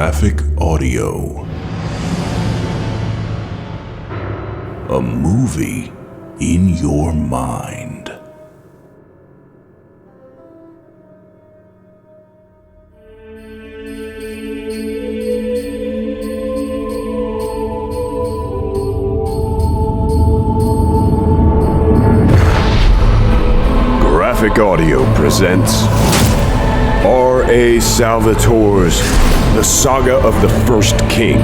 Graphic Audio. A movie in your mind. Graphic Audio presents R.A. Salvatore's The Saga of the First King,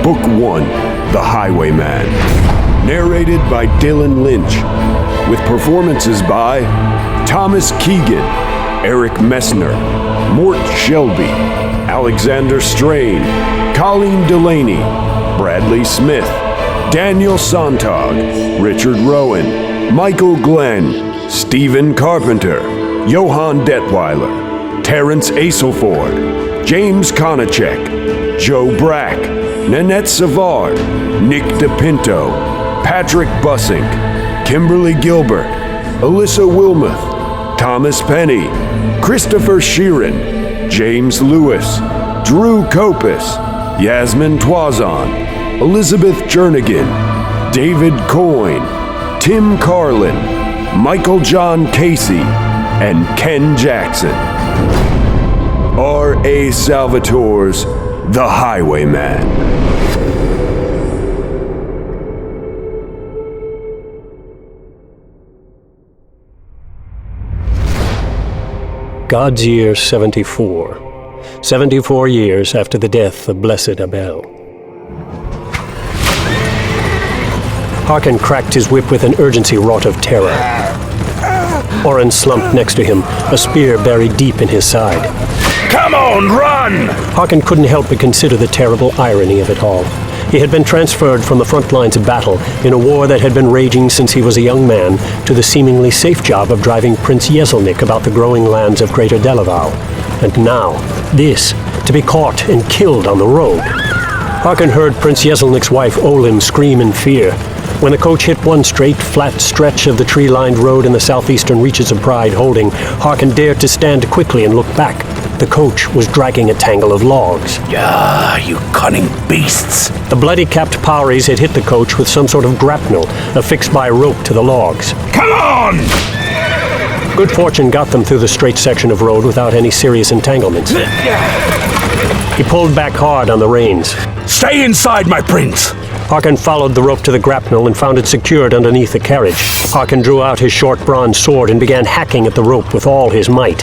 Book 1, The Highwayman, narrated by Dylan Lynch, with performances by Thomas Keegan, Eric Messner, Mort Shelby, Alexander Strain, Colleen Delaney, Bradley Smith, Daniel Sontag, Richard Rowan, Michael Glenn, Stephen Carpenter, Johann Detweiler, Terrence Aselford, James Konachek, Joe Brack, Nanette Savard, Nick DePinto, Patrick Bussink, Kimberly Gilbert, Alyssa Wilmoth, Thomas Penny, Christopher Sheeran, James Lewis, Drew Kopis, Yasmin Twazon, Elizabeth Jernigan, David Coyne, Tim Carlin, Michael John Casey, and Ken Jackson. R.A. Salvatore's The Highwayman. God's year 74. 74 years after the death of Blessed Abel. Harkin cracked his whip with an urgency wrought of terror. Oren slumped next to him, a spear buried deep in his side. Come on, run! Harkin couldn't help but consider the terrible irony of it all. He had been transferred from the front lines of battle in a war that had been raging since he was a young man to the seemingly safe job of driving Prince Yeselnik about the growing lands of Greater Delaval. And now, this, to be caught and killed on the road. Harkin heard Prince Yeselnik's wife Olim scream in fear. When the coach hit one straight, flat stretch of the tree-lined road in the southeastern reaches of Pride Holding, Harkin dared to stand quickly and look back. The coach was dragging a tangle of logs. Ah, you cunning beasts! The bloody-capped Powries had hit the coach with some sort of grapnel, affixed by rope to the logs. Come on! Good fortune got them through the straight section of road without any serious entanglements. He pulled back hard on the reins. Stay inside, my prince! Harkin followed the rope to the grapnel and found it secured underneath the carriage. Harkin drew out his short bronze sword and began hacking at the rope with all his might.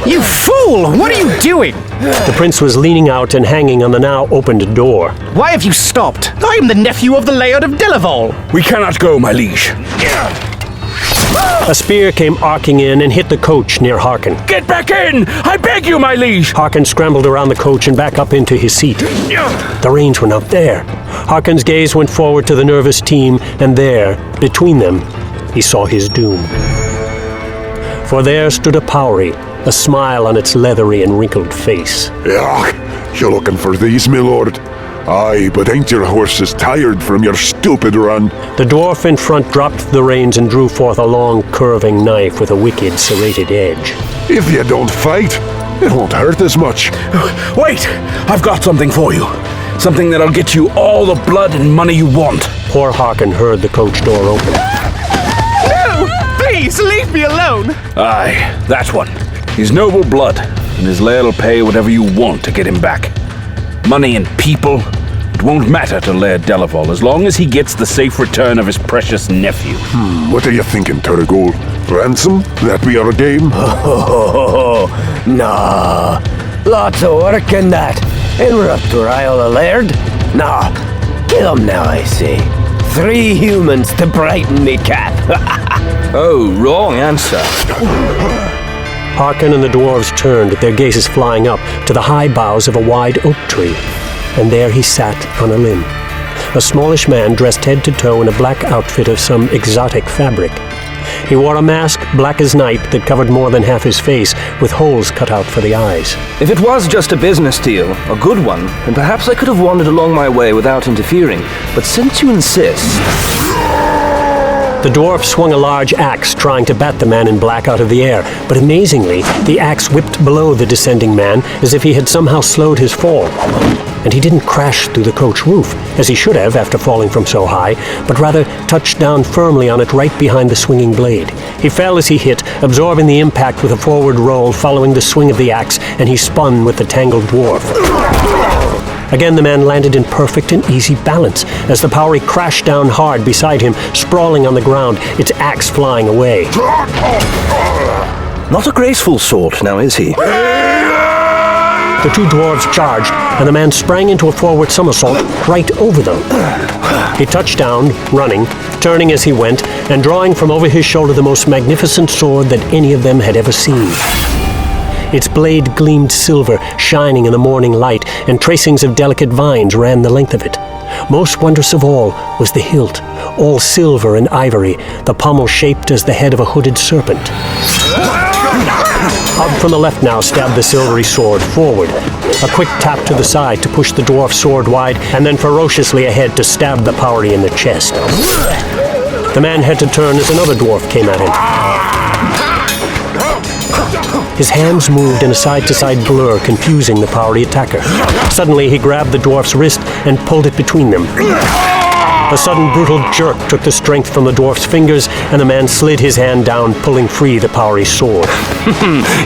You fool! What are you doing? The prince was leaning out and hanging on the now opened door. Why have you stopped? I am the nephew of the Laird of Delaval. We cannot go, my liege. A spear came arcing in and hit the coach near Harkin. Get back in! I beg you, my liege! Harkin scrambled around the coach and back up into his seat. The reins were not there. Harkin's gaze went forward to the nervous team, and there, between them, he saw his doom. For there stood a Powrie, a smile on its leathery and wrinkled face. You looking for these, my lord? Aye, but ain't your horses tired from your stupid run? The dwarf in front dropped the reins and drew forth a long, curving knife with a wicked, serrated edge. If you don't fight, it won't hurt as much. Wait! I've got something for you. Something that'll get you all the blood and money you want. Poor Harkin heard the coach door open. No! Please, leave me alone! Aye, that one. He's noble blood, and his laird'll pay whatever you want to get him back. Money and people, it won't matter to Laird Delaval as long as he gets the safe return of his precious nephew. What are you thinking, Turgol? Ransom? That be our game? Nah. Lots of work in that. Interrupt Ryle the Laird? Nah. Kill him now, I say. 3 humans to brighten me cap. Oh, wrong answer. Harkin and the dwarves turned, their gazes flying up to the high boughs of a wide oak tree. And there he sat on a limb. A smallish man dressed head to toe in a black outfit of some exotic fabric. He wore a mask, black as night, that covered more than half his face, with holes cut out for the eyes. If it was just a business deal, a good one, then perhaps I could have wandered along my way without interfering. But since you insist... The dwarf swung a large axe, trying to bat the man in black out of the air, but amazingly, the axe whipped below the descending man as if he had somehow slowed his fall. And he didn't crash through the coach roof, as he should have after falling from so high, but rather touched down firmly on it right behind the swinging blade. He fell as he hit, absorbing the impact with a forward roll following the swing of the axe, and he spun with the tangled dwarf. Again, the man landed in perfect and easy balance, as the Powery crashed down hard beside him, sprawling on the ground, its axe flying away. Not a graceful sort, now is he? The two dwarves charged, and the man sprang into a forward somersault right over them. He touched down, running, turning as he went, and drawing from over his shoulder the most magnificent sword that any of them had ever seen. Its blade gleamed silver, shining in the morning light, and tracings of delicate vines ran the length of it. Most wondrous of all was the hilt, all silver and ivory, the pommel shaped as the head of a hooded serpent. Up from the left now stabbed the silvery sword forward. A quick tap to the side to push the dwarf's sword wide, and then ferociously ahead to stab the Powery in the chest. The man had to turn as another dwarf came at him. His hands moved in a side-to-side blur, confusing the Powery attacker. Suddenly, he grabbed the dwarf's wrist and pulled it between them. A sudden brutal jerk took the strength from the dwarf's fingers, and the man slid his hand down, pulling free the Powery's sword.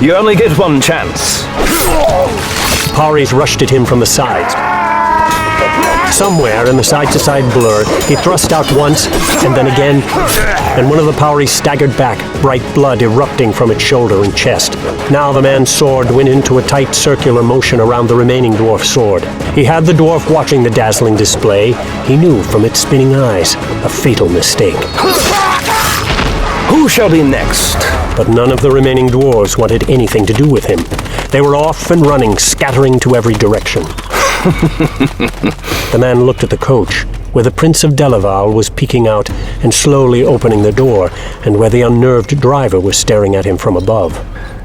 You only get one chance. The Powerys rushed at him from the sides. Somewhere in the side-to-side blur, he thrust out once, and then again, and one of the Powerys staggered back, bright blood erupting from its shoulder and chest. Now the man's sword went into a tight circular motion around the remaining dwarf's sword. He had the dwarf watching the dazzling display. He knew from its spinning eyes a fatal mistake. Who shall be next? But none of the remaining dwarves wanted anything to do with him. They were off and running, scattering to every direction. The man looked at the coach, where the Prince of Delaval was peeking out and slowly opening the door, and where the unnerved driver was staring at him from above.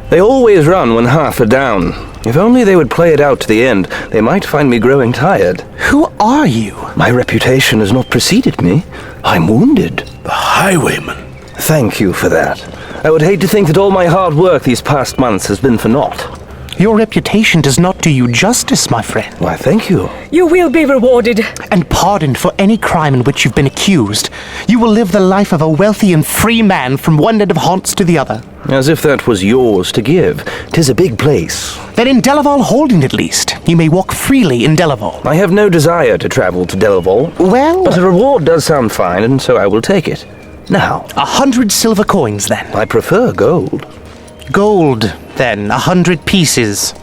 They always run when half are down. If only they would play it out to the end, they might find me growing tired. Who are you? My reputation has not preceded me. I'm wounded. The Highwayman. Thank you for that. I would hate to think that all my hard work these past months has been for naught. Your reputation does not do you justice, my friend. Why, thank you. You will be rewarded. And pardoned for any crime in which you've been accused. You will live the life of a wealthy and free man from one end of Haunts to the other. As if that was yours to give. 'Tis a big place. Then in Delaval Holding, at least, you may walk freely in Delaval. I have no desire to travel to Delaval. Well... But a reward does sound fine, and so I will take it. Now... 100 silver coins, then. I prefer gold. Gold, then. 100 pieces.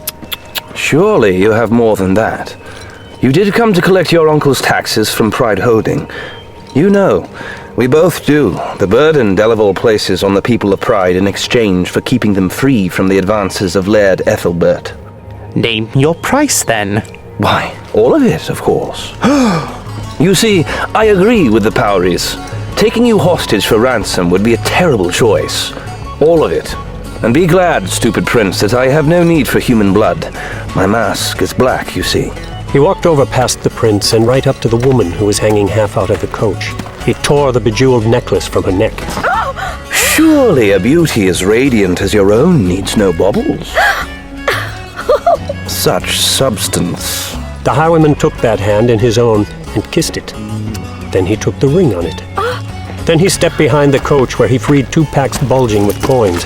Surely you have more than that. You did come to collect your uncle's taxes from Pride Holding. You know, we both do. The burden Delaval places on the people of Pride in exchange for keeping them free from the advances of Laird Ethelbert. Name your price, then. Why, all of it, of course. You see, I agree with the Powerys. Taking you hostage for ransom would be a terrible choice. All of it. And be glad, stupid prince, that I have no need for human blood. My mask is black, you see. He walked over past the prince and right up to the woman who was hanging half out of the coach. He tore the bejeweled necklace from her neck. Surely a beauty as radiant as your own needs no baubles. Such substance. The Highwayman took that hand in his own and kissed it. Then he took the ring on it. Then he stepped behind the coach where he freed 2 packs bulging with coins.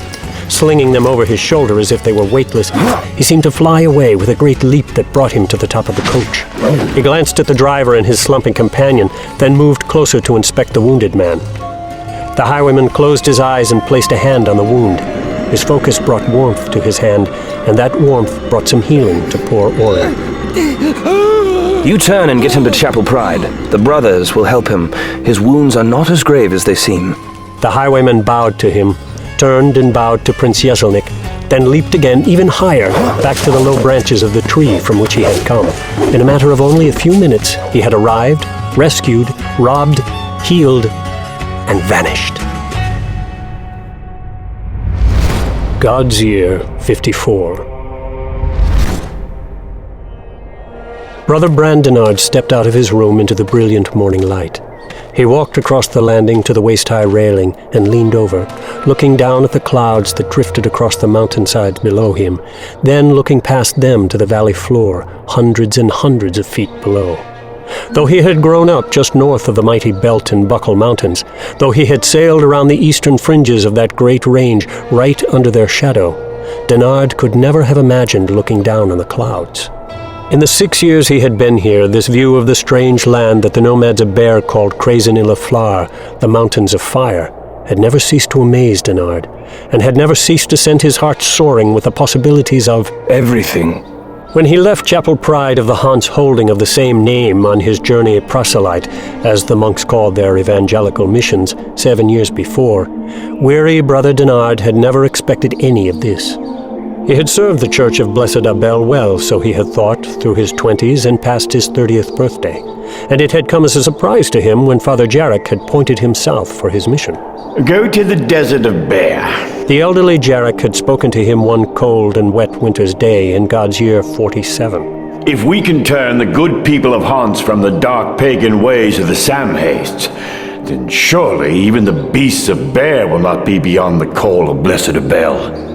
Slinging them over his shoulder as if they were weightless, he seemed to fly away with a great leap that brought him to the top of the coach. He glanced at the driver and his slumping companion, then moved closer to inspect the wounded man. The Highwayman closed his eyes and placed a hand on the wound. His focus brought warmth to his hand, and that warmth brought some healing to poor Aura. You turn and get him to Chapel Pride. The brothers will help him. His wounds are not as grave as they seem. The Highwayman bowed to him, turned and bowed to Prince Yeselnik, then leaped again even higher, back to the low branches of the tree from which he had come. In a matter of only a few minutes, he had arrived, rescued, robbed, healed, and vanished. God's Year 54. Brother Brandonard stepped out of his room into the brilliant morning light. He walked across the landing to the waist-high railing and leaned over, looking down at the clouds that drifted across the mountainsides below him, then looking past them to the valley floor, hundreds and hundreds of feet below. Though he had grown up just north of the mighty Belt and Buckle Mountains, though he had sailed around the eastern fringes of that great range right under their shadow, Denard could never have imagined looking down on the clouds. In the 6 years he had been here, this view of the strange land that the nomads of Bear called Crazen-Illa-Flar, the Mountains of Fire, had never ceased to amaze Denard, and had never ceased to send his heart soaring with the possibilities of everything. When he left Chapel Pride of the Hanse holding of the same name on his journey proselyte, as the monks called their evangelical missions 7 years before, weary Brother Denard had never expected any of this. He had served the Church of Blessed Abel well, so he had thought, through his 20s and past his 30th birthday, and it had come as a surprise to him when Father Jarek had pointed him south for his mission. Go to the desert of Bear. The elderly Jarek had spoken to him one cold and wet winter's day in God's year 47. If we can turn the good people of Hanse from the dark pagan ways of the Samhastes, then surely even the beasts of Bear will not be beyond the call of Blessed Abel.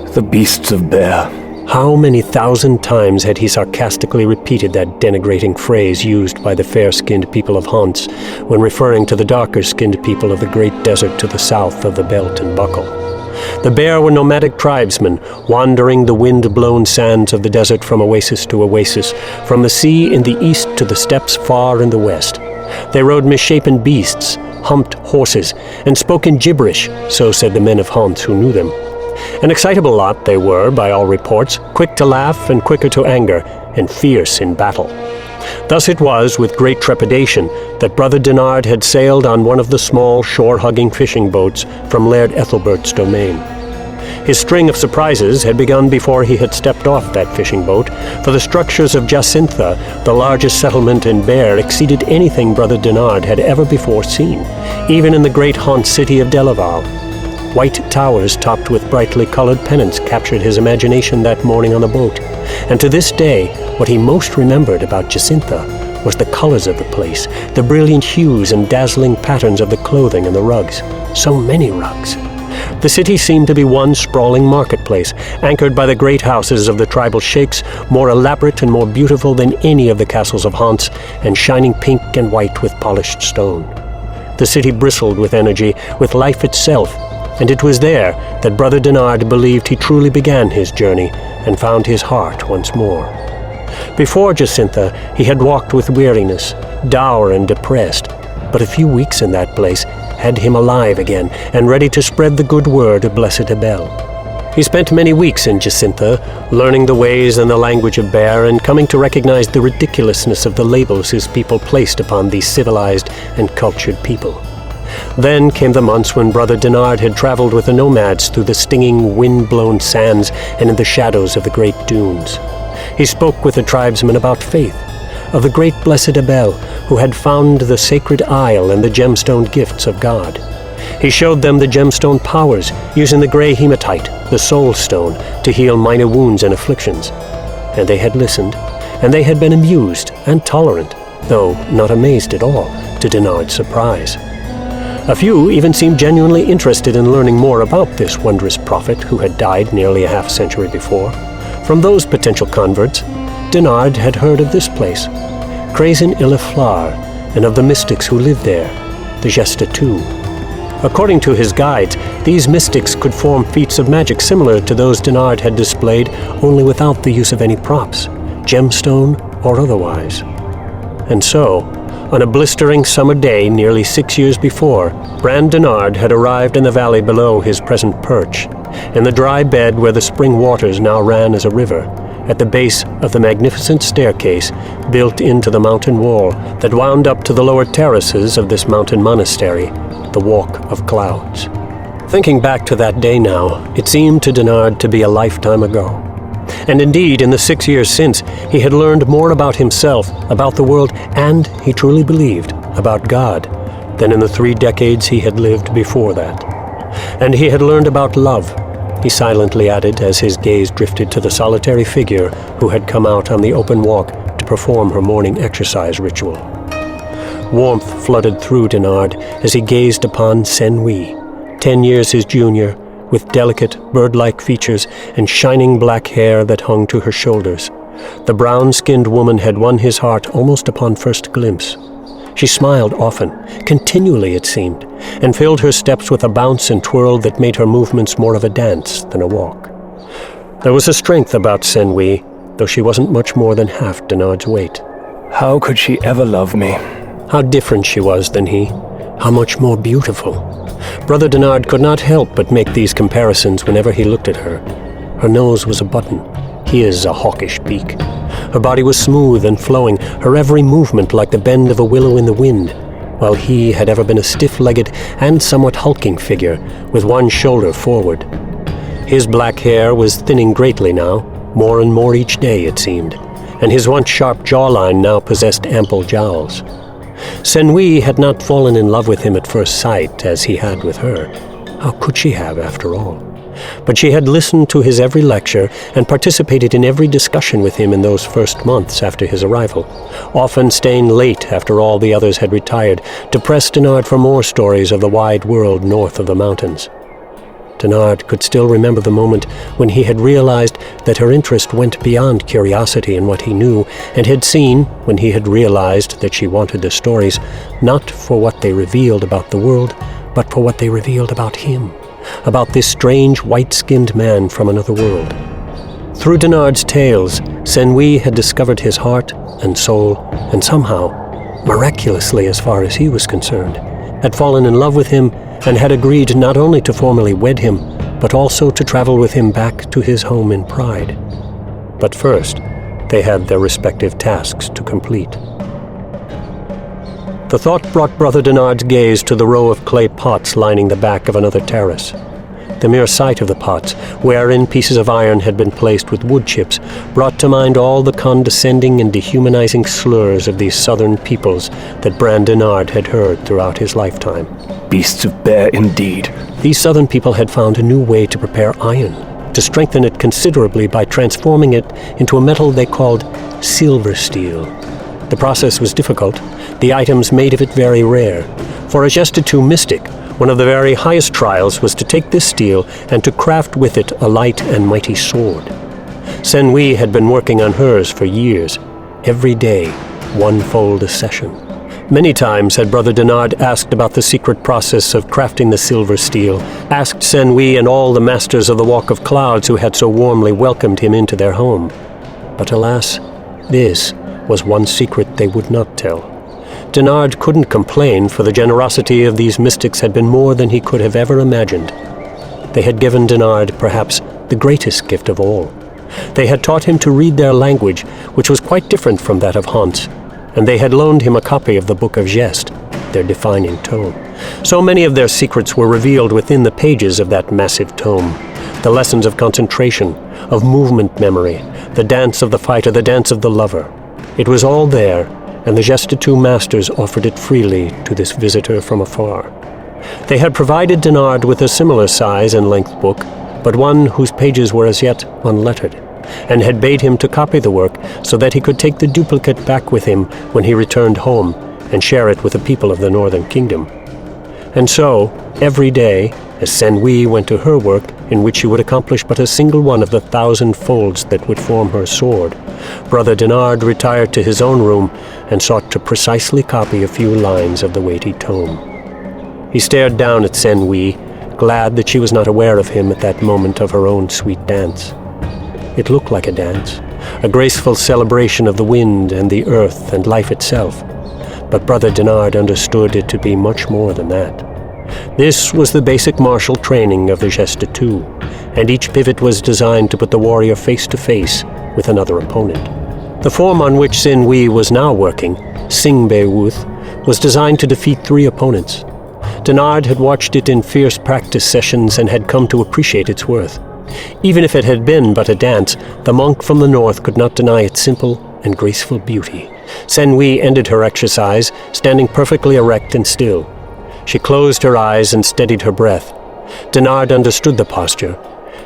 The beasts of Bear. How many thousand times had he sarcastically repeated that denigrating phrase used by the fair-skinned people of Hanse when referring to the darker-skinned people of the great desert to the south of the Belt and Buckle. The Bear were nomadic tribesmen, wandering the wind-blown sands of the desert from oasis to oasis, from the sea in the east to the steppes far in the west. They rode misshapen beasts, humped horses, and spoke in gibberish, so said the men of Hanse who knew them. An excitable lot they were, by all reports, quick to laugh and quicker to anger, and fierce in battle. Thus it was, with great trepidation, that Brother Denard had sailed on one of the small, shore-hugging fishing boats from Laird Ethelbert's domain. His string of surprises had begun before he had stepped off that fishing boat, for the structures of Jacintha, the largest settlement in Bear, exceeded anything Brother Denard had ever before seen, even in the great Hanse city of Delaval. White towers topped with brightly colored pennants captured his imagination that morning on the boat, and to this day what he most remembered about Jacintha was the colors of the place, the brilliant hues and dazzling patterns of the clothing and the rugs. So many rugs. The city seemed to be one sprawling marketplace, anchored by the great houses of the tribal sheikhs, more elaborate and more beautiful than any of the castles of Hanse, and shining pink and white with polished stone. The city bristled with energy, with life itself, and it was there that Brother Denard believed he truly began his journey and found his heart once more. Before Jacintha, he had walked with weariness, dour and depressed, but a few weeks in that place had him alive again and ready to spread the good word of Blessed Abel. He spent many weeks in Jacintha, learning the ways and the language of Bear and coming to recognize the ridiculousness of the labels his people placed upon these civilized and cultured people. Then came the months when Brother Denard had traveled with the nomads through the stinging, wind-blown sands and in the shadows of the great dunes. He spoke with the tribesmen about faith, of the great Blessed Abel, who had found the sacred isle and the gemstone gifts of God. He showed them the gemstone powers, using the gray hematite, the soul stone, to heal minor wounds and afflictions. And they had listened, and they had been amused and tolerant, though not amazed at all, to Denard's surprise. A few even seemed genuinely interested in learning more about this wondrous prophet who had died nearly a half-century before. From those potential converts, Denard had heard of this place, Crazen-Illa-Flar, and of the mystics who lived there, the Gestatu. According to his guides, these mystics could perform feats of magic similar to those Denard had displayed, only without the use of any props, gemstone or otherwise. And so, on a blistering summer day nearly 6 years before, Brand Denard had arrived in the valley below his present perch, in the dry bed where the spring waters now ran as a river, at the base of the magnificent staircase built into the mountain wall that wound up to the lower terraces of this mountain monastery, the Walk of Clouds. Thinking back to that day now, it seemed to Denard to be a lifetime ago. And indeed, in the 6 years since, he had learned more about himself, about the world, and, he truly believed, about God, than in the 3 decades he had lived before that. And he had learned about love, he silently added as his gaze drifted to the solitary figure who had come out on the open walk to perform her morning exercise ritual. Warmth flooded through Denard as he gazed upon Senwi, 10 years his junior, with delicate, bird-like features and shining black hair that hung to her shoulders. The brown-skinned woman had won his heart almost upon first glimpse. She smiled often, continually it seemed, and filled her steps with a bounce and twirl that made her movements more of a dance than a walk. There was a strength about Senwi, though she wasn't much more than half Denard's weight. How could she ever love me? How different she was than he. How much more beautiful. Brother Denard could not help but make these comparisons whenever he looked at her. Her nose was a button, his a hawkish beak. Her body was smooth and flowing, her every movement like the bend of a willow in the wind, while he had ever been a stiff-legged and somewhat hulking figure, with one shoulder forward. His black hair was thinning greatly now, more and more each day it seemed, and his once sharp jawline now possessed ample jowls. Senwi had not fallen in love with him at first sight, as he had with her. How could she have, after all? But she had listened to his every lecture and participated in every discussion with him in those first months after his arrival, often staying late after all the others had retired to press Denard for more stories of the wide world north of the mountains. Denard could still remember the moment when he had realized that her interest went beyond curiosity in what he knew, and had seen, when he had realized that she wanted the stories, not for what they revealed about the world, but for what they revealed about him, about this strange white-skinned man from another world. Through Denard's tales, Senwi had discovered his heart and soul, and somehow, miraculously as far as he was concerned, had fallen in love with him and had agreed not only to formally wed him, but also to travel with him back to his home in Pride. But first, they had their respective tasks to complete. The thought brought Brother Denard's gaze to the row of clay pots lining the back of another terrace. The mere sight of the pots, wherein pieces of iron had been placed with wood chips, brought to mind all the condescending and dehumanizing slurs of these southern peoples that Bran Denard had heard throughout his lifetime. Beasts of bear indeed. These southern people had found a new way to prepare iron, to strengthen it considerably by transforming it into a metal they called silver steel. The process was difficult, the items made of it very rare. For a Gestatou mystic, one of the very highest trials was to take this steel and to craft with it a light and mighty sword. Senwi had been working on hers for years, every day, one fold a session. Many times had Brother Denard asked about the secret process of crafting the silver steel, asked Senwi and all the masters of the Walk of Clouds who had so warmly welcomed him into their home. But alas, this was one secret they would not tell. Denard couldn't complain, for the generosity of these mystics had been more than he could have ever imagined. They had given Denard, perhaps, the greatest gift of all. They had taught him to read their language, which was quite different from that of Hans, and they had loaned him a copy of the Book of Gest, their defining tome. So many of their secrets were revealed within the pages of that massive tome. The lessons of concentration, of movement memory, the dance of the fighter, the dance of the lover. It was all there, and the Gestatou masters offered it freely to this visitor from afar. They had provided Denard with a similar size and length book, but one whose pages were as yet unlettered, and had bade him to copy the work so that he could take the duplicate back with him when he returned home and share it with the people of the Northern Kingdom. And so, every day, as Senwi went to her work, in which she would accomplish but a single one of the 1,000 folds that would form her sword, Brother Denard retired to his own room and sought to precisely copy a few lines of the weighty tome. He stared down at Senwi, glad that she was not aware of him at that moment of her own sweet dance. It looked like a dance, a graceful celebration of the wind and the earth and life itself, but Brother Denard understood it to be much more than that. This was the basic martial training of the Gestatou, and each pivot was designed to put the warrior face to face with another opponent. The form on which Senwi was now working, Singbe-Wuth, was designed to defeat 3 opponents. Denard had watched it in fierce practice sessions and had come to appreciate its worth. Even if it had been but a dance, the monk from the north could not deny its simple and graceful beauty. Senwi ended her exercise, standing perfectly erect and still. She closed her eyes and steadied her breath. Denard understood the posture.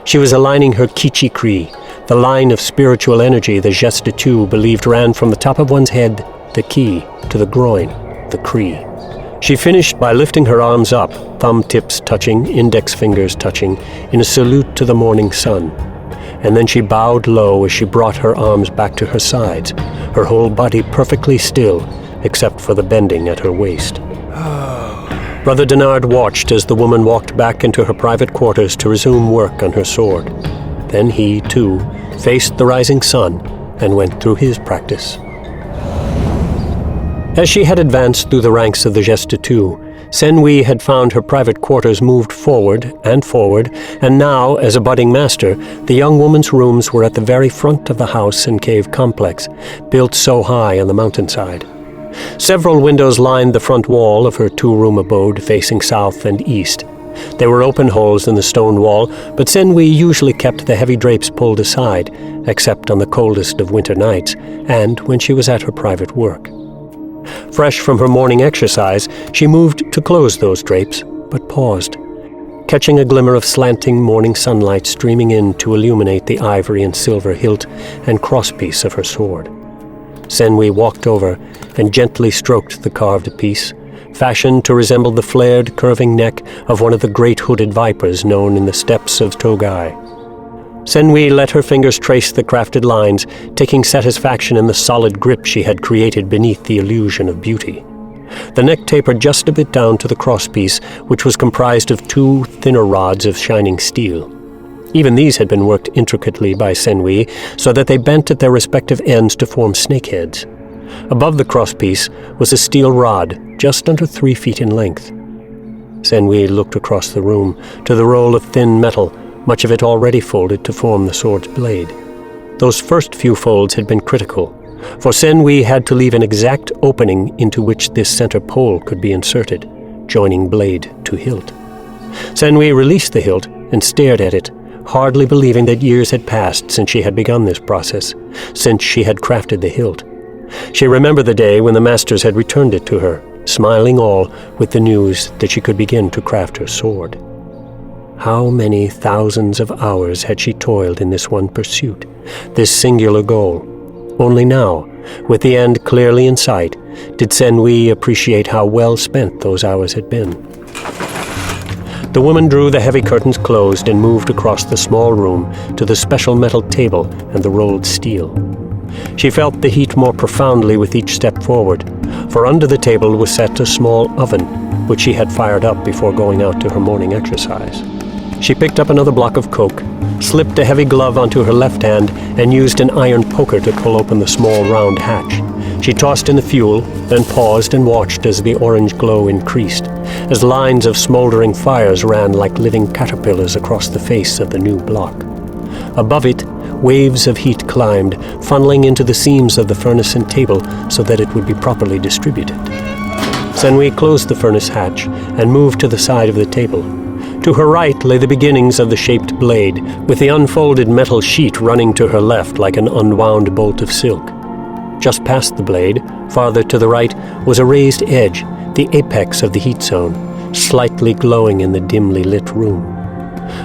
She was aligning her Kichi-Kri, the line of spiritual energy the Gestatou believed ran from the top of one's head, the ki, to the groin, the Cree. She finished by lifting her arms up, thumb tips touching, index fingers touching, in a salute to the morning sun. And then she bowed low as she brought her arms back to her sides, her whole body perfectly still, except for the bending at her waist. Brother Denard watched as the woman walked back into her private quarters to resume work on her sword. Then he, too, faced the rising sun and went through his practice. As she had advanced through the ranks of the Gestitut, Senwi had found her private quarters moved forward, and now, as a budding master, the young woman's rooms were at the very front of the house and cave complex, built so high on the mountainside. Several windows lined the front wall of her two-room abode facing south and east. There were open holes in the stone wall, but Senwi usually kept the heavy drapes pulled aside, except on the coldest of winter nights, and when she was at her private work. Fresh from her morning exercise, she moved to close those drapes, but paused, catching a glimmer of slanting morning sunlight streaming in to illuminate the ivory and silver hilt and crosspiece of her sword. Senwi walked over and gently stroked the carved piece, fashioned to resemble the flared, curving neck of one of the great hooded vipers known in the steppes of Togai. Senwi let her fingers trace the crafted lines, taking satisfaction in the solid grip she had created beneath the illusion of beauty. The neck tapered just a bit down to the crosspiece, which was comprised of two thinner rods of shining steel. Even these had been worked intricately by Senwi, so that they bent at their respective ends to form snakeheads. Above the crosspiece was a steel rod, just under 3 feet in length. Senwi looked across the room to the roll of thin metal, much of it already folded to form the sword's blade. Those first few folds had been critical, for Senwi had to leave an exact opening into which this center pole could be inserted, joining blade to hilt. Senwi released the hilt and stared at it, hardly believing that years had passed since she had begun this process, since she had crafted the hilt. She remembered the day when the masters had returned it to her, smiling all with the news that she could begin to craft her sword. How many thousands of hours had she toiled in this one pursuit, this singular goal? Only now, with the end clearly in sight, did Senwi appreciate how well spent those hours had been. The woman drew the heavy curtains closed and moved across the small room to the special metal table and the rolled steel. She felt the heat more profoundly with each step forward, for under the table was set a small oven, which she had fired up before going out to her morning exercise. She picked up another block of coke, slipped a heavy glove onto her left hand, and used an iron poker to pull open the small round hatch. She tossed in the fuel, then paused and watched as the orange glow increased, as lines of smoldering fires ran like living caterpillars across the face of the new block. Above it, waves of heat climbed, funneling into the seams of the furnace and table so that it would be properly distributed. Senwi closed the furnace hatch and moved to the side of the table. To her right lay the beginnings of the shaped blade, with the unfolded metal sheet running to her left like an unwound bolt of silk. Just past the blade, farther to the right, was a raised edge, the apex of the heat zone, slightly glowing in the dimly lit room.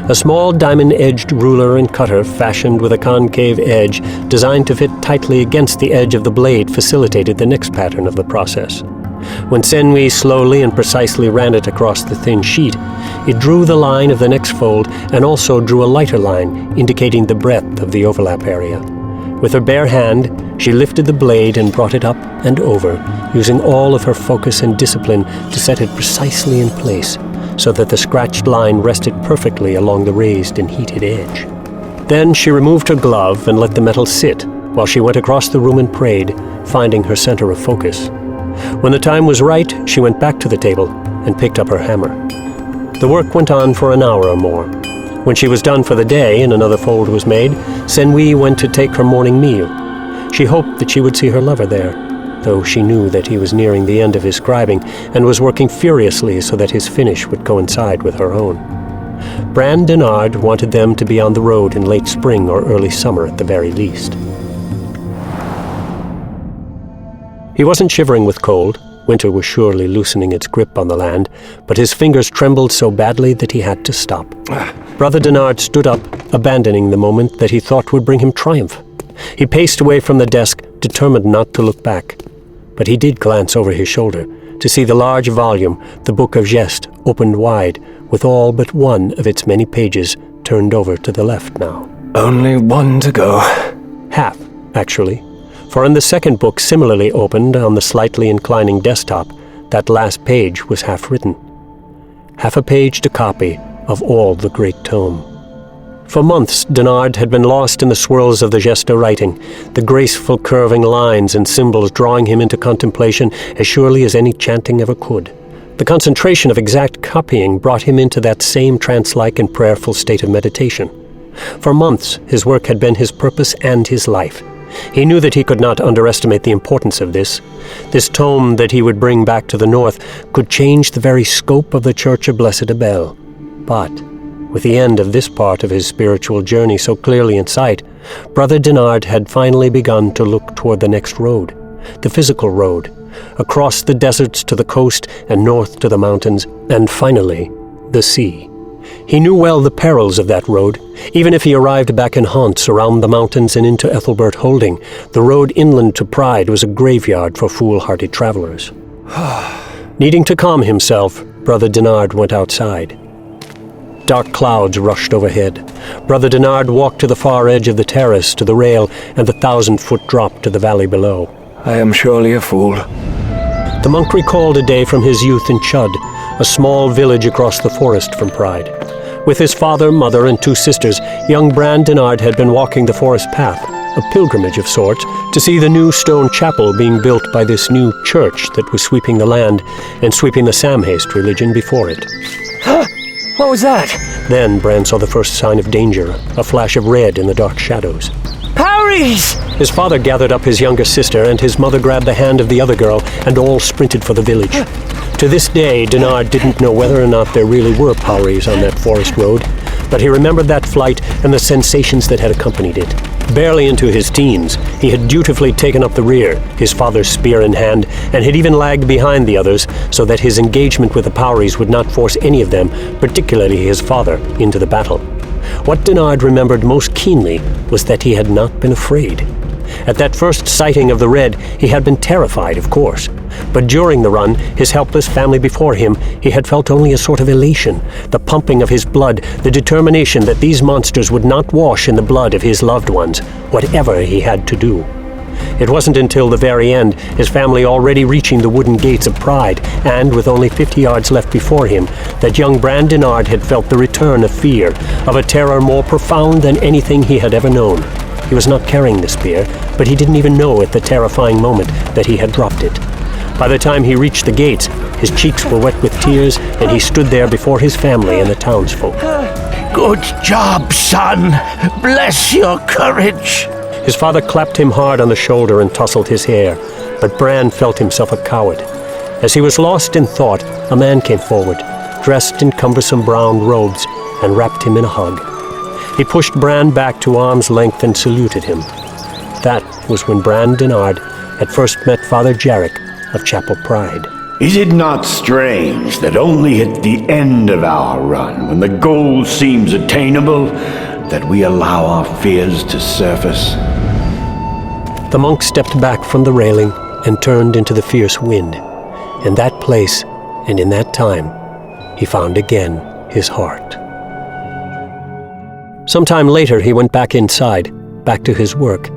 A small diamond-edged ruler and cutter fashioned with a concave edge designed to fit tightly against the edge of the blade facilitated the next pattern of the process. When Senwi slowly and precisely ran it across the thin sheet, it drew the line of the next fold and also drew a lighter line, indicating the breadth of the overlap area. With her bare hand, she lifted the blade and brought it up and over, using all of her focus and discipline to set it precisely in place, so that the scratched line rested perfectly along the raised and heated edge. Then she removed her glove and let the metal sit, while she went across the room and prayed, finding her center of focus. When the time was right, she went back to the table and picked up her hammer. The work went on for an hour or more. When she was done for the day and another fold was made, Senwi went to take her morning meal. She hoped that she would see her lover there, though she knew that he was nearing the end of his scribing and was working furiously so that his finish would coincide with her own. Brand Denard wanted them to be on the road in late spring or early summer at the very least. He wasn't shivering with cold. Winter was surely loosening its grip on the land, but his fingers trembled so badly that he had to stop. Brother Denard stood up, abandoning the moment that he thought would bring him triumph. He paced away from the desk, determined not to look back. But he did glance over his shoulder, to see the large volume, the Book of Geste, opened wide, with all but one of its many pages turned over to the left now. Only one to go. Half, actually. For in the second book, similarly opened on the slightly inclining desktop, that last page was half written. Half a page to copy of all the great tome. For months, Denard had been lost in the swirls of the Geste writing, the graceful curving lines and symbols drawing him into contemplation as surely as any chanting ever could. The concentration of exact copying brought him into that same trance-like and prayerful state of meditation. For months, his work had been his purpose and his life. He knew that he could not underestimate the importance of this. This tome that he would bring back to the north could change the very scope of the Church of Blessed Abel. But, with the end of this part of his spiritual journey so clearly in sight, Brother Denard had finally begun to look toward the next road, the physical road, across the deserts to the coast and north to the mountains, and finally, the sea. He knew well the perils of that road. Even if he arrived back in haunts around the mountains and into Ethelbert Holding, the road inland to Pride was a graveyard for foolhardy travelers. Needing to calm himself, Brother Denard went outside. Dark clouds rushed overhead. Brother Denard walked to the far edge of the terrace, to the rail, and the 1,000-foot drop to the valley below. I am surely a fool. The monk recalled a day from his youth in Chud, a small village across the forest from Pride. With his father, mother, and 2 sisters, young Bran Denard had been walking the forest path, a pilgrimage of sorts, to see the new stone chapel being built by this new church that was sweeping the land and sweeping the Samhaste religion before it. What was that? Then Bran saw the first sign of danger, a flash of red in the dark shadows. Powries! His father gathered up his younger sister, and his mother grabbed the hand of the other girl, and all sprinted for the village. To this day, Denard didn't know whether or not there really were Powries on that forest road, but he remembered that flight and the sensations that had accompanied it. Barely into his teens, he had dutifully taken up the rear, his father's spear in hand, and had even lagged behind the others so that his engagement with the Powries would not force any of them, particularly his father, into the battle. What Denard remembered most keenly was that he had not been afraid. At that first sighting of the red, he had been terrified, of course. But during the run, his helpless family before him, he had felt only a sort of elation, the pumping of his blood, the determination that these monsters would not wash in the blood of his loved ones, whatever he had to do. It wasn't until the very end, his family already reaching the wooden gates of Pride, and with only 50 yards left before him, that young Bran Denard had felt the return of fear, of a terror more profound than anything he had ever known. He was not carrying the spear, but he didn't even know at the terrifying moment that he had dropped it. By the time he reached the gates, his cheeks were wet with tears, and he stood there before his family and the townsfolk. Good job, son. Bless your courage. His father clapped him hard on the shoulder and tousled his hair, but Bran felt himself a coward. As he was lost in thought, a man came forward, dressed in cumbersome brown robes, and wrapped him in a hug. He pushed Bran back to arm's length and saluted him. That was when Bran Denard had first met Father Jarek of Chapel Pride. Is it not strange that only at the end of our run, when the goal seems attainable, that we allow our fears to surface? The monk stepped back from the railing and turned into the fierce wind. In that place, and in that time, he found again his heart. Sometime later, he went back inside, back to his work,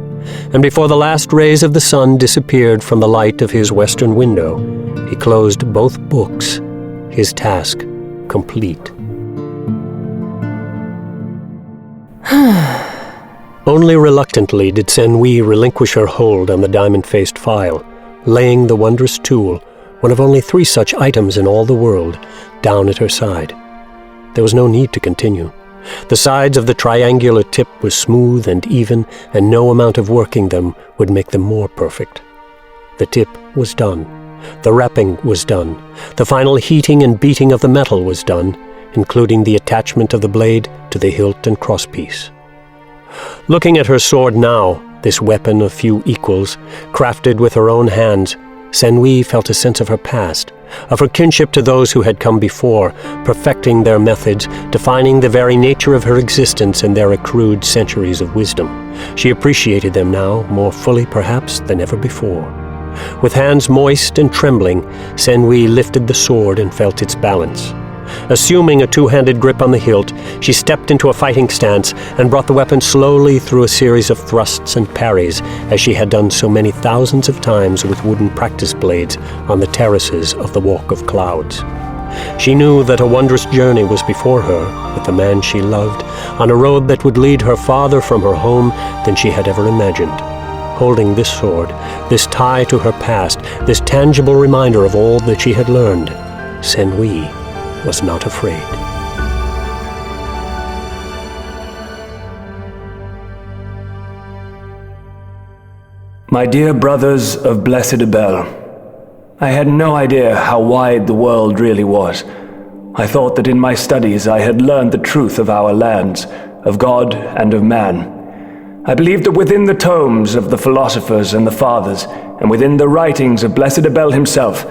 and before the last rays of the sun disappeared from the light of his western window, he closed both books, his task complete. Only reluctantly did Senwi relinquish her hold on the diamond-faced file, laying the wondrous tool, one of only 3 such items in all the world, down at her side. There was no need to continue. The sides of the triangular tip were smooth and even, and no amount of working them would make them more perfect. The tip was done. The wrapping was done. The final heating and beating of the metal was done, including the attachment of the blade to the hilt and crosspiece. Looking at her sword now, this weapon of few equals, crafted with her own hands, Senwi felt a sense of her past, of her kinship to those who had come before, perfecting their methods, defining the very nature of her existence in their accrued centuries of wisdom. She appreciated them now, more fully perhaps than ever before. With hands moist and trembling, Senwi lifted the sword and felt its balance. Assuming a two-handed grip on the hilt, she stepped into a fighting stance and brought the weapon slowly through a series of thrusts and parries, as she had done so many thousands of times with wooden practice blades on the terraces of the Walk of Clouds. She knew that a wondrous journey was before her with the man she loved, on a road that would lead her farther from her home than she had ever imagined. Holding this sword, this tie to her past, this tangible reminder of all that she had learned, Senwi was not afraid. My dear brothers of Blessed Abel, I had no idea how wide the world really was. I thought that in my studies I had learned the truth of our lands, of God and of man. I believed that within the tomes of the philosophers and the fathers, and within the writings of Blessed Abel himself,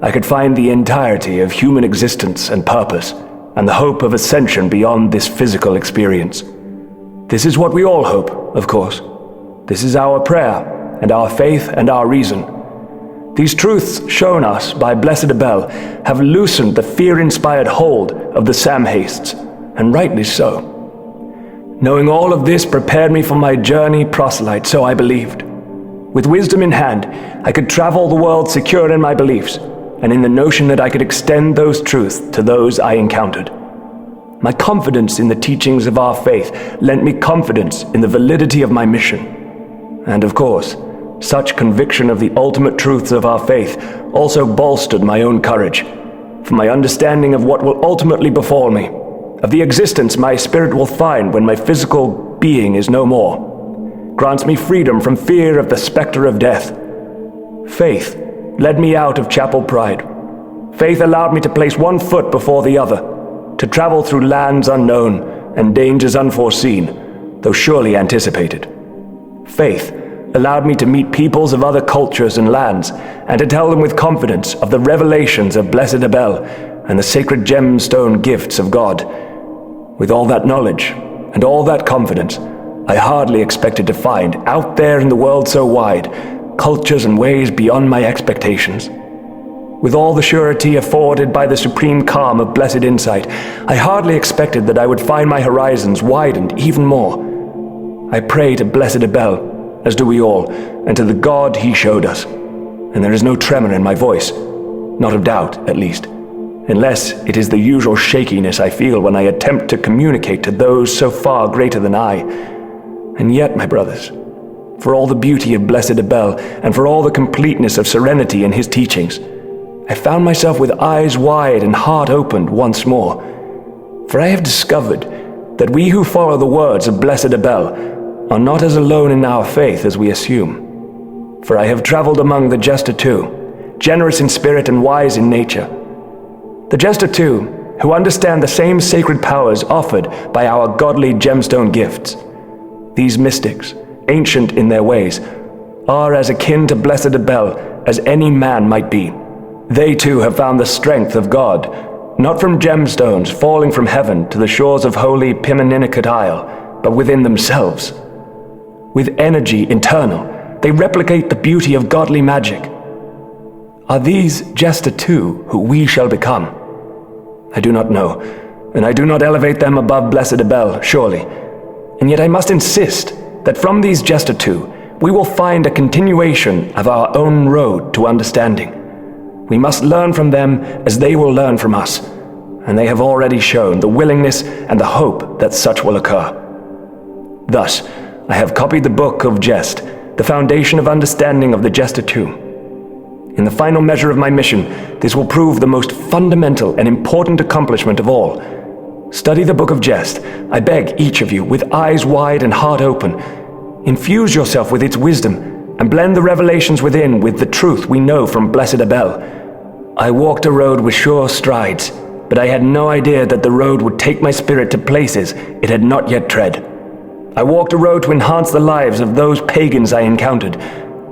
I could find the entirety of human existence and purpose, and the hope of ascension beyond this physical experience. This is what we all hope, of course. This is our prayer, and our faith, and our reason. These truths shown us by Blessed Abel have loosened the fear-inspired hold of the Samhastes, and rightly so. Knowing all of this prepared me for my journey proselyte, so I believed. With wisdom in hand, I could travel the world secure in my beliefs, and in the notion that I could extend those truths to those I encountered. My confidence in the teachings of our faith lent me confidence in the validity of my mission. And of course, such conviction of the ultimate truths of our faith also bolstered my own courage, for my understanding of what will ultimately befall me, of the existence my spirit will find when my physical being is no more, grants me freedom from fear of the specter of death. Faith led me out of chapel pride. Faith allowed me to place one foot before the other, to travel through lands unknown and dangers unforeseen, though surely anticipated. Faith allowed me to meet peoples of other cultures and lands, and to tell them with confidence of the revelations of Blessed Abel and the sacred gemstone gifts of God. With all that knowledge and all that confidence, I hardly expected to find, out there in the world so wide, cultures and ways beyond my expectations. With all the surety afforded by the supreme calm of blessed insight, I hardly expected that I would find my horizons widened even more. I pray to Blessed Abel, as do we all, and to the God he showed us. And there is no tremor in my voice, not of doubt, at least, unless it is the usual shakiness I feel when I attempt to communicate to those so far greater than I. And yet, my brothers, for all the beauty of Blessed Abel, and for all the completeness of serenity in his teachings, I found myself with eyes wide and heart opened once more. For I have discovered that we who follow the words of Blessed Abel are not as alone in our faith as we assume. For I have traveled among the Jester too, generous in spirit and wise in nature. The Jester too, who understand the same sacred powers offered by our godly gemstone gifts. These mystics, ancient in their ways, are as akin to Blessed Abel as any man might be. They too have found the strength of God, not from gemstones falling from heaven to the shores of holy Pimeninicate Isle, but within themselves. With energy internal, they replicate the beauty of godly magic. Are these Jester too who we shall become? I do not know, and I do not elevate them above Blessed Abel, surely. And yet I must insist that from these Jester too, we will find a continuation of our own road to understanding. We must learn from them as they will learn from us, and they have already shown the willingness and the hope that such will occur. Thus, I have copied the Book of Jest, the foundation of understanding of the Jester too. In the final measure of my mission, this will prove the most fundamental and important accomplishment of all. Study the Book of Jest, I beg each of you, with eyes wide and heart open. Infuse yourself with its wisdom, and blend the revelations within with the truth we know from Blessed Abel. I walked a road with sure strides, but I had no idea that the road would take my spirit to places it had not yet tread. I walked a road to enhance the lives of those pagans I encountered,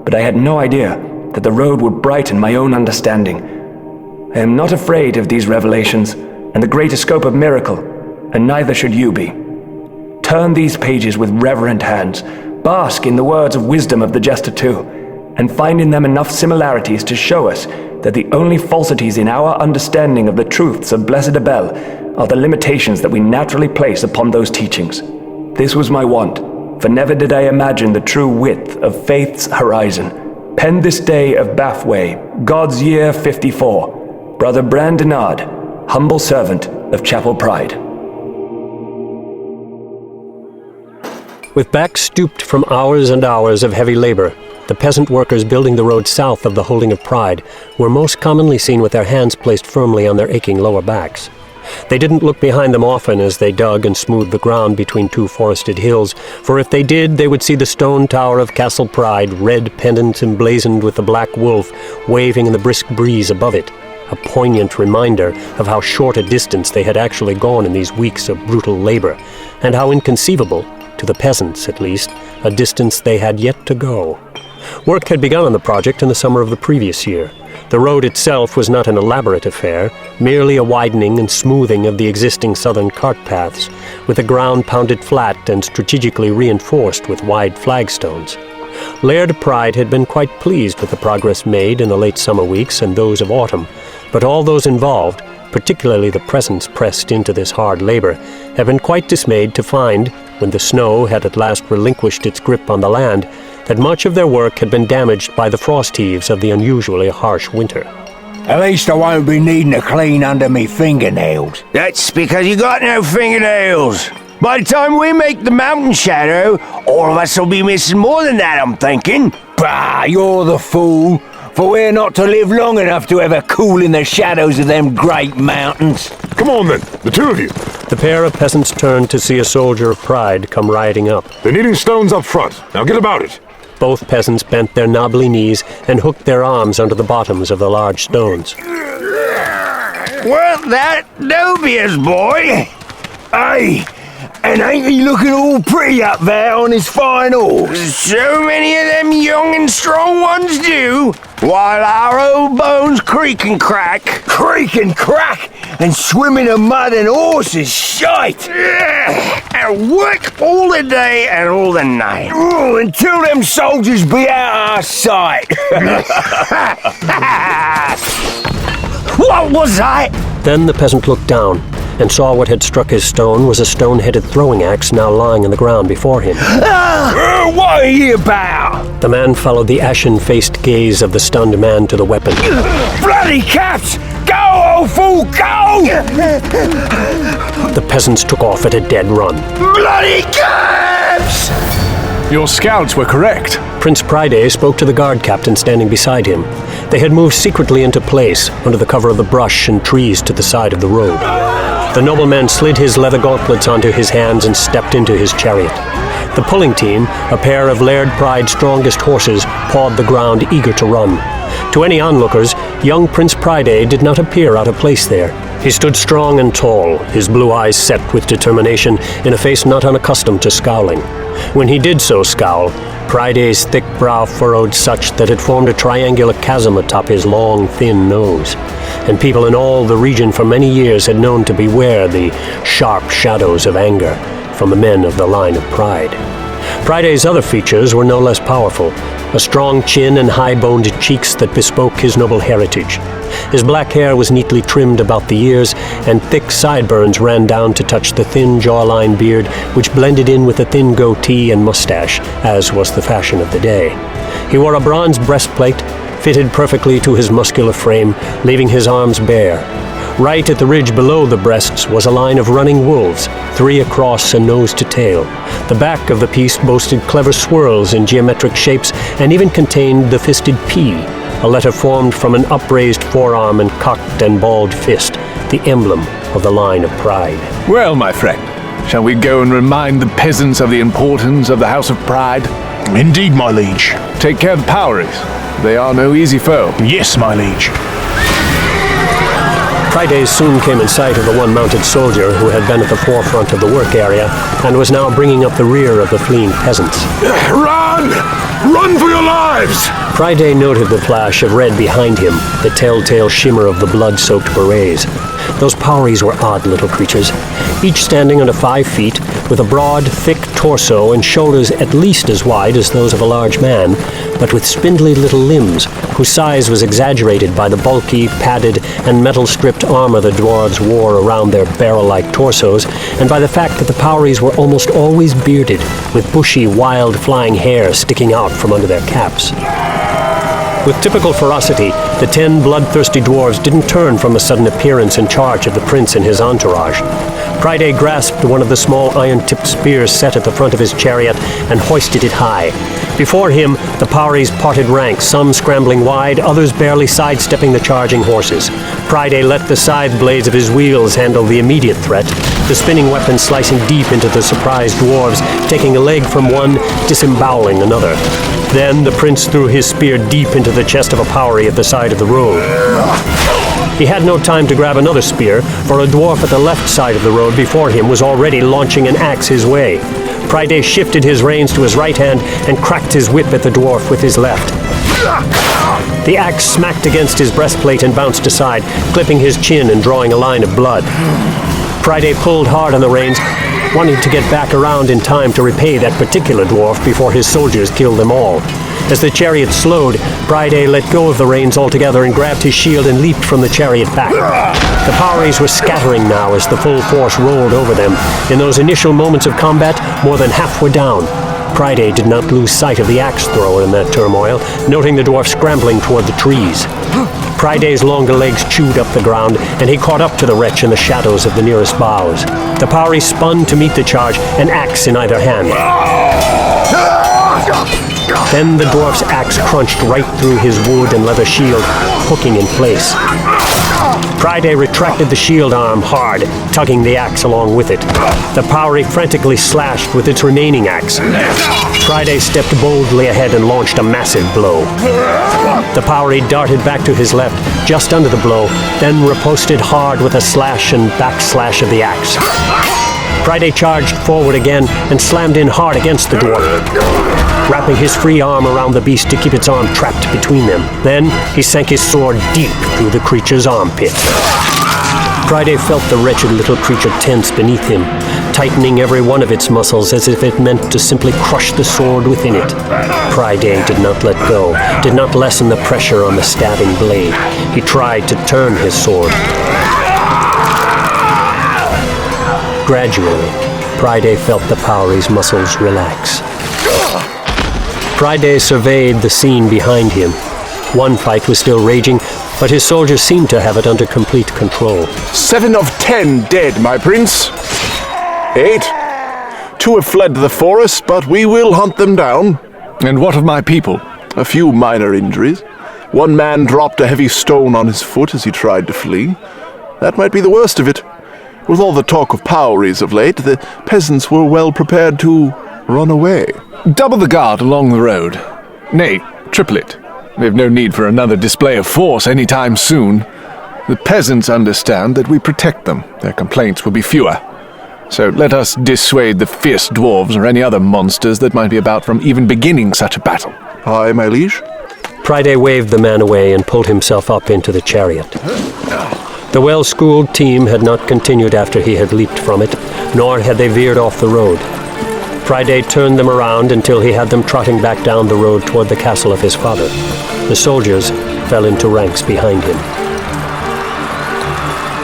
but I had no idea that the road would brighten my own understanding. I am not afraid of these revelations and the greater scope of miracle, and neither should you be. Turn these pages with reverent hands, bask in the words of wisdom of the Jester too, and find in them enough similarities to show us that the only falsities in our understanding of the truths of Blessed Abel are the limitations that we naturally place upon those teachings. This was my want, for never did I imagine the true width of faith's horizon. Penned this day of Bathway, God's year 54, Brother Brandonard, humble servant of Chapel Pride. With backs stooped from hours and hours of heavy labor, the peasant workers building the road south of the Holding of Pride were most commonly seen with their hands placed firmly on their aching lower backs. They didn't look behind them often as they dug and smoothed the ground between two forested hills, for if they did, they would see the stone tower of Castle Pride, red pendant emblazoned with the black wolf, waving in the brisk breeze above it, a poignant reminder of how short a distance they had actually gone in these weeks of brutal labor, and how inconceivable, to the peasants at least, a distance they had yet to go. Work had begun on the project in the summer of the previous year. The road itself was not an elaborate affair, merely a widening and smoothing of the existing southern cart paths, with the ground pounded flat and strategically reinforced with wide flagstones. Laird Pride had been quite pleased with the progress made in the late summer weeks and those of autumn, but all those involved, particularly the presents pressed into this hard labor, had been quite dismayed to find, when the snow had at last relinquished its grip on the land, that much of their work had been damaged by the frost heaves of the unusually harsh winter. At least I won't be needing to clean under me fingernails. That's because you got no fingernails. By the time we make the mountain shadow, all of us will be missing more than that, I'm thinking. Bah, you're the fool. For we're not to live long enough to ever cool in the shadows of them great mountains. Come on then, the two of you. The pair of peasants turned to see a soldier of pride come riding up. They're needing stones up front. Now get about it. Both peasants bent their knobbly knees and hooked their arms under the bottoms of the large stones. Well, that dubious, boy. Hey, and ain't he looking all pretty up there on his fine horse? So many of them young and strong ones do, while our old bones creak and crack. Creak and crack, and swim in the mud and horses shite. And work all the day and all the night. Ooh, until them soldiers be out our sight. What was that? Then the peasant looked down and saw what had struck his stone was a stone-headed throwing axe now lying on the ground before him. What are you about? The man followed the ashen-faced gaze of the stunned man to the weapon. Bloody caps! Go, old fool, go! The peasants took off at a dead run. Bloody caps! Your scouts were correct. Prince Pride spoke to the guard captain standing beside him. They had moved secretly into place, under the cover of the brush and trees to the side of the road. The nobleman slid his leather gauntlets onto his hands and stepped into his chariot. The pulling team, a pair of Laird Pride's strongest horses, pawed the ground, eager to run. To any onlookers, young Prince Pride did not appear out of place there. He stood strong and tall, his blue eyes set with determination in a face not unaccustomed to scowling. When he did so scowl, Pride's thick brow furrowed such that it formed a triangular chasm atop his long, thin nose. And people in all the region for many years had known to beware the sharp shadows of anger from the men of the line of Pride. Pride's other features were no less powerful, a strong chin and high-boned cheeks that bespoke his noble heritage. His black hair was neatly trimmed about the ears, and thick sideburns ran down to touch the thin jawline beard, which blended in with a thin goatee and mustache, as was the fashion of the day. He wore a bronze breastplate, fitted perfectly to his muscular frame, leaving his arms bare. Right at the ridge below the breasts was a line of running wolves, 3 across and nose to tail. The back of the piece boasted clever swirls in geometric shapes and even contained the fisted P, a letter formed from an upraised forearm and cocked and balled fist, the emblem of the line of Pride. Well, my friend, shall we go and remind the peasants of the importance of the House of Pride? Indeed, my liege. Take care of the Poweries. They are no easy foe. Yes, my liege. Prides soon came in sight of the one mounted soldier who had been at the forefront of the work area and was now bringing up the rear of the fleeing peasants. Run! Run for your lives! Pride noted the flash of red behind him, the telltale shimmer of the blood-soaked berets. Those Poweries were odd little creatures, each standing under 5 feet, with a broad, thick torso and shoulders at least as wide as those of a large man, but with spindly little limbs, whose size was exaggerated by the bulky, padded, and metal-stripped armor the dwarves wore around their barrel-like torsos, and by the fact that the Powries were almost always bearded, with bushy, wild, flying hair sticking out from under their caps. With typical ferocity, the 10 bloodthirsty dwarves didn't turn from a sudden appearance in charge of the prince and his entourage. Pride grasped one of the small iron-tipped spears set at the front of his chariot and hoisted it high. Before him, the Powries parted ranks, some scrambling wide, others barely sidestepping the charging horses. Pride let the scythe blades of his wheels handle the immediate threat, the spinning weapon slicing deep into the surprised dwarves, taking a leg from one, disemboweling another. Then the prince threw his spear deep into the chest of a Powry at the side of the road. He had no time to grab another spear, for a dwarf at the left side of the road before him was already launching an axe his way. Pride shifted his reins to his right hand and cracked his whip at the dwarf with his left. The axe smacked against his breastplate and bounced aside, clipping his chin and drawing a line of blood. Pride pulled hard on the reins, wanting to get back around in time to repay that particular dwarf before his soldiers killed them all. As the chariot slowed, Pride let go of the reins altogether and grabbed his shield and leaped from the chariot back. The Powries were scattering now as the full force rolled over them. In those initial moments of combat, more than half were down. Pride did not lose sight of the axe thrower in that turmoil, noting the dwarf scrambling toward the trees. Pride's longer legs chewed up the ground, and he caught up to the wretch in the shadows of the nearest boughs. The Powry spun to meet the charge, an axe in either hand. Then the dwarf's axe crunched right through his wood and leather shield, hooking in place. Pride retracted the shield arm hard, tugging the axe along with it. The Powry frantically slashed with its remaining axe. Pride stepped boldly ahead and launched a massive blow. The Powry darted back to his left, just under the blow, then riposted hard with a slash and backslash of the axe. Pride charged forward again and slammed in hard against the dwarf, wrapping his free arm around the beast to keep its arm trapped between them. Then he sank his sword deep through the creature's armpit. Pride felt the wretched little creature tense beneath him, tightening every one of its muscles as if it meant to simply crush the sword within it. Pride did not let go, did not lessen the pressure on the stabbing blade. He tried to turn his sword. Gradually, Pride felt the Powry's muscles relax. Pride surveyed the scene behind him. One fight was still raging, but his soldiers seemed to have it under complete control. 7 of 10 dead, my prince. 8. 2 have fled to the forest, but we will hunt them down. And what of my people? A few minor injuries. One man dropped a heavy stone on his foot as he tried to flee. That might be the worst of it. With all the talk of Powries of late, the peasants were well prepared to run away. Double the guard along the road. Nay, triple it. We've no need for another display of force any time soon. The peasants understand that we protect them. Their complaints will be fewer. So let us dissuade the fierce dwarves or any other monsters that might be about from even beginning such a battle. Aye, my liege. Pride waved the man away and pulled himself up into the chariot. The well-schooled team had not continued after he had leaped from it, nor had they veered off the road. Pride turned them around until he had them trotting back down the road toward the castle of his father. The soldiers fell into ranks behind him.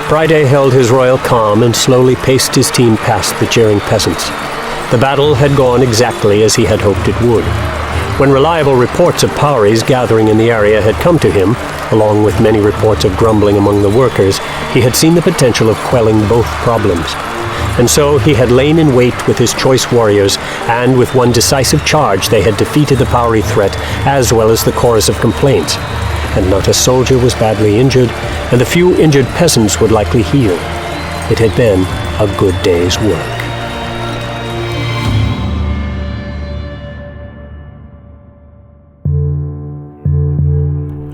Pride held his royal calm and slowly paced his team past the jeering peasants. The battle had gone exactly as he had hoped it would. When reliable reports of Powries gathering in the area had come to him, along with many reports of grumbling among the workers, he had seen the potential of quelling both problems. And so he had lain in wait with his choice warriors, and with one decisive charge they had defeated the Powry threat, as well as the chorus of complaints. And not a soldier was badly injured, and the few injured peasants would likely heal. It had been a good day's work.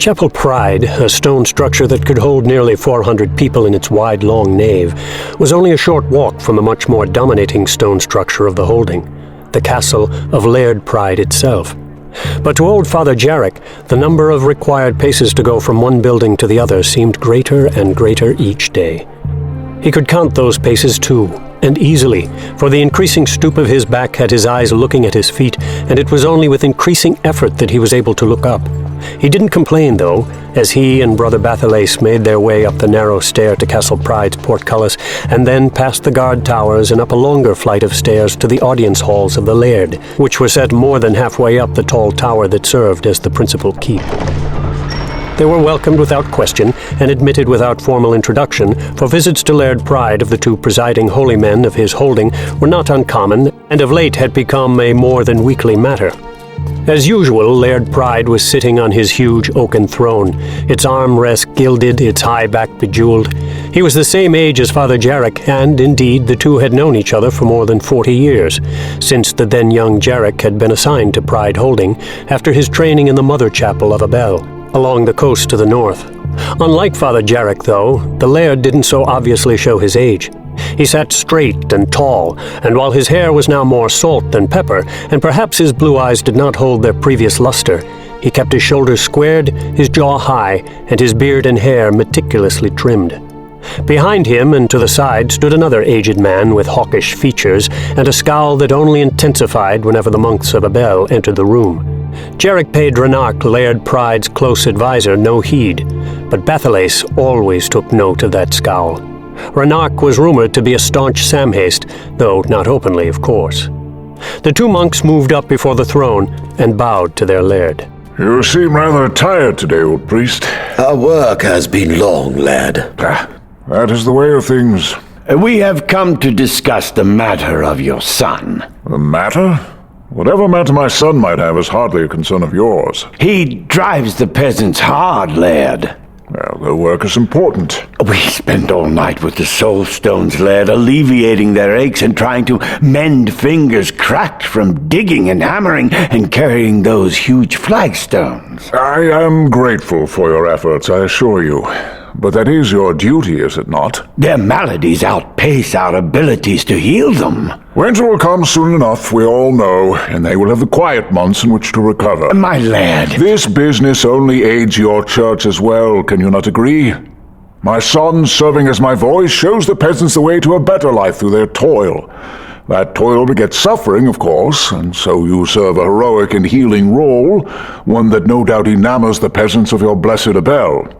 Chapel Pride, a stone structure that could hold nearly 400 people in its wide, long nave, was only a short walk from the much more dominating stone structure of the holding, the castle of Laird Pride itself. But to old Father Jarek, the number of required paces to go from one building to the other seemed greater and greater each day. He could count those paces too, and easily, for the increasing stoop of his back had his eyes looking at his feet, and it was only with increasing effort that he was able to look up. He didn't complain, though, as he and Brother Bathalace made their way up the narrow stair to Castle Pride's portcullis, and then past the guard towers and up a longer flight of stairs to the audience halls of the Laird, which were set more than halfway up the tall tower that served as the principal keep. They were welcomed without question and admitted without formal introduction, for visits to Laird Pride of the two presiding holy men of his holding were not uncommon, and of late had become a more than weekly matter. As usual, Laird Pride was sitting on his huge oaken throne, its armrest gilded, its high back bejeweled. He was the same age as Father Jarek, and indeed the two had known each other for more than 40 years, since the then young Jarek had been assigned to Pride Holding after his training in the Mother Chapel of Abel, along the coast to the north. Unlike Father Jarek, though, the Laird didn't so obviously show his age. He sat straight and tall, and while his hair was now more salt than pepper, and perhaps his blue eyes did not hold their previous luster, he kept his shoulders squared, his jaw high, and his beard and hair meticulously trimmed. Behind him and to the side stood another aged man with hawkish features and a scowl that only intensified whenever the monks of Abel entered the room. Jarek paid Ranark, Laird Pride's close advisor, no heed, but Bathalace always took note of that scowl. Ranark was rumored to be a staunch Samhaste, though not openly, of course. The two monks moved up before the throne and bowed to their laird. You seem rather tired today, old priest. Our work has been long, lad. That is the way of things. We have come to discuss the matter of your son. The matter? Whatever matter my son might have is hardly a concern of yours. He drives the peasants hard, Laird. Well, their work is important. We spend all night with the soul stones, Laird, alleviating their aches and trying to mend fingers cracked from digging and hammering and carrying those huge flagstones. I am grateful for your efforts, I assure you. But that is your duty, is it not? Their maladies outpace our abilities to heal them. Winter will come soon enough, we all know, and they will have the quiet months in which to recover. My lad. This business only aids your church as well, can you not agree? My son, serving as my voice, shows the peasants the way to a better life through their toil. That toil begets suffering, of course, and so you serve a heroic and healing role, one that no doubt enamors the peasants of your blessed Abel.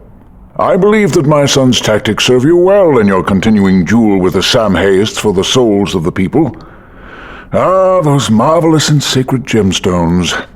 I believe that my son's tactics serve you well in your continuing duel with the Samhaists for the souls of the people. Ah, those marvelous and sacred gemstones.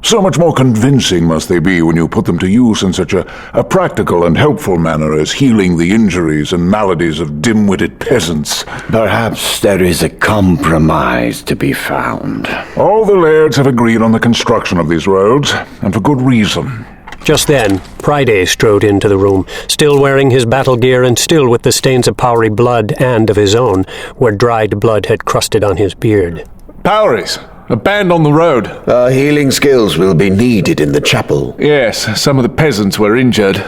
So much more convincing must they be when you put them to use in such a practical and helpful manner as healing the injuries and maladies of dim-witted peasants. Perhaps there is a compromise to be found. All the lairds have agreed on the construction of these roads, and for good reason. Just then, Priday strode into the room, still wearing his battle gear and still with the stains of Powery blood and of his own, where dried blood had crusted on his beard. Poweries, a band on the road. Our healing skills will be needed in the chapel. Yes, some of the peasants were injured.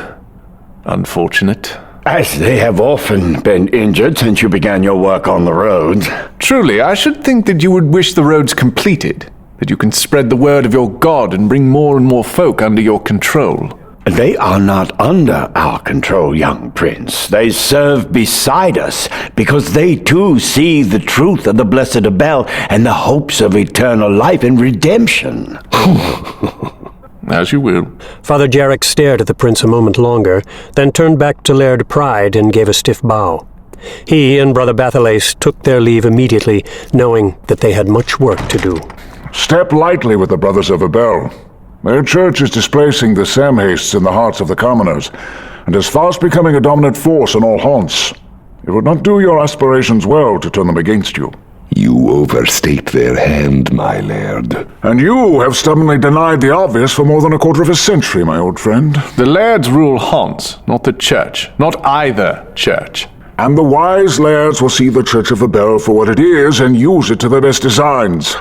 Unfortunate. As they have often been injured since you began your work on the roads. Truly, I should think that you would wish the roads completed. That you can spread the word of your God and bring more and more folk under your control. They are not under our control, young prince. They serve beside us, because they too see the truth of the blessed Abel and the hopes of eternal life and redemption. As you will. Father Jarek stared at the prince a moment longer, then turned back to Laird Pride and gave a stiff bow. He and Brother Bathalace took their leave immediately, knowing that they had much work to do. Step lightly with the Brothers of Abel. Their church is displacing the Samhaists in the hearts of the commoners, and is fast becoming a dominant force in all haunts. It would not do your aspirations well to turn them against you. You overstate their hand, my laird. And you have stubbornly denied the obvious for more than a quarter of a century, my old friend. The lairds rule haunts, not the church. Not either church. And the wise lairds will see the Church of Abel for what it is and use it to their best designs.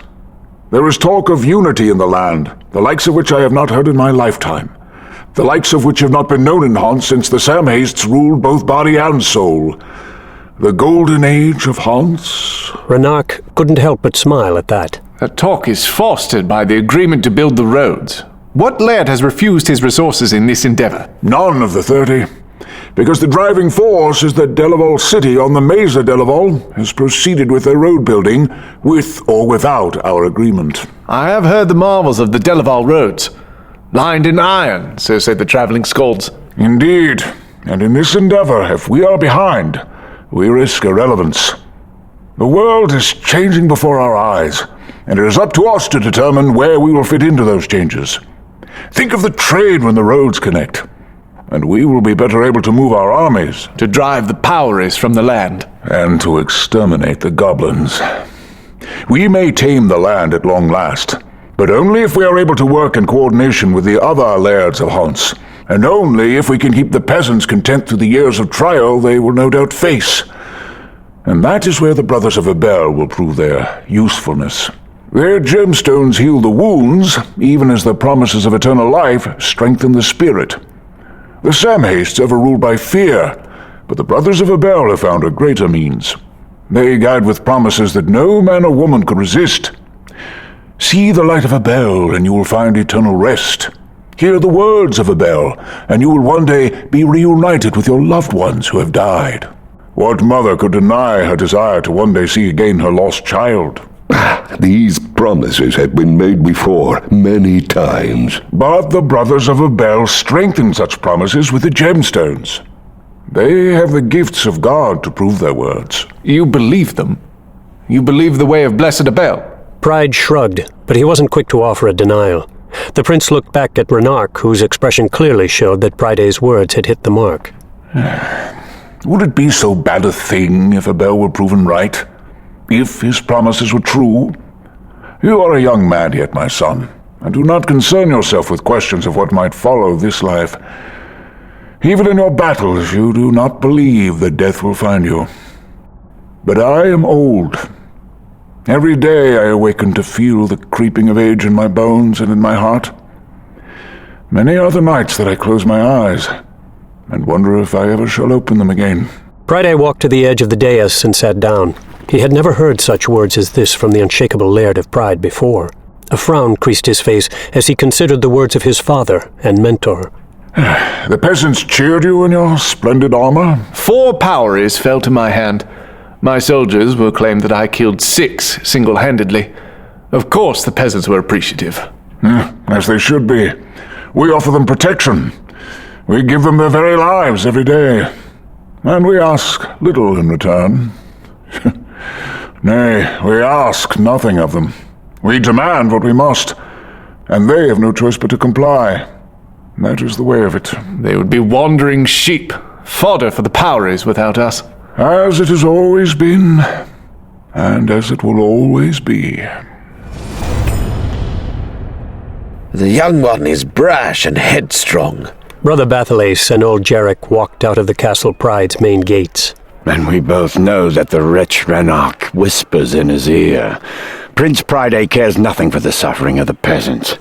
There is talk of unity in the land, the likes of which I have not heard in my lifetime. The likes of which have not been known in Haunt since the Samhaists ruled both body and soul. The golden age of Haunts. Ranark couldn't help but smile at that. That talk is fostered by the agreement to build the roads. What laird has refused his resources in this endeavor? None of the 30. because the driving force is that Delaval City on the Mesa Delaval has proceeded with their road building, with or without our agreement. I have heard the marvels of the Delaval roads. Lined in iron, so say the travelling skalds. Indeed, and in this endeavor, if we are behind, we risk irrelevance. The world is changing before our eyes, and it is up to us to determine where we will fit into those changes. Think of the trade when the roads connect, and we will be better able to move our armies. To drive the powers from the land. And to exterminate the goblins. We may tame the land at long last, but only if we are able to work in coordination with the other lairds of haunts, and only if we can keep the peasants content through the years of trial they will no doubt face. And that is where the Brothers of Abel will prove their usefulness. Their gemstones heal the wounds, even as the promises of eternal life strengthen the spirit. The Samhastes ever ruled by fear, but the Brothers of Abel have found a greater means. They guide with promises that no man or woman could resist. See the light of Abel, and you will find eternal rest. Hear the words of Abel, and you will one day be reunited with your loved ones who have died. What mother could deny her desire to one day see again her lost child? These promises have been made before, many times. But the Brothers of Abel strengthen such promises with the gemstones. They have the gifts of God to prove their words. You believe them? You believe the way of Blessed Abel? Pride shrugged, but he wasn't quick to offer a denial. The prince looked back at Renark, whose expression clearly showed that Pride's words had hit the mark. Would it be so bad a thing if Abel were proven right? If his promises were true? You are a young man yet, my son, and do not concern yourself with questions of what might follow this life. Even in your battles, you do not believe that death will find you. But I am old. Every day I awaken to feel the creeping of age in my bones and in my heart. Many are the nights that I close my eyes and wonder if I ever shall open them again. Pride walked to the edge of the dais and sat down. He had never heard such words as this from the unshakable Laird of Pride before. A frown creased his face as he considered the words of his father and mentor. The peasants cheered you in your splendid armor? 4 powers fell to my hand. My soldiers will claim that I killed 6 single-handedly. Of course the peasants were appreciative. As they should be. We offer them protection. We give them their very lives every day. And we ask little in return. Nay, we ask nothing of them. We demand what we must, and they have no choice but to comply. That is the way of it. They would be wandering sheep, fodder for the powers without us. As it has always been, and as it will always be. The young one is brash and headstrong. Brother Bathalace and old Jarek walked out of the Castle Pride's main gates. And we both know that the wretch Renark whispers in his ear. Prince Pride cares nothing for the suffering of the peasants.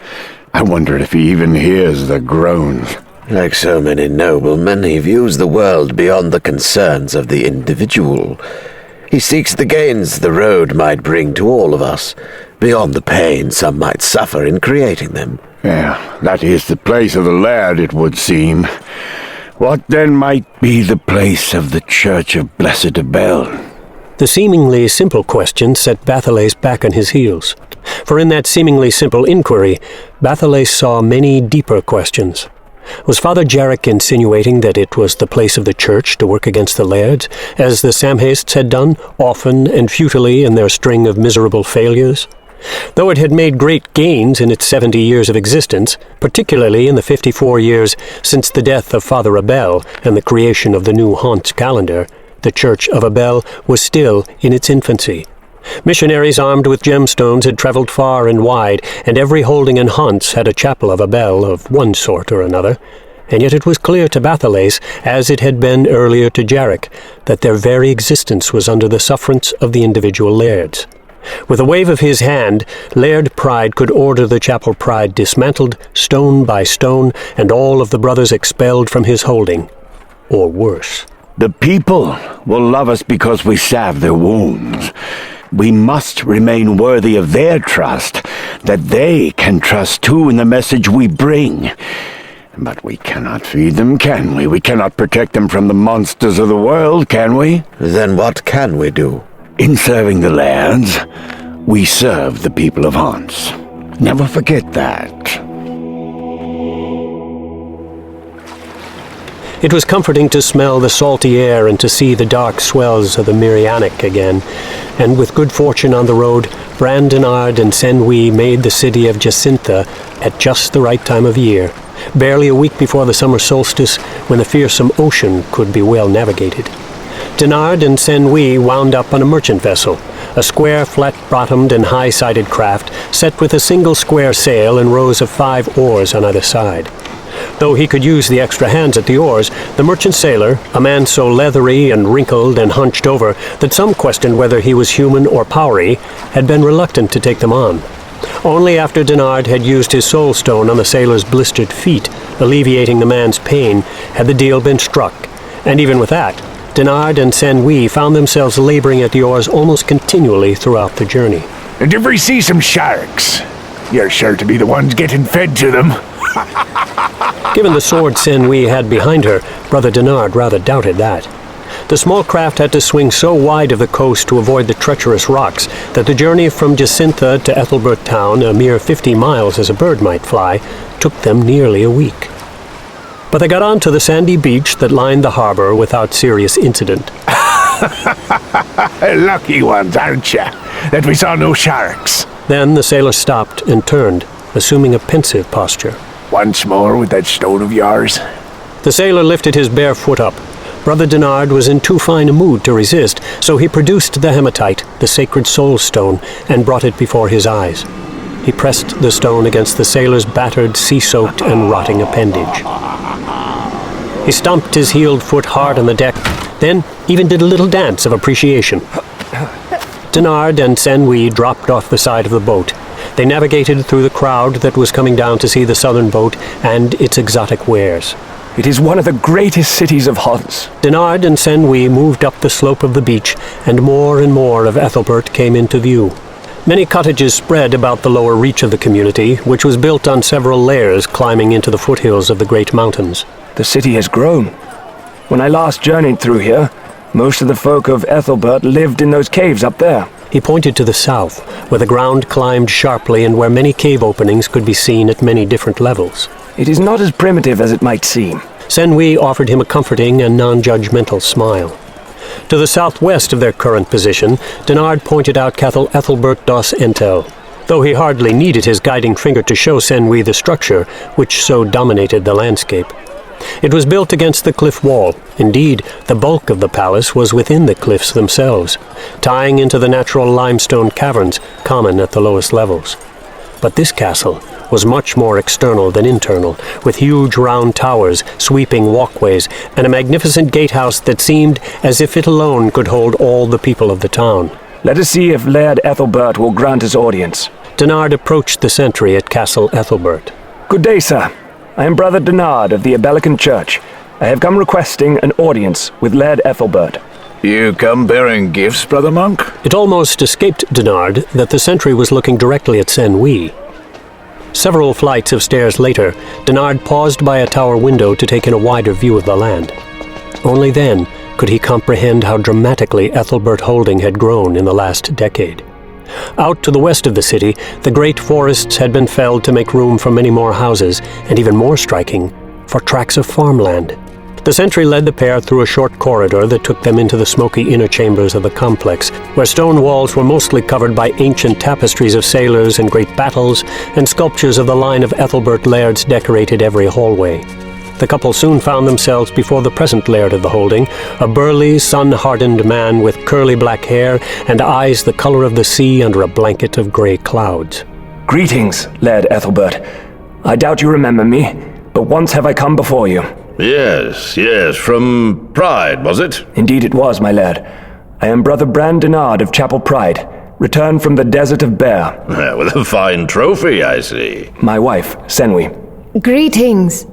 I wonder if he even hears the groans. Like so many noblemen, he views the world beyond the concerns of the individual. He seeks the gains the road might bring to all of us, beyond the pain some might suffer in creating them. Yeah, that is the place of the laird, it would seem. What then might be the place of the Church of Blessed Abel? The seemingly simple question set Bathalace back on his heels. For in that seemingly simple inquiry, Bathalace saw many deeper questions. Was Father Jarek insinuating that it was the place of the church to work against the lairds, as the Samhastes had done, often and futilely in their string of miserable failures? Though it had made great gains in its 70 years of existence, particularly in the 54 years since the death of Father Abel and the creation of the new Haunts calendar, the Church of Abel was still in its infancy. Missionaries armed with gemstones had traveled far and wide, and every holding in Haunts had a chapel of Abel of one sort or another. And yet it was clear to Bathalace, as it had been earlier to Jarek, that their very existence was under the sufferance of the individual lairds. With a wave of his hand, Laird Pride could order the Chapel Pride dismantled, stone by stone, and all of the brothers expelled from his holding. Or worse. The people will love us because we salve their wounds. We must remain worthy of their trust, that they can trust too in the message we bring. But we cannot feed them, can we? We cannot protect them from the monsters of the world, can we? Then what can we do? In serving the lairds, we serve the people of Hans. Never forget that. It was comforting to smell the salty air and to see the dark swells of the Mirianic again, and with good fortune on the road, Bran Denard and Senwi made the city of Jacintha at just the right time of year, barely a week before the summer solstice, when the fearsome ocean could be well navigated. Denard and Senwi wound up on a merchant vessel, a square, flat-bottomed and high-sided craft set with a single square sail and rows of 5 oars on either side. Though he could use the extra hands at the oars, the merchant sailor, a man so leathery and wrinkled and hunched over that some questioned whether he was human or powery, had been reluctant to take them on. Only after Denard had used his soul stone on the sailor's blistered feet, alleviating the man's pain, had the deal been struck, and even with that, Denard and Senwi found themselves laboring at the oars almost continually throughout the journey. And if we see some sharks, you're sure to be the ones getting fed to them. Given the sword Senwi had behind her, Brother Denard rather doubted that. The small craft had to swing so wide of the coast to avoid the treacherous rocks that the journey from Jacintha to Ethelbert town, a mere 50 miles as a bird might fly, took them nearly a week. But they got on to the sandy beach that lined the harbor without serious incident. Lucky ones, aren't you? That we saw no sharks. Then the sailor stopped and turned, assuming a pensive posture. Once more with that stone of yours. The sailor lifted his bare foot up. Brother Denard was in too fine a mood to resist, so he produced the hematite, the sacred soul stone, and brought it before his eyes. He pressed the stone against the sailor's battered, sea-soaked, and rotting appendage. He stomped his heeled foot hard on the deck, then even did a little dance of appreciation. Denard and Senwi dropped off the side of the boat. They navigated through the crowd that was coming down to see the southern boat and its exotic wares. It is one of the greatest cities of Hans. Denard and Senwi moved up the slope of the beach, and more of Ethelbert came into view. Many cottages spread about the lower reach of the community, which was built on several layers climbing into the foothills of the great mountains. The city has grown. When I last journeyed through here, most of the folk of Ethelbert lived in those caves up there. He pointed to the south, where the ground climbed sharply and where many cave openings could be seen at many different levels. It is not as primitive as it might seem. Senwi offered him a comforting and non-judgmental smile. To the southwest of their current position, Denard pointed out Castle Ethelbert dos Entel, though he hardly needed his guiding finger to show Senwi the structure which so dominated the landscape. It was built against the cliff wall. Indeed, the bulk of the palace was within the cliffs themselves, tying into the natural limestone caverns common at the lowest levels. But this castle was much more external than internal, with huge round towers, sweeping walkways, and a magnificent gatehouse that seemed as if it alone could hold all the people of the town. Let us see if Laird Ethelbert will grant us audience. Denard approached the sentry at Castle Ethelbert. Good day, sir. I am Brother Denard of the Abelican Church. I have come requesting an audience with Laird Ethelbert. You come bearing gifts, Brother Monk? It almost escaped Denard that the sentry was looking directly at Senwi. Several flights of stairs later, Denard paused by a tower window to take in a wider view of the land. Only then could he comprehend how dramatically Ethelbert Holding had grown in the last decade. Out to the west of the city, the great forests had been felled to make room for many more houses, and even more striking, for tracts of farmland. The sentry led the pair through a short corridor that took them into the smoky inner chambers of the complex, where stone walls were mostly covered by ancient tapestries of sailors and great battles, and sculptures of the line of Ethelbert lairds decorated every hallway. The couple soon found themselves before the present laird of the Holding, a burly, sun-hardened man with curly black hair and eyes the color of the sea under a blanket of grey clouds. Greetings, Laird Ethelbert. I doubt you remember me, but once have I come before you. Yes, from Pride, was it? Indeed it was, my lad. I am Brother Bran Denard of Chapel Pride, returned from the Desert of Bear. With a fine trophy, I see. My wife, Senwi. Greetings,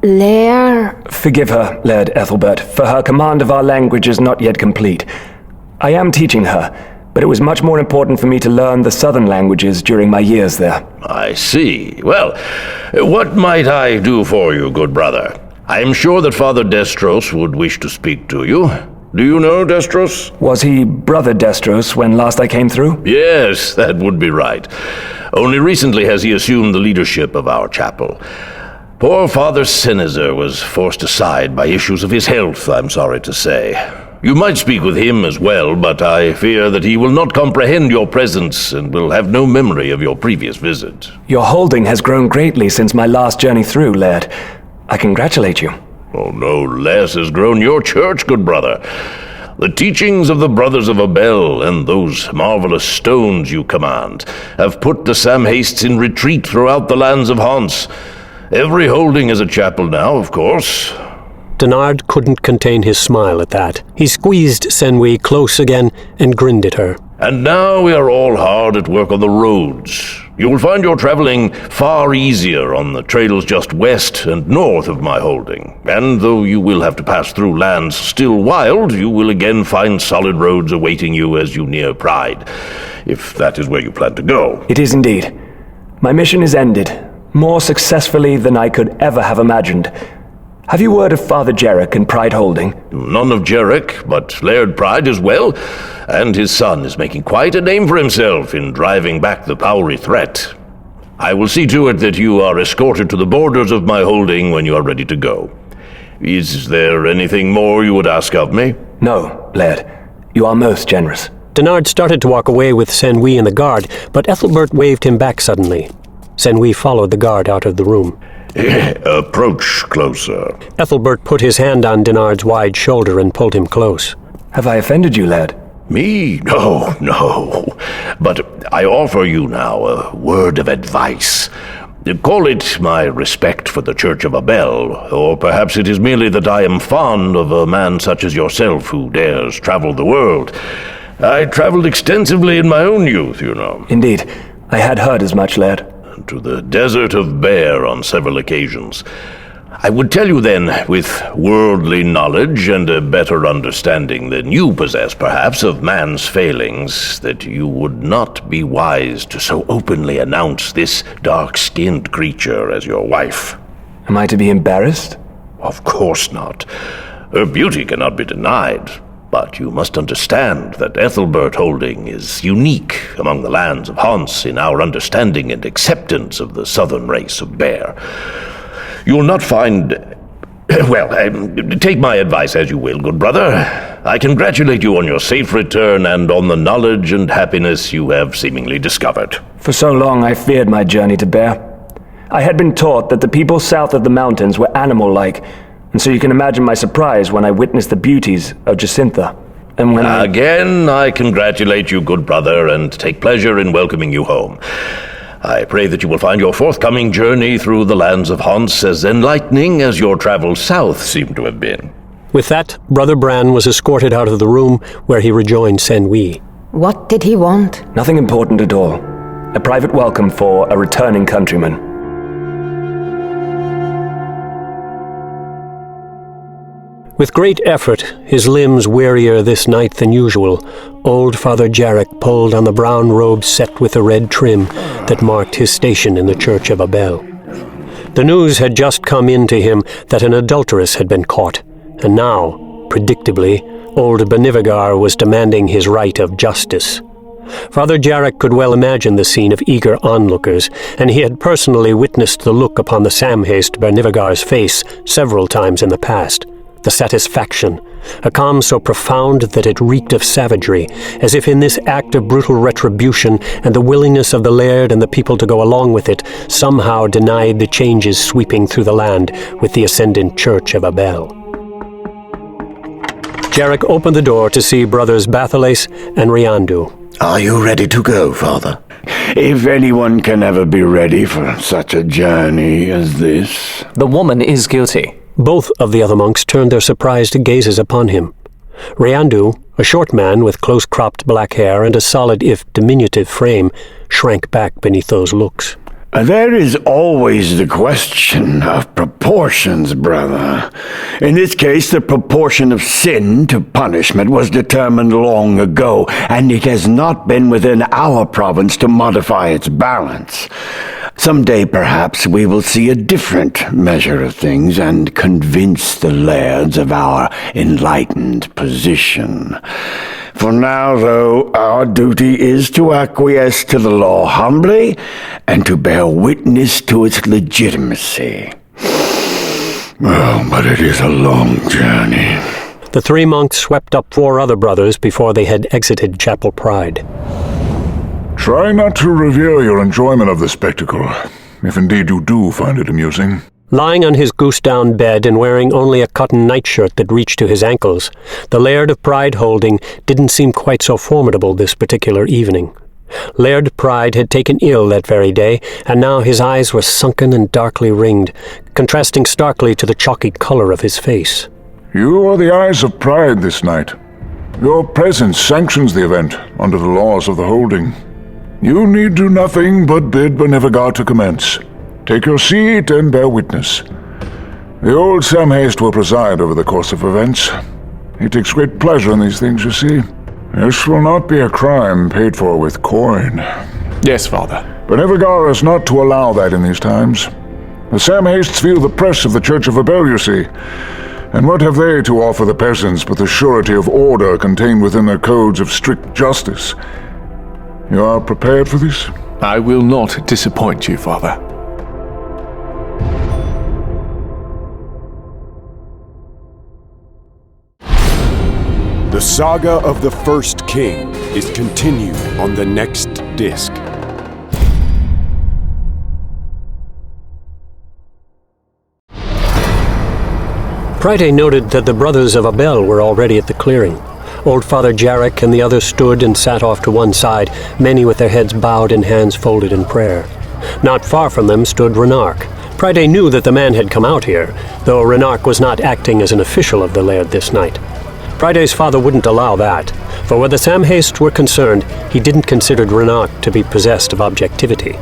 Lair... Forgive her, Laird Ethelbert, for her command of our language is not yet complete. I am teaching her, but it was much more important for me to learn the southern languages during my years there. I see. Well, what might I do for you, good brother? I am sure that Father Destros would wish to speak to you. Do you know Destros? Was he Brother Destros when last I came through? Yes, that would be right. Only recently has he assumed the leadership of our chapel. Poor Father Sinizer was forced aside by issues of his health, I'm sorry to say. You might speak with him as well, but I fear that he will not comprehend your presence and will have no memory of your previous visit. Your holding has grown greatly since my last journey through, Laird. I congratulate you. Oh, no less has grown your church, good brother. The teachings of the Brothers of Abel and those marvelous stones you command have put the Samhastes in retreat throughout the lands of Hans. Every holding is a chapel now, of course. Denard couldn't contain his smile at that. He squeezed Senwi close again and grinned at her. And now we are all hard at work on the roads. You will find your traveling far easier on the trails just west and north of my holding. And though you will have to pass through lands still wild, you will again find solid roads awaiting you as you near Pride, if that is where you plan to go. It is indeed. My mission is ended, more successfully than I could ever have imagined. Have you word of Father Jarek and Pride Holding? None of Jarek, but Laird Pride as well, and his son is making quite a name for himself in driving back the Powry threat. I will see to it that you are escorted to the borders of my holding when you are ready to go. Is there anything more you would ask of me? No, Laird. You are most generous. Denard started to walk away with Senwi and the guard, but Ethelbert waved him back suddenly. Senwi followed the guard out of the room. Approach closer. Ethelbert put his hand on Denard's wide shoulder and pulled him close. Have I offended you, lad? Me? No. But I offer you now a word of advice. Call it my respect for the Church of Abel, or perhaps it is merely that I am fond of a man such as yourself who dares travel the world. I traveled extensively in my own youth, you know. Indeed. I had heard as much, lad. To the desert of Bear on several occasions. I would tell you then, with worldly knowledge and a better understanding than you possess, perhaps, of man's failings, that you would not be wise to so openly announce this dark-skinned creature as your wife. Am I to be embarrassed? Of course not. Her beauty cannot be denied. But you must understand that Ethelbert Holding is unique among the lands of Hans in our understanding and acceptance of the southern race of Bear. You will not find... take my advice as you will, good brother. I congratulate you on your safe return and on the knowledge and happiness you have seemingly discovered. For so long I feared my journey to Bear. I had been taught that the people south of the mountains were animal-like, and so you can imagine my surprise when I witnessed the beauties of Jacintha. And when Again, I congratulate you, good brother, and take pleasure in welcoming you home. I pray that you will find your forthcoming journey through the lands of Hans as enlightening as your travels south seem to have been. With that, Brother Bran was escorted out of the room, where he rejoined Senwi. What did he want? Nothing important at all. A private welcome for a returning countryman. With great effort, his limbs wearier this night than usual, old Father Jarek pulled on the brown robe set with the red trim that marked his station in the Church of Abel. The news had just come in to him that an adulteress had been caught, and now, predictably, old Benivigar was demanding his right of justice. Father Jarek could well imagine the scene of eager onlookers, and he had personally witnessed the look upon the Samhaste Bernivigar's face several times in the past. The satisfaction, a calm so profound that it reeked of savagery, as if in this act of brutal retribution and the willingness of the laird and the people to go along with it somehow denied the changes sweeping through the land with the ascendant Church of Abel. Jarek opened the door to see brothers Bathales and Riandu. Are you ready to go, Father? If anyone can ever be ready for such a journey as this. The woman is guilty. Both of the other monks turned their surprised gazes upon him. Riandu, a short man with close-cropped black hair and a solid if diminutive frame, shrank back beneath those looks. There is always the question of proportions, brother. In this case, the proportion of sin to punishment was determined long ago, and it has not been within our province to modify its balance. Someday, perhaps, we will see a different measure of things and convince the lairds of our enlightened position. For now, though, our duty is to acquiesce to the law humbly and to bear witness to its legitimacy. Oh, but it is a long journey. The three monks swept up 4 other brothers before they had exited Chapel Pride. Try not to reveal your enjoyment of the spectacle, if indeed you do find it amusing. Lying on his goose-down bed and wearing only a cotton nightshirt that reached to his ankles, the Laird of Pride Holding didn't seem quite so formidable this particular evening. Laird Pride had taken ill that very day, and now his eyes were sunken and darkly ringed, contrasting starkly to the chalky color of his face. You are the eyes of pride this night. Your presence sanctions the event under the laws of the Holding. You need do nothing but bid Benevigar to commence. Take your seat and bear witness. The old Sam Haste will preside over the course of events. He takes great pleasure in these things, you see. This will not be a crime paid for with coin. Yes, Father. Benevigar is not to allow that in these times. The Sam Hastes feel the press of the Church of Abel, you see. And what have they to offer the peasants but the surety of order contained within their codes of strict justice? You are prepared for this? I will not disappoint you, Father. The saga of the first king is continued on the next disc. Pride noted that the brothers of Abel were already at the clearing. Old Father Jarek and the others stood and sat off to one side, many with their heads bowed and hands folded in prayer. Not far from them stood Renark. Pride knew that the man had come out here, though Renark was not acting as an official of the laird this night. Pride's father wouldn't allow that, for where the Sam Hastes were concerned, he didn't consider Renark to be possessed of objectivity.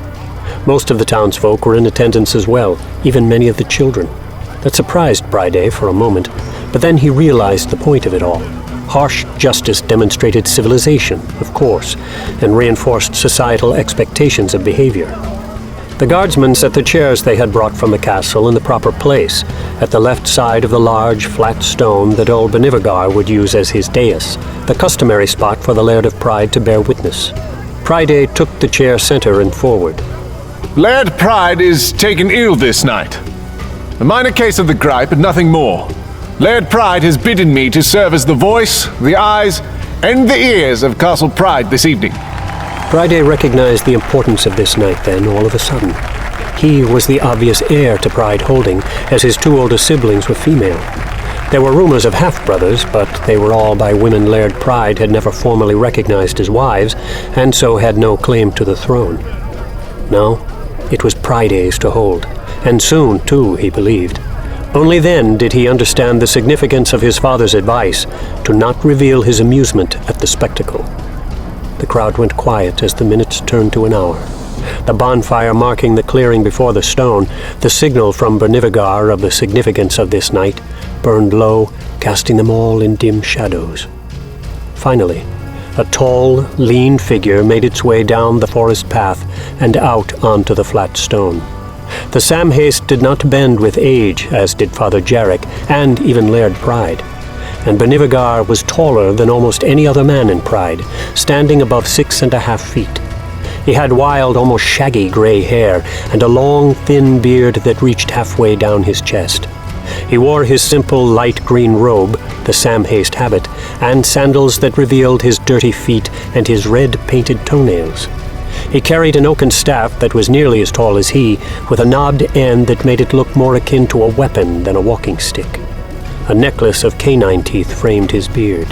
Most of the townsfolk were in attendance as well, even many of the children. That surprised Pride for a moment, but then he realized the point of it all. Harsh justice demonstrated civilization, of course, and reinforced societal expectations of behavior. The guardsmen set the chairs they had brought from the castle in the proper place, at the left side of the large, flat stone that old Benevigar would use as his dais, the customary spot for the Laird of Pride to bear witness. Pride took the chair center and forward. Laird Pride is taken ill this night. A minor case of the gripe, but nothing more. Laird Pride has bidden me to serve as the voice, the eyes, and the ears of Castle Pride this evening. Pride recognized the importance of this night then, all of a sudden. He was the obvious heir to Pride Holding, as his 2 older siblings were female. There were rumors of half-brothers, but they were all by women Laird Pride had never formally recognized as wives, and so had no claim to the throne. No, it was Pride's to hold, and soon, too, he believed. Only then did he understand the significance of his father's advice to not reveal his amusement at the spectacle. The crowd went quiet as the minutes turned to an hour. The bonfire marking the clearing before the stone, the signal from Benevigar of the significance of this night, burned low, casting them all in dim shadows. Finally, a tall, lean figure made its way down the forest path and out onto the flat stone. The Sam Haste did not bend with age, as did Father Jarek, and even Laird Pride. And Benevigar was taller than almost any other man in Pride, standing above 6.5 feet. He had wild, almost shaggy gray hair, and a long, thin beard that reached halfway down his chest. He wore his simple light green robe, the Sam Haste habit, and sandals that revealed his dirty feet and his red painted toenails. He carried an oaken staff that was nearly as tall as he, with a knobbed end that made it look more akin to a weapon than a walking stick. A necklace of canine teeth framed his beard.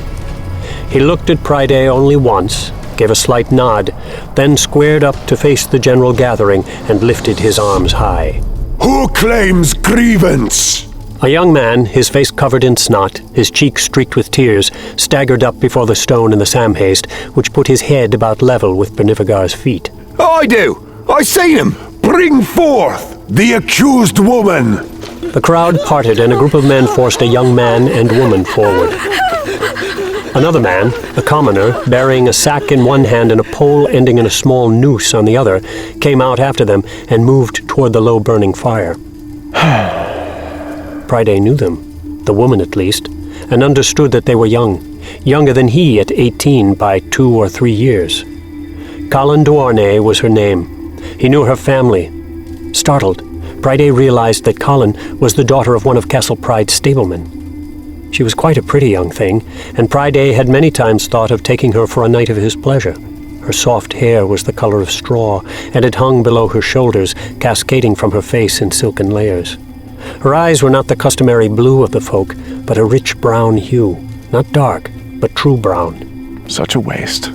He looked at Pride only once, gave a slight nod, then squared up to face the general gathering and lifted his arms high. Who claims grievance? A young man, his face covered in snot, his cheeks streaked with tears, staggered up before the stone in the Sam Haste, which put his head about level with Benevigar's feet. I do! I seen him! Bring forth the accused woman! The crowd parted and a group of men forced a young man and woman forward. Another man, a commoner, bearing a sack in one hand and a pole ending in a small noose on the other, came out after them and moved toward the low burning fire. Friday knew them, the woman at least, and understood that they were young, younger than he at 18 by 2 or 3 years. Colin Duarnay was her name. He knew her family. Startled, Friday realized that Colin was the daughter of one of Castle Pride's stablemen. She was quite a pretty young thing, and Friday had many times thought of taking her for a night of his pleasure. Her soft hair was the color of straw, and it hung below her shoulders, cascading from her face in silken layers. Her eyes were not the customary blue of the folk, but a rich brown hue, not dark, but true brown. Such a waste.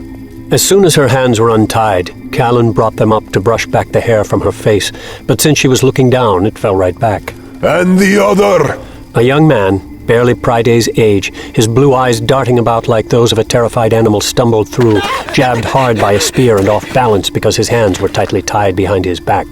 As soon as her hands were untied, Callan brought them up to brush back the hair from her face, but since she was looking down, it fell right back. And the other? A young man, barely Priday's age, his blue eyes darting about like those of a terrified animal, stumbled through, jabbed hard by a spear and off balance because his hands were tightly tied behind his back.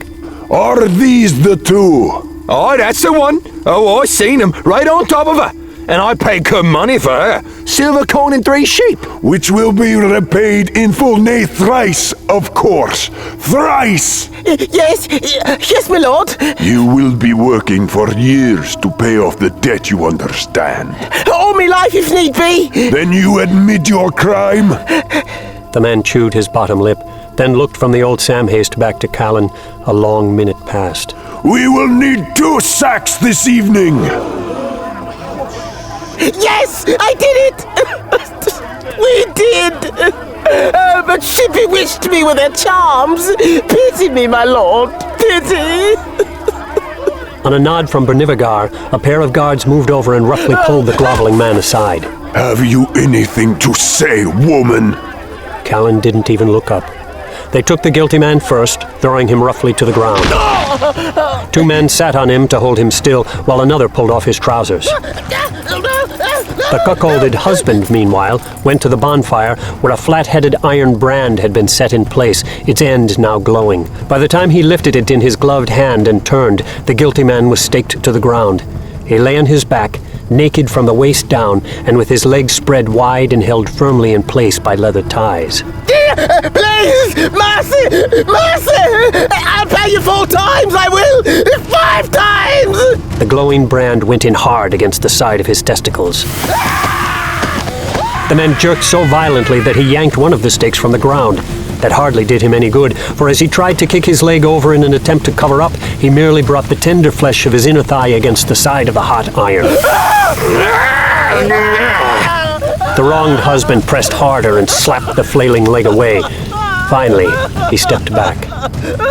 Are these the two? Oh, that's the one. Oh, I seen him right on top of her. And I paid good money for her. Silver coin and 3 sheep. Which will be repaid in full, nay, thrice, of course. Thrice! Yes, my lord. You will be working for years to pay off the debt, you understand. All my life, if need be. Then you admit your crime? The man chewed his bottom lip, then looked from the old Sam Haste back to Callan. A long minute passed. We will need 2 sacks this evening. Yes, I did it! We did! But she bewitched me with her charms. Pity me, my lord, pity! On a nod from Bernivagar, a pair of guards moved over and roughly pulled the groveling man aside. Have you anything to say, woman? Callan didn't even look up. They took the guilty man first, throwing him roughly to the ground. 2 men sat on him to hold him still, while another pulled off his trousers. The cuckolded husband, meanwhile, went to the bonfire where a flat-headed iron brand had been set in place, its end now glowing. By the time he lifted it in his gloved hand and turned, the guilty man was staked to the ground. He lay on his back, naked from the waist down, and with his legs spread wide and held firmly in place by leather ties. Please! Mercy! Mercy! I'll pay you 4 times, I will! 5 times! The glowing brand went in hard against the side of his testicles. The man jerked so violently that he yanked one of the stakes from the ground. That hardly did him any good, for as he tried to kick his leg over in an attempt to cover up, he merely brought the tender flesh of his inner thigh against the side of the hot iron. The wronged husband pressed harder and slapped the flailing leg away. Finally, he stepped back.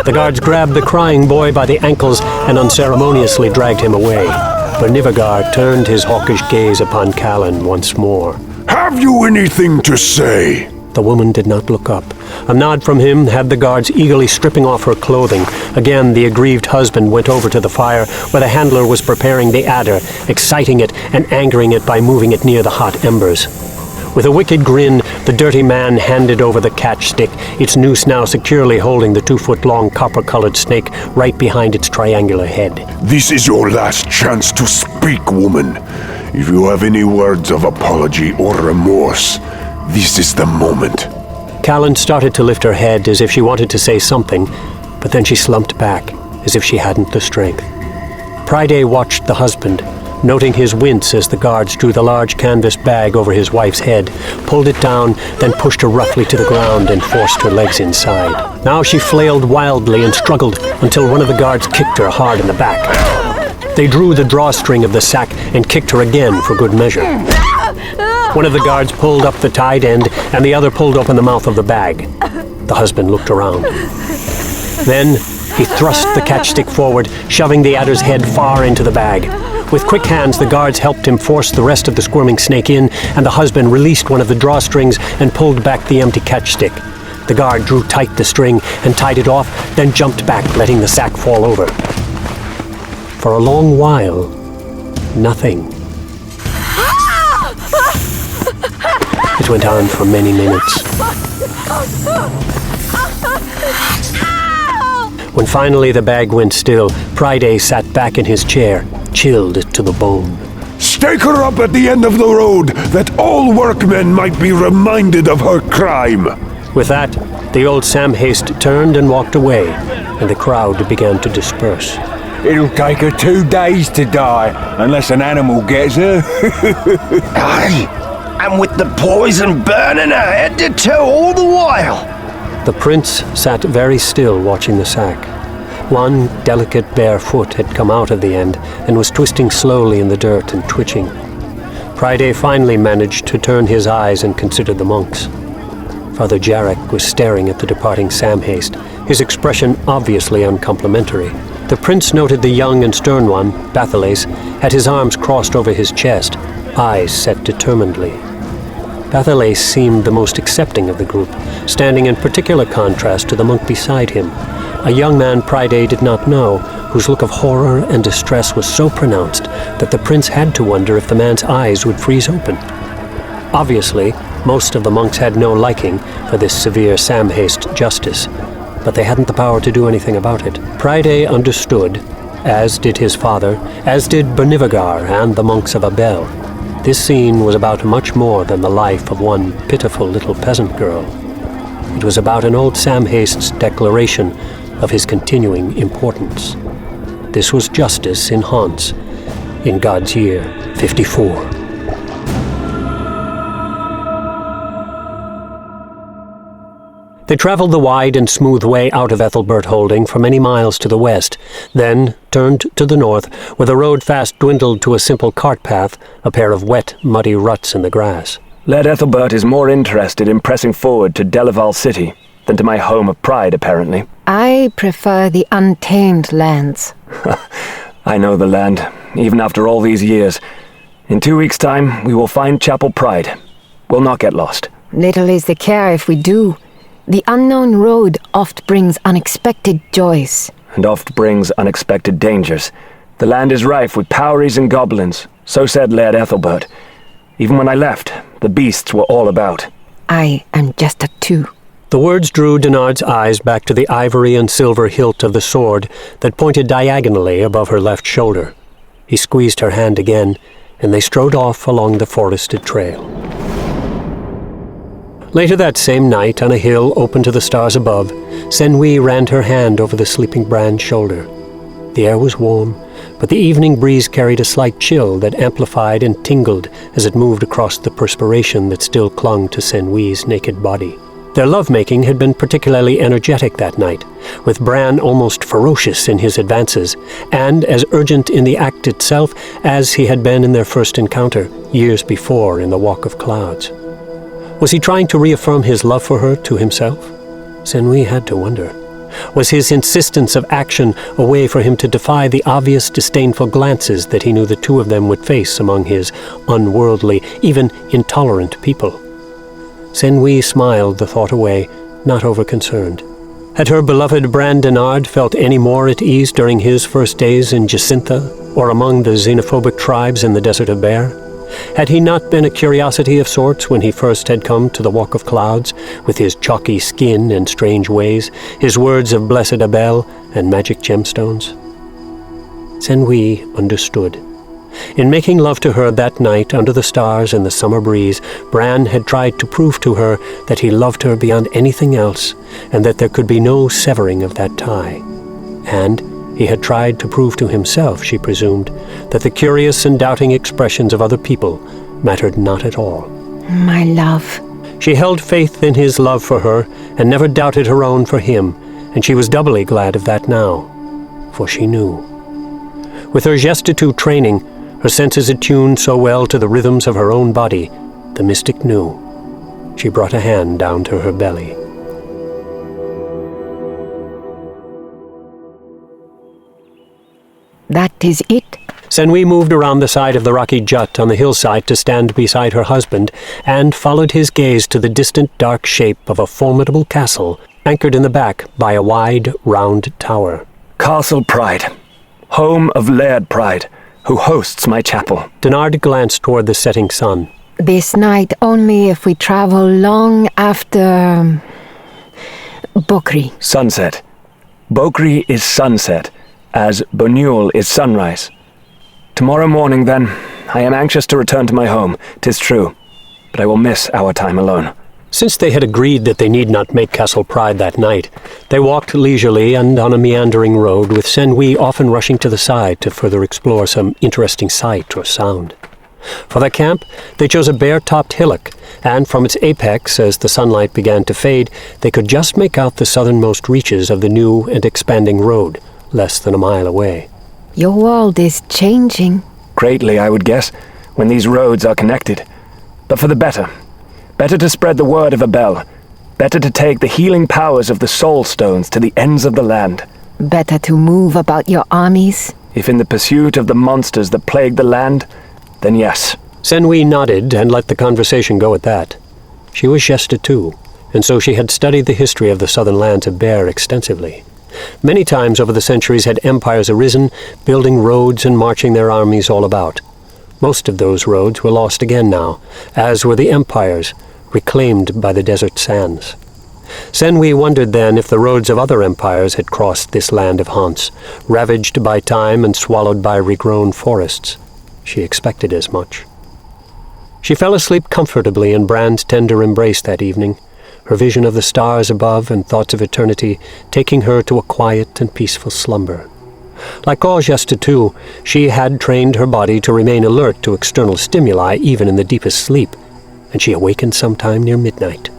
The guards grabbed the crying boy by the ankles and unceremoniously dragged him away. Bernivagar turned his hawkish gaze upon Callan once more. Have you anything to say? The woman did not look up. A nod from him had the guards eagerly stripping off her clothing. Again, the aggrieved husband went over to the fire where the handler was preparing the adder, exciting it and angering it by moving it near the hot embers. With a wicked grin, the dirty man handed over the catch stick, its noose now securely holding the 2-foot-long copper-colored snake right behind its triangular head. This is your last chance to speak, woman. If you have any words of apology or remorse, this is the moment. Callan started to lift her head as if she wanted to say something, but then she slumped back as if she hadn't the strength. Friday watched the husband, noting his wince as the guards drew the large canvas bag over his wife's head, pulled it down, then pushed her roughly to the ground and forced her legs inside. Now she flailed wildly and struggled until one of the guards kicked her hard in the back. They drew the drawstring of the sack and kicked her again for good measure. One of the guards pulled up the tied end, and the other pulled open the mouth of the bag. The husband looked around. Then he thrust the catchstick forward, shoving the adder's head far into the bag. With quick hands, the guards helped him force the rest of the squirming snake in, and the husband released one of the drawstrings and pulled back the empty catchstick. The guard drew tight the string and tied it off, then jumped back, letting the sack fall over. For a long while, nothing. It went on for many minutes. When finally the bag went still, Priday sat back in his chair, chilled to the bone. Stake her up at the end of the road, that all workmen might be reminded of her crime. With that, the old Sam Haste turned and walked away, and the crowd began to disperse. It'll take her 2 days to die, unless an animal gets her. Aye, and with the poison burning her head to toe all the while. The prince sat very still watching the sack. One delicate bare foot had come out of the end and was twisting slowly in the dirt and twitching. Priday finally managed to turn his eyes and consider the monks. Father Jarek was staring at the departing Sam Haste, his expression obviously uncomplimentary. The prince noted the young and stern one, Bathalace, had his arms crossed over his chest, eyes set determinedly. Bathalace seemed the most accepting of the group, standing in particular contrast to the monk beside him, a young man Priday did not know, whose look of horror and distress was so pronounced that the prince had to wonder if the man's eyes would freeze open. Obviously, most of the monks had no liking for this severe Sam Haste justice, but they hadn't the power to do anything about it. Priday understood, as did his father, as did Bernivagar and the monks of Abel. This scene was about much more than the life of one pitiful little peasant girl. It was about an old Sam Haste's declaration of his continuing importance. This was justice in Hans, in God's year 54. They traveled the wide and smooth way out of Ethelbert Holding for many miles to the west, then turned to the north, where the road fast dwindled to a simple cart path, a pair of wet, muddy ruts in the grass. Lord Ethelbert is more interested in pressing forward to Delaval City than to my home of pride, apparently. I prefer the untamed lands. I know the land, even after all these years. In 2 weeks' time, we will find Chapel Pride. We'll not get lost. Little is the care if we do. The unknown road oft brings unexpected joys. And oft brings unexpected dangers. The land is rife with powries and goblins, so said Lord Ethelbert. Even when I left, the beasts were all about. I am just a 2. The words drew Denard's eyes back to the ivory and silver hilt of the sword that pointed diagonally above her left shoulder. He squeezed her hand again, and they strode off along the forested trail. Later that same night, on a hill open to the stars above, Senwi ran her hand over the sleeping Bran's shoulder. The air was warm, but the evening breeze carried a slight chill that amplified and tingled as it moved across the perspiration that still clung to Senwi's naked body. Their lovemaking had been particularly energetic that night, with Bran almost ferocious in his advances, and as urgent in the act itself as he had been in their first encounter, years before in the Walk of Clouds. Was he trying to reaffirm his love for her to himself? Senwi had to wonder. Was his insistence of action a way for him to defy the obvious disdainful glances that he knew the two of them would face among his unworldly, even intolerant people? Senwi smiled the thought away, not over-concerned. Had her beloved Bran Denard felt any more at ease during his first days in Jacintha, or among the xenophobic tribes in the Desert of Bear? Had he not been a curiosity of sorts when he first had come to the Walk of Clouds, with his chalky skin and strange ways, his words of blessed Abel and magic gemstones? Senwi understood. In making love to her that night under the stars and the summer breeze, Bran had tried to prove to her that he loved her beyond anything else, and that there could be no severing of that tie. And he had tried to prove to himself, she presumed, that the curious and doubting expressions of other people mattered not at all. My love. She held faith in his love for her, and never doubted her own for him, and she was doubly glad of that now, for she knew. With her gestitude training, her senses attuned so well to the rhythms of her own body, the mystic knew. She brought a hand down to her belly. That is it. Senwi moved around the side of the rocky jut on the hillside to stand beside her husband, and followed his gaze to the distant dark shape of a formidable castle, anchored in the back by a wide, round tower. Castle Pride, home of Laird Pride, who hosts my chapel. Denard glanced toward the setting sun. This night only if we travel long after Bokri. Sunset. Bokri is sunset, as Bonul is sunrise. Tomorrow morning, then, I am anxious to return to my home, 'tis true, but I will miss our time alone. Since they had agreed that they need not make Castle Pride that night, they walked leisurely and on a meandering road, with Senwi often rushing to the side to further explore some interesting sight or sound. For their camp, they chose a bare-topped hillock, and from its apex, as the sunlight began to fade, they could just make out the southernmost reaches of the new and expanding road, less than a mile away. Your world is changing. Greatly, I would guess, when these roads are connected. But for the better. Better to spread the word of Abel. Better to take the healing powers of the soul stones to the ends of the land. Better to move about your armies. If in the pursuit of the monsters that plague the land, then yes. Senwi nodded and let the conversation go at that. She was Gesta too, and so she had studied the history of the southern lands of Bear extensively. Many times over the centuries had empires arisen, building roads and marching their armies all about. Most of those roads were lost again now, as were the empires, reclaimed by the desert sands. Senwi wondered then if the roads of other empires had crossed this land of haunts, ravaged by time and swallowed by regrown forests. She expected as much. She fell asleep comfortably in Bran's tender embrace that evening, her vision of the stars above and thoughts of eternity taking her to a quiet and peaceful slumber. Like all Gesta too, she had trained her body to remain alert to external stimuli even in the deepest sleep, and she awakened sometime near midnight.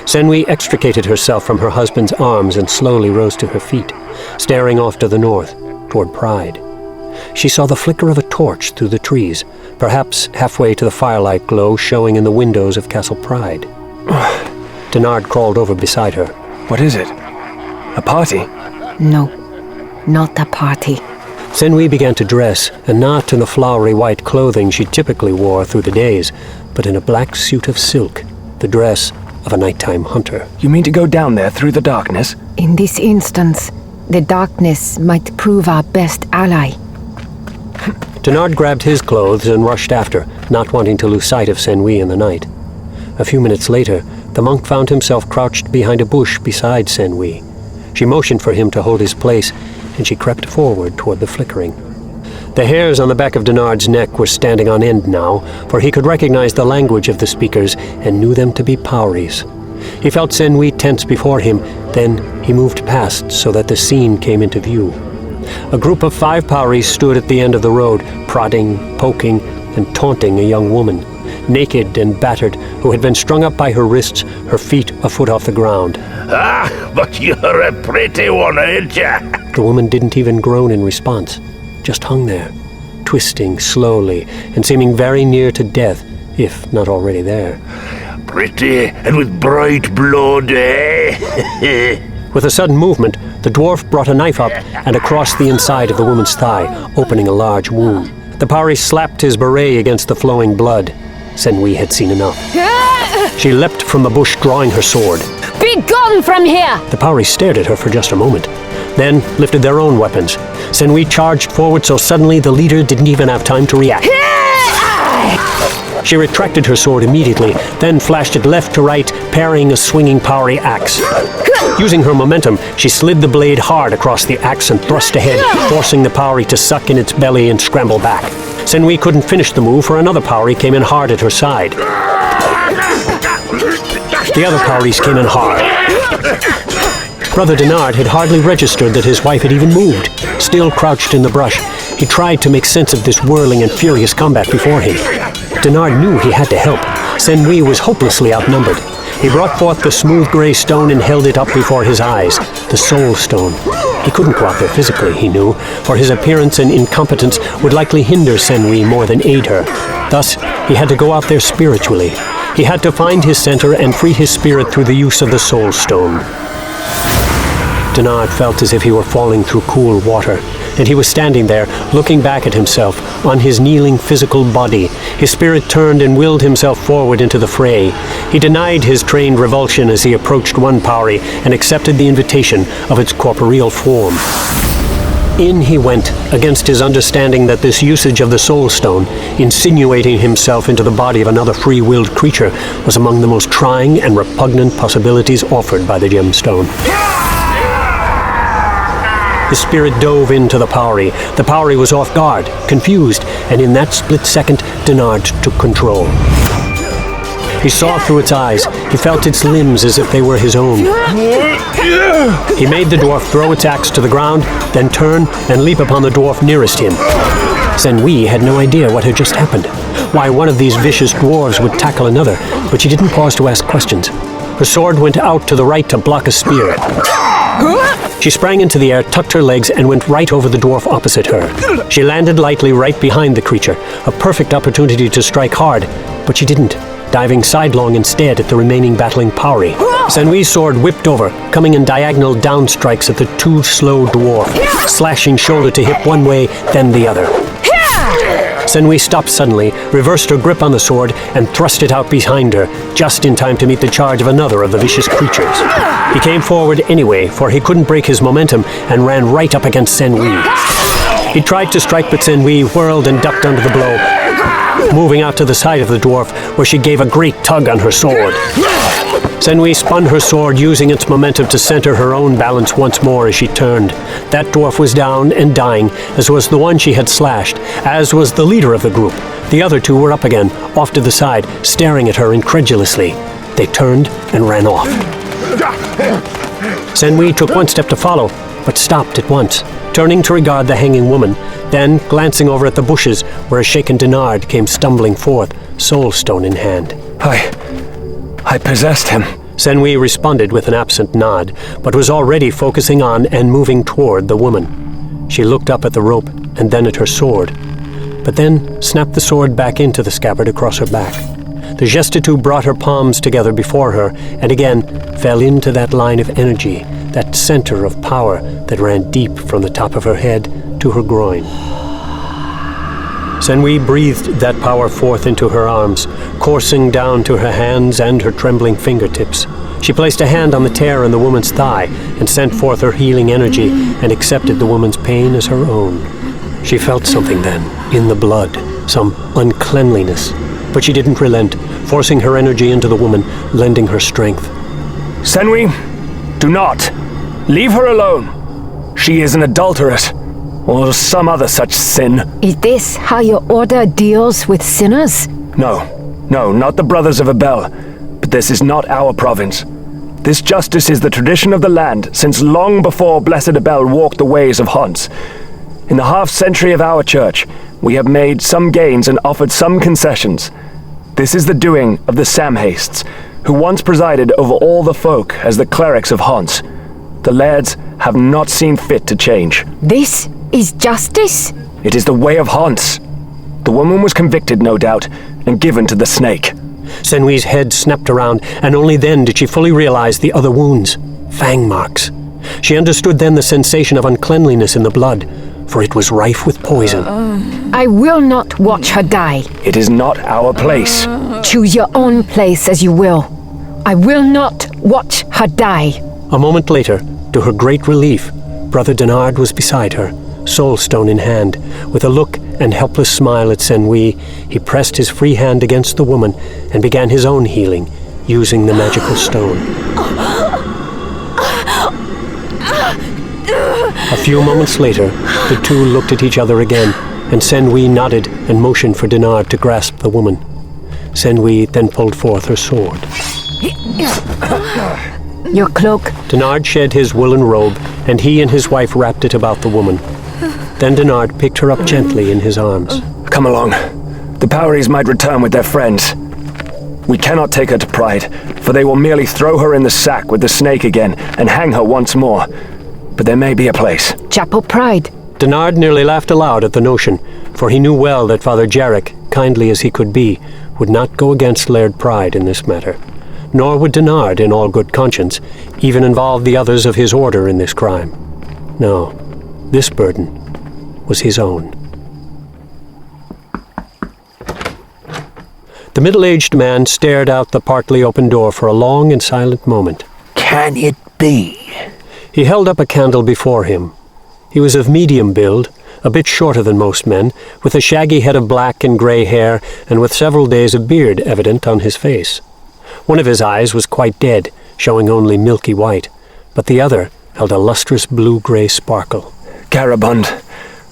Senwi extricated herself from her husband's arms and slowly rose to her feet, staring off to the north, toward Pride. She saw the flicker of a torch through the trees, perhaps halfway to the firelight glow showing in the windows of Castle Pride. Denard crawled over beside her. What is it? A party? No, not a party. Senwi began to dress, and not in the flowery white clothing she typically wore through the days, but in a black suit of silk, the dress of a nighttime hunter. You mean to go down there through the darkness? In this instance, the darkness might prove our best ally. Denard grabbed his clothes and rushed after, not wanting to lose sight of Senwi in the night. A few minutes later, the monk found himself crouched behind a bush beside Senwi. She motioned for him to hold his place, and she crept forward toward the flickering. The hairs on the back of Denard's neck were standing on end now, for he could recognize the language of the speakers and knew them to be Pauris. He felt Senwi tense before him, then he moved past so that the scene came into view. A group of 5 Pauris stood at the end of the road, prodding, poking, and taunting a young woman, naked and battered, who had been strung up by her wrists, her feet a foot off the ground. Ah, but you're a pretty one, ain't ya? The woman didn't even groan in response, just hung there, twisting slowly and seeming very near to death, if not already there. Pretty and with bright blood, eh? With a sudden movement, the dwarf brought a knife up and across the inside of the woman's thigh, opening a large wound. The Pauri slapped his beret against the flowing blood. Senwi had seen enough. She leapt from the bush, drawing her sword. Be gone from here! The Pauri stared at her for just a moment, then lifted their own weapons. Senwi charged forward so suddenly the leader didn't even have time to react. She retracted her sword immediately, then flashed it left to right, parrying a swinging Pauri axe. Using her momentum, she slid the blade hard across the axe and thrust ahead, forcing the Pauri to suck in its belly and scramble back. Senwi couldn't finish the move, for another Pauri came in hard at her side. The other Pauris came in hard. Brother Denard had hardly registered that his wife had even moved. Still crouched in the brush, he tried to make sense of this whirling and furious combat before him. Denard knew he had to help. Senwi was hopelessly outnumbered. He brought forth the smooth gray stone and held it up before his eyes, the soul stone. He couldn't go out there physically, he knew, for his appearance and incompetence would likely hinder Senwi more than aid her. Thus, he had to go out there spiritually. He had to find his center and free his spirit through the use of the soul stone. Denard felt as if he were falling through cool water, and he was standing there, looking back at himself, on his kneeling physical body. His spirit turned and willed himself forward into the fray. He denied his trained revulsion as he approached one Pauri and accepted the invitation of its corporeal form. In he went, against his understanding that this usage of the soul stone, insinuating himself into the body of another free-willed creature, was among the most trying and repugnant possibilities offered by the gemstone. The spirit dove into the Powery. The Powery was off guard, confused, and in that split second, Denard took control. He saw through its eyes. He felt its limbs as if they were his own. He made the dwarf throw its axe to the ground, then turn and leap upon the dwarf nearest him. Senwi had no idea what had just happened, why one of these vicious dwarves would tackle another, but she didn't pause to ask questions. Her sword went out to the right to block a spear. She sprang into the air, tucked her legs, and went right over the dwarf opposite her. She landed lightly right behind the creature, a perfect opportunity to strike hard, but she didn't, diving sidelong instead at the remaining battling Powery. Senwi's sword whipped over, coming in diagonal down strikes at the too slow dwarf, slashing shoulder to hip one way, then the other. Senwi stopped suddenly, reversed her grip on the sword, and thrust it out behind her, just in time to meet the charge of another of the vicious creatures. He came forward anyway, for he couldn't break his momentum, and ran right up against Senwi. He tried to strike, but Senwi whirled and ducked under the blow, moving out to the side of the dwarf, where she gave a great tug on her sword. Senwi spun her sword, using its momentum to center her own balance once more as she turned. That dwarf was down and dying, as was the one she had slashed, as was the leader of the group. The other two were up again, off to the side, staring at her incredulously. They turned and ran off. Senwi took one step to follow, but stopped at once, turning to regard the hanging woman, then glancing over at the bushes where a shaken Denard came stumbling forth, soul stone in hand. I possessed him. Senwi responded with an absent nod, but was already focusing on and moving toward the woman. She looked up at the rope and then at her sword, but then snapped the sword back into the scabbard across her back. The gestitude brought her palms together before her and again fell into that line of energy, that center of power that ran deep from the top of her head to her groin. Senwi breathed that power forth into her arms, coursing down to her hands and her trembling fingertips. She placed a hand on the tear in the woman's thigh and sent forth her healing energy and accepted the woman's pain as her own. She felt something then, in the blood, some uncleanliness, but she didn't relent, forcing her energy into the woman, lending her strength. Senwi, do not. Leave her alone. She is an adulteress, or some other such sin. Is this how your order deals with sinners? No, not the Brothers of Abel. But this is not our province. This justice is the tradition of the land since long before Blessed Abel walked the ways of Hans. In the half-century of our church, we have made some gains and offered some concessions. This is the doing of the Samhastes, who once presided over all the folk as the clerics of Hans. The lairds have not seen fit to change. This is justice? It is the way of Hans. The woman was convicted, no doubt, and given to the snake. Senwi's head snapped around, and only then did she fully realize the other wounds, fang marks. She understood then the sensation of uncleanliness in the blood, for it was rife with poison. I will not watch her die. It is not our place. Choose your own place as you will. I will not watch her die. A moment later, to her great relief, Brother Denard was beside her, soul stone in hand. With a look and helpless smile at Senwi, he pressed his free hand against the woman and began his own healing, using the magical stone. A few moments later, the two looked at each other again, and Senwi nodded and motioned for Denard to grasp the woman. Senwi then pulled forth her sword. Your cloak. Denard shed his woolen robe, and he and his wife wrapped it about the woman. Then Denard picked her up gently in his arms. Come along. The Poweries might return with their friends. We cannot take her to Pride, for they will merely throw her in the sack with the snake again and hang her once more. But there may be a place. Chapel Pride. Denard nearly laughed aloud at the notion, for he knew well that Father Jarek, kindly as he could be, would not go against Laird Pride in this matter. Nor would Denard, in all good conscience, even involve the others of his order in this crime. No, this burden was his own. The middle-aged man stared out the partly open door for a long and silent moment. Can it be? He held up a candle before him. He was of medium build, a bit shorter than most men, with a shaggy head of black and grey hair, and with several days of beard evident on his face. One of his eyes was quite dead, showing only milky white, but the other held a lustrous blue-grey sparkle. Garabond,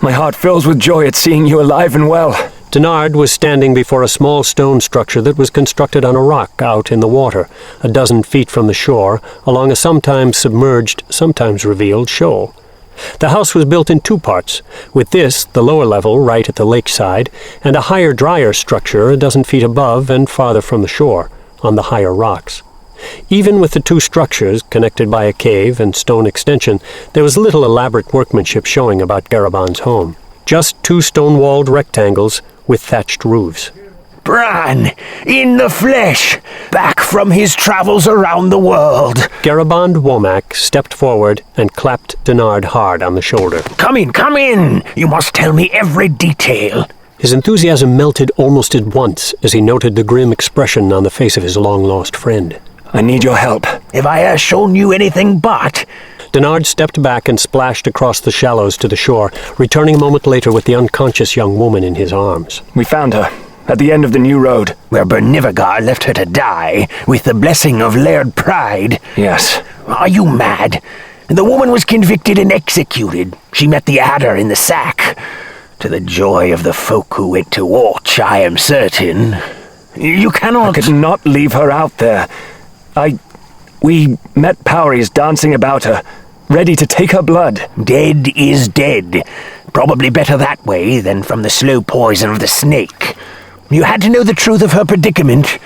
my heart fills with joy at seeing you alive and well. Denard was standing before a small stone structure that was constructed on a rock out in the water, a dozen feet from the shore, along a sometimes submerged, sometimes revealed shoal. The house was built in two parts, with this, the lower level, right at the lakeside, and a higher, drier structure a dozen feet above and farther from the shore, on the higher rocks. Even with the two structures, connected by a cave and stone extension, there was little elaborate workmanship showing about Garabond's home. Just two stone-walled rectangles with thatched roofs. Bran, in the flesh, back from his travels around the world. Garabond Womack stepped forward and clapped Denard hard on the shoulder. Come in. You must tell me every detail. His enthusiasm melted almost at once as he noted the grim expression on the face of his long-lost friend. I need your help. Have I shown you anything but? Denard stepped back and splashed across the shallows to the shore, returning a moment later with the unconscious young woman in his arms. We found her, at the end of the new road. Where Bernivagar left her to die, with the blessing of Laird Pride. Yes. Are you mad? The woman was convicted and executed. She met the adder in the sack. To the joy of the folk who went to watch, I am certain. You cannot... I could not leave her out there. We met Powries dancing about her, ready to take her blood. Dead is dead. Probably better that way than from the slow poison of the snake. You had to know the truth of her predicament.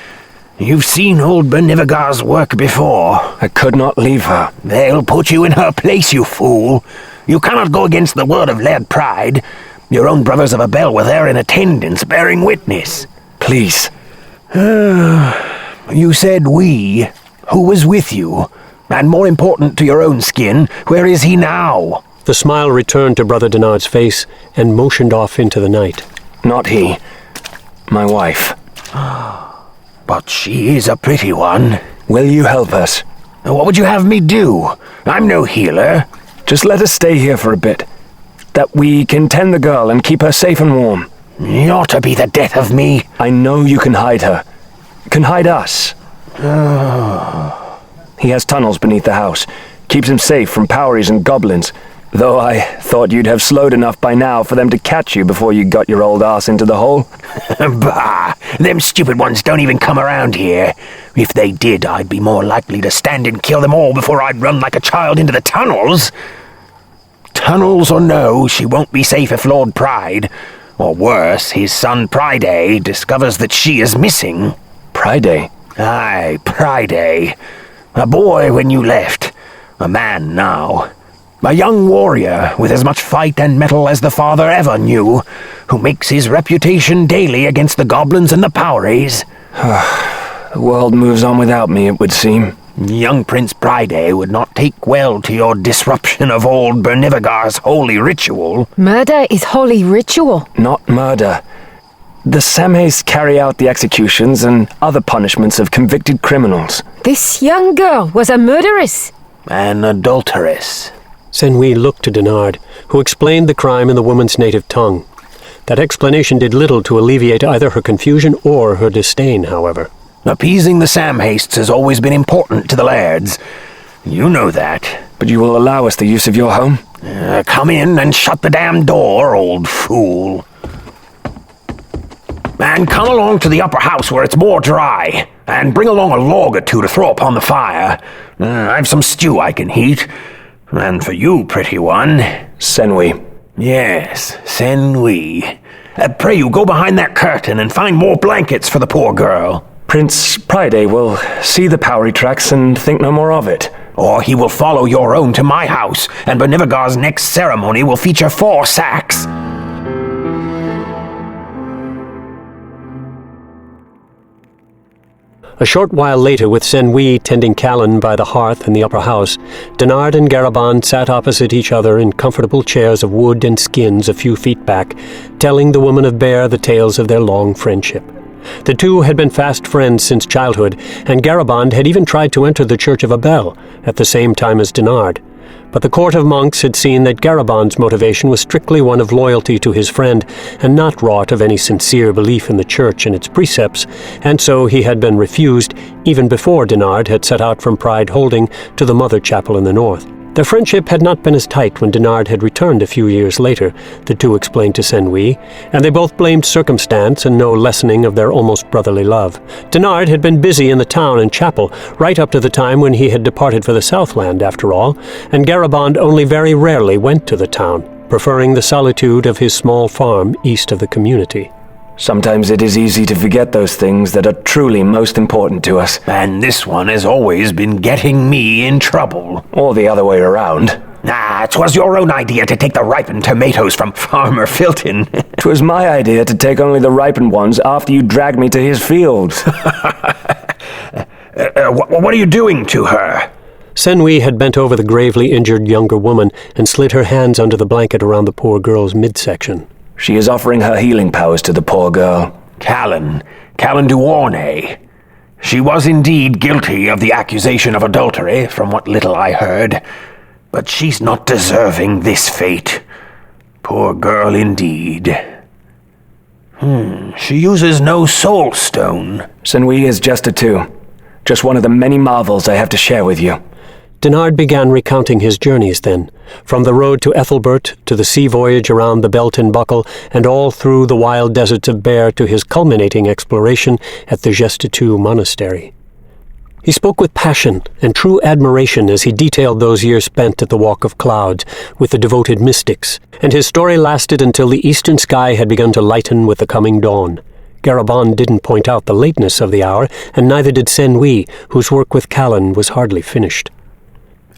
You've seen old Bernivagar's work before. I could not leave her. They'll put you in her place, you fool. You cannot go against the word of Laird Pride. Your own brothers of Abel were there in attendance, bearing witness. Please. You said we. Who was with you? And more important to your own skin, where is he now? The smile returned to Brother Denard's face and motioned off into the night. Not he. My wife. But she is a pretty one. Will you help us? What would you have me do? I'm no healer. Just let us stay here for a bit. That we can tend the girl and keep her safe and warm. You ought to be the death of me. I know you can hide her. Can hide us. He has tunnels beneath the house. Keeps him safe from Powries and goblins. Though I thought you'd have slowed enough by now for them to catch you before you got your old ass into the hole. Bah! Them stupid ones don't even come around here. If they did, I'd be more likely to stand and kill them all before I'd run like a child into the tunnels. Tunnels or no, she won't be safe if Lord Pride, or worse, his son Priday, discovers that she is missing. Priday? Aye, Priday. A boy when you left. A man now. A young warrior with as much fight and mettle as the father ever knew, who makes his reputation daily against the goblins and the Powries. The world moves on without me, it would seem. Young Prince Priday would not take well to your disruption of old Bernivagar's holy ritual. Murder is holy ritual. Not murder. The Samhays carry out the executions and other punishments of convicted criminals. This young girl was a murderess. An adulteress. Senwi looked to Denard, who explained the crime in the woman's native tongue. That explanation did little to alleviate either her confusion or her disdain, however. Appeasing the Samhastes has always been important to the lairds. You know that. But you will allow us the use of your home? Come in and shut the damn door, old fool. And come along to the upper house where it's more dry. And bring along a log or two to throw upon the fire. I've some stew I can heat. And for you, pretty one... Senwi. Yes, Senwi. Pray you, go behind that curtain and find more blankets for the poor girl. Prince Priday will see the Powry tracks and think no more of it. Or he will follow your own to my house, and Bernivagar's next ceremony will feature 4 sacks. A short while later, with Senwi tending Callan by the hearth in the upper house, Denard and Garabond sat opposite each other in comfortable chairs of wood and skins a few feet back, telling the woman of Bear the tales of their long friendship. The two had been fast friends since childhood, and Garabond had even tried to enter the Church of Abel at the same time as Denard. But the court of monks had seen that Garaband's motivation was strictly one of loyalty to his friend, and not wrought of any sincere belief in the church and its precepts, and so he had been refused even before Denard had set out from Pride Holding to the Mother Chapel in the north. Their friendship had not been as tight when Denard had returned a few years later, the two explained to Saint-Louis, and they both blamed circumstance and no lessening of their almost brotherly love. Denard had been busy in the town and chapel, right up to the time when he had departed for the Southland, after all, and Garaband only very rarely went to the town, preferring the solitude of his small farm east of the community. Sometimes it is easy to forget those things that are truly most important to us. And this one has always been getting me in trouble. Or the other way around. Nah, 'twas your own idea to take the ripened tomatoes from Farmer Filton. 'Twas my idea to take only the ripened ones after you dragged me to his fields. What are you doing to her? Saint-Louis had bent over the gravely injured younger woman and slid her hands under the blanket around the poor girl's midsection. She is offering her healing powers to the poor girl. Callan Duornay. She was indeed guilty of the accusation of adultery, from what little I heard. But she's not deserving this fate. Poor girl indeed. She uses no soul stone. Saint-Louis is just a two. Just one of the many marvels I have to share with you. Denard began recounting his journeys then, from the road to Ethelbert, to the sea voyage around the Belt and Buckle, and all through the wild deserts of Bear to his culminating exploration at the Gestitu Monastery. He spoke with passion and true admiration as he detailed those years spent at the Walk of Clouds with the devoted mystics, and his story lasted until the eastern sky had begun to lighten with the coming dawn. Garaband didn't point out the lateness of the hour, and neither did Saint-Louis, whose work with Callan was hardly finished.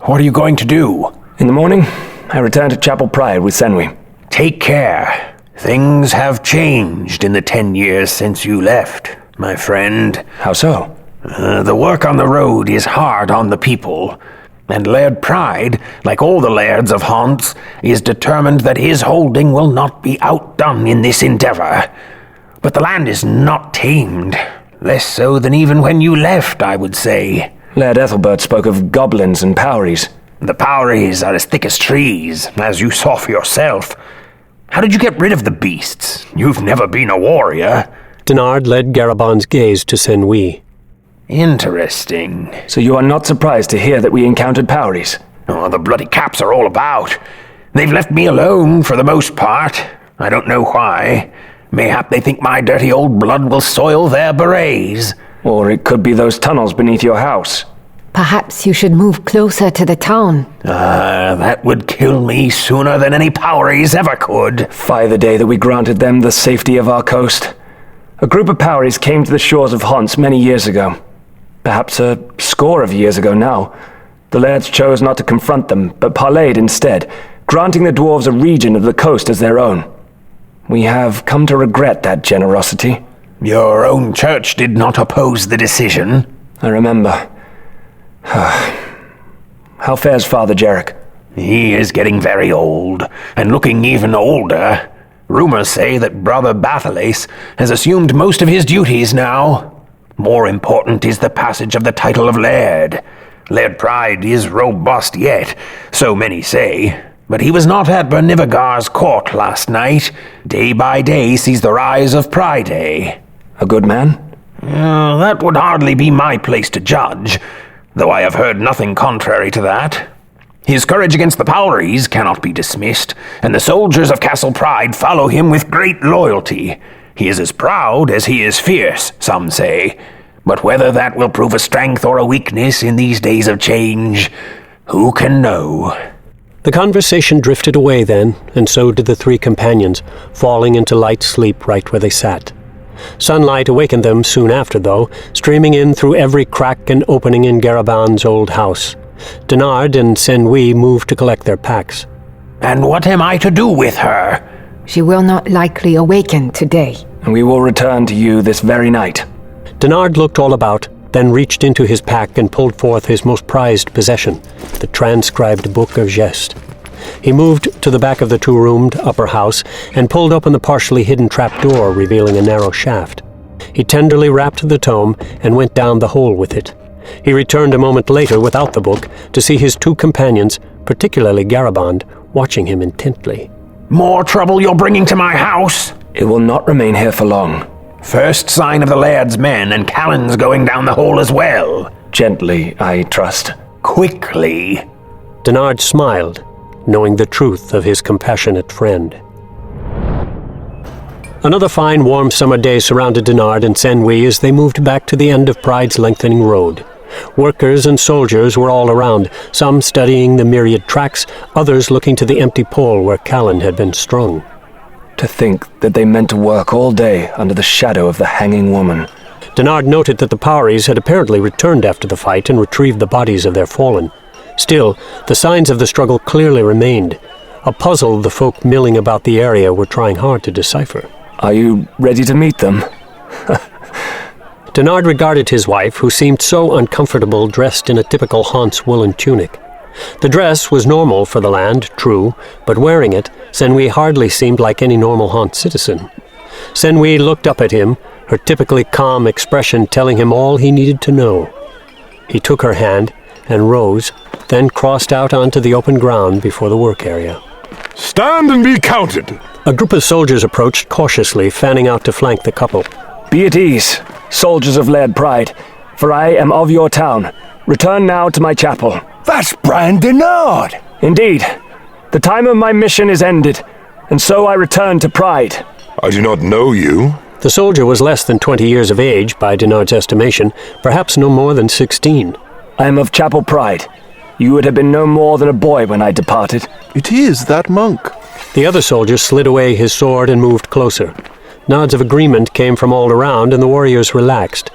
What are you going to do? In the morning, I return to Chapel Pride with Saint-Louis. Take care. Things have changed in the 10 years since you left, my friend. How so? The work on the road is hard on the people, and Laird Pride, like all the lairds of Hants, is determined that his holding will not be outdone in this endeavor. But the land is not tamed, less so than even when you left, I would say. Laird Ethelbert spoke of goblins and powries. The powries are as thick as trees, as you saw for yourself. How did you get rid of the beasts? You've never been a warrior. Denard led Garaband's gaze to Saint-Louis. Interesting. So you are not surprised to hear that we encountered powries? Oh, the bloody caps are all about. They've left me alone for the most part. I don't know why. Mayhap they think my dirty old blood will soil their berets. Or it could be those tunnels beneath your house. Perhaps you should move closer to the town. That would kill me sooner than any powries ever could. Fie the day that we granted them the safety of our coast. A group of powries came to the shores of Hants many years ago. Perhaps a score of years ago now. The lairds chose not to confront them, but parleyed instead, granting the dwarves a region of the coast as their own. We have come to regret that generosity. Your own church did not oppose the decision. I remember. How fares Father Jarek? He is getting very old, and looking even older. Rumors say that Brother Bathalace has assumed most of his duties now. More important is the passage of the title of Laird. Laird Pride is robust yet, so many say. But he was not at Bernivagar's court last night. Day by day sees the rise of Pride. A good man? That would hardly be my place to judge, though I have heard nothing contrary to that. His courage against the powries cannot be dismissed, and the soldiers of Castle Pride follow him with great loyalty. He is as proud as he is fierce, some say. But whether that will prove a strength or a weakness in these days of change, who can know? The conversation drifted away then, and so did the three companions, falling into light sleep right where they sat. Sunlight awakened them soon after, though, streaming in through every crack and opening in Garaband's old house. Denard and Saint-Louis moved to collect their packs. And what am I to do with her? She will not likely awaken today. And we will return to you this very night. Denard looked all about, then reached into his pack and pulled forth his most prized possession, the transcribed Book of Geste. He moved to the back of the two-roomed upper house and pulled open the partially hidden trapdoor, revealing a narrow shaft. He tenderly wrapped the tome and went down the hole with it. He returned a moment later without the book to see his two companions, particularly Garaband, watching him intently. More trouble you're bringing to my house? It will not remain here for long. First sign of the laird's men, and Callan's going down the hole as well. Gently, I trust. Quickly. Denard smiled, knowing the truth of his compassionate friend. Another fine, warm summer day surrounded Denard and Saint-Louis as they moved back to the end of Pride's lengthening road. Workers and soldiers were all around, some studying the myriad tracks, others looking to the empty pole where Callan had been strung. To think that they meant to work all day under the shadow of the hanging woman. Denard noted that the Powries had apparently returned after the fight and retrieved the bodies of their fallen. Still, the signs of the struggle clearly remained, a puzzle the folk milling about the area were trying hard to decipher. Are you ready to meet them? Denard regarded his wife, who seemed so uncomfortable dressed in a typical Hanse woolen tunic. The dress was normal for the land, true, but wearing it, Saint-Louis hardly seemed like any normal Hanse citizen. Saint-Louis looked up at him, her typically calm expression telling him all he needed to know. He took her hand and rose, then crossed out onto the open ground before the work area. Stand and be counted! A group of soldiers approached cautiously, fanning out to flank the couple. Be at ease, soldiers of Laird Pride, for I am of your town. Return now to my chapel. That's Bran Denard! Indeed. The time of my mission is ended, and so I return to Pride. I do not know you. The soldier was less than 20 years of age, by Denard's estimation, perhaps no more than 16. I am of Chapel Pride. You would have been no more than a boy when I departed. It is that monk. The other soldier slid away his sword and moved closer. Nods of agreement came from all around, and the warriors relaxed.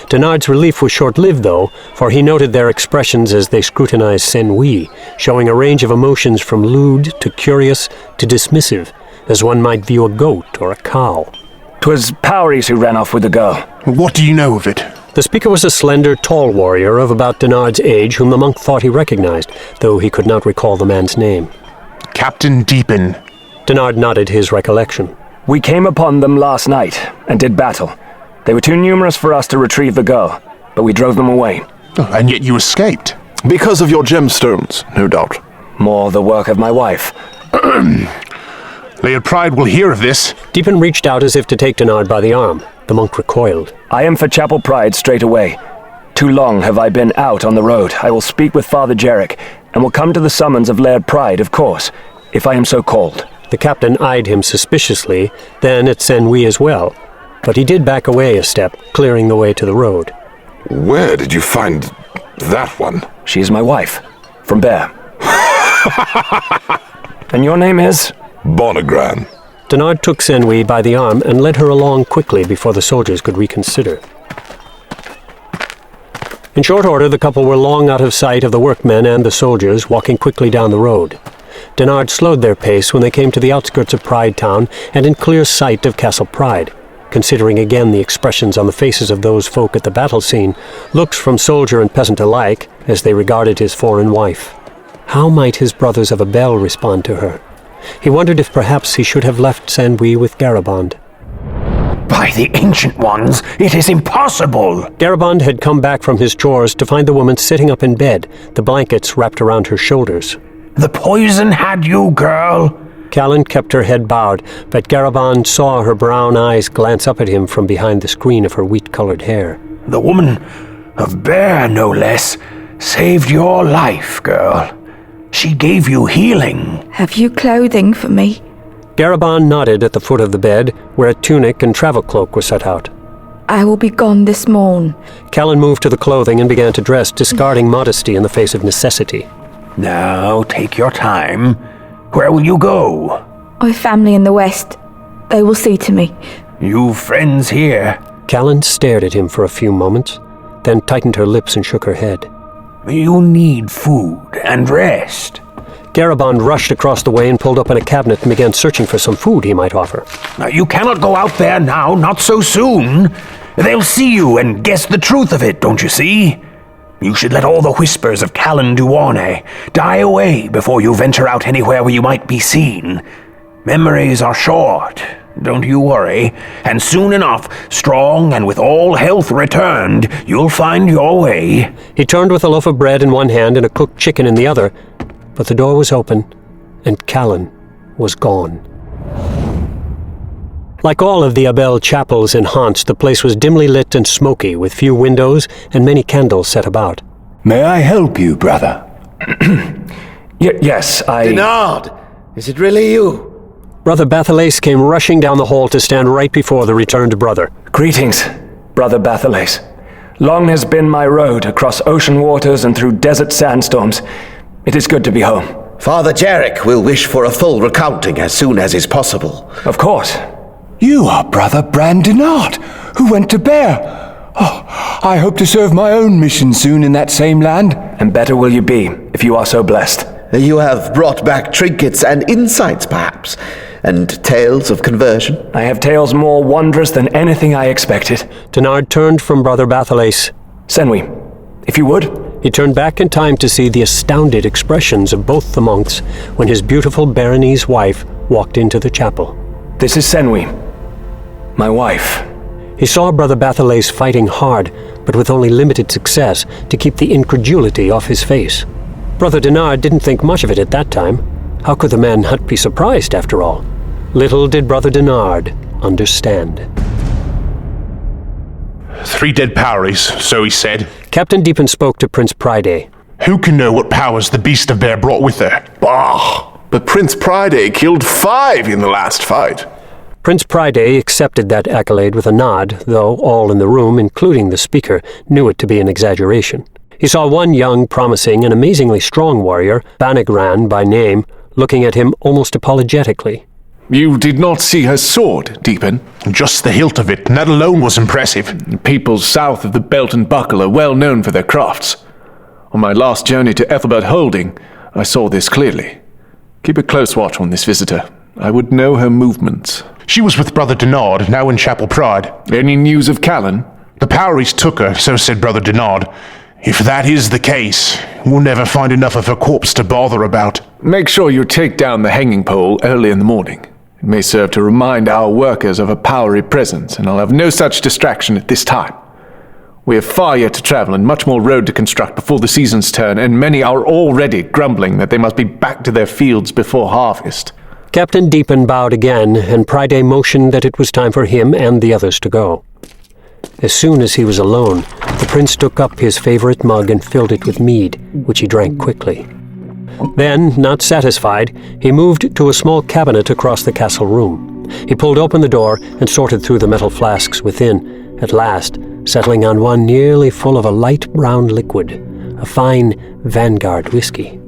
Denard's relief was short-lived, though, for he noted their expressions as they scrutinized Saint-Louis, showing a range of emotions from lewd to curious to dismissive, as one might view a goat or a cow. 'Twas Powries who ran off with the girl. What do you know of it? The speaker was a slender, tall warrior of about Denard's age, whom the monk thought he recognized, though he could not recall the man's name. Captain Deepin. Denard nodded his recollection. We came upon them last night and did battle. They were too numerous for us to retrieve the girl, but we drove them away. Oh, and yet you escaped. Because of your gemstones, no doubt. More the work of my wife. Laird Pride will hear of this. Deepin reached out as if to take Denard by the arm. The monk recoiled. I am for Chapel Pride straight away. Too long have I been out on the road. I will speak with Father Jarek, and will come to the summons of Laird Pride, of course, if I am so called. The captain eyed him suspiciously, then at Saint-Louis as well. But he did back away a step, clearing the way to the road. Where did you find that one? She is my wife, from Bear. And your name is? Bonagran. Denard took Saint-Louis by the arm and led her along quickly before the soldiers could reconsider. In short order, the couple were long out of sight of the workmen and the soldiers, walking quickly down the road. Denard slowed their pace when they came to the outskirts of Pride Town and in clear sight of Castle Pride. Considering again the expressions on the faces of those folk at the battle scene, looks from soldier and peasant alike as they regarded his foreign wife. How might his brothers of Abel respond to her? He wondered if perhaps he should have left Saint-Louis with Garaband. By the Ancient Ones, it is impossible! Garaband had come back from his chores to find the woman sitting up in bed, the blankets wrapped around her shoulders. The poison had you, girl! Callan kept her head bowed, but Garaband saw her brown eyes glance up at him from behind the screen of her wheat-colored hair. The woman of Bear, no less, saved your life, girl. She gave you healing. Have you clothing for me? Garaband nodded at the foot of the bed, where a tunic and travel cloak were set out. I will be gone this morn. Callan moved to the clothing and began to dress, discarding modesty in the face of necessity. Now, take your time. Where will you go? I've family in the west. They will see to me. You've friends here. Callan stared at him for a few moments, then tightened her lips and shook her head. You need food and rest. Garaband rushed across the way and pulled open a cabinet and began searching for some food he might offer. Now, you cannot go out there now, not so soon. They'll see you and guess the truth of it, don't you see? You should let all the whispers of Callan Duane die away before you venture out anywhere where you might be seen. Memories are short, don't you worry, and soon enough, strong and with all health returned, you'll find your way. He turned with a loaf of bread in one hand and a cooked chicken in the other, but the door was open, and Callan was gone. Like all of the Abel chapels in Hants, the place was dimly lit and smoky, with few windows and many candles set about. May I help you, brother? Yes, Denard! Is it really you? Brother Bathalace came rushing down the hall to stand right before the returned brother. Greetings, Brother Bathalace. Long has been my road across ocean waters and through desert sandstorms. It is good to be home. Father Jarek will wish for a full recounting as soon as is possible. Of course. You are Brother Bran Denard, who went to Bear. Oh, I hope to serve my own mission soon in that same land. And better will you be, if you are so blessed. You have brought back trinkets and insights, perhaps, and tales of conversion. I have tales more wondrous than anything I expected. Denard turned from Brother Bathalace. Senwi, if you would. He turned back in time to see the astounded expressions of both the monks when his beautiful Baronese wife walked into the chapel. This is Senwi, my wife. He saw Brother Bathalace fighting hard, but with only limited success, to keep the incredulity off his face. Brother Denard didn't think much of it at that time. How could the man not be surprised, after all? Little did Brother Denard understand. 3 dead Poweries, so he said. Captain Deepin spoke to Prince Priday. Who can know what powers the Beast of Bear brought with her? Bah! But Prince Priday killed 5 in the last fight. Prince Priday accepted that accolade with a nod, though all in the room, including the speaker, knew it to be an exaggeration. He saw one young, promising, and amazingly strong warrior, Banagran by name, looking at him almost apologetically. You did not see her sword, Deepin? Just the hilt of it, and that alone was impressive. Peoples south of the Belt and Buckle are well known for their crafts. On my last journey to Ethelbert Holding, I saw this clearly. Keep a close watch on this visitor. I would know her movements. She was with Brother Denard, now in Chapel Pride. Any news of Callan? The Poweries took her, so said Brother Denard. If that is the case, we'll never find enough of her corpse to bother about. Make sure you take down the hanging pole early in the morning. It may serve to remind our workers of a Powery presence, and I'll have no such distraction at this time. We have far yet to travel and much more road to construct before the seasons turn, and many are already grumbling that they must be back to their fields before harvest. Captain Deepin bowed again, and Priday motioned that it was time for him and the others to go. As soon as he was alone, the prince took up his favorite mug and filled it with mead, which he drank quickly. Then, not satisfied, he moved to a small cabinet across the castle room. He pulled open the door and sorted through the metal flasks within, at last settling on one nearly full of a light brown liquid, a fine Vanguard whiskey.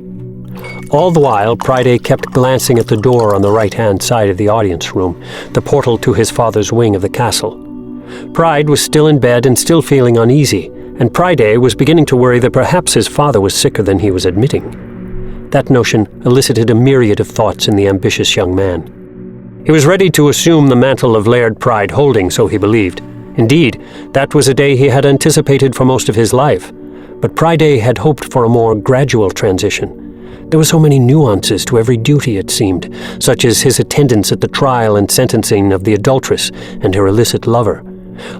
All the while, Priday kept glancing at the door on the right-hand side of the audience room, the portal to his father's wing of the castle. Pride was still in bed and still feeling uneasy, and Priday was beginning to worry that perhaps his father was sicker than he was admitting. That notion elicited a myriad of thoughts in the ambitious young man. He was ready to assume the mantle of Laird Pride Holding, so he believed. Indeed, that was a day he had anticipated for most of his life, but Priday had hoped for a more gradual transition. There were so many nuances to every duty, it seemed, such as his attendance at the trial and sentencing of the adulteress and her illicit lover.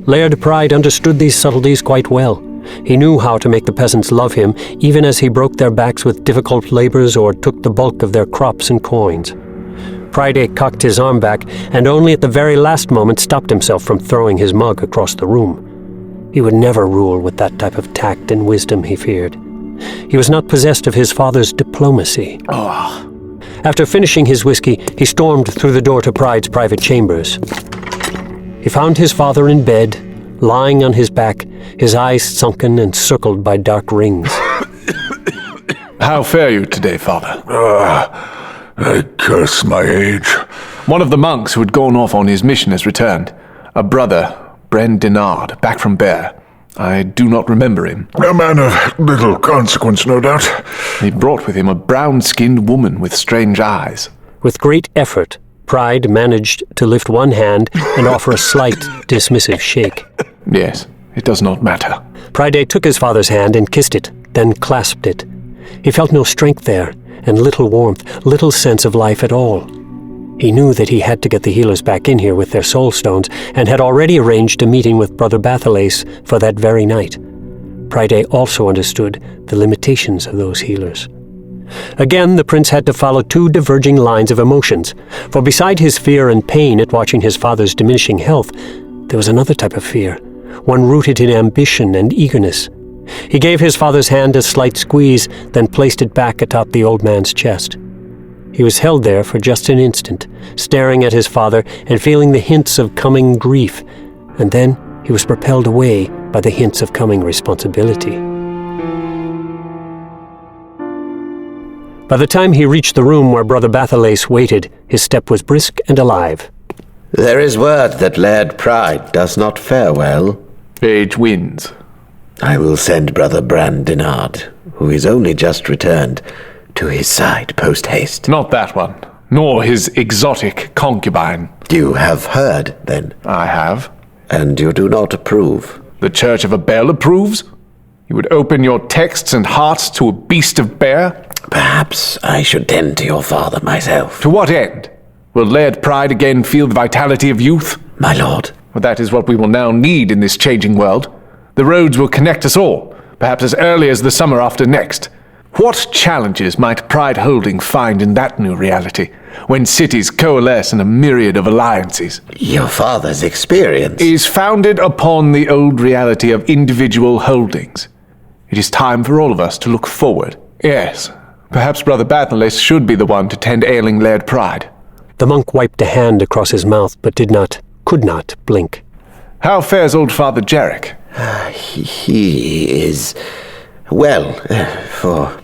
Laird Pride understood these subtleties quite well. He knew how to make the peasants love him, even as he broke their backs with difficult labors or took the bulk of their crops and coins. Priday cocked his arm back, and only at the very last moment stopped himself from throwing his mug across the room. He would never rule with that type of tact and wisdom, he feared. He was not possessed of his father's diplomacy. After finishing his whiskey, he stormed through the door to Pride's private chambers. He found his father in bed, lying on his back, his eyes sunken and circled by dark rings. How fare you today, Father? I curse my age. One of the monks who had gone off on his mission has returned. A brother, Bran Denard, back from Bear. I do not remember him. A man of little consequence, no doubt. He brought with him a brown-skinned woman with strange eyes. With great effort, Pride managed to lift one hand and offer a slight, dismissive shake. Yes, it does not matter. Priday took his father's hand and kissed it, then clasped it. He felt no strength there, and little warmth, little sense of life at all. He knew that he had to get the healers back in here with their soul stones, and had already arranged a meeting with Brother Bathalace for that very night. Priday also understood the limitations of those healers. Again, the prince had to follow two diverging lines of emotions, for beside his fear and pain at watching his father's diminishing health, there was another type of fear, one rooted in ambition and eagerness. He gave his father's hand a slight squeeze, then placed it back atop the old man's chest. He was held there for just an instant, staring at his father and feeling the hints of coming grief, and then he was propelled away by the hints of coming responsibility. By the time he reached the room where Brother Bathalace waited, his step was brisk and alive. There is word that Laird Pride does not fare well. Age wins. I will send Brother Brandinard, who is only just returned, to his side post-haste. Not that one, nor his exotic concubine. You have heard, then? I have. And you do not approve? The Church of Abel approves? You would open your texts and hearts to a beast of bear? Perhaps I should tend to your father myself. To what end? Will Laird Pride again feel the vitality of youth? My lord. Well, that is what we will now need in this changing world. The roads will connect us all, perhaps as early as the summer after next. What challenges might Pride Holding find in that new reality, when cities coalesce in a myriad of alliances? Your father's experience is founded upon the old reality of individual holdings. It is time for all of us to look forward. Yes, perhaps Brother Bathalace should be the one to tend ailing Laird Pride. The monk wiped a hand across his mouth, but could not blink. How fares old Father Jarek? He is well, for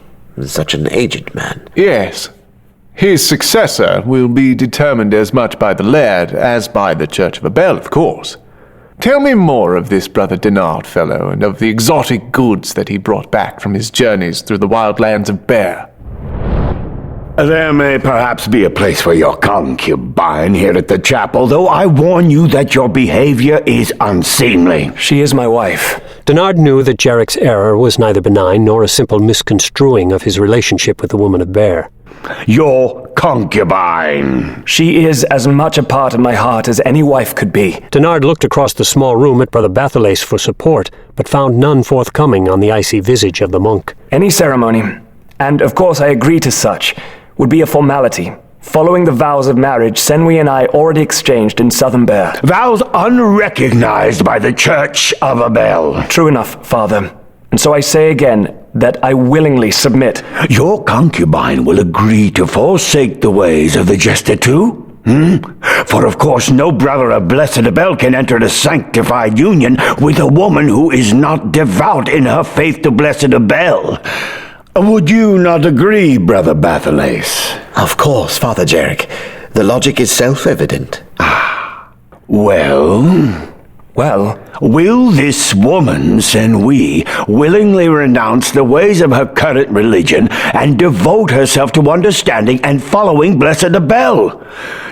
such an aged man. Yes. His successor will be determined as much by the Laird as by the Church of Abel, of course. Tell me more of this Brother Dinard fellow, and of the exotic goods that he brought back from his journeys through the wild lands of Bear. There may perhaps be a place for your concubine here at the chapel, though I warn you that your behavior is unseemly. She is my wife. Dinard knew that Jarek's error was neither benign nor a simple misconstruing of his relationship with the woman of Bear. Your concubine. She is as much a part of my heart as any wife could be. Dinard looked across the small room at Brother Bathalace for support, but found none forthcoming on the icy visage of the monk. Any ceremony, and of course I agree to such, would be a formality. Following the vows of marriage Senwi and I already exchanged in Southern Bear. Vows unrecognized by the Church of Abel. True enough, Father. And so I say again that I willingly submit. Your concubine will agree to forsake the ways of the Jester too? For of course no brother of Blessed Abel can enter a sanctified union with a woman who is not devout in her faith to Blessed Abel. Would you not agree, Brother Bathalace? Of course, Father Jarek. The logic is self-evident. Well, will this woman, Senwi, willingly renounce the ways of her current religion and devote herself to understanding and following Blessed Abel?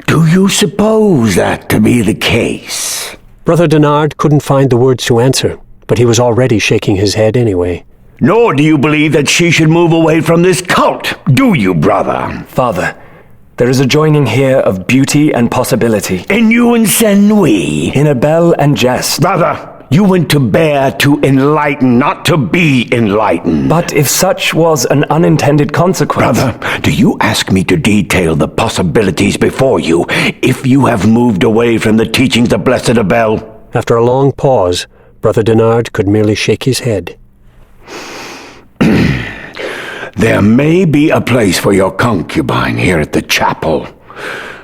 Do you suppose that to be the case? Brother Dinard couldn't find the words to answer, but he was already shaking his head anyway. Nor do you believe that she should move away from this cult, do you, brother? Father, there is a joining here of beauty and possibility. In you and Senwi. In Abel and Jest. Brother, you went to Bear to enlighten, not to be enlightened. But if such was an unintended consequence... Brother, do you ask me to detail the possibilities before you if you have moved away from the teachings of Blessed Abel? After a long pause, Brother Dinard could merely shake his head. There may be a place for your concubine here at the chapel.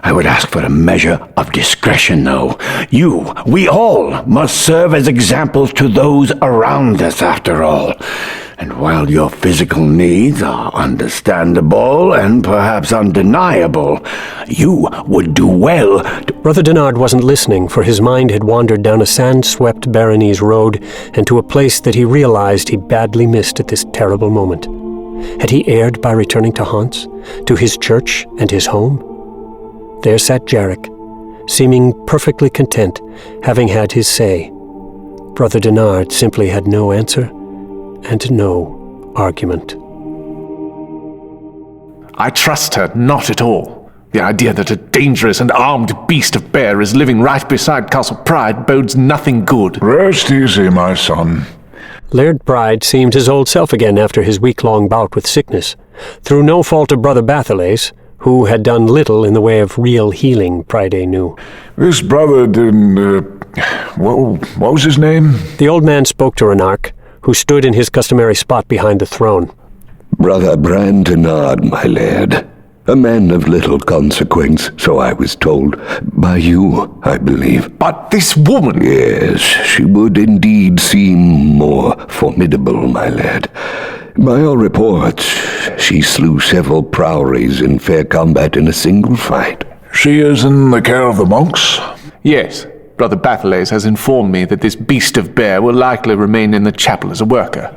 I would ask for a measure of discretion, though. We all must serve as examples to those around us, after all. And while your physical needs are understandable and perhaps undeniable, you would do well to... Brother Dinard wasn't listening, for his mind had wandered down a sand-swept Baronese road and to a place that he realized he badly missed at this terrible moment. Had he erred by returning to Hants, to his church and his home? There sat Jarek, seeming perfectly content, having had his say. Brother Dinard simply had no answer and no argument. I trust her not at all. The idea that a dangerous and armed beast of Bear is living right beside Castle Pride bodes nothing good. Rest easy, my son. Laird Pride seemed his old self again after his week-long bout with sickness. Through no fault of Brother Bathalace, who had done little in the way of real healing, Pryde knew. This brother didn't... what was his name? The old man spoke to Renark, who stood in his customary spot behind the throne. Brother Brandonard, my lad. A man of little consequence, so I was told. By you, I believe. But this woman... Yes, she would indeed seem more formidable, my lad. By all reports, she slew several prowries in fair combat in a single fight. She is in the care of the monks? Yes. Brother Bathalace has informed me that this beast of bear will likely remain in the chapel as a worker.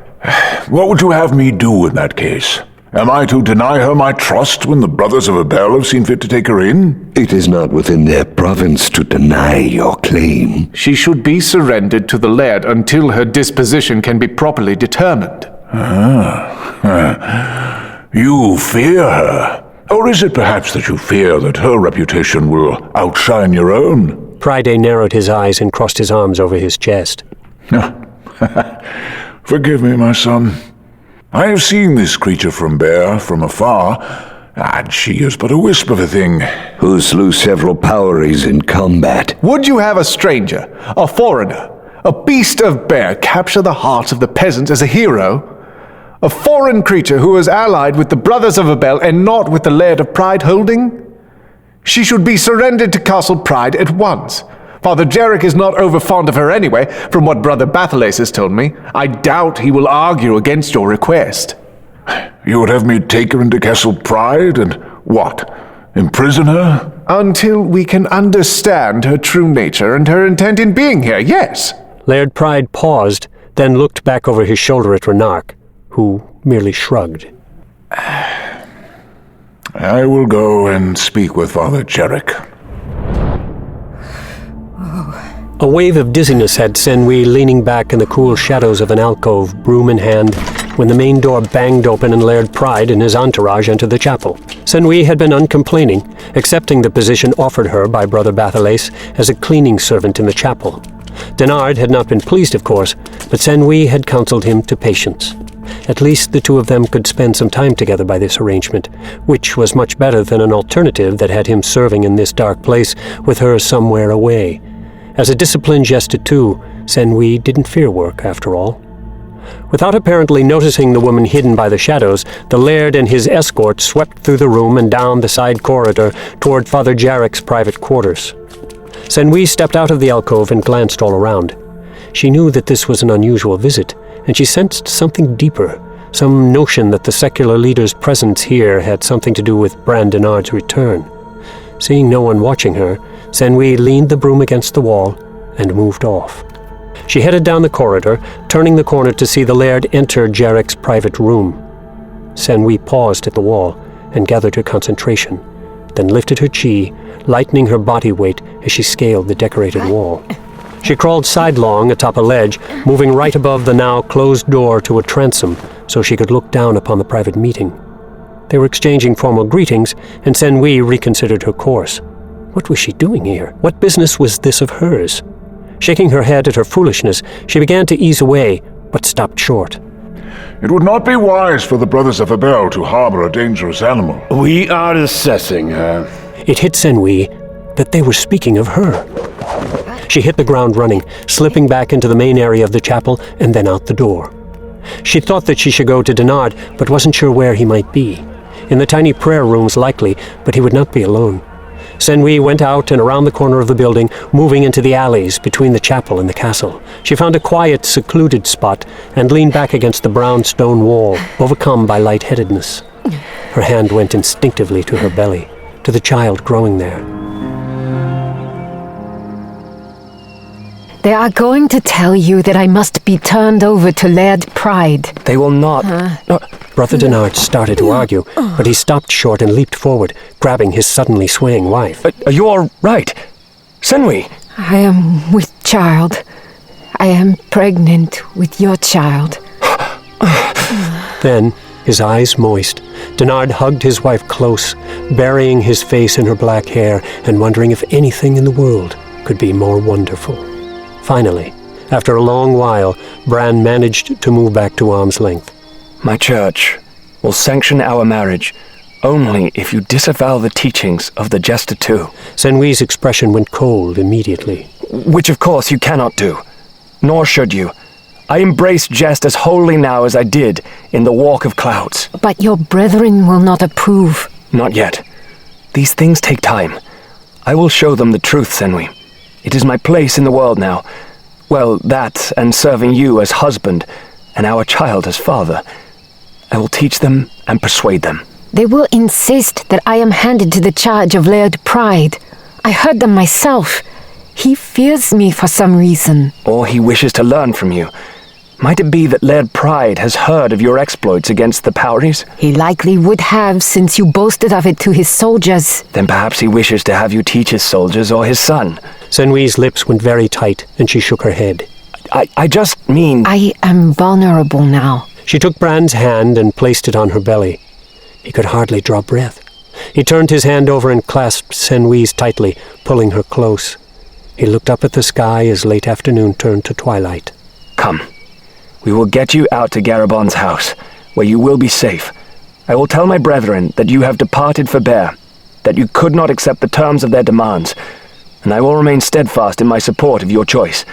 What would you have me do in that case? Am I to deny her my trust when the Brothers of Abel have seen fit to take her in? It is not within their province to deny your claim. She should be surrendered to the laird until her disposition can be properly determined. You fear her? Or is it perhaps that you fear that her reputation will outshine your own? Pryde narrowed his eyes and crossed his arms over his chest. Forgive me, my son. I have seen this creature from afar, and she is but a wisp of a thing. Who slew several powries in combat. Would you have a stranger, a foreigner, a beast of bear capture the hearts of the peasants as a hero? A foreign creature who is allied with the Brothers of Abel and not with the Laird of Pryde Holding? She should be surrendered to Castle Pryde at once. Father Jarek is not over fond of her anyway, from what Brother Bathalace has told me. I doubt he will argue against your request. You would have me take her into Castle Pryde and what? Imprison her? Until we can understand her true nature and her intent in being here, yes. Laird Pryde paused, then looked back over his shoulder at Renark, who merely shrugged. I will go and speak with Father Jarek. A wave of dizziness had Senwi leaning back in the cool shadows of an alcove, broom in hand, when the main door banged open and Laird Pryde and his entourage entered the chapel. Senwi had been uncomplaining, accepting the position offered her by Brother Bathalace as a cleaning servant in the chapel. Denard had not been pleased, of course, but Senwi had counseled him to patience. At least the two of them could spend some time together by this arrangement, which was much better than an alternative that had him serving in this dark place with her somewhere away. As a disciplined gesture too, Senwi didn't fear work, after all. Without apparently noticing the woman hidden by the shadows, the laird and his escort swept through the room and down the side corridor toward Father Jarek's private quarters. Senwi stepped out of the alcove and glanced all around. She knew that this was an unusual visit, and she sensed something deeper, some notion that the secular leader's presence here had something to do with Brandonard's return. Seeing no one watching her, Senwi leaned the broom against the wall and moved off. She headed down the corridor, turning the corner to see the laird enter Jarek's private room. Senwi paused at the wall and gathered her concentration, then lifted her chi, lightening her body weight as she scaled the decorated wall. She crawled sidelong atop a ledge, moving right above the now closed door to a transom so she could look down upon the private meeting. They were exchanging formal greetings, and Senwi reconsidered her course. What was she doing here? What business was this of hers? Shaking her head at her foolishness, she began to ease away, but stopped short. It would not be wise for the Brothers of Abel to harbor a dangerous animal. We are assessing her. It hit Senwi that they were speaking of her. She hit the ground running, slipping back into the main area of the chapel and then out the door. She thought that she should go to Denard, but wasn't sure where he might be. In the tiny prayer rooms, likely, but he would not be alone. Senwi went out and around the corner of the building, moving into the alleys between the chapel and the castle. She found a quiet, secluded spot and leaned back against the brown stone wall, overcome by lightheadedness. Her hand went instinctively to her belly, to the child growing there. They are going to tell you that I must be turned over to Laird Pryde. They will not. Brother Denard started to argue, but he stopped short and leaped forward, grabbing his suddenly swaying wife. You are right. Senwi. I am with child. I am pregnant with your child. Then, his eyes moist, Denard hugged his wife close, burying his face in her black hair and wondering if anything in the world could be more wonderful. Finally, after a long while, Bran managed to move back to arm's length. My church will sanction our marriage only if you disavow the teachings of the Jester too. Senwi's expression went cold immediately. Which of course you cannot do, nor should you. I embrace jest as wholly now as I did in the Walk of Clouds. But your brethren will not approve. Not yet. These things take time. I will show them the truth, Senwi. It is my place in the world now. Well, that and serving you as husband and our child as father. I will teach them and persuade them. They will insist that I am handed to the charge of Laird Pride. I heard them myself. He fears me for some reason. Or he wishes to learn from you. Might it be that Laird Pride has heard of your exploits against the Powries? He likely would have, since you boasted of it to his soldiers. Then perhaps he wishes to have you teach his soldiers or his son. Senwi's lips went very tight, and she shook her head. I just mean... I am vulnerable now. She took Bran's hand and placed it on her belly. He could hardly draw breath. He turned his hand over and clasped Senwi's tightly, pulling her close. He looked up at the sky as late afternoon turned to twilight. Come. We will get you out to Garabon's house, where you will be safe. I will tell my brethren that you have departed for Bear, that you could not accept the terms of their demands, and I will remain steadfast in my support of your choice.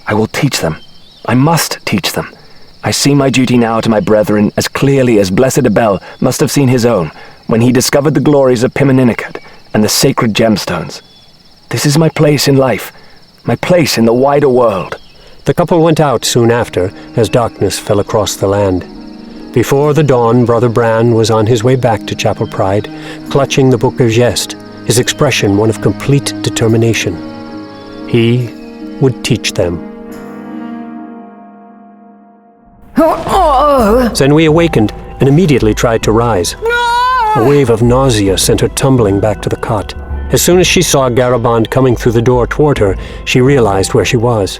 I will teach them. I must teach them. I see my duty now to my brethren as clearly as Blessed Abel must have seen his own when he discovered the glories of Pimeninicut and the sacred gemstones. This is my place in life, my place in the wider world. The couple went out soon after, as darkness fell across the land. Before the dawn, Brother Bran was on his way back to Chapel Pride, clutching the Book of Gest, his expression one of complete determination. He would teach them. Senwi awakened and immediately tried to rise. A wave of nausea sent her tumbling back to the cot. As soon as she saw Garabond coming through the door toward her, she realized where she was.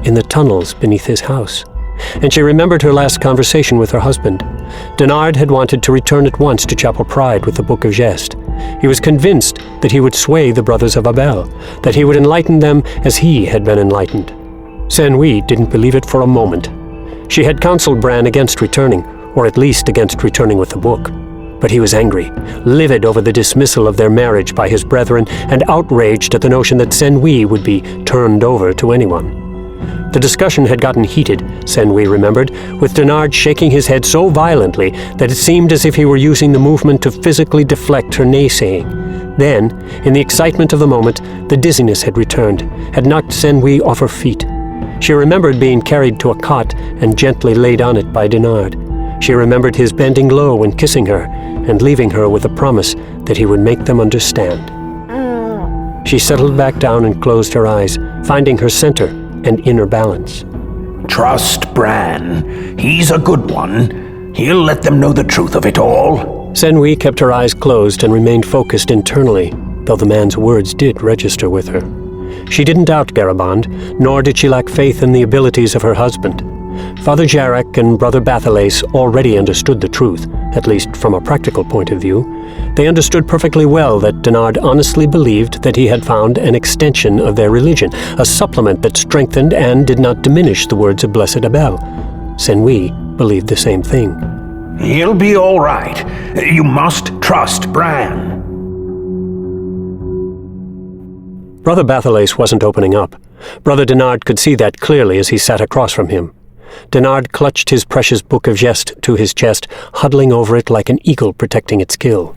In the tunnels beneath his house. And she remembered her last conversation with her husband. Denard had wanted to return at once to Chapel Pride with the Book of Gest. He was convinced that he would sway the brothers of Abel, that he would enlighten them as he had been enlightened. Senwi didn't believe it for a moment. She had counseled Bran against returning, or at least against returning with the book. But he was angry, livid over the dismissal of their marriage by his brethren, and outraged at the notion that Senwi would be turned over to anyone. The discussion had gotten heated, Senwi remembered, with Denard shaking his head so violently that it seemed as if he were using the movement to physically deflect her naysaying. Then, in the excitement of the moment, the dizziness had returned, had knocked Senwi off her feet. She remembered being carried to a cot and gently laid on it by Denard. She remembered his bending low and kissing her, and leaving her with a promise that he would make them understand. She settled back down and closed her eyes, finding her center and inner balance. Trust Bran. He's a good one. He'll let them know the truth of it all. Senwi kept her eyes closed and remained focused internally, though the man's words did register with her. She didn't doubt Garabond, nor did she lack faith in the abilities of her husband. Father Jarek and Brother Bathalace already understood the truth, at least from a practical point of view. They understood perfectly well that Denard honestly believed that he had found an extension of their religion, a supplement that strengthened and did not diminish the words of Blessed Abel. Senwi believed the same thing. He'll be all right. You must trust Bran. Brother Bathalace wasn't opening up. Brother Denard could see that clearly as he sat across from him. Denard clutched his precious Book of Gest to his chest, huddling over it like an eagle protecting its kill.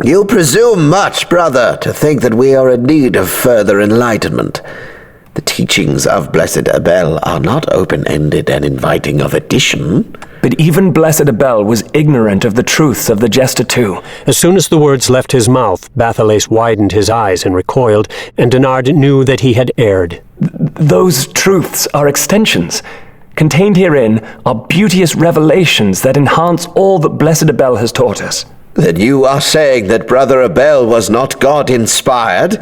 You presume much, brother, to think that we are in need of further enlightenment. The teachings of Blessed Abel are not open-ended and inviting of addition. But even Blessed Abel was ignorant of the truths of the Jester too. As soon as the words left his mouth, Bathalace widened his eyes and recoiled, and Denard knew that he had erred. Those truths are extensions. Contained herein are beauteous revelations that enhance all that Blessed Abel has taught us. Then you are saying that Brother Abel was not God-inspired?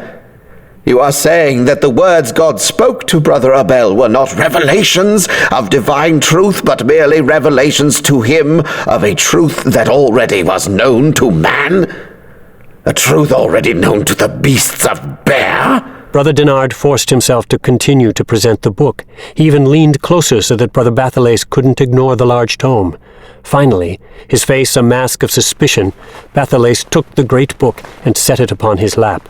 You are saying that the words God spoke to Brother Abel were not revelations of divine truth, but merely revelations to him of a truth that already was known to man? A truth already known to the beasts of Bear? Brother Denard forced himself to continue to present the book. He even leaned closer so that Brother Bathalace couldn't ignore the large tome. Finally, his face a mask of suspicion, Bathalace took the great book and set it upon his lap.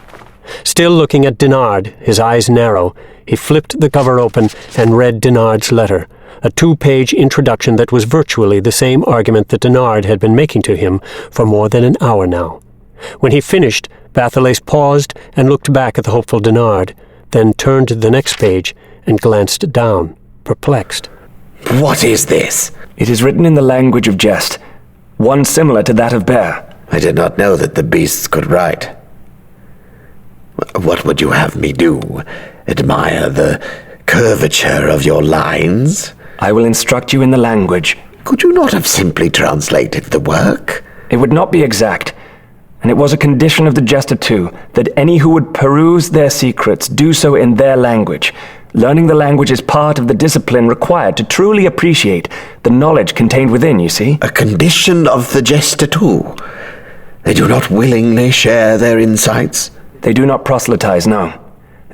Still looking at Denard, his eyes narrow, he flipped the cover open and read Denard's letter, a 2-page introduction that was virtually the same argument that Denard had been making to him for more than an hour now. When he finished, Bathalace paused and looked back at the hopeful Denard, then turned to the next page and glanced down, perplexed. What is this? It is written in the language of jest, one similar to that of bear. I did not know that the beasts could write. What would you have me do? Admire the curvature of your lines? I will instruct you in the language. Could you not have simply translated the work? It would not be exact, and it was a condition of the Jester too, that any who would peruse their secrets do so in their language. Learning the language is part of the discipline required to truly appreciate the knowledge contained within, you see? A condition of the Jester too? They do not willingly share their insights? They do not proselytize, no.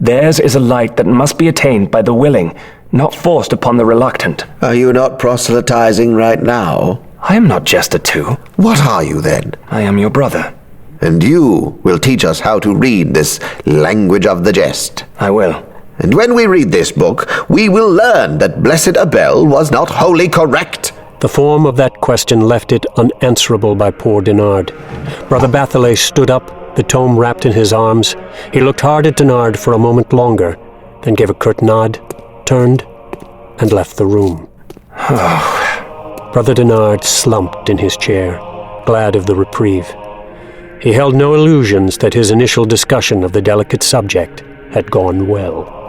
Theirs is a light that must be attained by the willing, not forced upon the reluctant. Are you not proselytizing right now? I am not Jester too. What are you then? I am your brother. And you will teach us how to read this language of the jest. I will. And when we read this book, we will learn that Blessed Abel was not wholly correct. The form of that question left it unanswerable by poor Denard. Brother Bathalace stood up, the tome wrapped in his arms. He looked hard at Denard for a moment longer, then gave a curt nod, turned, and left the room. Brother Denard slumped in his chair, glad of the reprieve. He held no illusions that his initial discussion of the delicate subject had gone well.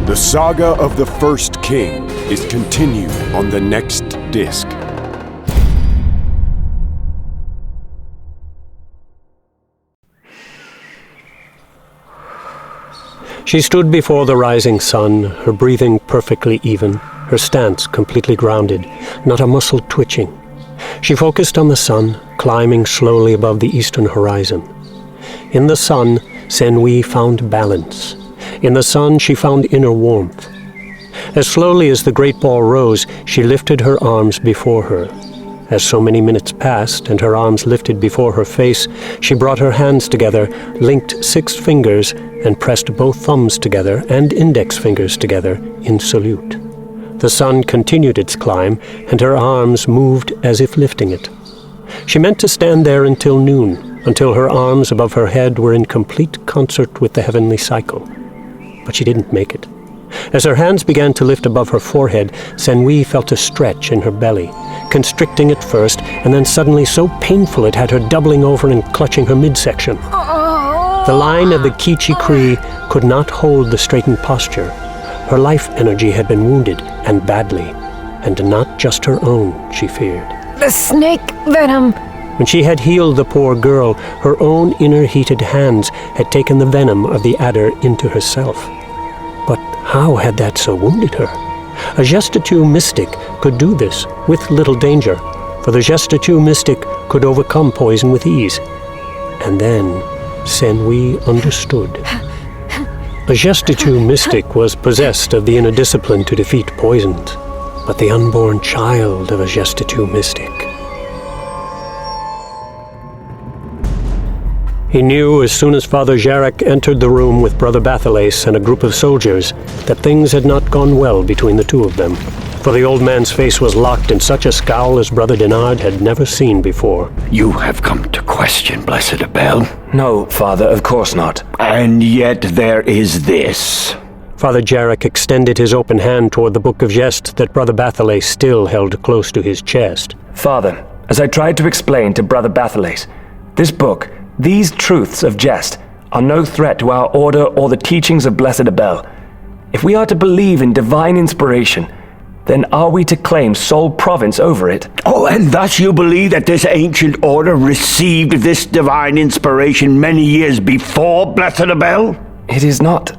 The saga of the first king is continued on the next disc. She stood before the rising sun, her breathing perfectly even, her stance completely grounded, not a muscle twitching. She focused on the sun, climbing slowly above the eastern horizon. In the sun, Senwi found balance. In the sun, she found inner warmth. As slowly as the great ball rose, she lifted her arms before her. As so many minutes passed and her arms lifted before her face, she brought her hands together, linked 6 fingers, and pressed both thumbs together and index fingers together in salute. The sun continued its climb, and her arms moved as if lifting it. She meant to stand there until noon, until her arms above her head were in complete concert with the heavenly cycle. But she didn't make it. As her hands began to lift above her forehead, Senwi felt a stretch in her belly, constricting at first, and then suddenly so painful it had her doubling over and clutching her midsection. The line of the Kichi Cree could not hold the straightened posture. Her life energy had been wounded, and badly, and not just her own, she feared. The snake venom! When she had healed the poor girl, her own inner heated hands had taken the venom of the adder into herself. But how had that so wounded her? A Gestitute mystic could do this, with little danger, for the Gestitute mystic could overcome poison with ease. And then Senwi understood. A Gestitute mystic was possessed of the inner discipline to defeat poisons, but the unborn child of a Gestitute mystic. He knew as soon as Father Jarek entered the room with Brother Bathalace and a group of soldiers that things had not gone well between the two of them, for the old man's face was locked in such a scowl as Brother Denard had never seen before. You have come to question Blessed Abel? No, Father, of course not. And yet there is this. Father Jarek extended his open hand toward the Book of Jest that Brother Bathalace still held close to his chest. Father, as I tried to explain to Brother Bathalace, this book, these truths of jest, are no threat to our order or the teachings of Blessed Abel. If we are to believe in divine inspiration, then are we to claim sole province over it? Oh, and thus you believe that this ancient order received this divine inspiration many years before Blessed Abel? It is not.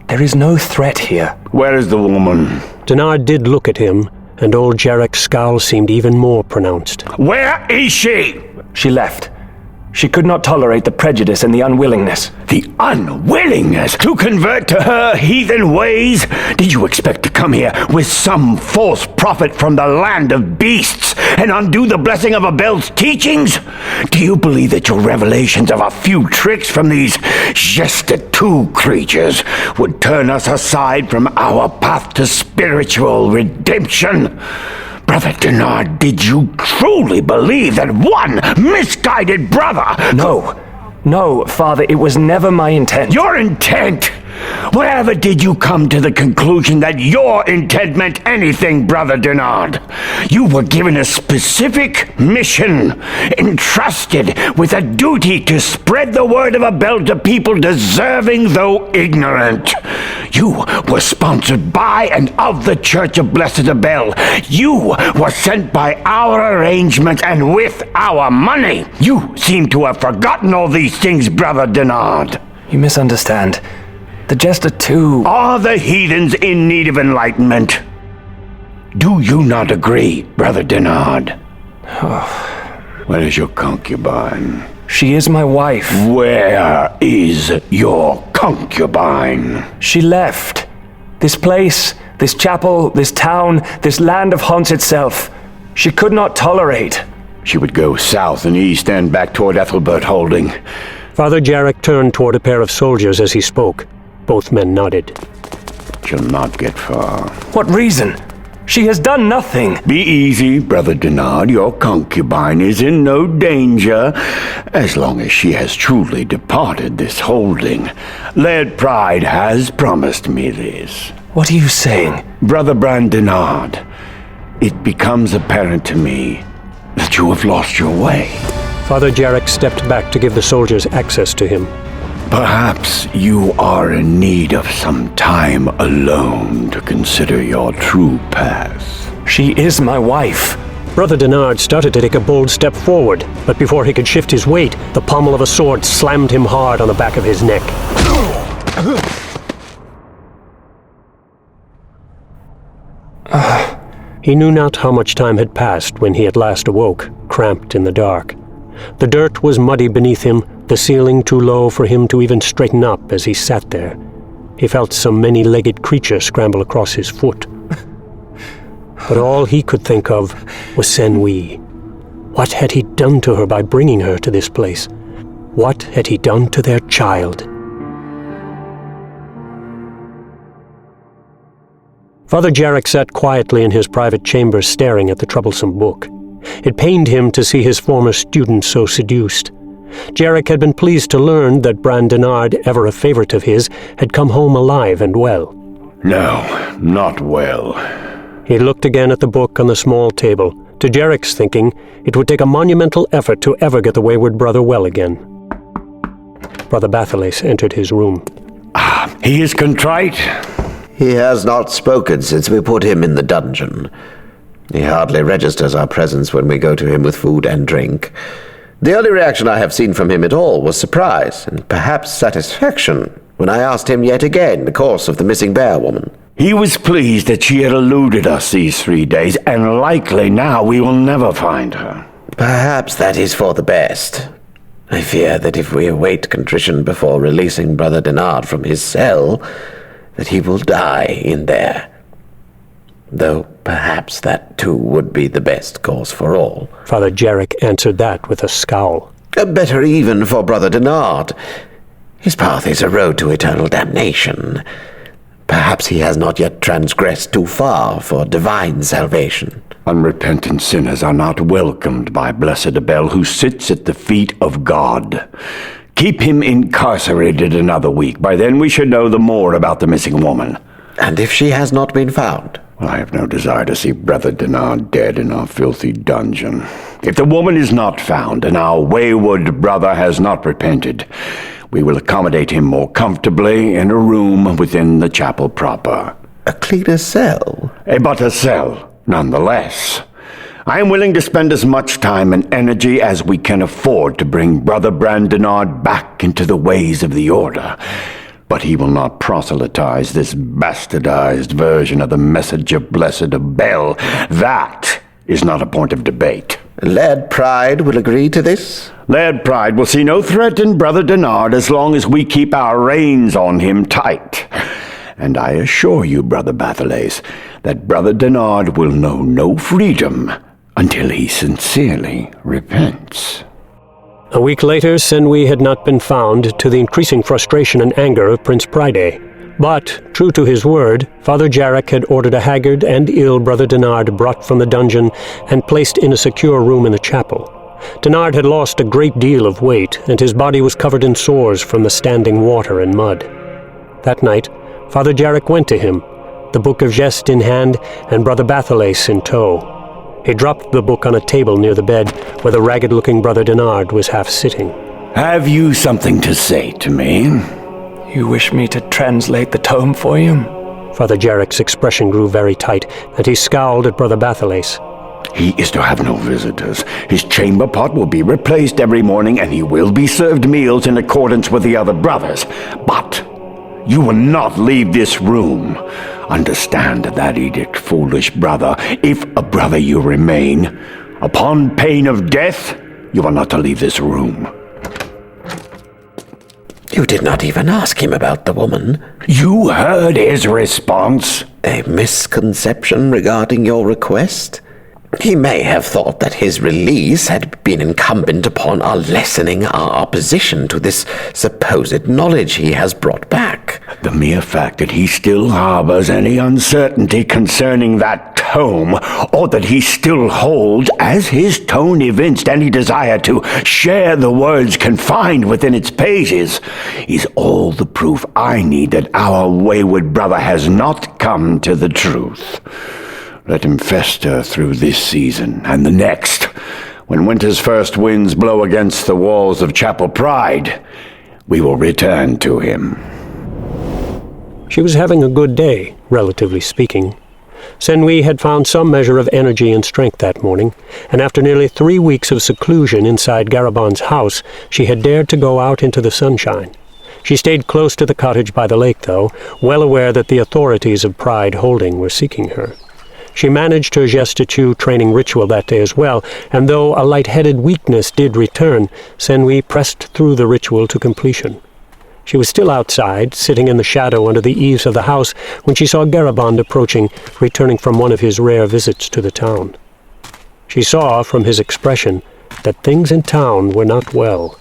There is no threat here. Where is the woman? Denard did look at him, and old Jarek's scowl seemed even more pronounced. Where is she? She left. She could not tolerate the prejudice and the unwillingness. The unwillingness to convert to her heathen ways? Did you expect to come here with some false prophet from the land of beasts and undo the blessing of Abel's teachings? Do you believe that your revelations of a few tricks from these Gestatou creatures would turn us aside from our path to spiritual redemption? Brother Denard, did you truly believe that one misguided brother... No, Father, it was never my intent. Your intent? Whatever did you come to the conclusion that your intent meant anything, Brother Denard? You were given a specific mission, entrusted with a duty to spread the word of Abel to people deserving though ignorant. You were sponsored by and of the Church of Blessed Abel. You were sent by our arrangement and with our money. You seem to have forgotten all these things, Brother Denard. You misunderstand. The Gestatou are the heathens in need of enlightenment. Do you not agree, Brother Denard? Where is your concubine? She is my wife. Where is your concubine? She left. This place, this chapel, this town, this land of haunts itself. She could not tolerate. She would go south and east and back toward Ethelbert Holding. Father Jarek turned toward a pair of soldiers as he spoke. Both men nodded. She'll not get far. What reason? She has done nothing. Be easy, Brother Denard. Your concubine is in no danger, as long as she has truly departed this holding. Laird Pride has promised me this. What are you saying? Brother Bran Denard, it becomes apparent to me that you have lost your way. Father Jarek stepped back to give the soldiers access to him. Perhaps you are in need of some time alone to consider your true path. She is my wife. Brother Denard started to take a bold step forward, but before he could shift his weight, the pommel of a sword slammed him hard on the back of his neck. He knew not how much time had passed when he at last awoke, cramped in the dark. The dirt was muddy beneath him, the ceiling too low for him to even straighten up as he sat there. He felt some many-legged creature scramble across his foot. But all he could think of was Senwi. What had he done to her by bringing her to this place? What had he done to their child? Father Jarek sat quietly in his private chamber staring at the troublesome book. It pained him to see his former student so seduced. Jarek had been pleased to learn that Bran Denard, ever a favorite of his, had come home alive and well. No, not well. He looked again at the book on the small table. To Jarek's thinking, it would take a monumental effort to ever get the wayward brother well again. Brother Bathilais entered his room. He is contrite? He has not spoken since we put him in the dungeon. He hardly registers our presence when we go to him with food and drink. The only reaction I have seen from him at all was surprise, and perhaps satisfaction, when I asked him yet again the cause of the missing bear woman. He was pleased that she had eluded us these 3 days, and likely now we will never find her. Perhaps that is for the best. I fear that if we await contrition before releasing Brother Denard from his cell, that he will die in there. Though perhaps that too would be the best course for all. Father Jarek answered that with a scowl. Better even for Brother Denard. His path is a road to eternal damnation. Perhaps he has not yet transgressed too far for divine salvation. Unrepentant sinners are not welcomed by Blessed Abel, who sits at the feet of God. Keep him incarcerated another week. By then we should know the more about the missing woman. And if she has not been found? Well, I have no desire to see Brother Denard dead in our filthy dungeon. If the woman is not found and our wayward brother has not repented, we will accommodate him more comfortably in a room within the chapel proper. A cleaner cell? But a cell, nonetheless. I am willing to spend as much time and energy as we can afford to bring Brother Bran Denard back into the ways of the Order. But he will not proselytize this bastardized version of the message of Blessed Abel. That is not a point of debate. Laird Pride will agree to this? Laird Pride will see no threat in Brother Denard as long as we keep our reins on him tight. And I assure you, Brother Bathalace, that Brother Denard will know no freedom until he sincerely repents. A week later, Senwi had not been found, to the increasing frustration and anger of Prince Pride. But, true to his word, Father Jarek had ordered a haggard and ill Brother Denard brought from the dungeon and placed in a secure room in the chapel. Denard had lost a great deal of weight, and his body was covered in sores from the standing water and mud. That night, Father Jarek went to him, the Book of Gest in hand and Brother Bathalace in tow. He dropped the book on a table near the bed where the ragged-looking Brother Denard was half sitting. Have you something to say to me? You wish me to translate the tome for you? Father Jarek's expression grew very tight, and he scowled at Brother Bathalace. He is to have no visitors. His chamber pot will be replaced every morning, and he will be served meals in accordance with the other brothers. But you will not leave this room. Understand that edict, foolish brother. If a brother you remain, upon pain of death, you are not to leave this room. You did not even ask him about the woman. You heard his response. A misconception regarding your request? He may have thought that his release had been incumbent upon our lessening our opposition to this supposed knowledge he has brought back. The mere fact that he still harbors any uncertainty concerning that tome, or that he still holds, as his tone evinced, any desire to share the words confined within its pages, is all the proof I need that our wayward brother has not come to the truth. Let him fester through this season and the next. When winter's first winds blow against the walls of Chapel Pride, we will return to him. She was having a good day, relatively speaking. Senwi had found some measure of energy and strength that morning, and after nearly 3 weeks of seclusion inside Garabon's house, she had dared to go out into the sunshine. She stayed close to the cottage by the lake, though, well aware that the authorities of Pride Holding were seeking her. She managed her Gestitude training ritual that day as well, and though a light-headed weakness did return, Senwi pressed through the ritual to completion. She was still outside, sitting in the shadow under the eaves of the house, when she saw Garabond approaching, returning from one of his rare visits to the town. She saw, from his expression, that things in town were not well.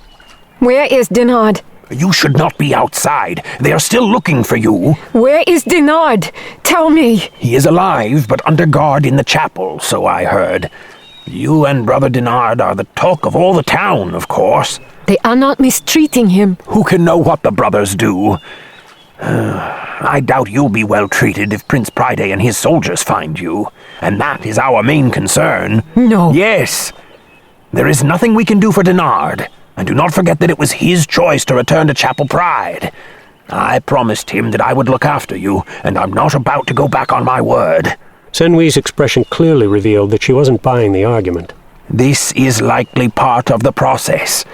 Where is Denard? You should not be outside. They are still looking for you. Where is Denard? Tell me. He is alive, but under guard in the chapel, so I heard. You and Brother Denard are the talk of all the town, of course. They are not mistreating him. Who can know what the brothers do? I doubt you'll be well treated if Prince Pride and his soldiers find you. And that is our main concern. No. Yes. There is nothing we can do for Denard. And do not forget that it was his choice to return to Chapel Pride. I promised him that I would look after you, and I'm not about to go back on my word. Senwi's expression clearly revealed that she wasn't buying the argument. This is likely part of the process.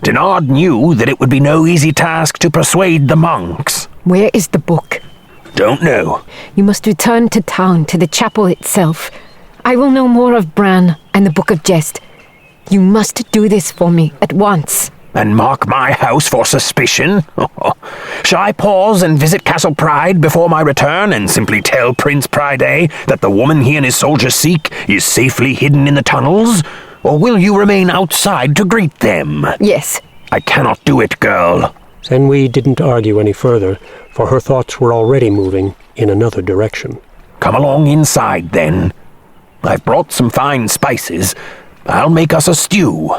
Denard knew that it would be no easy task to persuade the monks. Where is the book? Don't know. You must return to town, to the chapel itself. I will know more of Bran and the Book of Jest. You must do this for me at once. And mark my house for suspicion? Shall I pause and visit Castle Pride before my return and simply tell Prince Pride that the woman he and his soldiers seek is safely hidden in the tunnels? Or will you remain outside to greet them? Yes. I cannot do it, girl. Senwi didn't argue any further, for her thoughts were already moving in another direction. Come along inside, then. I've brought some fine spices. I'll make us a stew.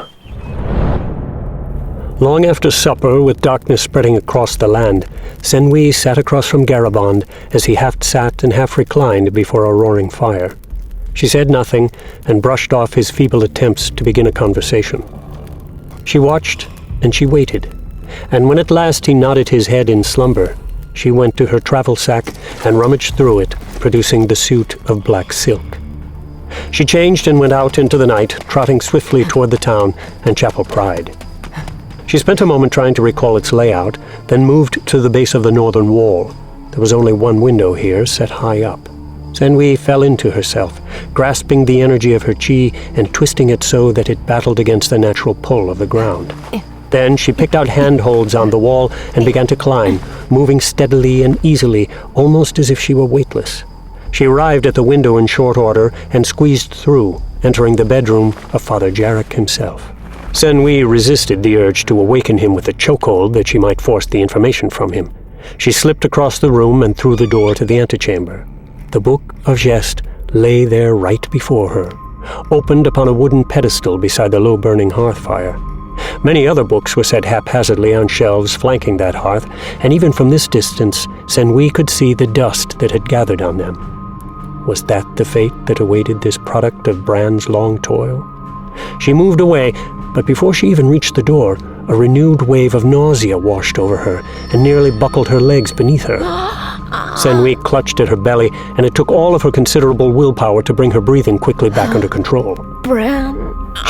Long after supper, with darkness spreading across the land, Senwi sat across from Garabond as he half sat and half reclined before a roaring fire. She said nothing and brushed off his feeble attempts to begin a conversation. She watched and she waited, and when at last he nodded his head in slumber, she went to her travel sack and rummaged through it, producing the suit of black silk. She changed and went out into the night, trotting swiftly toward the town and Chapel Pride. She spent a moment trying to recall its layout, then moved to the base of the northern wall. There was only one window here, set high up. Senwi fell into herself, grasping the energy of her chi and twisting it so that it battled against the natural pull of the ground. Then she picked out handholds on the wall and began to climb, moving steadily and easily, almost as if she were weightless. She arrived at the window in short order and squeezed through, entering the bedroom of Father Jarek himself. Senwi resisted the urge to awaken him with a chokehold that she might force the information from him. She slipped across the room and through the door to the antechamber. The Book of Gest lay there right before her, opened upon a wooden pedestal beside the low-burning hearth fire. Many other books were set haphazardly on shelves flanking that hearth, and even from this distance, Senwi could see the dust that had gathered on them. Was that the fate that awaited this product of Bran's long toil? She moved away, but before she even reached the door, a renewed wave of nausea washed over her and nearly buckled her legs beneath her. Senwi clutched at her belly, and it took all of her considerable willpower to bring her breathing quickly back under control. Bran.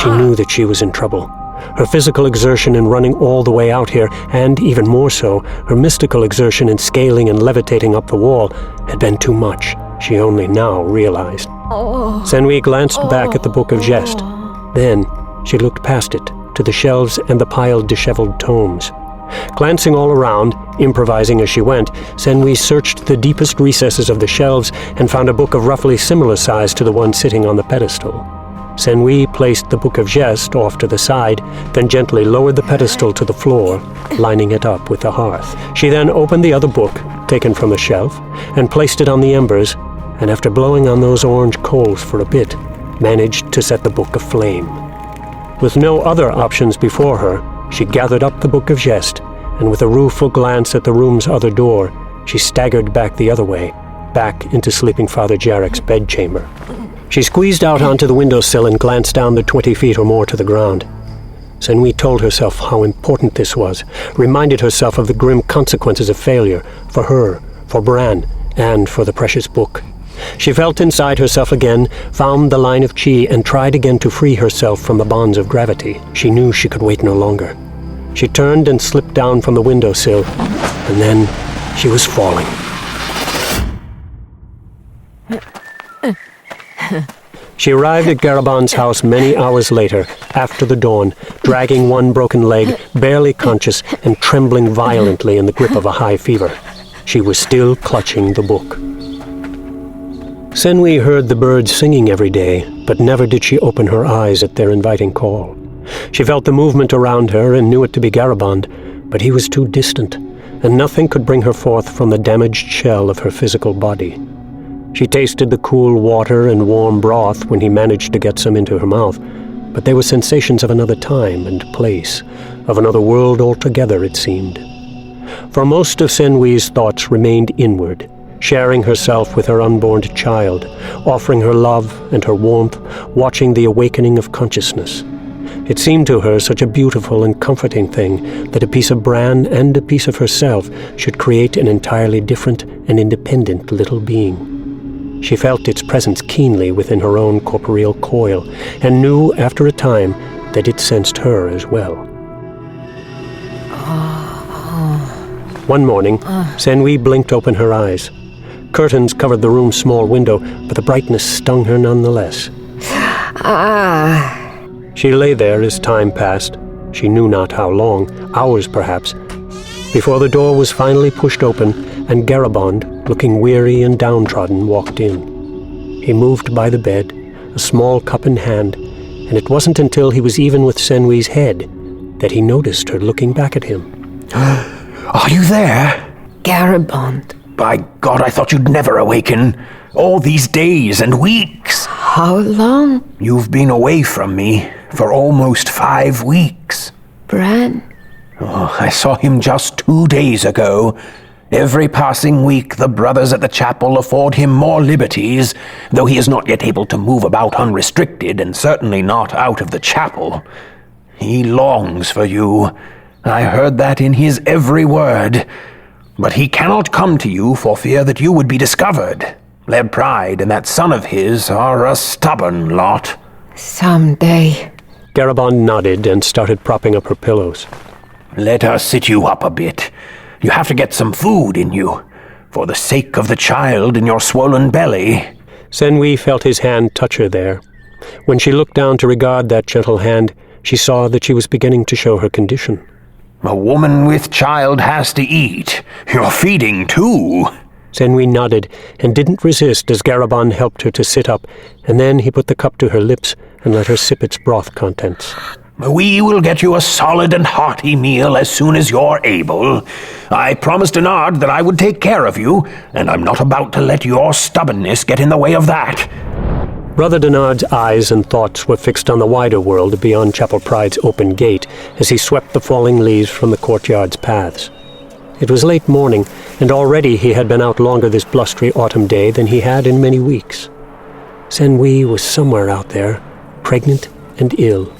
She knew that she was in trouble. Her physical exertion in running all the way out here, and even more so, her mystical exertion in scaling and levitating up the wall, had been too much, she only now realized. Senwi glanced back at the Book of Gest. Then she looked past it, to the shelves and the piled disheveled tomes. Glancing all around, improvising as she went, Senwi searched the deepest recesses of the shelves and found a book of roughly similar size to the one sitting on the pedestal. Senwi placed the Book of Gest off to the side, then gently lowered the pedestal to the floor, lining it up with the hearth. She then opened the other book, taken from a shelf, and placed it on the embers, and after blowing on those orange coals for a bit, managed to set the book aflame. With no other options before her, she gathered up the Book of Gest, and with a rueful glance at the room's other door, she staggered back the other way, back into sleeping Father Jarek's bedchamber. She squeezed out onto the windowsill and glanced down the 20 feet or more to the ground. Senwi told herself how important this was, reminded herself of the grim consequences of failure, for her, for Bran, and for the precious book. She felt inside herself again, found the line of chi, and tried again to free herself from the bonds of gravity. She knew she could wait no longer. She turned and slipped down from the windowsill, and then she was falling. She arrived at Garabon's house many hours later, after the dawn, dragging one broken leg, barely conscious, and trembling violently in the grip of a high fever. She was still clutching the book. Senwi heard the birds singing every day, but never did she open her eyes at their inviting call. She felt the movement around her and knew it to be Garabond, but he was too distant, and nothing could bring her forth from the damaged shell of her physical body. She tasted the cool water and warm broth when he managed to get some into her mouth, but they were sensations of another time and place, of another world altogether, it seemed. For most of Senwi's thoughts remained inward, sharing herself with her unborn child, offering her love and her warmth, watching the awakening of consciousness. It seemed to her such a beautiful and comforting thing that a piece of Bran and a piece of herself should create an entirely different and independent little being. She felt its presence keenly within her own corporeal coil, and knew after a time that it sensed her as well. One morning, Senwi blinked open her eyes. Curtains covered the room's small window, but the brightness stung her nonetheless. She lay there as time passed. She knew not how long, hours perhaps, before the door was finally pushed open and Garabond, looking weary and downtrodden, walked in. He moved by the bed, a small cup in hand, and it wasn't until he was even with Senwi's head that he noticed her looking back at him. Are you there? Garabond. By God, I thought you'd never awaken. All these days and weeks. How long? You've been away from me for almost 5 weeks. Bran? Oh, I saw him just 2 days ago. Every passing week, the brothers at the chapel afford him more liberties, though he is not yet able to move about unrestricted, and certainly not out of the chapel. He longs for you. I heard that in his every word. But he cannot come to you for fear that you would be discovered. Led Pride and that son of his are a stubborn lot. Someday. Garabond nodded and started propping up her pillows. Let her sit you up a bit. You have to get some food in you. for the sake of the child in your swollen belly. Senwi felt his hand touch her there. When she looked down to regard that gentle hand, she saw that she was beginning to show her condition. A woman with child has to eat. You're feeding too. Senwi nodded and didn't resist as Garabon helped her to sit up, and then he put the cup to her lips and let her sip its broth contents. We will get you a solid and hearty meal as soon as you're able. I promised Denard that I would take care of you, and I'm not about to let your stubbornness get in the way of that. Brother Denard's eyes and thoughts were fixed on the wider world beyond Chapel Pride's open gate as he swept the falling leaves from the courtyard's paths. It was late morning, and already he had been out longer this blustery autumn day than he had in many weeks. Senwi was somewhere out there, pregnant and ill.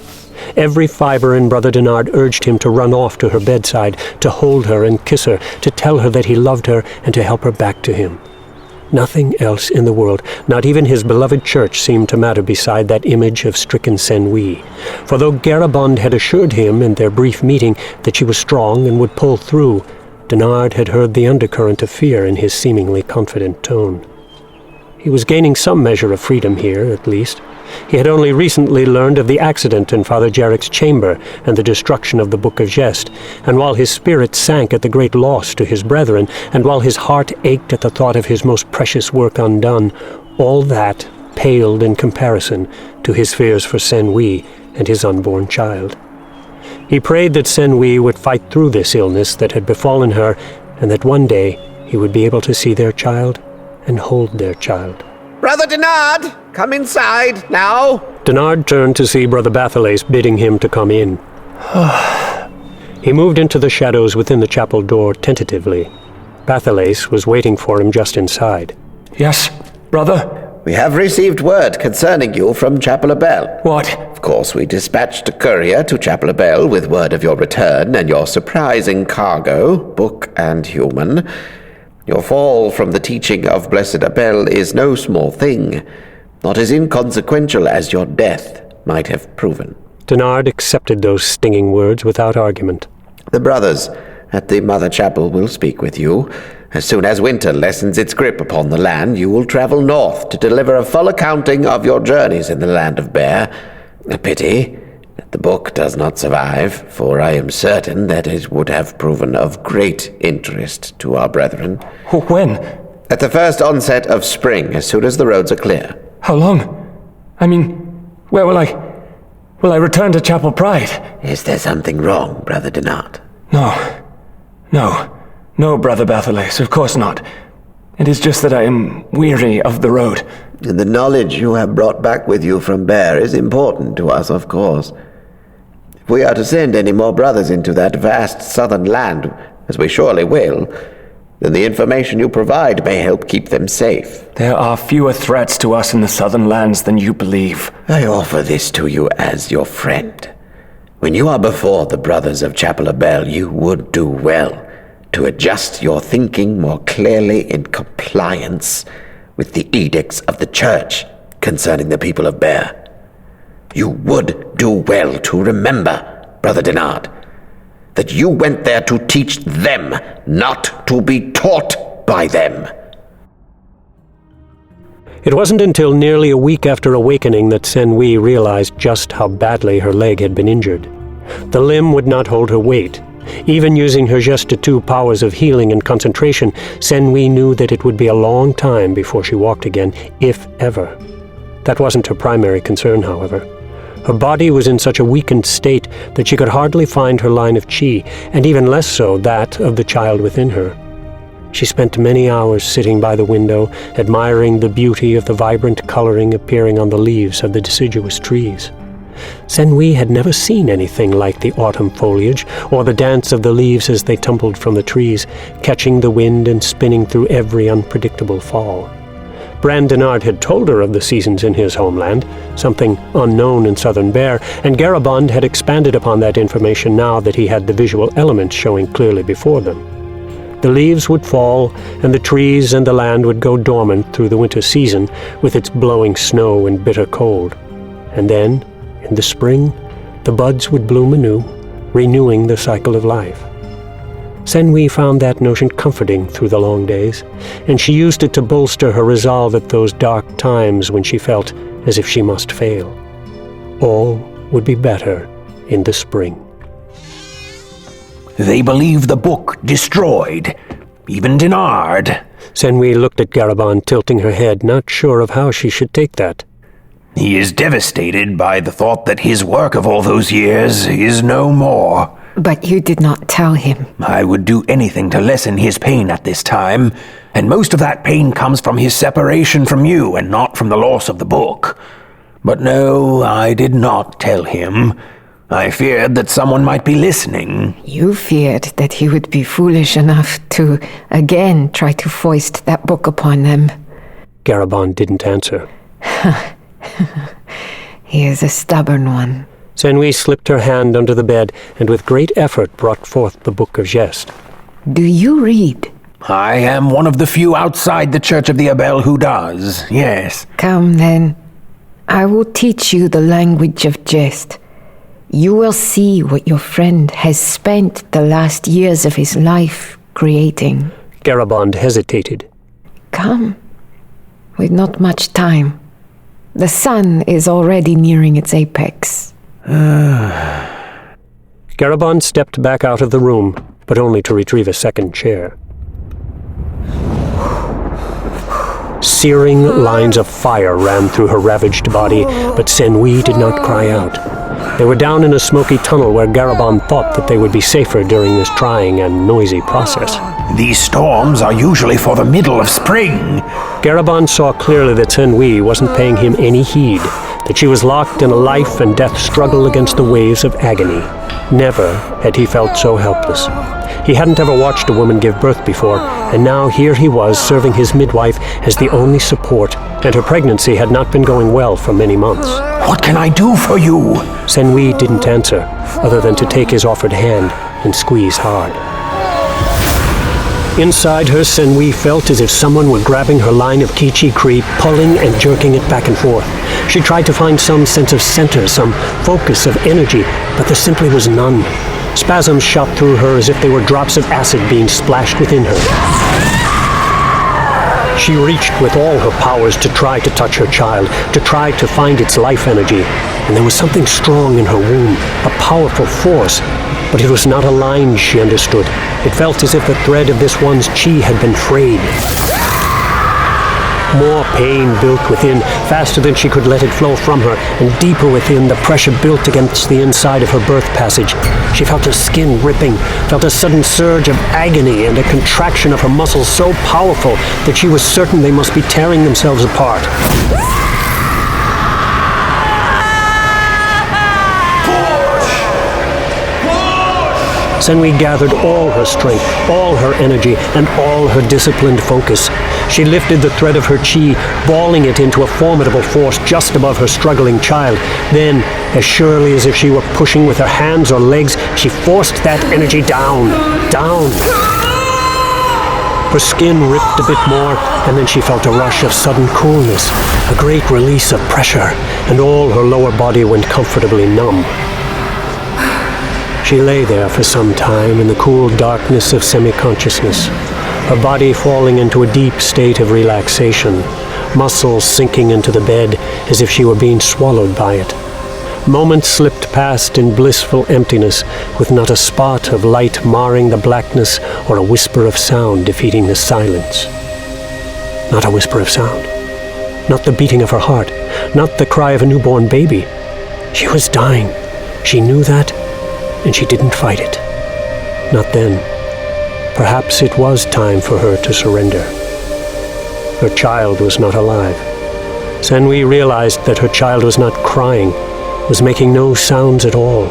Every fiber in Brother Denard urged him to run off to her bedside, to hold her and kiss her, to tell her that he loved her and to help her back to him. Nothing else in the world, not even his beloved church, seemed to matter beside that image of stricken Senwi. For though Garabond had assured him in their brief meeting that she was strong and would pull through, Denard had heard the undercurrent of fear in his seemingly confident tone. He was gaining some measure of freedom here, at least. He had only recently learned of the accident in Father Jarrick's chamber and the destruction of the Book of Gest, and while his spirit sank at the great loss to his brethren, and while his heart ached at the thought of his most precious work undone, all that paled in comparison to his fears for Senwi and his unborn child. He prayed that Senwi would fight through this illness that had befallen her, and that one day he would be able to see their child and hold their child. Brother Denard, come inside, now. Denard turned to see Brother Bathalace bidding him to come in. He moved into the shadows within the chapel door tentatively. Bathalace was waiting for him just inside. Yes, brother? We have received word concerning you from Chapel Bell. What? Of course, we dispatched a courier to Chapel Bell with word of your return and your surprising cargo, book and human. Your fall from the teaching of Blessed Abel is no small thing, not as inconsequential as your death might have proven. Denard accepted those stinging words without argument. The brothers at the Mother Chapel will speak with you. As soon as winter lessens its grip upon the land, you will travel north to deliver a full accounting of your journeys in the land of Bear. A pity that the book does not survive, for I am certain that it would have proven of great interest to our brethren. When? At the first onset of spring, as soon as the roads are clear. How long? I mean, where will I... Will I return to Chapel Pride? Is there something wrong, Brother Denard? No, Brother Bathalace, of course not. It is just that I am weary of the road. And the knowledge you have brought back with you from Bear is important to us, of course. If we are to send any more brothers into that vast southern land, as we surely will, then the information you provide may help keep them safe. There are fewer threats to us in the southern lands than you believe. I offer this to you as your friend. When you are before the brothers of Chapel Bell, you would do well to adjust your thinking more clearly in compliance with the edicts of the Church concerning the people of Bear. You would do well to remember, Brother Denard, that you went there to teach them, not to be taught by them. It wasn't until nearly a week after awakening that Senwi realized just how badly her leg had been injured. The limb would not hold her weight. Even using her Geste powers of healing and concentration, Senwi knew that it would be a long time before she walked again, if ever. That wasn't her primary concern, however. Her body was in such a weakened state that she could hardly find her line of chi, and even less so that of the child within her. She spent many hours sitting by the window, admiring the beauty of the vibrant coloring appearing on the leaves of the deciduous trees. Senwi had never seen anything like the autumn foliage, or the dance of the leaves as they tumbled from the trees, catching the wind and spinning through every unpredictable fall. Bran Denard had told her of the seasons in his homeland, something unknown in southern Bear, and Garabond had expanded upon that information now that he had the visual elements showing clearly before them. The leaves would fall, and the trees and the land would go dormant through the winter season with its blowing snow and bitter cold. And then, in the spring, the buds would bloom anew, renewing the cycle of life. Senwi found that notion comforting through the long days, and she used it to bolster her resolve at those dark times when she felt as if she must fail. All would be better in the spring. They believe the book destroyed, even Denard. Senwi looked at Garabon, tilting her head, not sure of how she should take that. He is devastated by the thought that his work of all those years is no more. But you did not tell him. I would do anything to lessen his pain at this time, and most of that pain comes from his separation from you and not from the loss of the book. But no, I did not tell him. I feared that someone might be listening. You feared that he would be foolish enough to again try to foist that book upon them. Garabon didn't answer. He is a stubborn one. Senwi slipped her hand under the bed and with great effort brought forth the Book of Jest. Do you read? I am one of the few outside the Church of the Abel who does, yes. Come then. I will teach you the language of jest. You will see what your friend has spent the last years of his life creating. Garabond hesitated. Come. With not much time. The sun is already nearing its apex. Garabon stepped back out of the room, but only to retrieve a second chair. Searing lines of fire ran through her ravaged body, but Senwi did not cry out. They were down in a smoky tunnel where Garabon thought that they would be safer during this trying and noisy process. These storms are usually for the middle of spring. Garabon saw clearly that Senwi wasn't paying him any heed, that she was locked in a life and death struggle against the waves of agony. Never had he felt so helpless. He hadn't ever watched a woman give birth before, and now here he was serving his midwife as the only support, and her pregnancy had not been going well for many months. What can I do for you? Senwi didn't answer, other than to take his offered hand and squeeze hard. Inside her, Senwi felt as if someone were grabbing her line of Kichi-Kri, pulling and jerking it back and forth. She tried to find some sense of center, some focus of energy, but there simply was none. Spasms shot through her as if they were drops of acid being splashed within her. She reached with all her powers to try to touch her child, to try to find its life energy, and there was something strong in her womb, a powerful force. But it was not a line she understood. It felt as if the thread of this one's chi had been frayed. More pain built within, faster than she could let it flow from her, and deeper within, the pressure built against the inside of her birth passage. She felt her skin ripping, felt a sudden surge of agony and a contraction of her muscles so powerful that she was certain they must be tearing themselves apart. Senwi gathered all her strength, all her energy, and all her disciplined focus. She lifted the thread of her chi, balling it into a formidable force just above her struggling child. Then, as surely as if she were pushing with her hands or legs, she forced that energy down, down. Her skin ripped a bit more, and then she felt a rush of sudden coolness, a great release of pressure, and all her lower body went comfortably numb. She lay there for some time in the cool darkness of semi-consciousness, her body falling into a deep state of relaxation, muscles sinking into the bed as if she were being swallowed by it. Moments slipped past in blissful emptiness, with not a spot of light marring the blackness or a whisper of sound defeating the silence. Not a whisper of sound. Not the beating of her heart. Not the cry of a newborn baby. She was dying. She knew that, and she didn't fight it. Not then. Perhaps it was time for her to surrender. Her child was not alive. Senwi realized that her child was not crying, was making no sounds at all.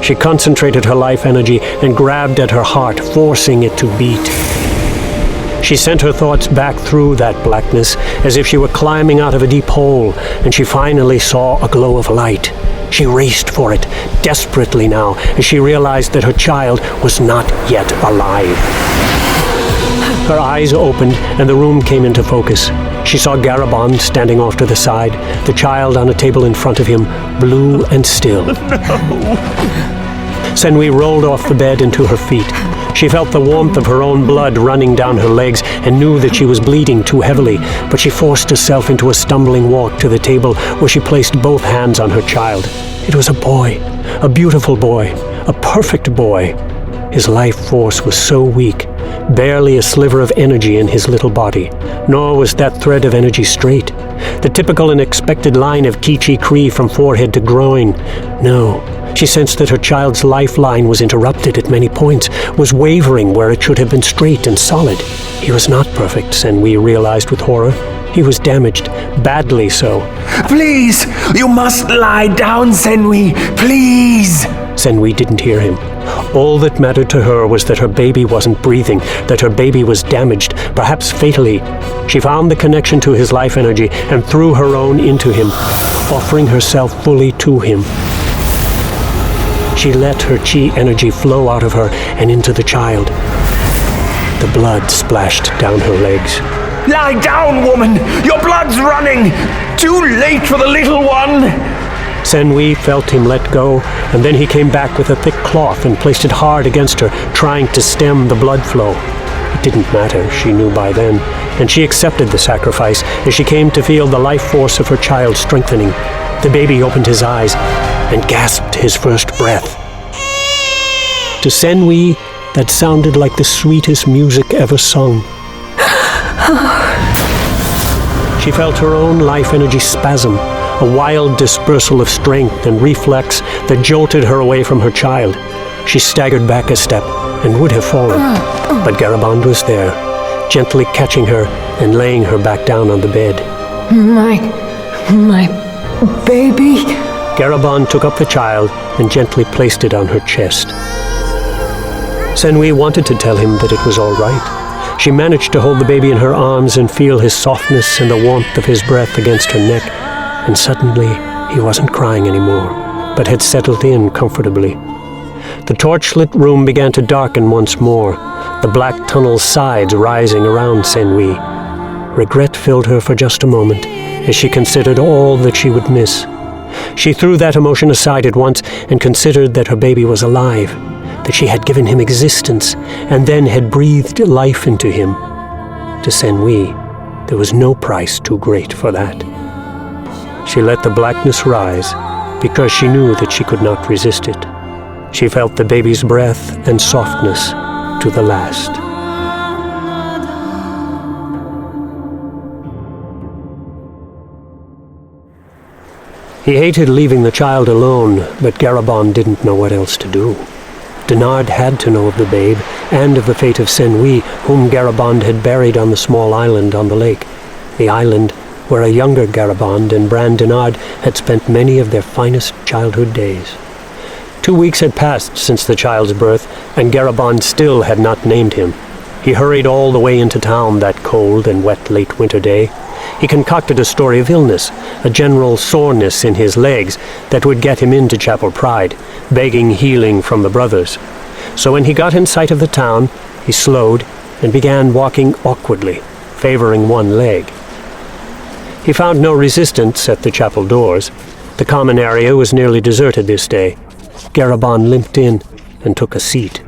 She concentrated her life energy and grabbed at her heart, forcing it to beat. She sent her thoughts back through that blackness as if she were climbing out of a deep hole, and she finally saw a glow of light. She raced for it, desperately now, as she realized that her child was not yet alive. Her eyes opened, and the room came into focus. She saw Garabon standing off to the side, the child on a table in front of him, blue and still. Senwi rolled off the bed into her feet. She felt the warmth of her own blood running down her legs and knew that she was bleeding too heavily, but she forced herself into a stumbling walk to the table where she placed both hands on her child. It was a boy, a beautiful boy, a perfect boy. His life force was so weak, barely a sliver of energy in his little body, nor was that thread of energy straight. The typical and expected line of Ki-Chi-Kree from forehead to groin. No, she sensed that her child's lifeline was interrupted at many points, was wavering where it should have been straight and solid. He was not perfect, Sen-Wi realized with horror. He was damaged, badly so. Please, you must lie down, Sen-Wi, please! Sen-Wi didn't hear him. All that mattered to her was that her baby wasn't breathing, that her baby was damaged, perhaps fatally. She found the connection to his life energy and threw her own into him, offering herself fully to him. She let her chi energy flow out of her and into the child. The blood splashed down her legs. Lie down, woman! Your blood's running! Too late for the little one! Sen-Wi felt him let go, and then he came back with a thick cloth and placed it hard against her, trying to stem the blood flow. It didn't matter, she knew by then, and she accepted the sacrifice as she came to feel the life force of her child strengthening. The baby opened his eyes and gasped his first breath. To Sen-Wi, that sounded like the sweetest music ever sung. She felt her own life energy spasm, a wild dispersal of strength and reflex that jolted her away from her child. She staggered back a step and would have fallen, but Garaband was there, gently catching her and laying her back down on the bed. My baby? Garaband took up the child and gently placed it on her chest. Sen-Wi wanted to tell him that it was all right. She managed to hold the baby in her arms and feel his softness and the warmth of his breath against her neck. And suddenly, he wasn't crying anymore, but had settled in comfortably. The torchlit room began to darken once more, the black tunnel's sides rising around Sen-Wi. Regret filled her for just a moment, as she considered all that she would miss. She threw that emotion aside at once and considered that her baby was alive, that she had given him existence, and then had breathed life into him. To Sen-Wi, there was no price too great for that. She let the blackness rise, because she knew that she could not resist it. She felt the baby's breath and softness to the last. He hated leaving the child alone, but Garaband didn't know what else to do. Denard had to know of the babe, and of the fate of Sen-Wi, whom Garaband had buried on the small island on the lake. The island where a younger Garaband and Bran Denard had spent many of their finest childhood days. 2 weeks had passed since the child's birth, and Garaband still had not named him. He hurried all the way into town that cold and wet late winter day. He concocted a story of illness, a general soreness in his legs that would get him into Chapel Pride, begging healing from the brothers. So when he got in sight of the town, he slowed and began walking awkwardly, favoring one leg. He found no resistance at the chapel doors. The common area was nearly deserted this day. Garaband limped in and took a seat.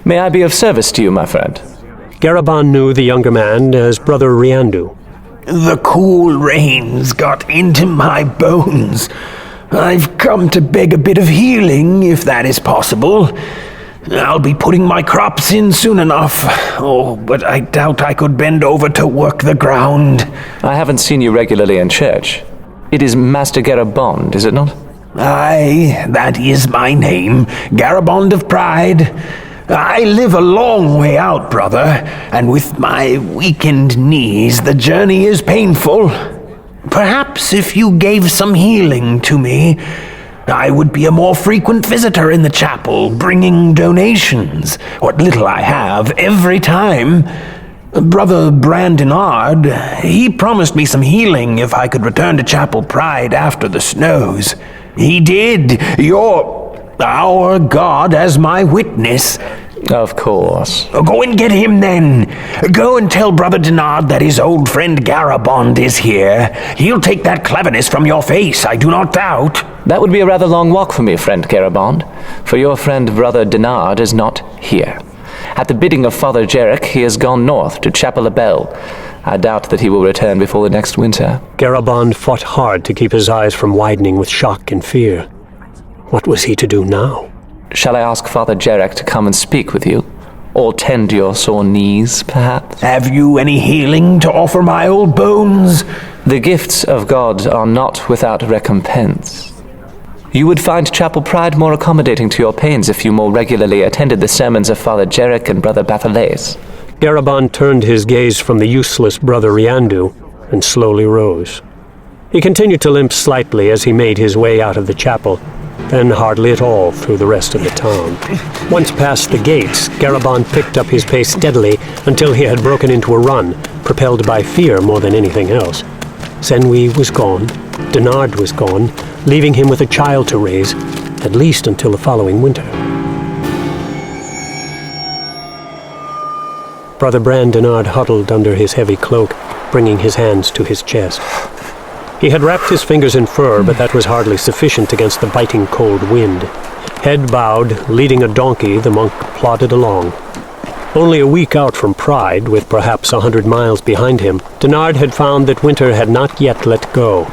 May I be of service to you, my friend? Garaband knew the younger man as Brother Riandu. The cool rains got into my bones. I've come to beg a bit of healing, if that is possible. I'll be putting my crops in soon enough. Oh, but I doubt I could bend over to work the ground. I haven't seen you regularly in church. It is Master Garaband, is it not? Aye, that is my name, Garaband of Pride. I live a long way out, brother, and with my weakened knees, the journey is painful. Perhaps if you gave some healing to me, I would be a more frequent visitor in the chapel, bringing donations, what little I have, every time. Brother Bran Denard, he promised me some healing if I could return to Chapel Pride after the snows. He did. Our God as my witness. Of course. Go and get him then. Go and tell Brother Denard that his old friend Garaband is here. He'll take that cleverness from your face, I do not doubt. That would be a rather long walk for me, friend Garaband, for your friend Brother Denard is not here. At the bidding of Father Jarek, he has gone north to Chapel Abel. I doubt that he will return before the next winter. Garaband fought hard to keep his eyes from widening with shock and fear. What was he to do now? Shall I ask Father Jarek to come and speak with you? Or tend your sore knees, perhaps? Have you any healing to offer my old bones? The gifts of God are not without recompense. You would find Chapel Pride more accommodating to your pains if you more regularly attended the sermons of Father Jarek and Brother Bathalaes. Garaband turned his gaze from the useless Brother Riandu and slowly rose. He continued to limp slightly as he made his way out of the chapel, then hardly at all through the rest of the town. Once past the gates, Garaband picked up his pace steadily until he had broken into a run, propelled by fear more than anything else. Senwi was gone, Denard was gone, leaving him with a child to raise, at least until the following winter. Brother Bran Denard huddled under his heavy cloak, bringing his hands to his chest. He had wrapped his fingers in fur, but that was hardly sufficient against the biting cold wind. Head bowed, leading a donkey, the monk plodded along. Only a week out from Pride, with perhaps 100 miles behind him, Denard had found that winter had not yet let go.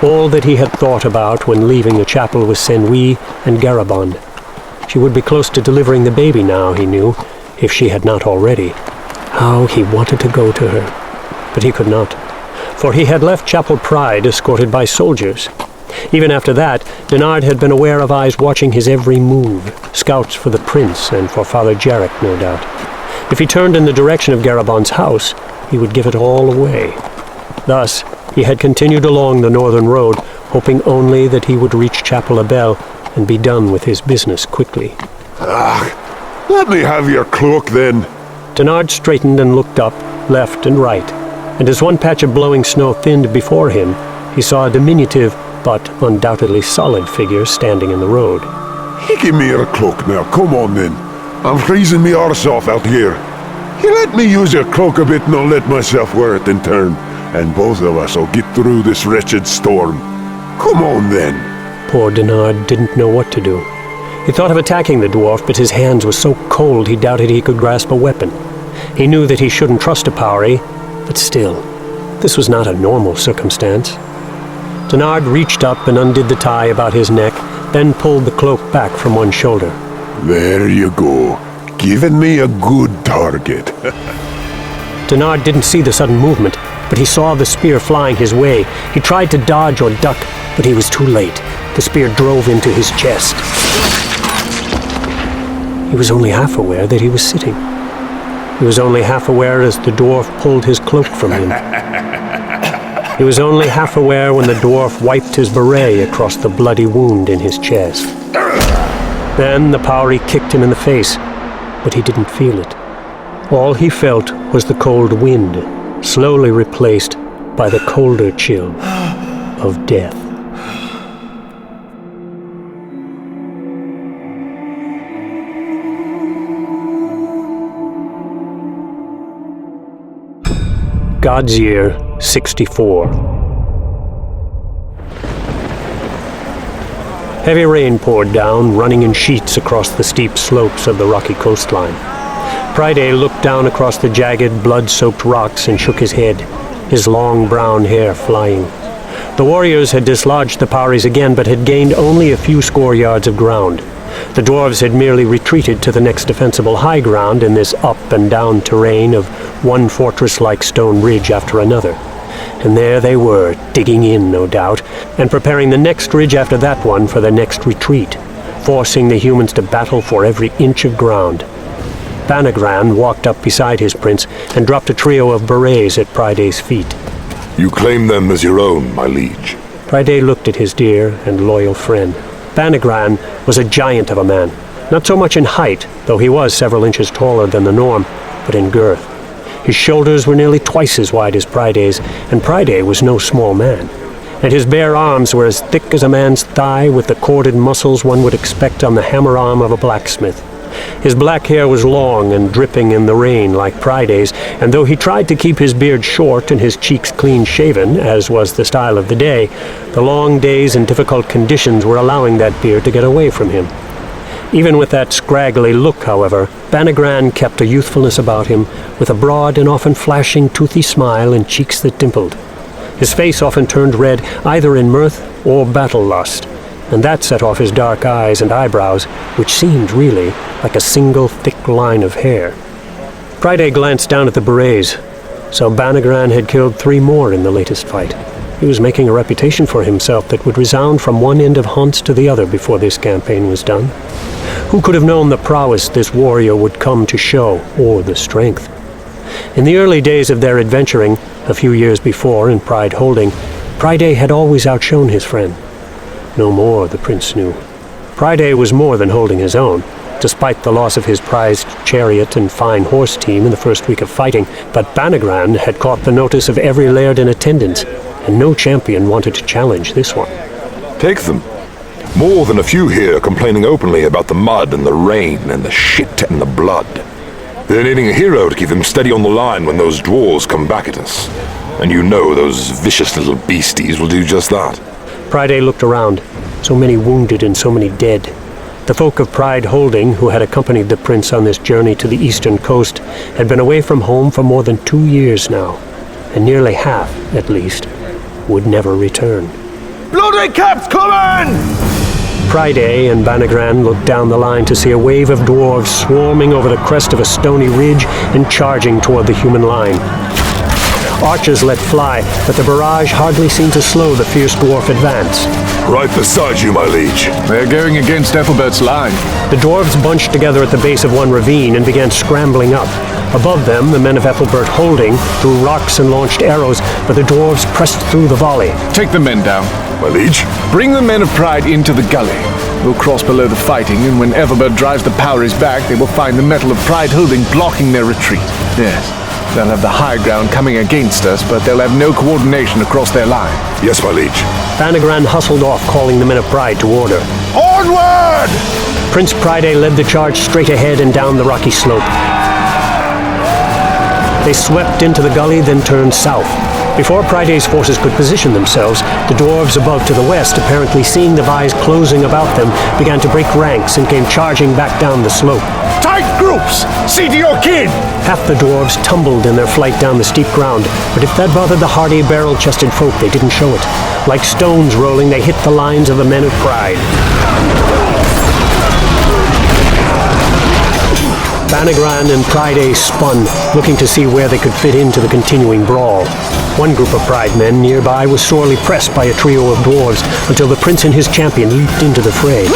All that he had thought about when leaving the chapel was Senwi and Garaband. She would be close to delivering the baby now, he knew, if she had not already. How he wanted to go to her, but he could not, for he had left Chapel Pride escorted by soldiers. Even after that, Denard had been aware of eyes watching his every move, scouts for the prince and for Father Jarek, no doubt. If he turned in the direction of Garaband's house, he would give it all away. Thus, he had continued along the northern road, hoping only that he would reach Chapel Abel and be done with his business quickly. Let me have your cloak, then. Denard straightened and looked up, left and right, and as one patch of blowing snow thinned before him, he saw a diminutive but undoubtedly solid figure standing in the road. Give me your cloak now, come on then. I'm freezing me arse off out here. You let me use your cloak a bit and I'll let myself wear it in turn, and both of us will get through this wretched storm. Come on then. Poor Denard didn't know what to do. He thought of attacking the dwarf, but his hands were so cold he doubted he could grasp a weapon. He knew that he shouldn't trust a Powery, but still, this was not a normal circumstance. Denard reached up and undid the tie about his neck, then pulled the cloak back from one shoulder. There you go. Giving me a good target. Denard didn't see the sudden movement, but he saw the spear flying his way. He tried to dodge or duck, but he was too late. The spear drove into his chest. He was only half aware that he was sitting. He was only half aware as the dwarf pulled his cloak from him. He was only half aware when the dwarf wiped his beret across the bloody wound in his chest. Then the Powery kicked him in the face, but he didn't feel it. All he felt was the cold wind, slowly replaced by the colder chill of death. God's Year 64. Heavy rain poured down, running in sheets across the steep slopes of the rocky coastline. Friday looked down across the jagged, blood-soaked rocks and shook his head, his long brown hair flying. The warriors had dislodged the Poweries again, but had gained only a few score yards of ground. The dwarves had merely retreated to the next defensible high ground in this up-and-down terrain of one fortress-like stone ridge after another. And there they were, digging in, no doubt, and preparing the next ridge after that one for the next retreat, forcing the humans to battle for every inch of ground. Banagran walked up beside his prince and dropped a trio of berets at Priday's feet. You claim them as your own, my liege. Priday looked at his dear and loyal friend. Banagran was a giant of a man, not so much in height, though he was several inches taller than the norm, but in girth. His shoulders were nearly twice as wide as Priday's, and Priday was no small man. And his bare arms were as thick as a man's thigh, with the corded muscles one would expect on the hammer arm of a blacksmith. His black hair was long and dripping in the rain like Priday's, and though he tried to keep his beard short and his cheeks clean-shaven, as was the style of the day, the long days and difficult conditions were allowing that beard to get away from him. Even with that scraggly look, however, Banagran kept a youthfulness about him, with a broad and often flashing toothy smile and cheeks that dimpled. His face often turned red, either in mirth or battle lust, and that set off his dark eyes and eyebrows, which seemed really like a single thick line of hair. Friday glanced down at the berets. So Banagran had killed 3 more in the latest fight. He was making a reputation for himself that would resound from one end of Hunts to the other before this campaign was done. Who could have known the prowess this warrior would come to show, or the strength? In the early days of their adventuring, a few years before in Pride Holding, Friday had always outshone his friend. No more, the prince knew. Friday was more than holding his own, despite the loss of his prized chariot and fine horse team in the first week of fighting, but Banagran had caught the notice of every laird in attendance, and no champion wanted to challenge this one. Take them. More than a few here complaining openly about the mud and the rain and the shit and the blood. They're needing a hero to keep them steady on the line when those dwarves come back at us. And you know those vicious little beasties will do just that. Friday looked around. So many wounded and so many dead. The folk of Pride Holding, who had accompanied the prince on this journey to the eastern coast, had been away from home for more than 2 years now, and nearly half, at least, would never return. Bloody cap's coming! Friday and Banagran looked down the line to see a wave of dwarves swarming over the crest of a stony ridge and charging toward the human line. Archers let fly, but the barrage hardly seemed to slow the fierce dwarf advance. Right beside you, my liege. They're going against Ethelbert's line. The dwarves bunched together at the base of one ravine and began scrambling up. Above them, the men of Ethelbert Holding threw rocks and launched arrows, but the dwarves pressed through the volley. Take the men down. My liege? Bring the men of Pride into the gully. We'll cross below the fighting, and when Ethelbert drives the Powries back, they will find the metal of Pride Holding blocking their retreat. Yes. They'll have the high ground coming against us, but they'll have no coordination across their line. Yes, my liege. Banagran hustled off, calling the men of Pride to order. Onward! Prince Priday led the charge straight ahead and down the rocky slope. They swept into the gully, then turned south. Before Priday's forces could position themselves, the dwarves above to the west, apparently seeing the Vais closing about them, began to break ranks and came charging back down the slope. Tight groups! See to your kid! Half the dwarves tumbled in their flight down the steep ground, but if that bothered the hardy, barrel-chested folk, they didn't show it. Like stones rolling, they hit the lines of the men of Pride. Banagran and Priday spun, looking to see where they could fit into the continuing brawl. One group of Pride men nearby was sorely pressed by a trio of dwarves until the prince and his champion leaped into the fray.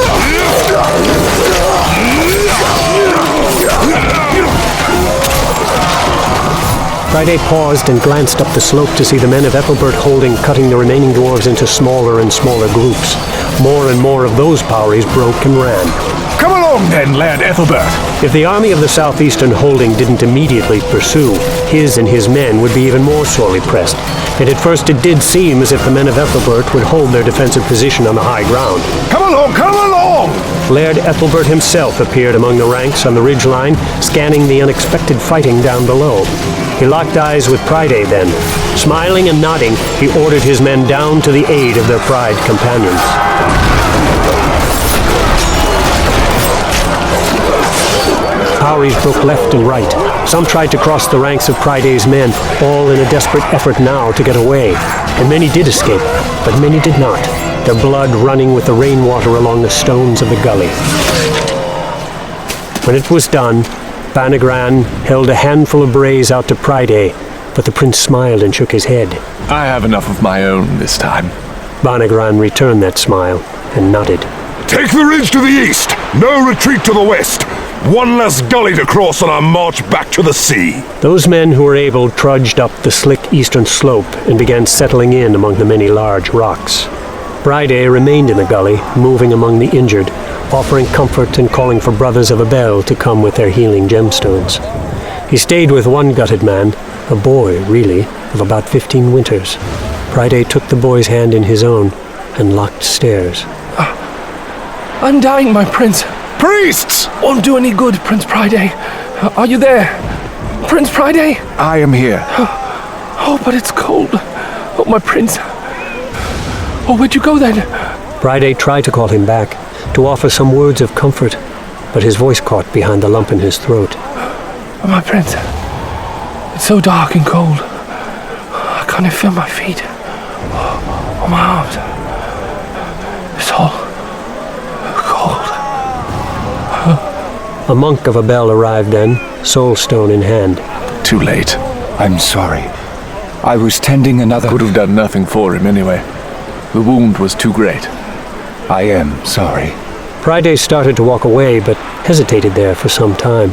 Friday paused and glanced up the slope to see the men of Ethelbert Holding cutting the remaining dwarves into smaller and smaller groups. More and more of those Powries broke and ran. Come along then, Lad Ethelbert. If the army of the southeastern Holding didn't immediately pursue, his and his men would be even more sorely pressed. And at first it did seem as if the men of Ethelbert would hold their defensive position on the high ground. Come along, come along! Laird Ethelbert himself appeared among the ranks on the ridgeline, scanning the unexpected fighting down below. He locked eyes with Priday then. Smiling and nodding, he ordered his men down to the aid of their Pride companions. Powries broke left and right. Some tried to cross the ranks of Priday's men, all in a desperate effort now to get away. And many did escape, but many did not, their blood running with the rainwater along the stones of the gully. When it was done, Banagran held a handful of brays out to Priday, but the prince smiled and shook his head. I have enough of my own this time. Banagran returned that smile and nodded. Take the ridge to the east! No retreat to the west! One less gully to cross on our march back to the sea! Those men who were able trudged up the slick eastern slope and began settling in among the many large rocks. Priday remained in the gully, moving among the injured, offering comfort and calling for brothers of Abel to come with their healing gemstones. He stayed with one gutted man, a boy, really, of about 15 winters. Priday took the boy's hand in his own and locked stairs. I'm dying, my prince. Priests! Won't do any good, Prince Priday. Are you there? Prince Priday? I am here. Oh, but it's cold. Oh, my prince. Oh, where'd you go then? Priday tried to call him back, to offer some words of comfort, but his voice caught behind the lump in his throat. Oh, my prince. It's so dark and cold. I can't even feel my feet. Or my arms. It's all cold. A monk of a bell arrived then, soulstone in hand. Too late. I'm sorry. I was tending another... Could have done nothing for him anyway. The wound was too great. I am sorry. Friday started to walk away, but hesitated there for some time,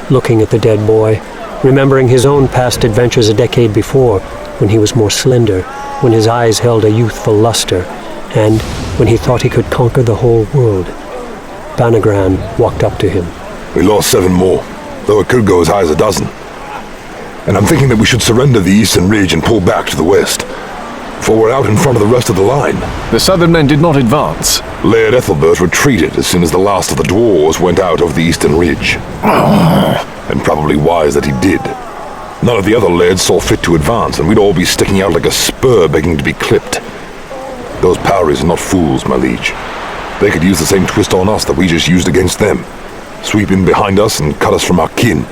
looking at the dead boy, remembering his own past adventures a decade before, when he was more slender, when his eyes held a youthful luster, and when he thought he could conquer the whole world. Banagran walked up to him. We lost 7 more, though it could go as high as 12. And I'm thinking that we should surrender the eastern ridge and pull back to the west, for we're out in front of the rest of the line. The southern men did not advance. Laird Ethelbert retreated as soon as the last of the dwarves went out over the eastern ridge. And probably wise that he did. None of the other lairds saw fit to advance, and we'd all be sticking out like a spur begging to be clipped. Those Powries are not fools, my liege. They could use the same twist on us that we just used against them. Sweep in behind us and cut us from our kin.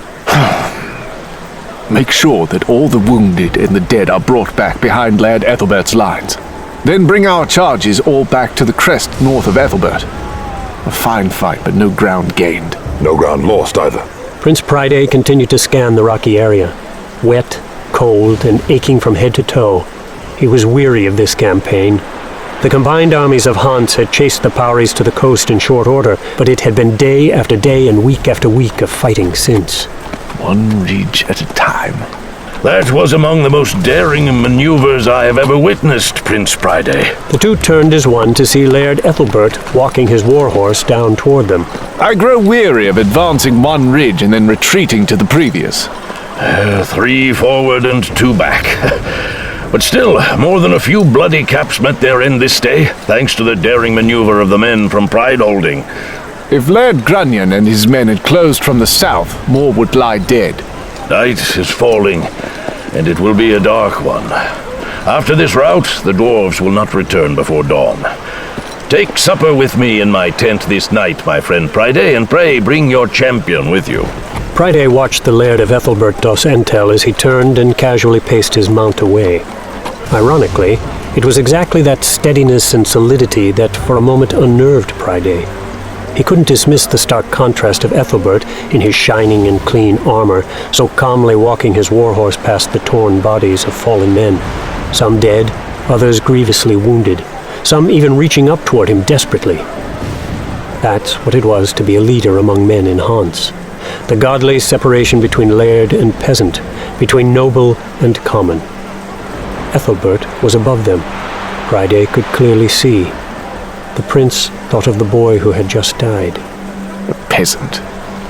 Make sure that all the wounded and the dead are brought back behind Laird Ethelbert's lines. Then bring our charges all back to the crest north of Ethelbert. A fine fight, but no ground gained. No ground lost either. Prince Priday continued to scan the rocky area. Wet, cold, and aching from head to toe, he was weary of this campaign. The combined armies of Hans had chased the Powries to the coast in short order, but it had been day after day and week after week of fighting since. One ridge at a time. That was among the most daring maneuvers I have ever witnessed, Prince Priday. The two turned as one to see Laird Ethelbert walking his warhorse down toward them. I grow weary of advancing one ridge and then retreating to the previous. 3 forward and 2 back. But still, more than a few bloody caps met their end this day, thanks to the daring maneuver of the men from Pride Holding. If Laird Grunion and his men had closed from the south, more would lie dead. Night is falling, and it will be a dark one. After this rout, the dwarves will not return before dawn. Take supper with me in my tent this night, my friend Priday, and pray bring your champion with you. Priday watched the Laird of Ethelbert dos Entel as he turned and casually paced his mount away. Ironically, it was exactly that steadiness and solidity that for a moment unnerved Priday. He couldn't dismiss the stark contrast of Ethelbert in his shining and clean armor, so calmly walking his warhorse past the torn bodies of fallen men, some dead, others grievously wounded, some even reaching up toward him desperately. That's what it was to be a leader among men in Hans. The godly separation between laird and peasant, between noble and common. Ethelbert was above them. Priday could clearly see. The prince thought of the boy who had just died. A peasant.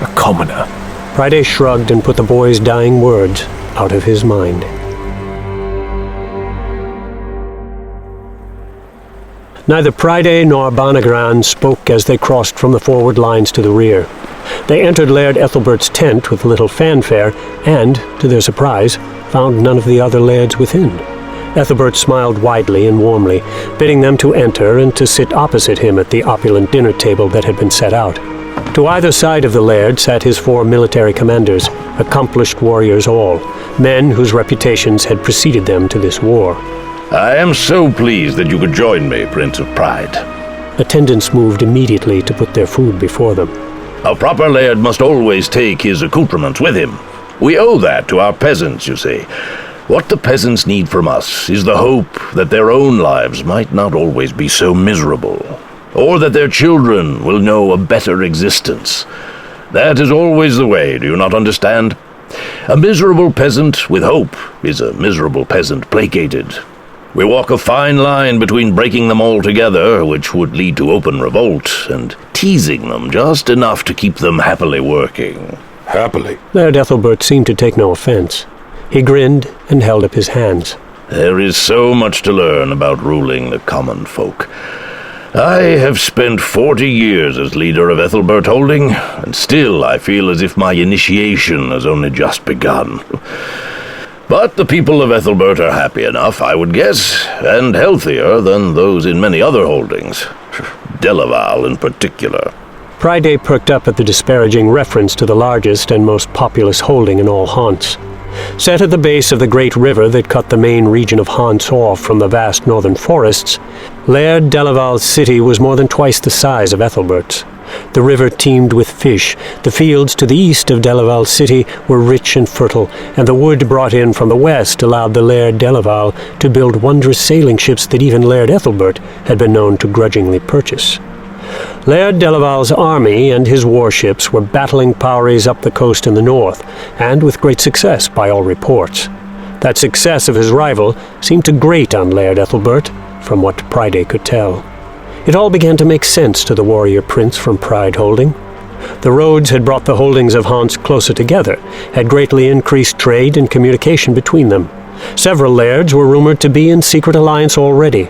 A commoner. Priday shrugged and put the boy's dying words out of his mind. Neither Priday nor Banagran spoke as they crossed from the forward lines to the rear. They entered Laird Ethelbert's tent with little fanfare, and, to their surprise, found none of the other lairds within. Ethelbert smiled widely and warmly, bidding them to enter and to sit opposite him at the opulent dinner table that had been set out. To either side of the laird sat his 4 military commanders, accomplished warriors all, men whose reputations had preceded them to this war. I am so pleased that you could join me, Prince of Pride. Attendants moved immediately to put their food before them. A proper laird must always take his accoutrements with him. We owe that to our peasants, you see. What the peasants need from us is the hope that their own lives might not always be so miserable, or that their children will know a better existence. That is always the way, do you not understand? A miserable peasant with hope is a miserable peasant placated. We walk a fine line between breaking them all together, which would lead to open revolt, and teasing them just enough to keep them happily working. Happily? Laird Ethelbert seemed to take no offense. He grinned and held up his hands. There is so much to learn about ruling the common folk. I have spent 40 years as leader of Ethelbert Holding, and still I feel as if my initiation has only just begun. But the people of Ethelbert are happy enough, I would guess, and healthier than those in many other holdings. Delaval in particular. Priday perked up at the disparaging reference to the largest and most populous holding in all Hants. Set at the base of the great river that cut the main region of Hants off from the vast northern forests, Laird Delaval's city was more than twice the size of Ethelbert's. The river teemed with fish, the fields to the east of Delaval city were rich and fertile, and the wood brought in from the west allowed the Laird Delaval to build wondrous sailing ships that even Laird Ethelbert had been known to grudgingly purchase. Laird Delaval's army and his warships were battling powries up the coast in the north, and with great success by all reports. That success of his rival seemed to grate on Laird Ethelbert, from what Priday could tell. It all began to make sense to the warrior prince from Pride Holding. The roads had brought the holdings of Hants closer together, had greatly increased trade and communication between them. Several lairds were rumored to be in secret alliance already.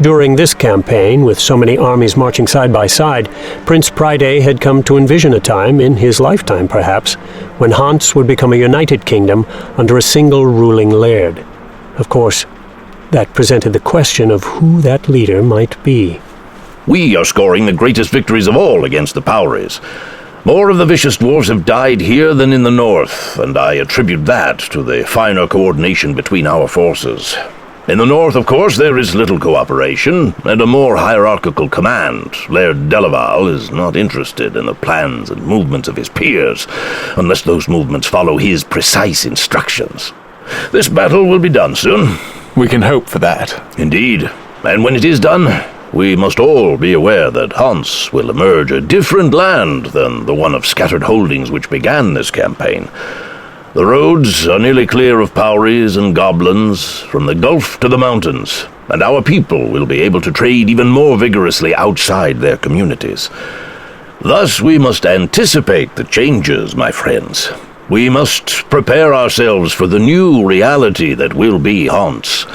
During this campaign, with so many armies marching side by side, Prince Priday had come to envision a time, in his lifetime perhaps, when Hants would become a united kingdom under a single ruling laird. Of course, that presented the question of who that leader might be. We are scoring the greatest victories of all against the Powries. More of the vicious dwarves have died here than in the north, and I attribute that to the finer coordination between our forces. In the north, of course, there is little cooperation, and a more hierarchical command. Laird Delaval is not interested in the plans and movements of his peers, unless those movements follow his precise instructions. This battle will be done soon. We can hope for that. Indeed. And when it is done, we must all be aware that Hants will emerge a different land than the one of scattered holdings which began this campaign. The roads are nearly clear of Powries and goblins, from the Gulf to the mountains, and our people will be able to trade even more vigorously outside their communities. Thus we must anticipate the changes, my friends. We must prepare ourselves for the new reality that will be Hants.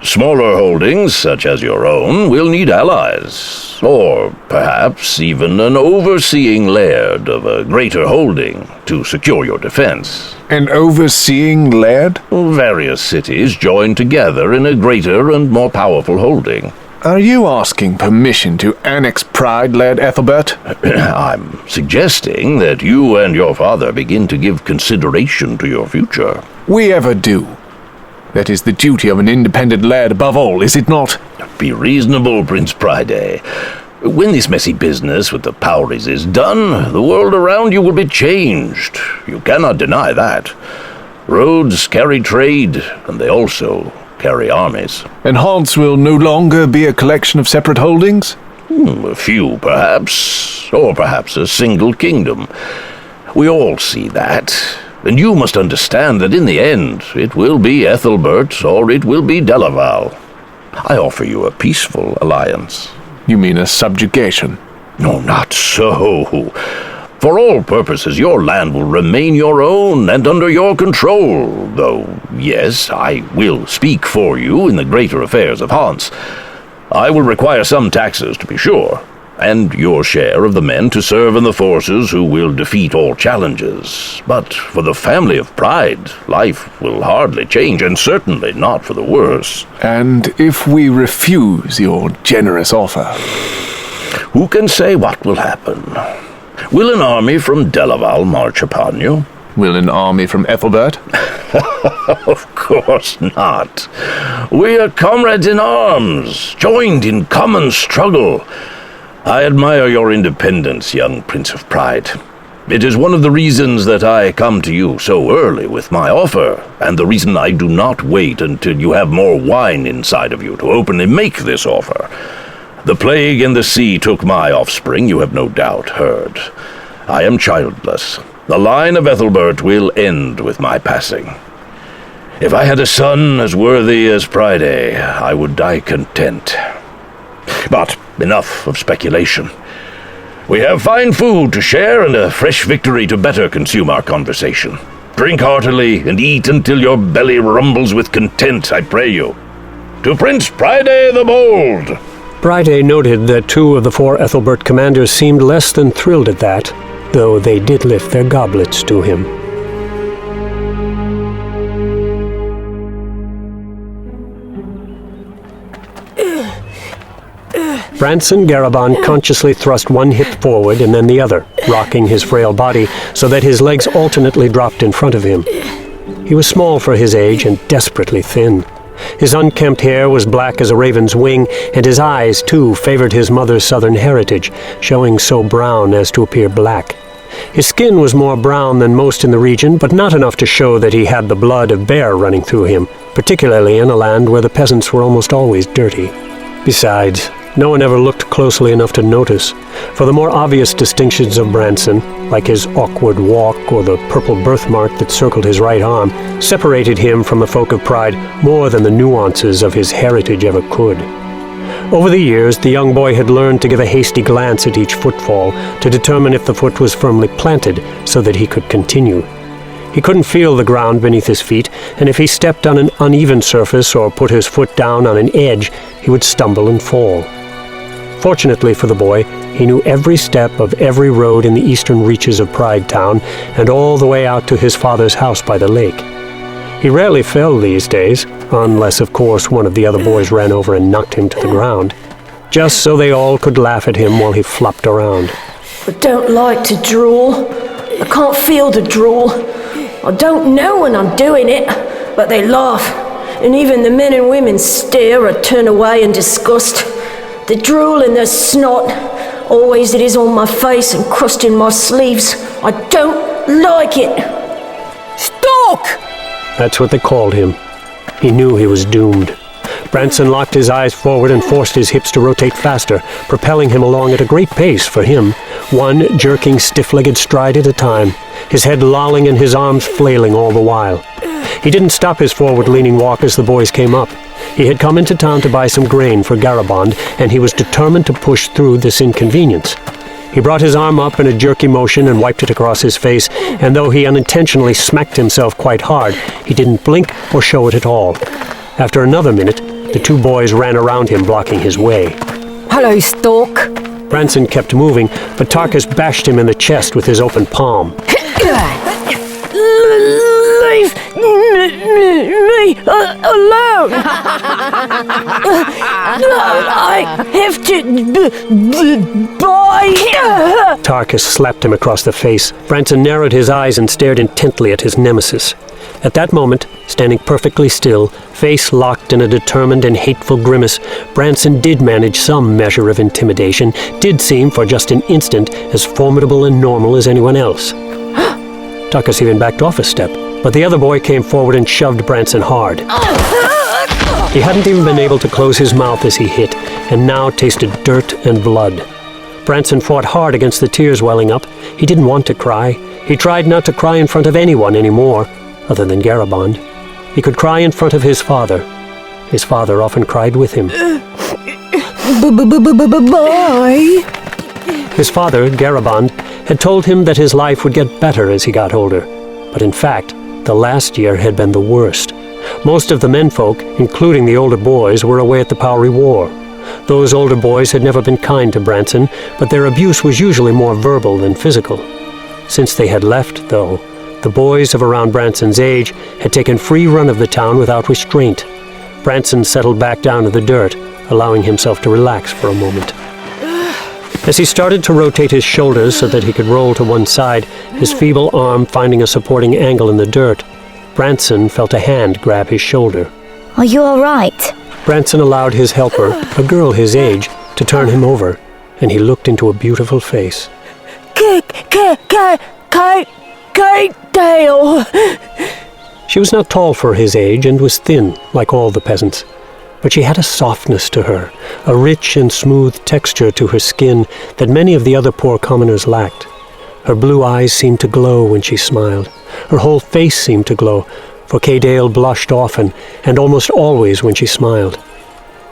Smaller holdings, such as your own, will need allies, or perhaps even an overseeing laird of a greater holding to secure your defense. An overseeing laird? Various cities join together in a greater and more powerful holding. Are you asking permission to annex Pride, Laird Ethelbert? I'm suggesting that you and your father begin to give consideration to your future. We ever do. That is the duty of an independent laird above all, is it not? Be reasonable, Prince Priday. When this messy business with the Powries is done, the world around you will be changed. You cannot deny that. Roads carry trade, and they also carry armies. And Hants will no longer be a collection of separate holdings? A few, perhaps. Or perhaps a single kingdom. We all see that. And you must understand that in the end, it will be Ethelbert or it will be Delaval. I offer you a peaceful alliance. You mean a subjugation? No, not so. For all purposes, your land will remain your own and under your control, though, yes, I will speak for you in the greater affairs of Hants. I will require some taxes, to be sure, and your share of the men to serve in the forces who will defeat all challenges. But for the family of Pride, life will hardly change, and certainly not for the worse. And if we refuse your generous offer? Who can say what will happen? Will an army from Delaval march upon you? Will an army from Ethelbert? Of course not. We are comrades in arms, joined in common struggle. I admire your independence, young Prince of Pride. It is one of the reasons that I come to you so early with my offer, and the reason I do not wait until you have more wine inside of you to openly make this offer. The plague and the sea took my offspring, you have no doubt heard. I am childless. The line of Ethelbert will end with my passing. If I had a son as worthy as Priday, I would die content. But enough of speculation. We have fine food to share and a fresh victory to better consume our conversation. Drink heartily and eat until your belly rumbles with content, I pray you. To Prince Priday the Bold! Priday noted that 2 of the 4 Ethelbert commanders seemed less than thrilled at that, though they did lift their goblets to him. Branson Garabon consciously thrust one hip forward and then the other, rocking his frail body so that his legs alternately dropped in front of him. He was small for his age and desperately thin. His unkempt hair was black as a raven's wing, and his eyes, too, favored his mother's southern heritage, showing so brown as to appear black. His skin was more brown than most in the region, but not enough to show that he had the blood of bear running through him, particularly in a land where the peasants were almost always dirty. Besides, no one ever looked closely enough to notice, for the more obvious distinctions of Branson, like his awkward walk or the purple birthmark that circled his right arm, separated him from the folk of Pride more than the nuances of his heritage ever could. Over the years, the young boy had learned to give a hasty glance at each footfall to determine if the foot was firmly planted so that he could continue. He couldn't feel the ground beneath his feet, and if he stepped on an uneven surface or put his foot down on an edge, he would stumble and fall. Fortunately for the boy, he knew every step of every road in the eastern reaches of Pride Town and all the way out to his father's house by the lake. He rarely fell these days, unless, of course, one of the other boys ran over and knocked him to the ground, just so they all could laugh at him while he flopped around. I don't like to drool. I can't feel the drool. I don't know when I'm doing it, but they laugh, and even the men and women stare or turn away in disgust. The drool and the snot, always it is on my face and crusting my sleeves. I don't like it. Stalk! That's what they called him. He knew he was doomed. Branson locked his eyes forward and forced his hips to rotate faster, propelling him along at a great pace for him, one jerking stiff-legged stride at a time, his head lolling and his arms flailing all the while. He didn't stop his forward-leaning walk as the boys came up. He had come into town to buy some grain for Garabond, and he was determined to push through this inconvenience. He brought his arm up in a jerky motion and wiped it across his face, and though he unintentionally smacked himself quite hard, he didn't blink or show it at all. After another minute, the two boys ran around him, blocking his way. Hello, Stalk. Branson kept moving, but Tarkus bashed him in the chest with his open palm. Leave me alone! I have to buy. Tarkus slapped him across the face. Branson narrowed his eyes and stared intently at his nemesis. At that moment, standing perfectly still, face locked in a determined and hateful grimace, Branson did manage some measure of intimidation, did seem for just an instant as formidable and normal as anyone else. Tarkus even backed off a step, but the other boy came forward and shoved Branson hard. He hadn't even been able to close his mouth as he hit, and now tasted dirt and blood. Branson fought hard against the tears welling up. He didn't want to cry. He tried not to cry in front of anyone anymore, other than Garabond. He could cry in front of his father. His father often cried with him. Bye. His father, Garabond, had told him that his life would get better as he got older. But in fact, the last year had been the worst. Most of the menfolk, including the older boys, were away at the Powery War. Those older boys had never been kind to Branson, but their abuse was usually more verbal than physical. Since they had left, though, the boys of around Branson's age had taken free run of the town without restraint. Branson settled back down to the dirt, allowing himself to relax for a moment. As he started to rotate his shoulders so that he could roll to one side, his feeble arm finding a supporting angle in the dirt, Branson felt a hand grab his shoulder. Are you all right? Branson allowed his helper, a girl his age, to turn him over, and he looked into a beautiful face. Dale. She was not tall for his age and was thin, like all the peasants. But she had a softness to her, a rich and smooth texture to her skin that many of the other poor commoners lacked. Her blue eyes seemed to glow when she smiled. Her whole face seemed to glow, for Kay Dale blushed often, and almost always when she smiled.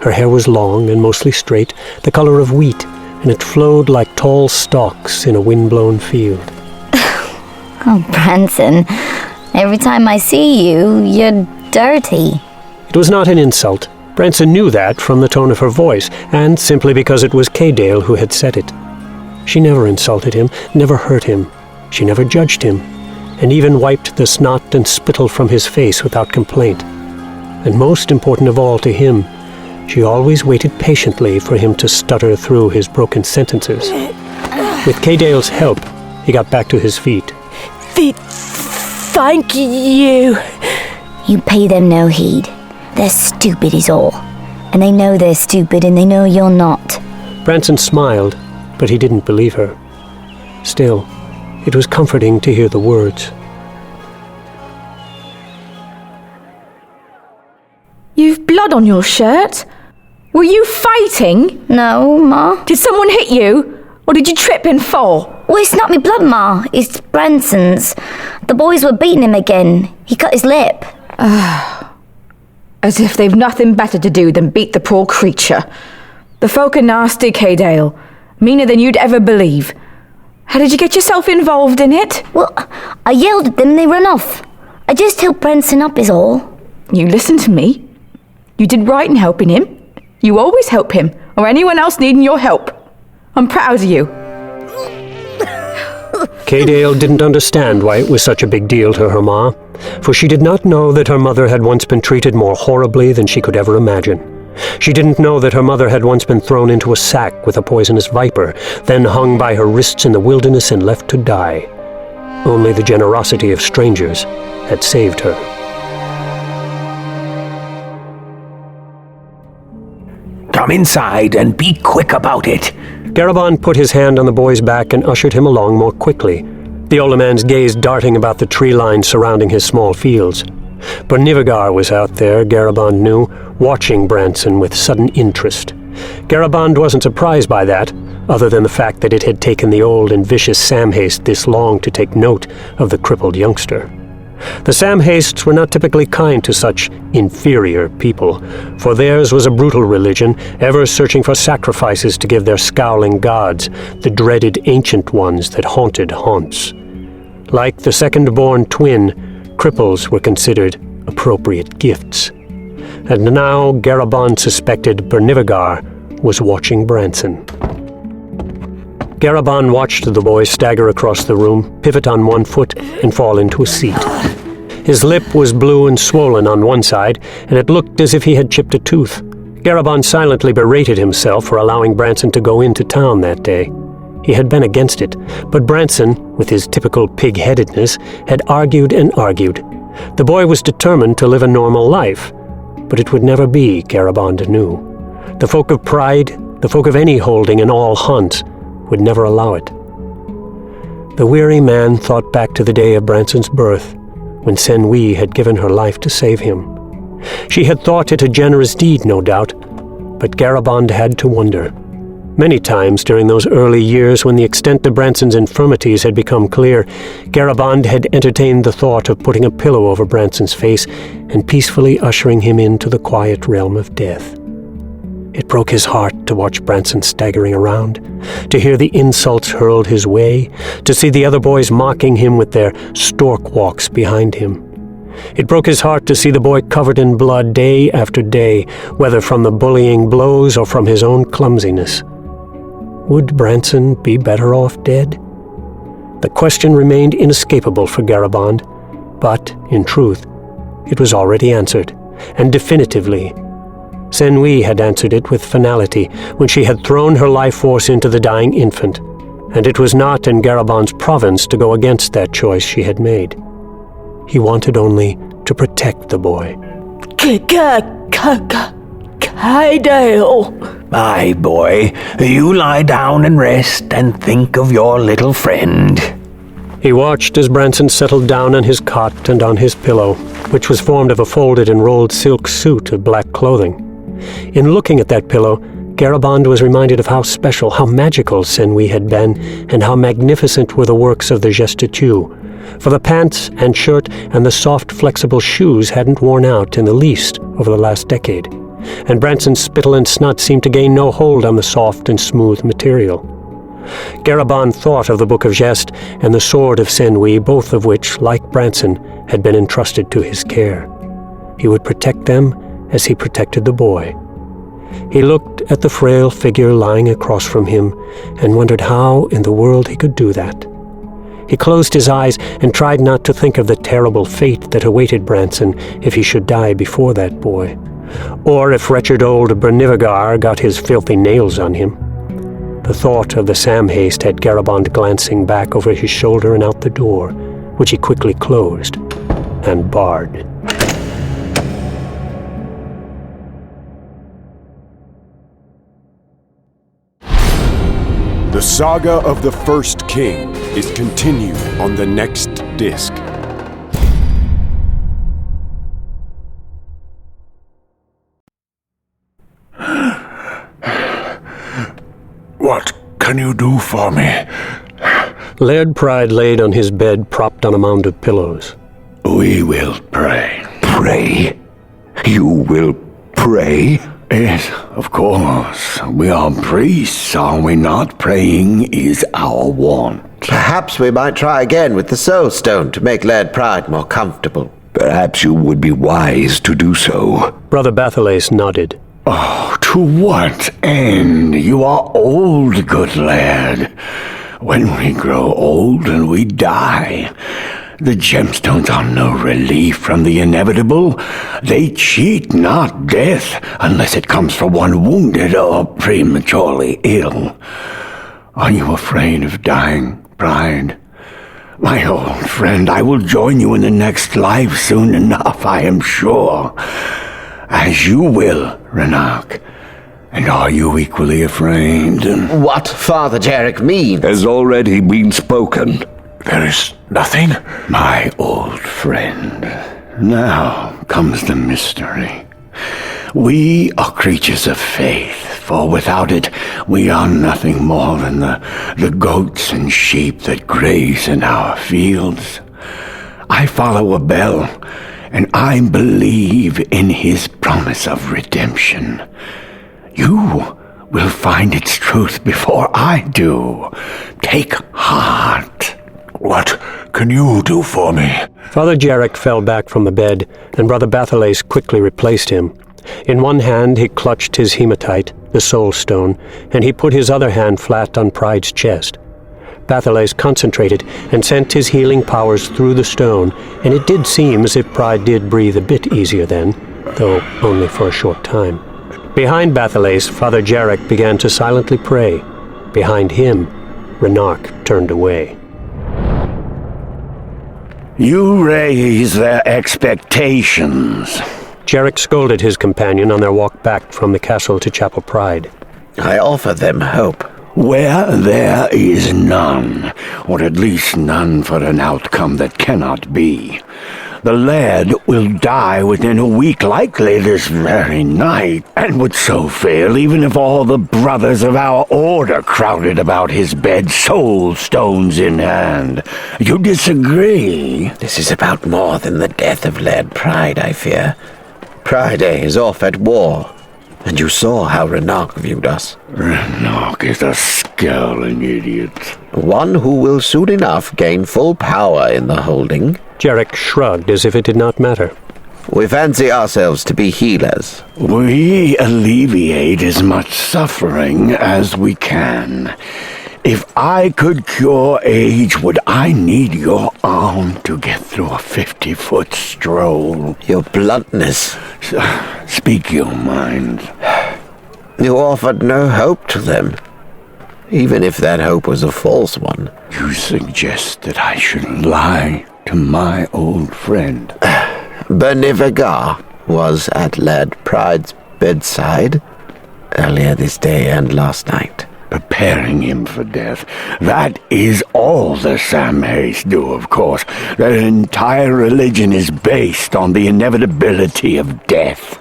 Her hair was long and mostly straight, the color of wheat, and it flowed like tall stalks in a wind-blown field. Oh, Branson, every time I see you, you're dirty. It was not an insult. Branson knew that from the tone of her voice, and simply because it was Kay Dale who had said it. She never insulted him, never hurt him. She never judged him, and even wiped the snot and spittle from his face without complaint. And most important of all to him, She always waited patiently for him to stutter through his broken sentences. With K-Dale's help, he got back to his feet. Thank you. You pay them no heed. They're stupid is all. And they know they're stupid and they know you're not. Branson smiled, but he didn't believe her. Still, it was comforting to hear the words. You've blood on your shirt. Were you fighting? No, Ma. Did someone hit you? Or did you trip and fall? Well, it's not me blood, Ma. It's Branson's. The boys were beating him again. He cut his lip. As if they've nothing better to do than beat the poor creature. The folk are nasty, K-Dale. Meaner than you'd ever believe. How did you get yourself involved in it? Well, I yelled at them and they ran off. I just helped Branson up is all. You listened to me. You did right in helping him. You always help him, or anyone else needing your help. I'm proud of you. K-Dale didn't understand why it was such a big deal to her ma, for she did not know that her mother had once been treated more horribly than she could ever imagine. She didn't know that her mother had once been thrown into a sack with a poisonous viper, then hung by her wrists in the wilderness and left to die. Only the generosity of strangers had saved her. Come inside and be quick about it. Garabon put his hand on the boy's back and ushered him along more quickly, the older man's gaze darting about the tree lines surrounding his small fields. Bernivigar was out there, Garabond knew, watching Branson with sudden interest. Garabond wasn't surprised by that, other than the fact that it had taken the old and vicious Samhaste this long to take note of the crippled youngster. The Samhastes were not typically kind to such inferior people, for theirs was a brutal religion, ever searching for sacrifices to give their scowling gods, the dreaded ancient ones that haunted haunts. Like the second-born twin, cripples were considered appropriate gifts. And now Garabond suspected Bernivigar was watching Branson. Garabon watched the boy stagger across the room, pivot on one foot, and fall into a seat. His lip was blue and swollen on one side, and it looked as if he had chipped a tooth. Garabon silently berated himself for allowing Branson to go into town that day. He had been against it, but Branson, with his typical pig-headedness, had argued and argued. The boy was determined to live a normal life, but it would never be, Garabond knew. The folk of Pride, the folk of any holding in all hunts, would never allow it. The weary man thought back to the day of Branson's birth, when Senwi had given her life to save him. She had thought it a generous deed, no doubt, but Garabond had to wonder. Many times during those early years when the extent of Branson's infirmities had become clear, Garabond had entertained the thought of putting a pillow over Branson's face and peacefully ushering him into the quiet realm of death. It broke his heart to watch Branson staggering around, to hear the insults hurled his way, to see the other boys mocking him with their stork walks behind him. It broke his heart to see the boy covered in blood day after day, whether from the bullying blows or from his own clumsiness. Would Branson be better off dead? The question remained inescapable for Garabond, but, in truth, it was already answered, and definitively. Senwi had answered it with finality when she had thrown her life force into the dying infant, and it was not in Garabond's province to go against that choice she had made. He wanted only to protect the boy. K-Dale. My boy, you lie down and rest and think of your little friend. He watched as Branson settled down on his cot and on his pillow, which was formed of a folded and rolled silk suit of black clothing. In looking at that pillow, Garabond was reminded of how special, how magical Senwi had been, and how magnificent were the works of the Gestitut, for the pants and shirt and the soft, flexible shoes hadn't worn out in the least over the last decade, and Branson's spittle and snot seemed to gain no hold on the soft and smooth material. Garabond thought of the Book of Gest and the sword of Senwi, both of which, like Branson, had been entrusted to his care. He would protect them as he protected the boy. He looked at the frail figure lying across from him and wondered how in the world he could do that. He closed his eyes and tried not to think of the terrible fate that awaited Branson if he should die before that boy, or if wretched old Bernivagar got his filthy nails on him. The thought of the Samhaste had Garabond glancing back over his shoulder and out the door, which he quickly closed and barred. The Saga of the First King is continued on the next disc. What can you do for me? Laird Pride laid on his bed, propped on a mound of pillows. We will pray. Pray? You will pray? Yes, of course. We are priests, are we not? Praying is our wont. Perhaps we might try again with the Soul Stone to make Laird Pride more comfortable. Perhaps you would be wise to do so. Brother Bathalace nodded. Oh, to what end? You are old, good lad. When we grow old and we die, the gemstones are no relief from the inevitable. They cheat not death unless it comes from one wounded or prematurely ill. Are you afraid of dying, Pride? My old friend, I will join you in the next life soon enough, I am sure. As you will, Renak. And are you equally afraid? What Father Jarek means has already been spoken. There is nothing? My old friend, now comes the mystery. We are creatures of faith, for without it we are nothing more than the goats and sheep that graze in our fields. I follow Abel, and I believe in his promise of redemption. You will find its truth before I do. Take heart. What can you do for me? Father Jarek fell back from the bed, and Brother Bathalace quickly replaced him. In one hand he clutched his hematite, the Soul Stone, and he put his other hand flat on Pride's chest. Bathalace concentrated and sent his healing powers through the stone, and it did seem as if Pride did breathe a bit easier then, though only for a short time. Behind Bathalace, Father Jarek began to silently pray. Behind him, Renak turned away. You raise their expectations. Jarek scolded his companion on their walk back from the castle to Chapel Pride. I offer them hope. Where there is none, or at least none for an outcome that cannot be. The lad will die within a week, likely this very night, and would so fail even if all the brothers of our order crowded about his bed, soul stones in hand. You disagree? This is about more than the death of Laird Pride, I fear. Pride is off at war, and you saw how Renak viewed us. Renak is a scowling idiot. One who will soon enough gain full power in the holding. Jarek shrugged as if it did not matter. We fancy ourselves to be healers. We alleviate as much suffering as we can. If I could cure age, would I need your arm to get through a 50-foot stroll? Your bluntness. Speak your mind. You offered no hope to them, even if that hope was a false one. You suggest that I should lie to my old friend. Bernivagar was at Laird Pride's bedside earlier this day and last night. Preparing him for death. That is all the Samhaste do, of course. Their entire religion is based on the inevitability of death.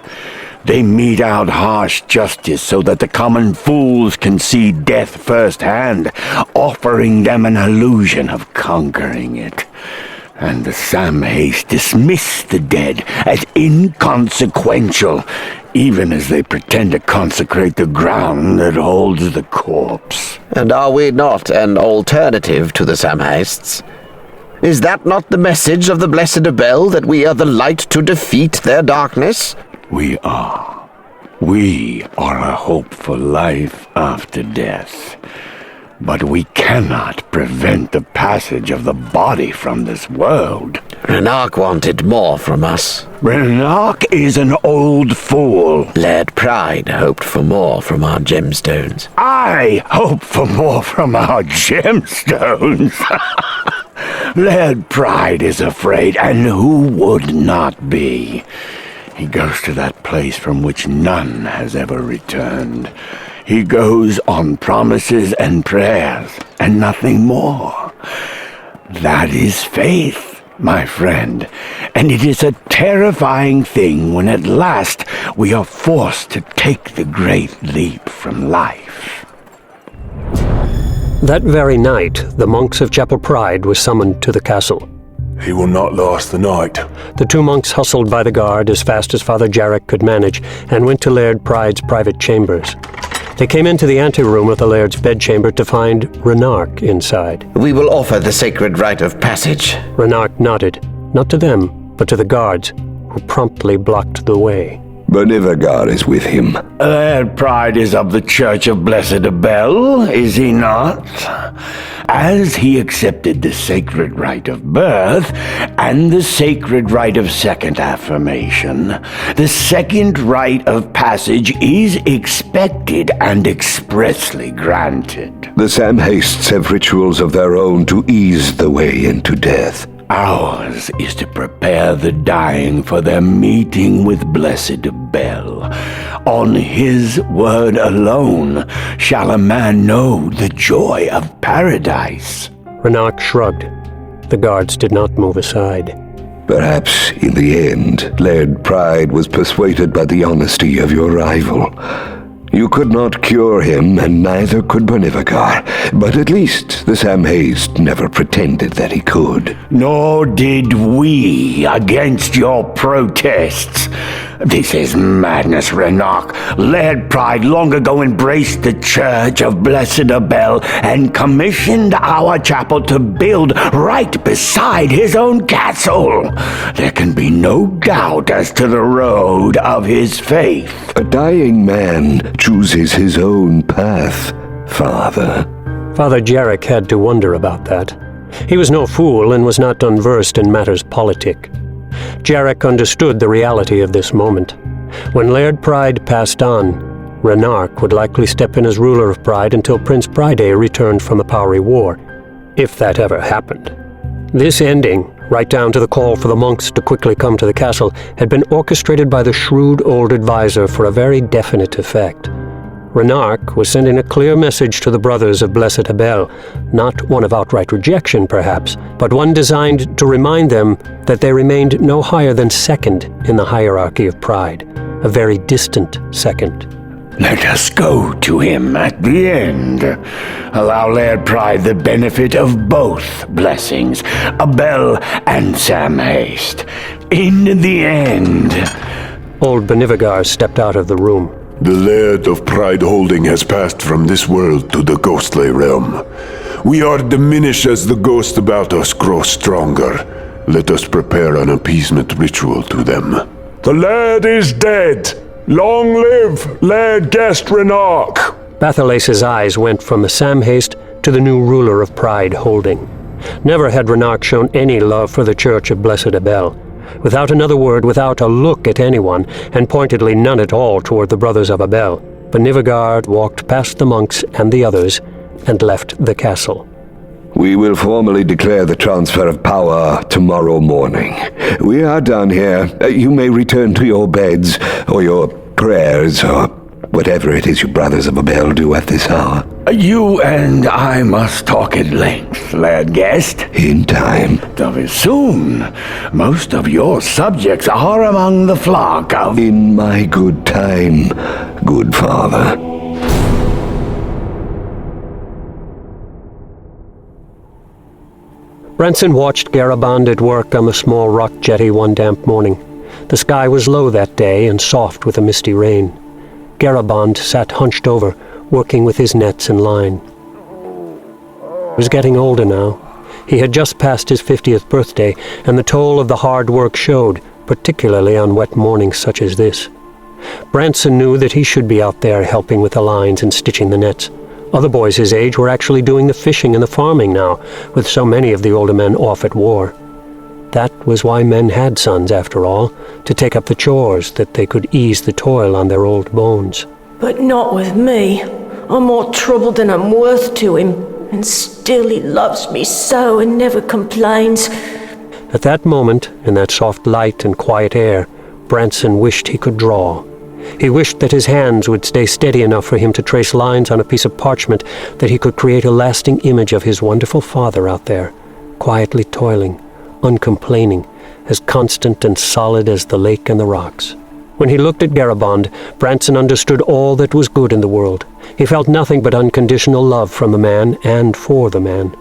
They mete out harsh justice so that the common fools can see death firsthand, offering them an illusion of conquering it. And the Samhaste dismiss the dead as inconsequential, even as they pretend to consecrate the ground that holds the corpse. And are we not an alternative to the Samhastes? Is that not the message of the Blessed Abel, that we are the light to defeat their darkness? We are. We are a hope for life after death. But we cannot prevent the passage of the body from this world. Renark wanted more from us. Renark is an old fool. Laird Pride hoped for more from our gemstones. I hope for more from our gemstones. Laird Pride is afraid, and who would not be? He goes to that place from which none has ever returned. He goes on promises and prayers, and nothing more. That is faith, my friend, and it is a terrifying thing when at last we are forced to take the great leap from life. That very night, the monks of Chapel Pride were summoned to the castle. He will not last the night. The two monks hustled by the guard as fast as Father Jarek could manage and went to Laird Pride's private chambers. They came into the anteroom of the Laird's bedchamber to find Renark inside. We will offer the sacred rite of passage. Renark nodded, not to them, but to the guards, who promptly blocked the way. Benivagar is with him. Laird Pride is of the Church of Blessed Abel, is he not? As he accepted the sacred rite of birth and the sacred rite of second affirmation, the second rite of passage is expected and expressly granted. The Samhastes have rituals of their own to ease the way into death. Ours is to prepare the dying for their meeting with Blessed Abel. On his word alone shall a man know the joy of paradise. Renark shrugged. The guards did not move aside. Perhaps, in the end, Laird Pride was persuaded by the honesty of your rival. You could not cure him, and neither could Benivagar, but at least the Samhaste never pretended that he could. Nor did we, against your protests. This is madness, Renark. Laird Pride long ago embraced the Church of Blessed Abel and commissioned our chapel to build right beside his own castle. There can be no doubt as to the road of his faith. A dying man chooses his own path, Father. Father Jarek had to wonder about that. He was no fool and was not unversed in matters politic. Jarek understood the reality of this moment. When Laird Pride passed on, Renark would likely step in as ruler of Pride until Prince Pride returned from the Powery War, if that ever happened. This ending, right down to the call for the monks to quickly come to the castle, had been orchestrated by the shrewd old advisor for a very definite effect. Renark was sending a clear message to the brothers of Blessed Abel, not one of outright rejection, perhaps, but one designed to remind them that they remained no higher than second in the hierarchy of Pride, a very distant second. Let us go to him at the end. Allow Laird Pride the benefit of both blessings, Abel and Samhaste. In the end. Old Benivagar stepped out of the room. The Laird of Pride Holding has passed from this world to the ghostly realm. We are diminished as the ghosts about us grow stronger. Let us prepare an appeasement ritual to them. The Laird is dead. Long live Laird Guest Renark. Bathalace's eyes went from the Samhaste to the new ruler of Pride Holding. Never had Renark shown any love for the Church of Blessed Abel. Without another word, without a look at anyone, and pointedly none at all toward the brothers of Abel, Benivagar walked past the monks and the others and left the castle. We will formally declare the transfer of power tomorrow morning. We are done here. You may return to your beds, or your prayers, or whatever it is you brothers of Abel do at this hour. You and I must talk at length, Laird Guest. In time. Very soon. Most of your subjects are among the flock of... In my good time, good father. Branson watched Garaband at work on the small rock jetty one damp morning. The sky was low that day and soft with a misty rain. Garaband sat hunched over, working with his nets and line. He was getting older now. He had just passed his 50th birthday, and the toll of the hard work showed, particularly on wet mornings such as this. Branson knew that he should be out there helping with the lines and stitching the nets. Other boys his age were actually doing the fishing and the farming now, with so many of the older men off at war. That was why men had sons, after all, to take up the chores, that they could ease the toil on their old bones. But not with me. I'm more trouble than I'm worth to him, and still he loves me so and never complains. At that moment, in that soft light and quiet air, Branson wished he could draw. He wished that his hands would stay steady enough for him to trace lines on a piece of parchment, that he could create a lasting image of his wonderful father out there, quietly toiling, uncomplaining, as constant and solid as the lake and the rocks. When he looked at Garabond, Branson understood all that was good in the world. He felt nothing but unconditional love from the man and for the man.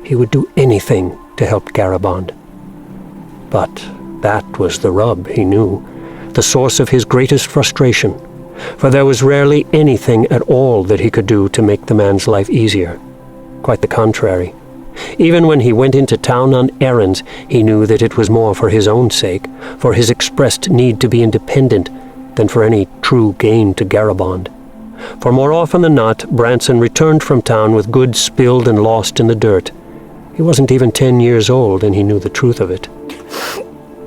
He would do anything to help Garabond. But that was the rub, he knew, the source of his greatest frustration, for there was rarely anything at all that he could do to make the man's life easier. Quite the contrary. Even when he went into town on errands, he knew that it was more for his own sake, for his expressed need to be independent, than for any true gain to Garabond. For more often than not, Branson returned from town with goods spilled and lost in the dirt. He wasn't even 10 years old, and he knew the truth of it.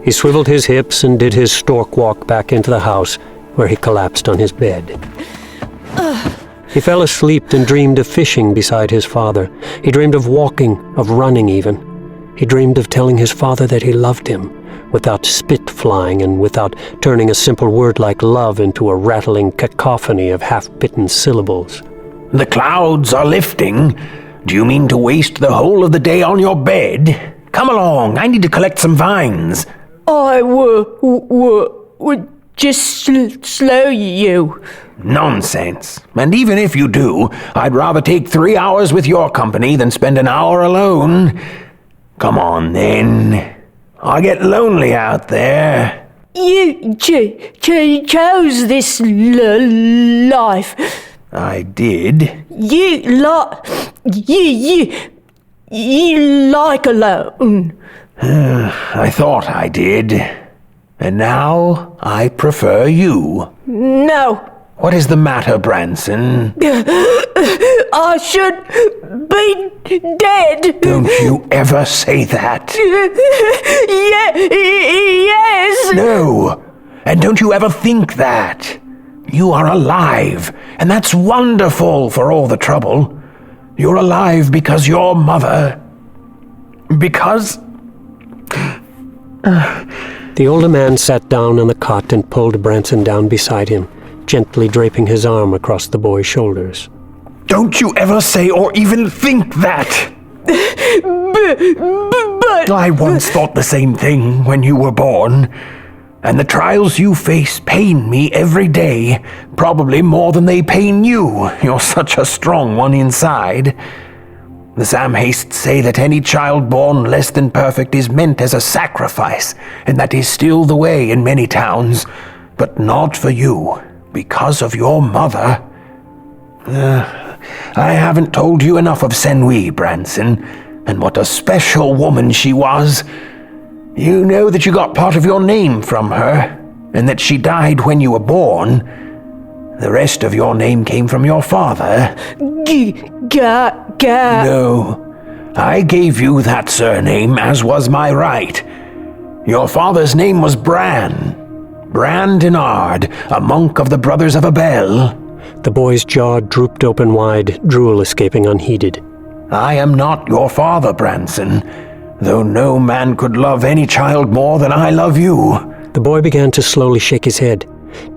He swiveled his hips and did his stork walk back into the house, where he collapsed on his bed. He fell asleep and dreamed of fishing beside his father. He dreamed of walking, of running even. He dreamed of telling his father that he loved him, without spit flying and without turning a simple word like love into a rattling cacophony of half-bitten syllables. The clouds are lifting. Do you mean to waste the whole of the day on your bed? Come along, I need to collect some vines. I would just slow you. Nonsense. And even if you do, I'd rather take 3 hours with your company than spend an hour alone. Come on, then. I get lonely out there. You chose this life. I did. You like alone. I thought I did. And now I prefer you. No. What is the matter, Branson? I should be dead. Don't you ever say that. Yes. No. And don't you ever think that. You are alive, and that's wonderful for all the trouble. You're alive because your mother... Because... The older man sat down on the cot and pulled Branson down beside him, gently draping his arm across the boy's shoulders. Don't you ever say or even think that! But... I once thought the same thing when you were born. And the trials you face pain me every day, probably more than they pain you. You're such a strong one inside. The Samhastes say that any child born less than perfect is meant as a sacrifice, and that is still the way in many towns, but not for you, because of your mother. I haven't told you enough of Senwi, Branson, and what a special woman she was. You know that you got part of your name from her, and that she died when you were born. The rest of your name came from your father. No, I gave you that surname, as was my right. Your father's name was Bran Denard, a monk of the Brothers of Abel. The boy's jaw drooped open wide, drool escaping unheeded. I am not your father, Branson, though no man could love any child more than I love you. The boy began to slowly shake his head.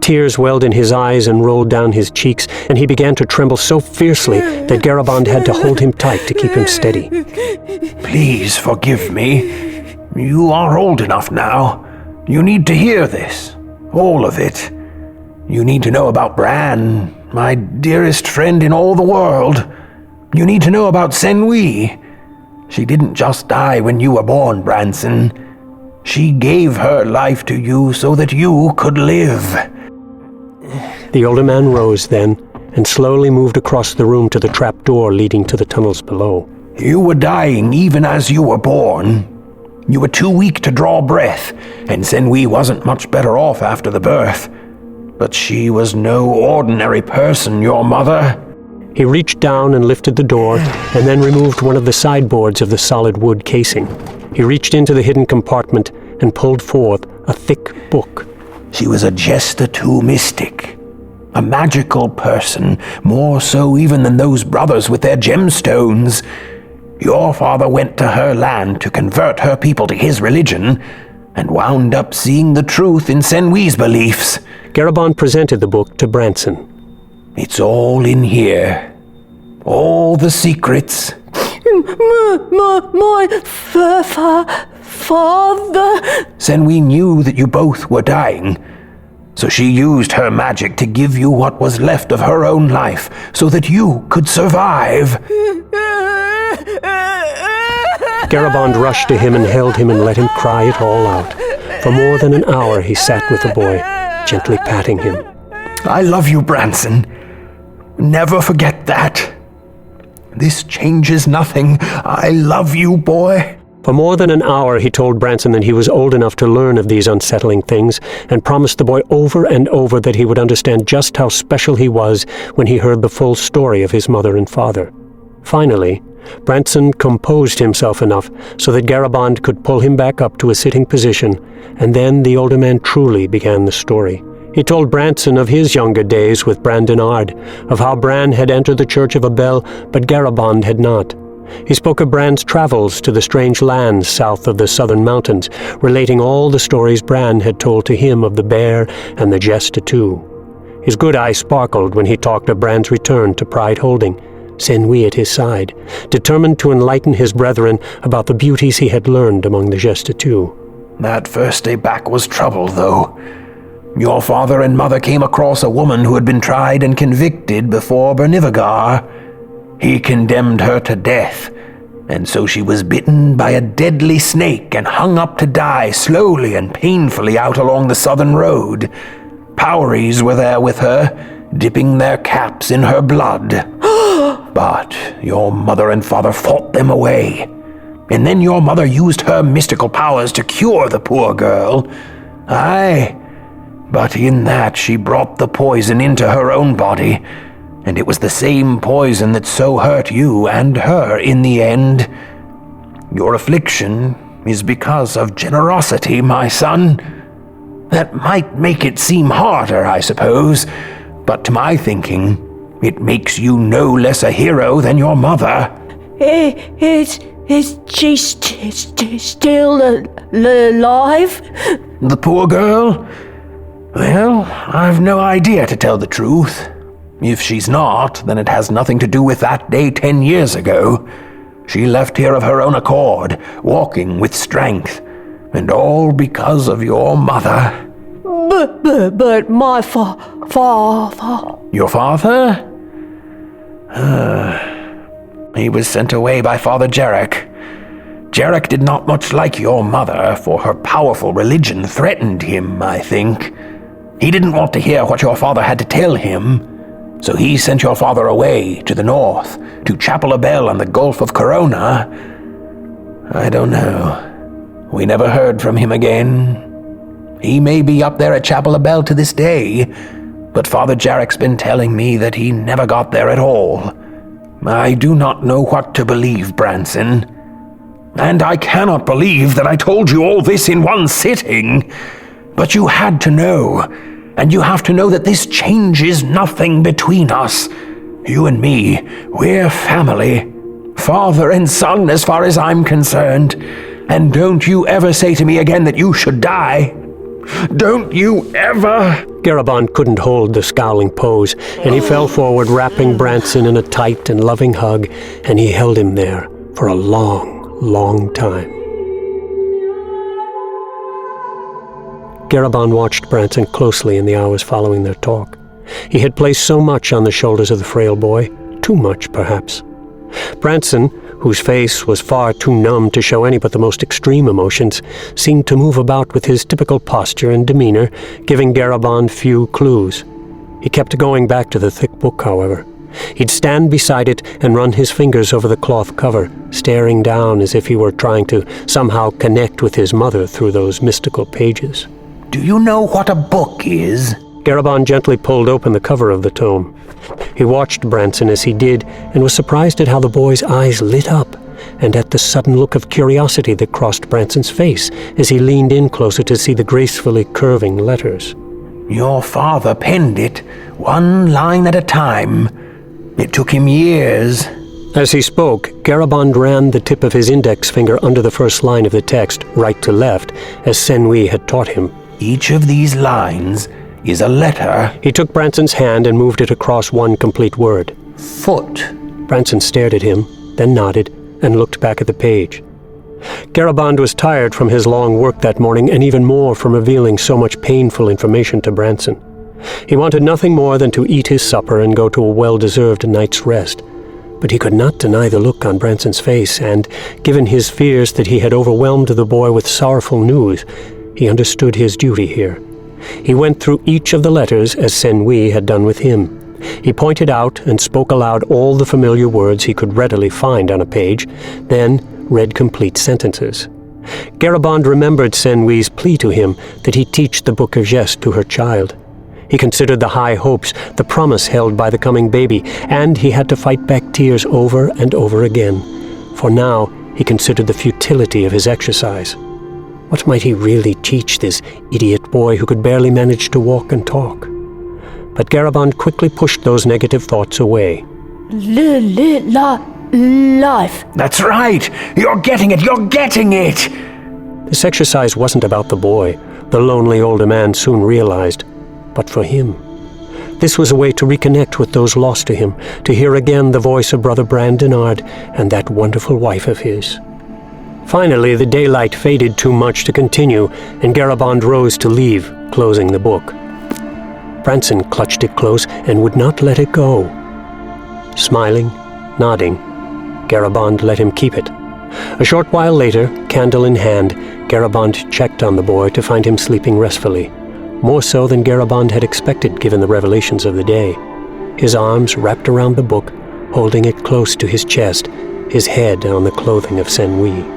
Tears welled in his eyes and rolled down his cheeks, and he began to tremble so fiercely that Garabond had to hold him tight to keep him steady. Please forgive me. You are old enough now. You need to hear this. All of it. You need to know about Bran, my dearest friend in all the world. You need to know about Senwi. She didn't just die when you were born, Branson. She gave her life to you so that you could live. The older man rose then, and slowly moved across the room to the trap door leading to the tunnels below. You were dying even as you were born. You were too weak to draw breath, and Senwi wasn't much better off after the birth. But she was no ordinary person, your mother. He reached down and lifted the door, and then removed one of the sideboards of the solid wood casing. He reached into the hidden compartment and pulled forth a thick book. She was a jester too mystic, a magical person, more so even than those brothers with their gemstones. Your father went to her land to convert her people to his religion, and wound up seeing the truth in Senwi's beliefs. Garabon presented the book to Branson. It's all in here. All the secrets. My father... Senwi knew that you both were dying, so she used her magic to give you what was left of her own life, so that you could survive. Garabond rushed to him and held him and let him cry it all out. For more than an hour he sat with the boy, gently patting him. I love you, Branson. Never forget that. This changes nothing. I love you, boy. For more than an hour he told Branson that he was old enough to learn of these unsettling things, and promised the boy over and over that he would understand just how special he was when he heard the full story of his mother and father. Finally, Branson composed himself enough so that Garabond could pull him back up to a sitting position, and then the older man truly began the story. He told Branson of his younger days with Brandinard, of how Bran had entered the Church of Abel, but Garabond had not. He spoke of Bran's travels to the strange lands south of the southern mountains, relating all the stories Bran had told to him of the bear and the jester too. His good eye sparkled when he talked of Bran's return to Pride Holding, Senwi at his side, determined to enlighten his brethren about the beauties he had learned among the jester too. That first day back was trouble, though. Your father and mother came across a woman who had been tried and convicted before Bernivagar. He condemned her to death, and so she was bitten by a deadly snake and hung up to die slowly and painfully out along the southern road. Poweries were there with her, dipping their caps in her blood. But your mother and father fought them away, and then your mother used her mystical powers to cure the poor girl. Aye, but in that she brought the poison into her own body, and it was the same poison that so hurt you and her in the end. Your affliction is because of generosity, my son. That might make it seem harder, I suppose, but to my thinking, it makes you no less a hero than your mother. Is she still alive? The poor girl? Well, I've no idea, to tell the truth. If she's not, then it has nothing to do with that day 10 years ago. She left here of her own accord, walking with strength, and all because of your mother. But my father... Your father? He was sent away by Father Jarek. Jarek did not much like your mother, for her powerful religion threatened him, I think. He didn't want to hear what your father had to tell him, so he sent your father away to the north, to Chapel Abel on the Gulf of Corona. I don't know. We never heard from him again. He may be up there at Chapel Abel to this day, but Father Jarek's been telling me that he never got there at all. I do not know what to believe, Branson. And I cannot believe that I told you all this in one sitting. But you had to know, and you have to know that this changes nothing between us. You and me, we're family. Father and son as far as I'm concerned. And don't you ever say to me again that you should die. Don't you ever! Garabond couldn't hold the scowling pose, and he fell forward, wrapping Branson in a tight and loving hug, and he held him there for a long, long time. Garabond watched Branson closely in the hours following their talk. He had placed so much on the shoulders of the frail boy, too much, perhaps. Branson, whose face was far too numb to show any but the most extreme emotions, seemed to move about with his typical posture and demeanor, giving Garabond few clues. He kept going back to the thick book, however. He'd stand beside it and run his fingers over the cloth cover, staring down as if he were trying to somehow connect with his mother through those mystical pages. Do you know what a book is? Garabond gently pulled open the cover of the tome. He watched Branson as he did, and was surprised at how the boy's eyes lit up, and at the sudden look of curiosity that crossed Branson's face as he leaned in closer to see the gracefully curving letters. Your father penned it, one line at a time. It took him years. As he spoke, Garaband ran the tip of his index finger under the first line of the text, right to left, as Senwi had taught him. Each of these lines is a letter. He took Branson's hand and moved it across one complete word. Foot. Branson stared at him, then nodded, and looked back at the page. Garaband was tired from his long work that morning, and even more from revealing so much painful information to Branson. He wanted nothing more than to eat his supper and go to a well-deserved night's rest. But he could not deny the look on Branson's face, and, given his fears that he had overwhelmed the boy with sorrowful news, he understood his duty here. He went through each of the letters as Senwi had done with him. He pointed out and spoke aloud all the familiar words he could readily find on a page, then read complete sentences. Garaband remembered Senwi's plea to him that he teach the Book of Geste to her child. He considered the high hopes, the promise held by the coming baby, and he had to fight back tears over and over again. For now, he considered the futility of his exercise. What might he really teach this idiot boy who could barely manage to walk and talk? But Garaband quickly pushed those negative thoughts away. Life. That's right! You're getting it! You're getting it! This exercise wasn't about the boy, the lonely older man soon realized, but for him. This was a way to reconnect with those lost to him, to hear again the voice of Brother Brandonard and that wonderful wife of his. Finally, the daylight faded too much to continue, and Garaband rose to leave, closing the book. Branson clutched it close and would not let it go. Smiling, nodding, Garaband let him keep it. A short while later, candle in hand, Garaband checked on the boy to find him sleeping restfully, more so than Garaband had expected given the revelations of the day. His arms wrapped around the book, holding it close to his chest, his head on the clothing of Senwi.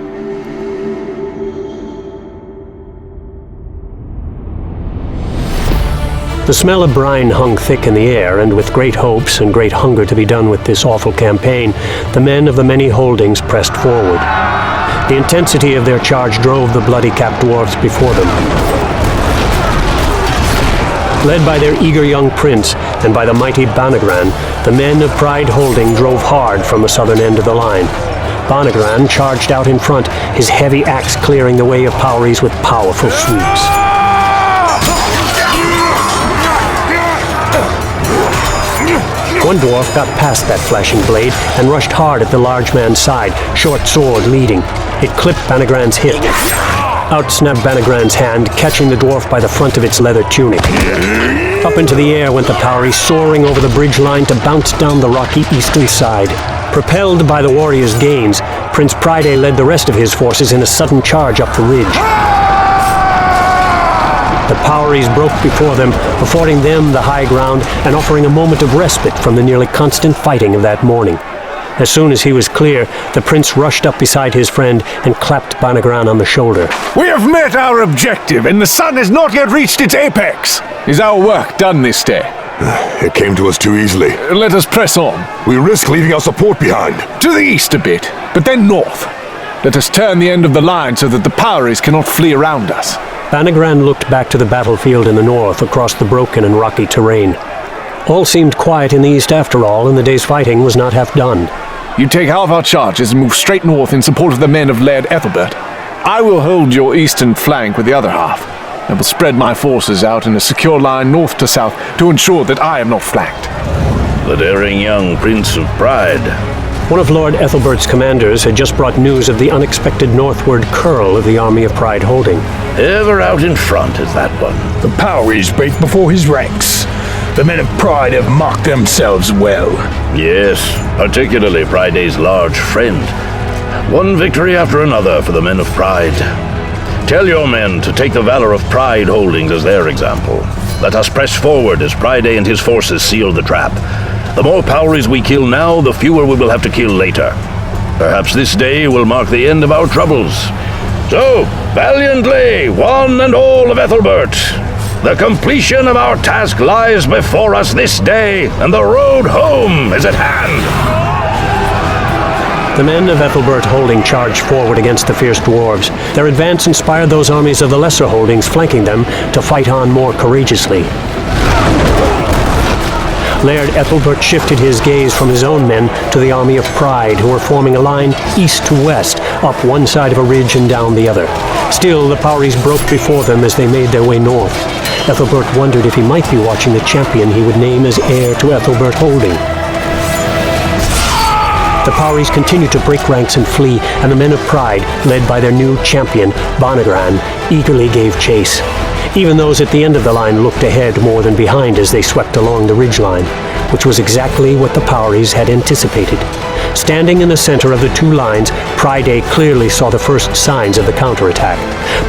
The smell of brine hung thick in the air, and with great hopes and great hunger to be done with this awful campaign, the men of the many holdings pressed forward. The intensity of their charge drove the bloody-capped dwarves before them. Led by their eager young prince and by the mighty Banagran, the men of Pride Holding drove hard from the southern end of the line. Banagran charged out in front, his heavy axe clearing the way of Powries with powerful sweeps. One dwarf got past that flashing blade and rushed hard at the large man's side, short sword leading. It clipped Banagran's hip. Out snapped Banagran's hand, catching the dwarf by the front of its leather tunic. Up into the air went the Powrie, soaring over the bridge line to bounce down the rocky eastern side. Propelled by the warrior's gains, Prince Pride led the rest of his forces in a sudden charge up the ridge. The Powries broke before them, affording them the high ground and offering a moment of respite from the nearly constant fighting of that morning. As soon as he was clear, the prince rushed up beside his friend and clapped Banagran on the shoulder. We have met our objective, and the sun has not yet reached its apex. Is our work done this day? It came to us too easily. Let us press on. We risk leaving our support behind. To the east a bit, but then north. Let us turn the end of the line so that the Powries cannot flee around us. Banagran looked back to the battlefield in the north across the broken and rocky terrain. All seemed quiet in the east after all, and the day's fighting was not half done. You take half our charges and move straight north in support of the men of Laird Ethelbert. I will hold your eastern flank with the other half. I will spread my forces out in a secure line north to south to ensure that I am not flanked. The daring young Prince of Pride. One of Lord Ethelbert's commanders had just brought news of the unexpected northward curl of the army of Pride Holding. Ever out in front is that one. The Powries break before his ranks. The men of Pride have mocked themselves well. Yes, particularly Pride's large friend. One victory after another for the men of Pride. Tell your men to take the valor of Pride Holdings as their example. Let us press forward as Pride and his forces seal the trap. The more Powries we kill now, the fewer we will have to kill later. Perhaps this day will mark the end of our troubles. So, valiantly, one and all of Ethelbert, the completion of our task lies before us this day, and the road home is at hand. The men of Ethelbert Holding charged forward against the fierce dwarves. Their advance inspired those armies of the lesser holdings flanking them to fight on more courageously. Laird Ethelbert shifted his gaze from his own men to the army of Pride, who were forming a line east to west, up one side of a ridge and down the other. Still, the Powries broke before them as they made their way north. Ethelbert wondered if he might be watching the champion he would name as heir to Ethelbert Holding. The Powries continued to break ranks and flee, and the men of Pride, led by their new champion, Banagran, eagerly gave chase. Even those at the end of the line looked ahead more than behind as they swept along the ridgeline, which was exactly what the Powries had anticipated. Standing in the center of the two lines, Pride clearly saw the first signs of the counterattack.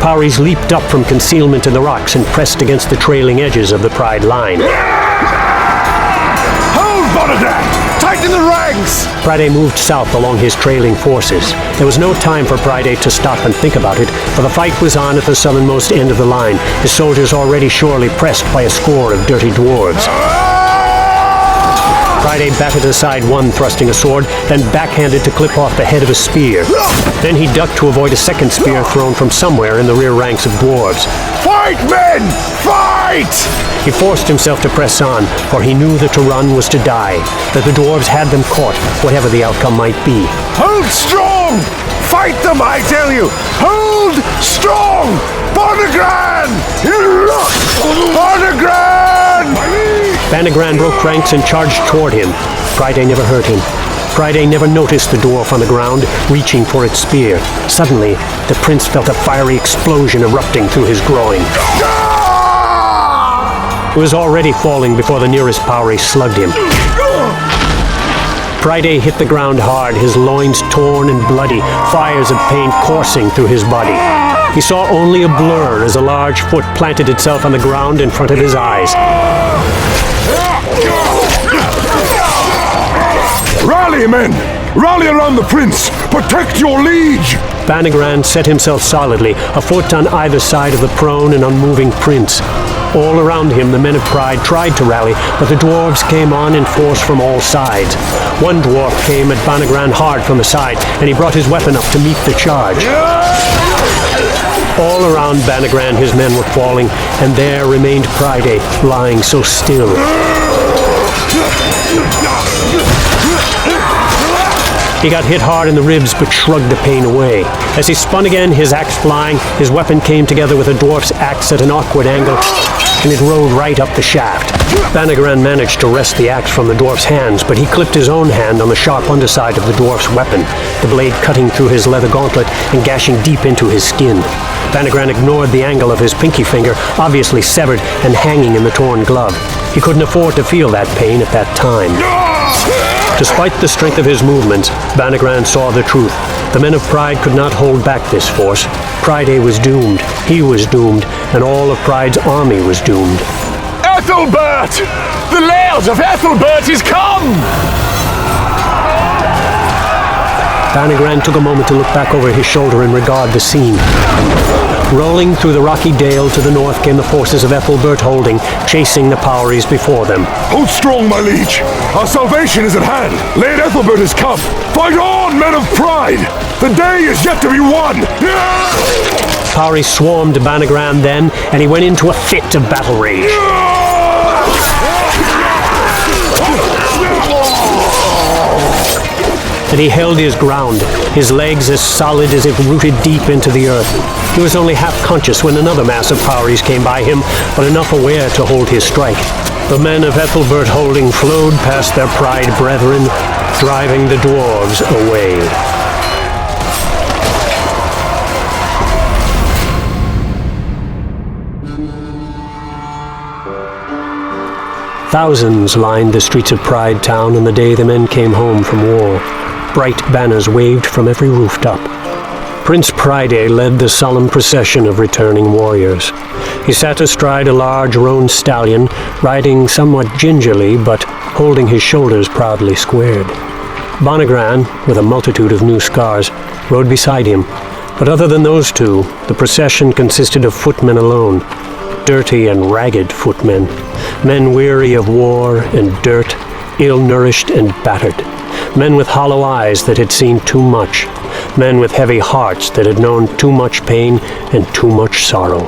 Powries leaped up from concealment in the rocks and pressed against the trailing edges of the Pride line. Hold, Banagran! Tighten the ranks! Pride moved south along his trailing forces. There was no time for Pride to stop and think about it, for the fight was on at the southernmost end of the line, his soldiers already sorely pressed by a score of dirty dwarves. Pride batted aside one thrusting a sword, then backhanded to clip off the head of a spear. Then he ducked to avoid a second spear thrown from somewhere in the rear ranks of dwarves. Fight, men! Fight! He forced himself to press on, for he knew that to run was to die, that the dwarves had them caught, whatever the outcome might be. Hold strong! Fight them, I tell you! Hold strong! Banagran! Banagran! Banagran broke ranks and charged toward him. Pride never heard him. Pride never noticed the dwarf on the ground, reaching for its spear. Suddenly, the prince felt a fiery explosion erupting through his groin. He was already falling before the nearest Powrie slugged him. Pride hit the ground hard, his loins torn and bloody, fires of pain coursing through his body. He saw only a blur as a large foot planted itself on the ground in front of his eyes. Rally, men! Rally around the prince! Protect your liege! Banagran set himself solidly, a foot on either side of the prone and unmoving prince. All around him, the men of Pride tried to rally, but the dwarves came on in force from all sides. One dwarf came at Banagran hard from the side, and he brought his weapon up to meet the charge. All around Banagran his men were falling, and there remained Pride, lying so still. He got hit hard in the ribs, but shrugged the pain away. As he spun again, his axe flying, his weapon came together with a dwarf's axe at an awkward angle, and it rode right up the shaft. Banagran managed to wrest the axe from the dwarf's hands, but he clipped his own hand on the sharp underside of the dwarf's weapon, the blade cutting through his leather gauntlet and gashing deep into his skin. Banagran ignored the angle of his pinky finger, obviously severed and hanging in the torn glove. He couldn't afford to feel that pain at that time. Despite the strength of his movements, Banagran saw the truth. The men of Pride could not hold back this force. Pride was doomed, he was doomed, and all of Pride's army was doomed. Ethelbert! The Laird of Ethelbert is come! Banagran took a moment to look back over his shoulder and regard the scene. Rolling through the rocky dale to the north came the forces of Ethelbert Holding, chasing the Powries before them. Hold strong, my liege! Our salvation is at hand! Laird Ethelbert has come! Fight on, men of Pride! The day is yet to be won! Powries swarmed Banagran then, and he went into a fit of battle rage. And he held his ground, his legs as solid as if rooted deep into the earth. He was only half conscious when another mass of Powries came by him, but enough aware to hold his strike. The men of Ethelbert Holding flowed past their Pride brethren, driving the dwarves away. Thousands lined the streets of Pride Town on the day the men came home from war. Bright banners waved from every rooftop. Prince Pride led the solemn procession of returning warriors. He sat astride a large roan stallion, riding somewhat gingerly but holding his shoulders proudly squared. Banagran, with a multitude of new scars, rode beside him, but other than those two, the procession consisted of footmen alone. Dirty and ragged footmen, men weary of war and dirt, ill-nourished and battered. Men with hollow eyes that had seen too much. Men with heavy hearts that had known too much pain and too much sorrow.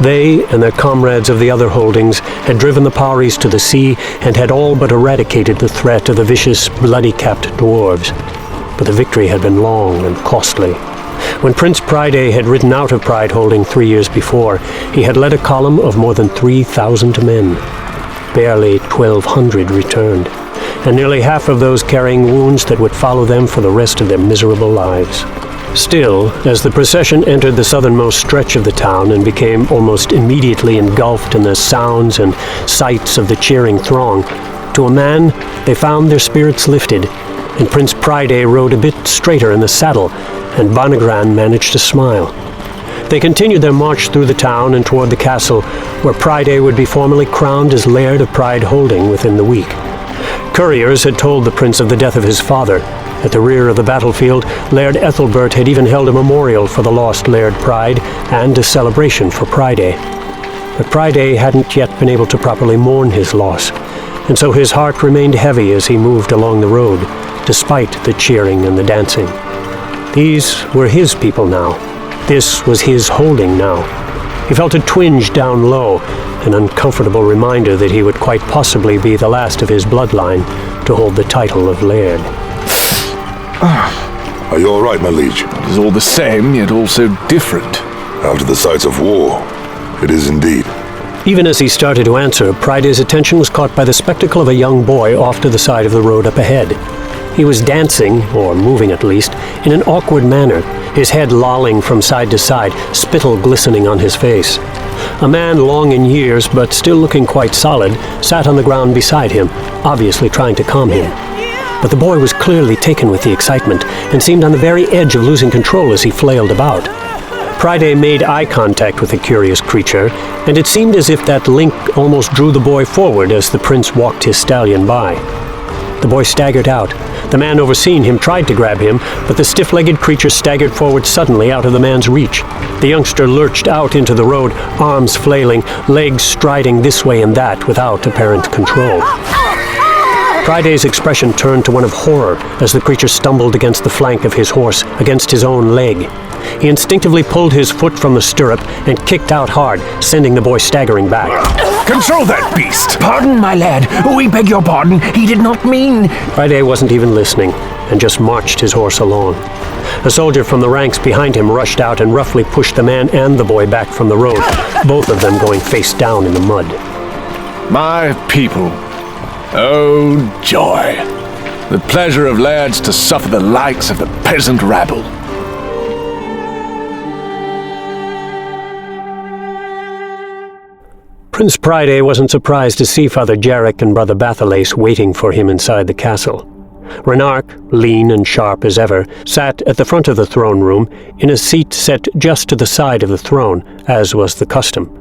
They and their comrades of the other holdings had driven the Pauris to the sea and had all but eradicated the threat of the vicious, bloody-capped dwarves. But the victory had been long and costly. When Prince Priday had ridden out of Pride Holding 3 years before, he had led a column of more than 3,000 men. Barely 1,200 returned, and nearly half of those carrying wounds that would follow them for the rest of their miserable lives. Still, as the procession entered the southernmost stretch of the town and became almost immediately engulfed in the sounds and sights of the cheering throng, to a man they found their spirits lifted, and Prince Priday rode a bit straighter in the saddle, and Bonagran managed to smile. They continued their march through the town and toward the castle, where Priday would be formally crowned as Laird of Pride Holding within the week. Couriers had told the prince of the death of his father. At the rear of the battlefield, Laird Ethelbert had even held a memorial for the lost Laird Pride and a celebration for Priday. But Priday hadn't yet been able to properly mourn his loss, and so his heart remained heavy as he moved along the road, despite the cheering and the dancing. These were his people now. This was his holding now. He felt a twinge down low, an uncomfortable reminder that he would quite possibly be the last of his bloodline to hold the title of Laird. Are you all right, my liege? It is all the same, yet also different. After the sights of war, it is indeed. Even as he started to answer, Priday's attention was caught by the spectacle of a young boy off to the side of the road up ahead. He was dancing, or moving at least, in an awkward manner, his head lolling from side to side, spittle glistening on his face. A man long in years, but still looking quite solid, sat on the ground beside him, obviously trying to calm him. But the boy was clearly taken with the excitement, and seemed on the very edge of losing control as he flailed about. Priday made eye contact with the curious creature, and it seemed as if that link almost drew the boy forward as the prince walked his stallion by. The boy staggered out. The man overseeing him tried to grab him, but the stiff-legged creature staggered forward suddenly out of the man's reach. The youngster lurched out into the road, arms flailing, legs striding this way and that without apparent control. Priday's expression turned to one of horror as the creature stumbled against the flank of his horse, against his own leg. He instinctively pulled his foot from the stirrup and kicked out hard, sending the boy staggering back. Control that beast! Pardon, my lad. We beg your pardon. He did not mean... Priday wasn't even listening, and just marched his horse along. A soldier from the ranks behind him rushed out and roughly pushed the man and the boy back from the road, both of them going face down in the mud. My people. Oh, joy. The pleasure of lairds to suffer the likes of the peasant rabble. Prince Priday wasn't surprised to see Father Jarek and Brother Bathalace waiting for him inside the castle. Renark, lean and sharp as ever, sat at the front of the throne room in a seat set just to the side of the throne, as was the custom.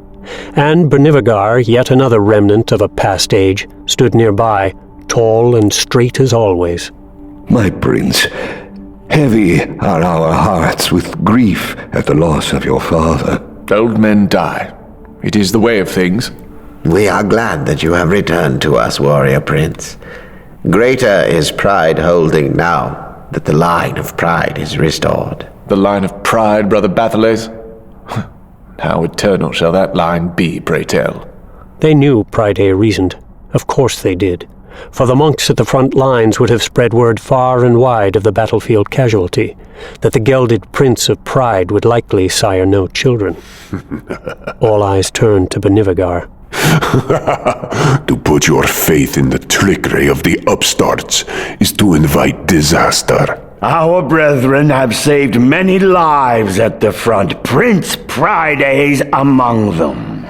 And Bernivagar, yet another remnant of a past age, stood nearby, tall and straight as always. My prince, heavy are our hearts with grief at the loss of your father. Old men die. It is the way of things. We are glad that you have returned to us, warrior prince. Greater is Pride Holding now that the line of pride is restored. The line of pride, Brother Bathalace? How eternal shall that line be, pray tell? They knew, Priday reasoned. Of course they did. For the monks at the front lines would have spread word far and wide of the battlefield casualty, that the gelded prince of Pride would likely sire no children. All eyes turned to Bernivagar. To put your faith in the trickery of the upstarts is to invite disaster. Our brethren have saved many lives at the front. Prince Priday's among them.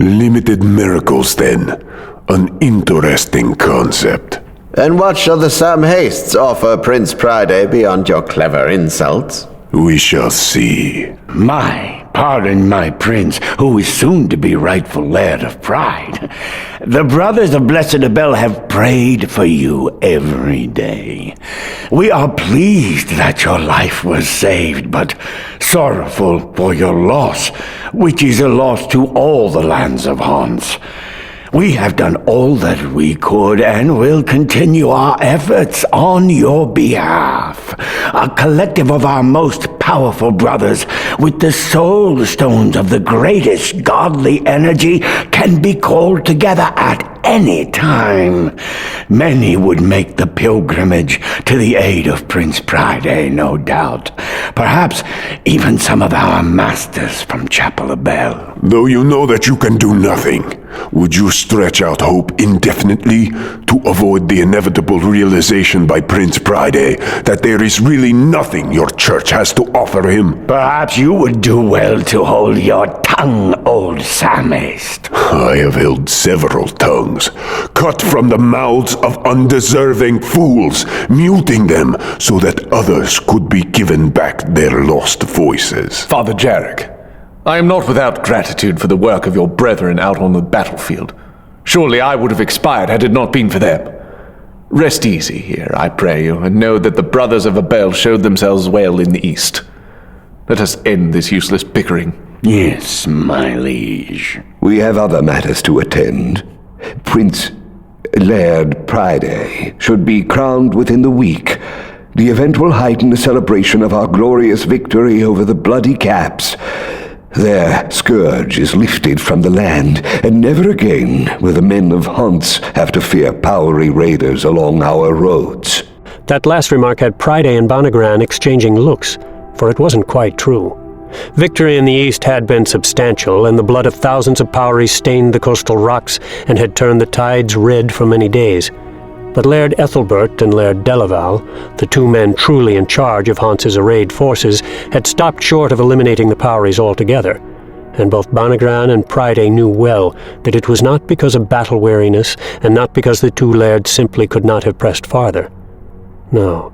Limited miracles then. An interesting concept. And what shall the Sam Hastes offer Prince Priday beyond your clever insults? We shall see. Pardon my prince, who is soon to be rightful Laird of Pride. The brothers of Blessed Abel have prayed for you every day. We are pleased that your life was saved, but sorrowful for your loss, which is a loss to all the lands of Hans. We have done all that we could and will continue our efforts on your behalf. A collective of our most powerful brothers with the soul stones of the greatest godly energy can be called together at any time. Many would make the pilgrimage to the aid of Prince Pride, no doubt. Perhaps even some of our masters from Chapel of Bell. Though you know that you can do nothing, would you stretch out hope indefinitely to avoid the inevitable realization by Prince Pride that there is really nothing your church has to offer him? Perhaps you would do well to hold your tongue, old psalmist. I have held several tongues, cut from the mouths of undeserving fools, muting them so that others could be given back their lost voices. Father Jarek, I am not without gratitude for the work of your brethren out on the battlefield. Surely I would have expired had it not been for them. Rest easy here, I pray you, and know that the brothers of Abel showed themselves well in the east. Let us end this useless bickering. Yes, my liege. We have other matters to attend. Prince Laird Pride should be crowned within the week. The event will heighten the celebration of our glorious victory over the Bloody Caps. Their scourge is lifted from the land, and never again will the men of Hunts have to fear Powery raiders along our roads. That last remark had Pride and Bonagran exchanging looks, for it wasn't quite true. Victory in the east had been substantial, and the blood of thousands of Poweries stained the coastal rocks and had turned the tides red for many days. But Laird Ethelbert and Laird Delaval, the two men truly in charge of Hans's arrayed forces, had stopped short of eliminating the Poweries altogether, and both Bonagran and Pride knew well that it was not because of battle weariness, and not because the two lairds simply could not have pressed farther. No,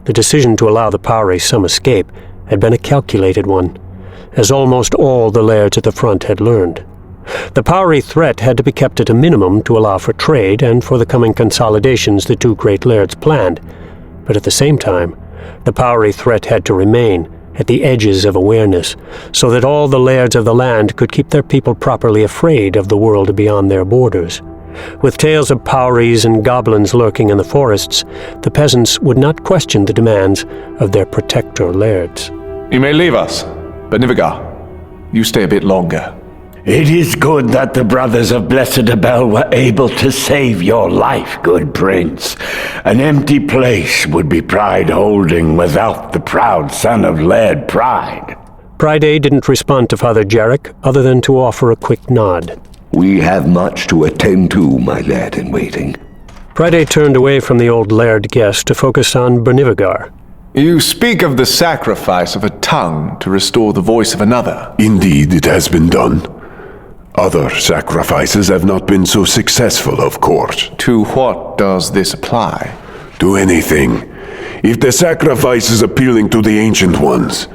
the decision to allow the Poweries some escape had been a calculated one, as almost all the lairds at the front had learned. The Powery threat had to be kept at a minimum to allow for trade and for the coming consolidations the two great lairds planned. But at the same time, the Powery threat had to remain at the edges of awareness, so that all the lairds of the land could keep their people properly afraid of the world beyond their borders. With tales of Poweries and goblins lurking in the forests, the peasants would not question the demands of their protector lairds. You may leave us, but Nivigar, you stay a bit longer. It is good that the brothers of Blessed Abel were able to save your life, good prince. An empty place would be Pride holding without the proud son of Laird Pride. Pride didn't respond to Father Jarek other than to offer a quick nod. We have much to attend to, my lad in waiting. Pride turned away from the old laird guest to focus on Bernivigar. You speak of the sacrifice of a tongue to restore the voice of another. Indeed, it has been done. Other sacrifices have not been so successful, of course. To what does this apply? To anything. If the sacrifice is appealing to the Ancient Ones,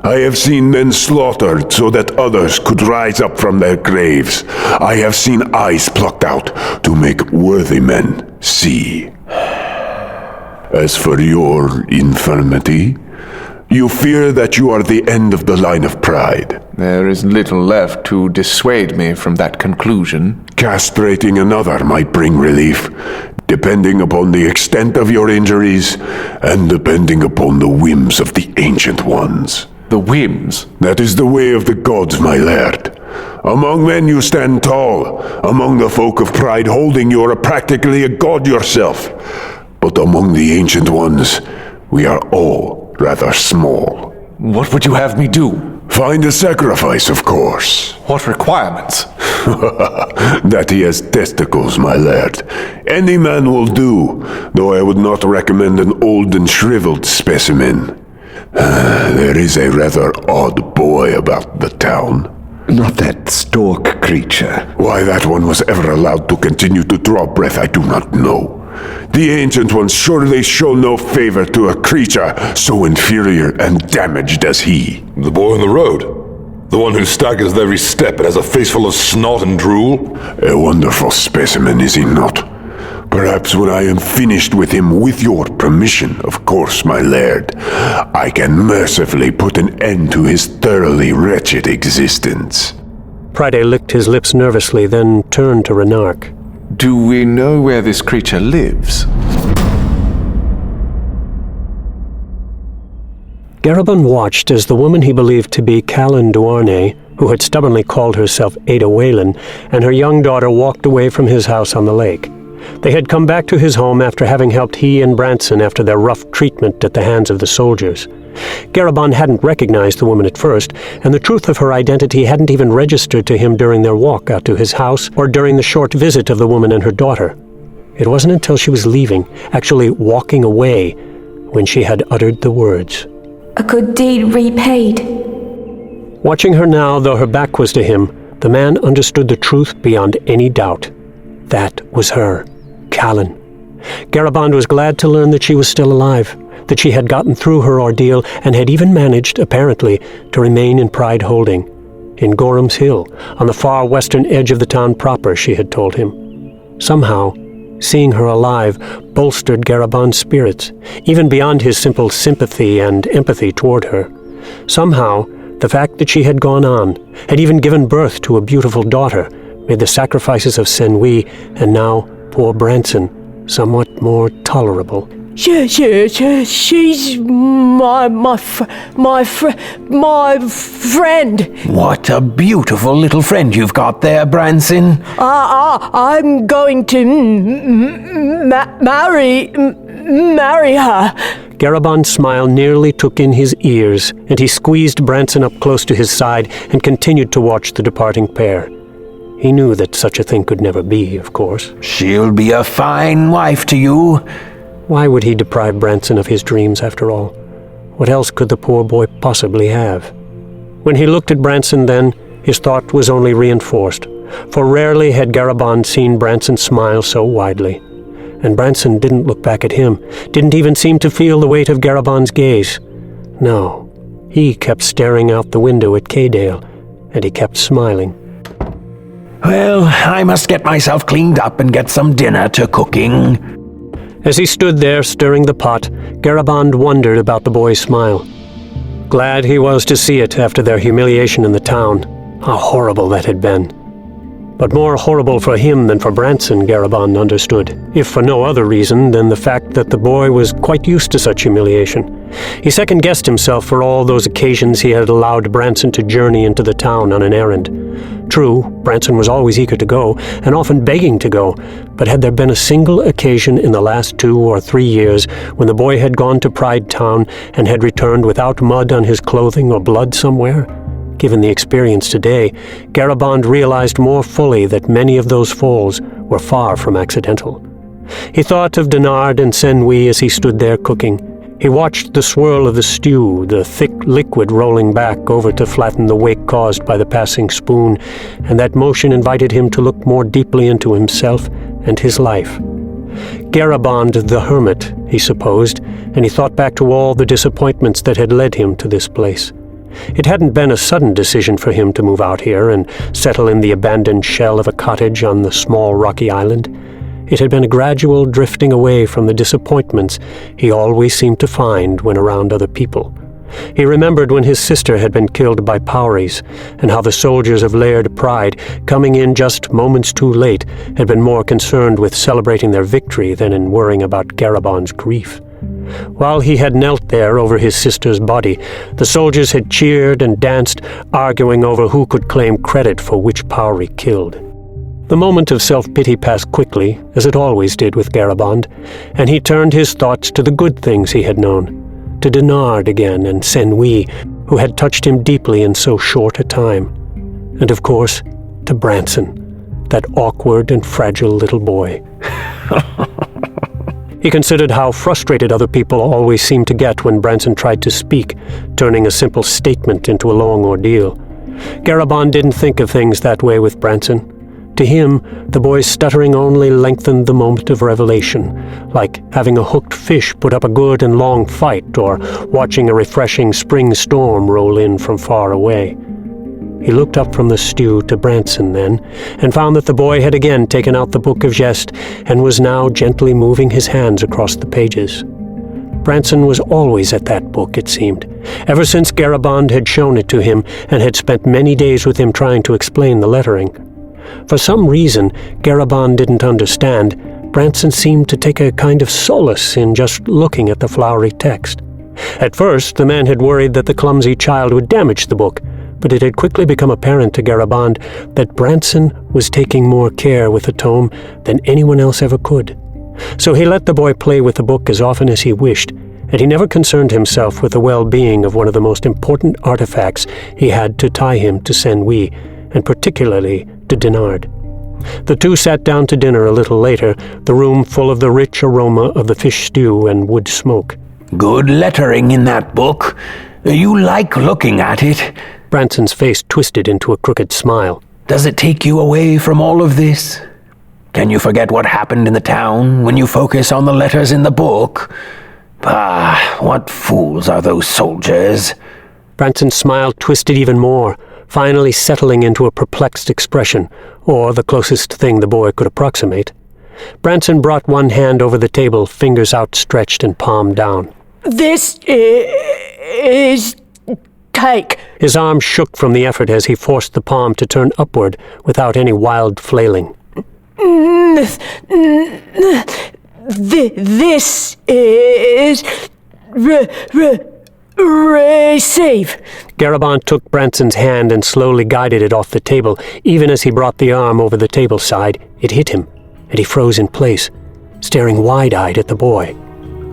I have seen men slaughtered so that others could rise up from their graves. I have seen eyes plucked out to make worthy men see. As for your infirmity, you fear that you are the end of the line of Pride. There is little left to dissuade me from that conclusion. Castrating another might bring relief, depending upon the extent of your injuries, and depending upon the whims of the Ancient Ones. The whims? That is the way of the gods, my laird. Among men you stand tall. Among the folk of Pride holding you are practically a god yourself. But among the Ancient Ones, we are all rather small. What would you have me do? Find a sacrifice, of course. What requirements? That he has testicles, my laird. Any man will do, though I would not recommend an old and shriveled specimen. There is a rather odd boy about the town. Not that stork creature. Why that one was ever allowed to continue to draw breath, I do not know. The Ancient Ones surely show no favor to a creature so inferior and damaged as he. The boy on the road? The one who staggers with every step and has a face full of snot and drool? A wonderful specimen, is he not? Perhaps when I am finished with him, with your permission, of course, my laird, I can mercifully put an end to his thoroughly wretched existence. Pride licked his lips nervously, then turned to Renark. Do we know where this creature lives? Garabon watched as the woman he believed to be Callan Duarne, who had stubbornly called herself Ada Whalen, and her young daughter walked away from his house on the lake. They had come back to his home after having helped he and Branson after their rough treatment at the hands of the soldiers. Garabon hadn't recognized the woman at first, and the truth of her identity hadn't even registered to him during their walk out to his house or during the short visit of the woman and her daughter. It wasn't until she was leaving, actually walking away, when she had uttered the words. A good deed repaid. Watching her now, though her back was to him, the man understood the truth beyond any doubt. That was her, Callan. Garabon was glad to learn that she was still alive, that she had gotten through her ordeal and had even managed, apparently, to remain in Pride Holding. In Gorham's Hill, on the far western edge of the town proper, she had told him. Somehow, seeing her alive bolstered Garabon's spirits, even beyond his simple sympathy and empathy toward her. Somehow, the fact that she had gone on, had even given birth to a beautiful daughter, made the sacrifices of Senwi and now poor Branson somewhat more tolerable. She's my friend. What a beautiful little friend you've got there, Branson. I'm going to marry her. Garabon's smile nearly took in his ears, and he squeezed Branson up close to his side and continued to watch the departing pair. He knew that such a thing could never be, of course. She'll be a fine wife to you. Why would he deprive Branson of his dreams, after all? What else could the poor boy possibly have? When he looked at Branson then, his thought was only reinforced, for rarely had Garabon seen Branson smile so widely. And Branson didn't look back at him, didn't even seem to feel the weight of Garabon's gaze. No, he kept staring out the window at Kaydale, and he kept smiling. Well, I must get myself cleaned up and get some dinner to cooking. As he stood there stirring the pot, Garabon wondered about the boy's smile. Glad he was to see it after their humiliation in the town. How horrible that had been. But more horrible for him than for Branson, Garabon understood, if for no other reason than the fact that the boy was quite used to such humiliation. He second-guessed himself for all those occasions he had allowed Branson to journey into the town on an errand. True, Branson was always eager to go, and often begging to go, but had there been a single occasion in the last 2 or 3 years when the boy had gone to Pride Town and had returned without mud on his clothing or blood somewhere? Given the experience today, Garabon realized more fully that many of those falls were far from accidental. He thought of Denard and Senwi as he stood there cooking. He watched the swirl of the stew, the thick liquid rolling back over to flatten the wake caused by the passing spoon, and that motion invited him to look more deeply into himself and his life. Garabon the hermit, he supposed, and he thought back to all the disappointments that had led him to this place. It hadn't been a sudden decision for him to move out here and settle in the abandoned shell of a cottage on the small rocky island. It had been a gradual drifting away from the disappointments he always seemed to find when around other people. He remembered when his sister had been killed by Powries, and how the soldiers of Laird Pride, coming in just moments too late, had been more concerned with celebrating their victory than in worrying about Garabon's grief. While he had knelt there over his sister's body, the soldiers had cheered and danced, arguing over who could claim credit for which Powrie killed. The moment of self-pity passed quickly, as it always did with Garabon, and he turned his thoughts to the good things he had known, to Denard again and Senwi, who had touched him deeply in so short a time, and of course, to Branson, that awkward and fragile little boy. He considered how frustrated other people always seemed to get when Branson tried to speak, turning a simple statement into a long ordeal. Garabon didn't think of things that way with Branson. To him, the boy's stuttering only lengthened the moment of revelation, like having a hooked fish put up a good and long fight, or watching a refreshing spring storm roll in from far away. He looked up from the stew to Branson then, and found that the boy had again taken out the Book of Geste and was now gently moving his hands across the pages. Branson was always at that book, it seemed, ever since Garabond had shown it to him and had spent many days with him trying to explain the lettering. For some reason Garabond didn't understand, Branson seemed to take a kind of solace in just looking at the flowery text. At first, the man had worried that the clumsy child would damage the book, but it had quickly become apparent to Garabond that Branson was taking more care with the tome than anyone else ever could. So he let the boy play with the book as often as he wished, and he never concerned himself with the well-being of one of the most important artifacts he had to tie him to Saint-Louis, and particularly to Denard. The two sat down to dinner a little later, the room full of the rich aroma of the fish stew and wood smoke. Good lettering in that book. You like looking at it. Branson's face twisted into a crooked smile. Does it take you away from all of this? Can you forget what happened in the town when you focus on the letters in the book? Ah, what fools are those soldiers? Branson's smile twisted even more, finally settling into a perplexed expression, or the closest thing the boy could approximate. Branson brought one hand over the table, fingers outstretched and palm down. This is... take. His arm shook from the effort as he forced the palm to turn upward without any wild flailing. This is... receive. Garabond took Branson's hand and slowly guided it off the table. Even as he brought the arm over the table side, it hit him, and he froze in place, staring wide-eyed at the boy.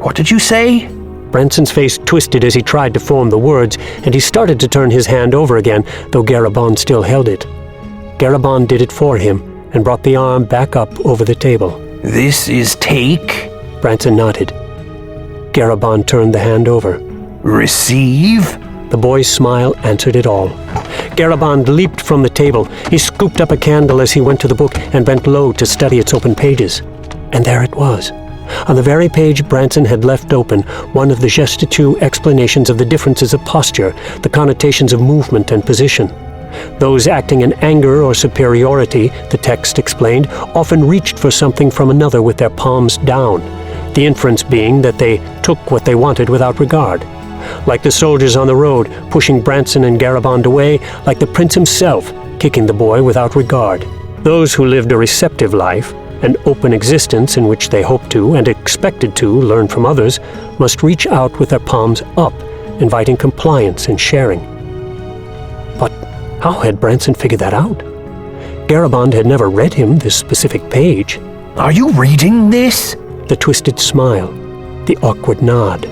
What did you say? Branson's face twisted as he tried to form the words, and he started to turn his hand over again, though Garabond still held it. Garabond did it for him, and brought the arm back up over the table. This is take? Branson nodded. Garabond turned the hand over. Receive? The boy's smile answered it all. Garabond leaped from the table. He scooped up a candle as he went to the book and bent low to study its open pages. And there it was. On the very page Branson had left open, one of the Gestitut explanations of the differences of posture, the connotations of movement and position. Those acting in anger or superiority, the text explained, often reached for something from another with their palms down, the inference being that they took what they wanted without regard. Like the soldiers on the road, pushing Branson and Garabond away, like the prince himself, kicking the boy without regard. Those who lived a receptive life, an open existence in which they hoped to and expected to learn from others, must reach out with their palms up, inviting compliance and sharing. But how had Branson figured that out? Garabond had never read him this specific page. Are you reading this? The twisted smile, the awkward nod.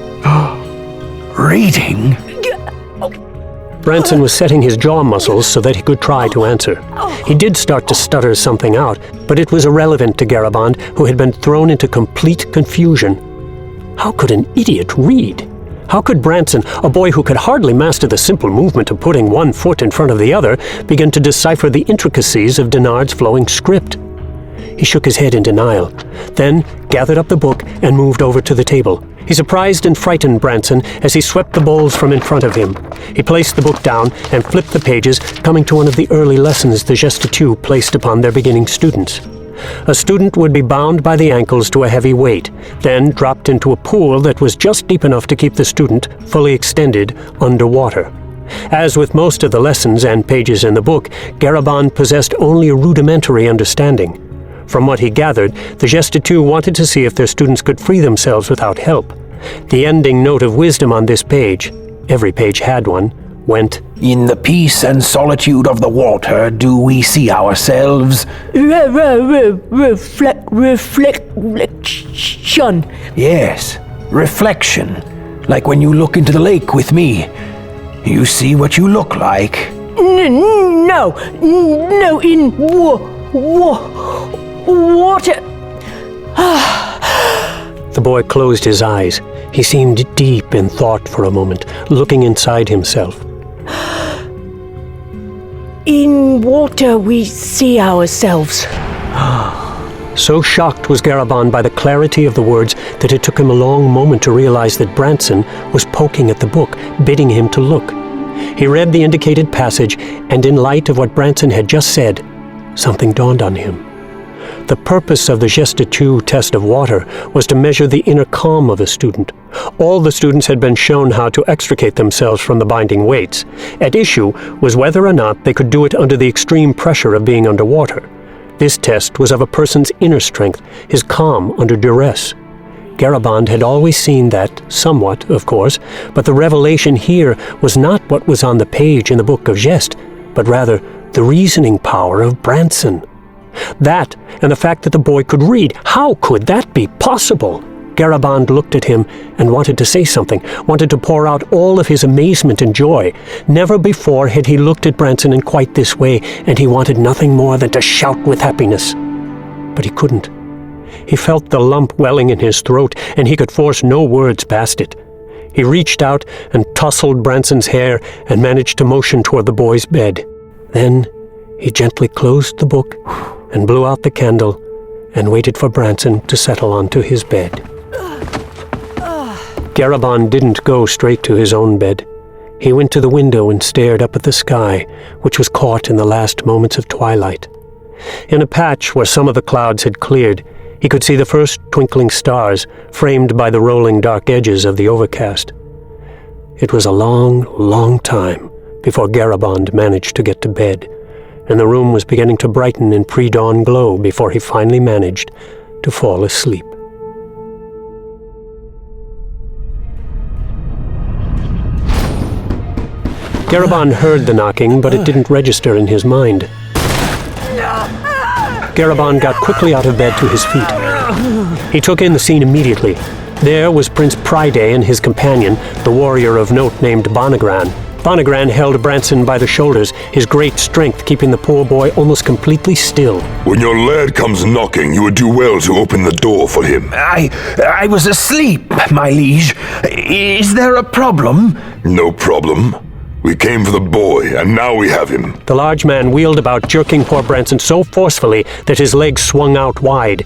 Reading? Branson was setting his jaw muscles so that he could try to answer. He did start to stutter something out, but it was irrelevant to Garabond, who had been thrown into complete confusion. How could an idiot read? How could Branson, a boy who could hardly master the simple movement of putting one foot in front of the other, begin to decipher the intricacies of Denard's flowing script? He shook his head in denial, then gathered up the book and moved over to the table. He surprised and frightened Branson as he swept the bowls from in front of him. He placed the book down and flipped the pages, coming to one of the early lessons the Gestitut placed upon their beginning students. A student would be bound by the ankles to a heavy weight, then dropped into a pool that was just deep enough to keep the student, fully extended, underwater. As with most of the lessons and pages in the book, Garabond possessed only a rudimentary understanding. From what he gathered, the Gestitut wanted to see if their students could free themselves without help. The ending note of wisdom on this page, every page had one, went, In the peace and solitude of the water do we see ourselves. Reflection. Yes, reflection. Like when you look into the lake with me. You see what you look like. No, in water. The boy closed his eyes. He seemed deep in thought for a moment, looking inside himself. In water we see ourselves. So shocked was Garabond by the clarity of the words that it took him a long moment to realize that Branson was poking at the book, bidding him to look. He read the indicated passage, and in light of what Branson had just said, something dawned on him. The purpose of the Gestitude test of water was to measure the inner calm of a student. All the students had been shown how to extricate themselves from the binding weights. At issue was whether or not they could do it under the extreme pressure of being underwater. This test was of a person's inner strength, his calm under duress. Garaband had always seen that, somewhat, of course, but the revelation here was not what was on the page in the Book of Gest, but rather the reasoning power of Branson. That, and the fact that the boy could read. How could that be possible? Garaband looked at him and wanted to say something, wanted to pour out all of his amazement and joy. Never before had he looked at Branson in quite this way, and he wanted nothing more than to shout with happiness. But he couldn't. He felt the lump welling in his throat, and he could force no words past it. He reached out and tousled Branson's hair and managed to motion toward the boy's bed. Then he gently closed the book and blew out the candle and waited for Branson to settle onto his bed. Garaband didn't go straight to his own bed. He went to the window and stared up at the sky, which was caught in the last moments of twilight. In a patch where some of the clouds had cleared, he could see the first twinkling stars framed by the rolling dark edges of the overcast. It was a long, long time before Garaband managed to get to bed, and the room was beginning to brighten in pre-dawn glow before he finally managed to fall asleep. Garaband heard the knocking, but it didn't register in his mind. Garaband got quickly out of bed to his feet. He took in the scene immediately. There was Prince Pride and his companion, the warrior of note named Bonagran. Bonagran held Branson by the shoulders, his great strength keeping the poor boy almost completely still. When your lad comes knocking, you would do well to open the door for him. I was asleep, my liege. Is there a problem? No problem. We came for the boy, and now we have him. The large man wheeled about, jerking poor Branson so forcefully that his legs swung out wide.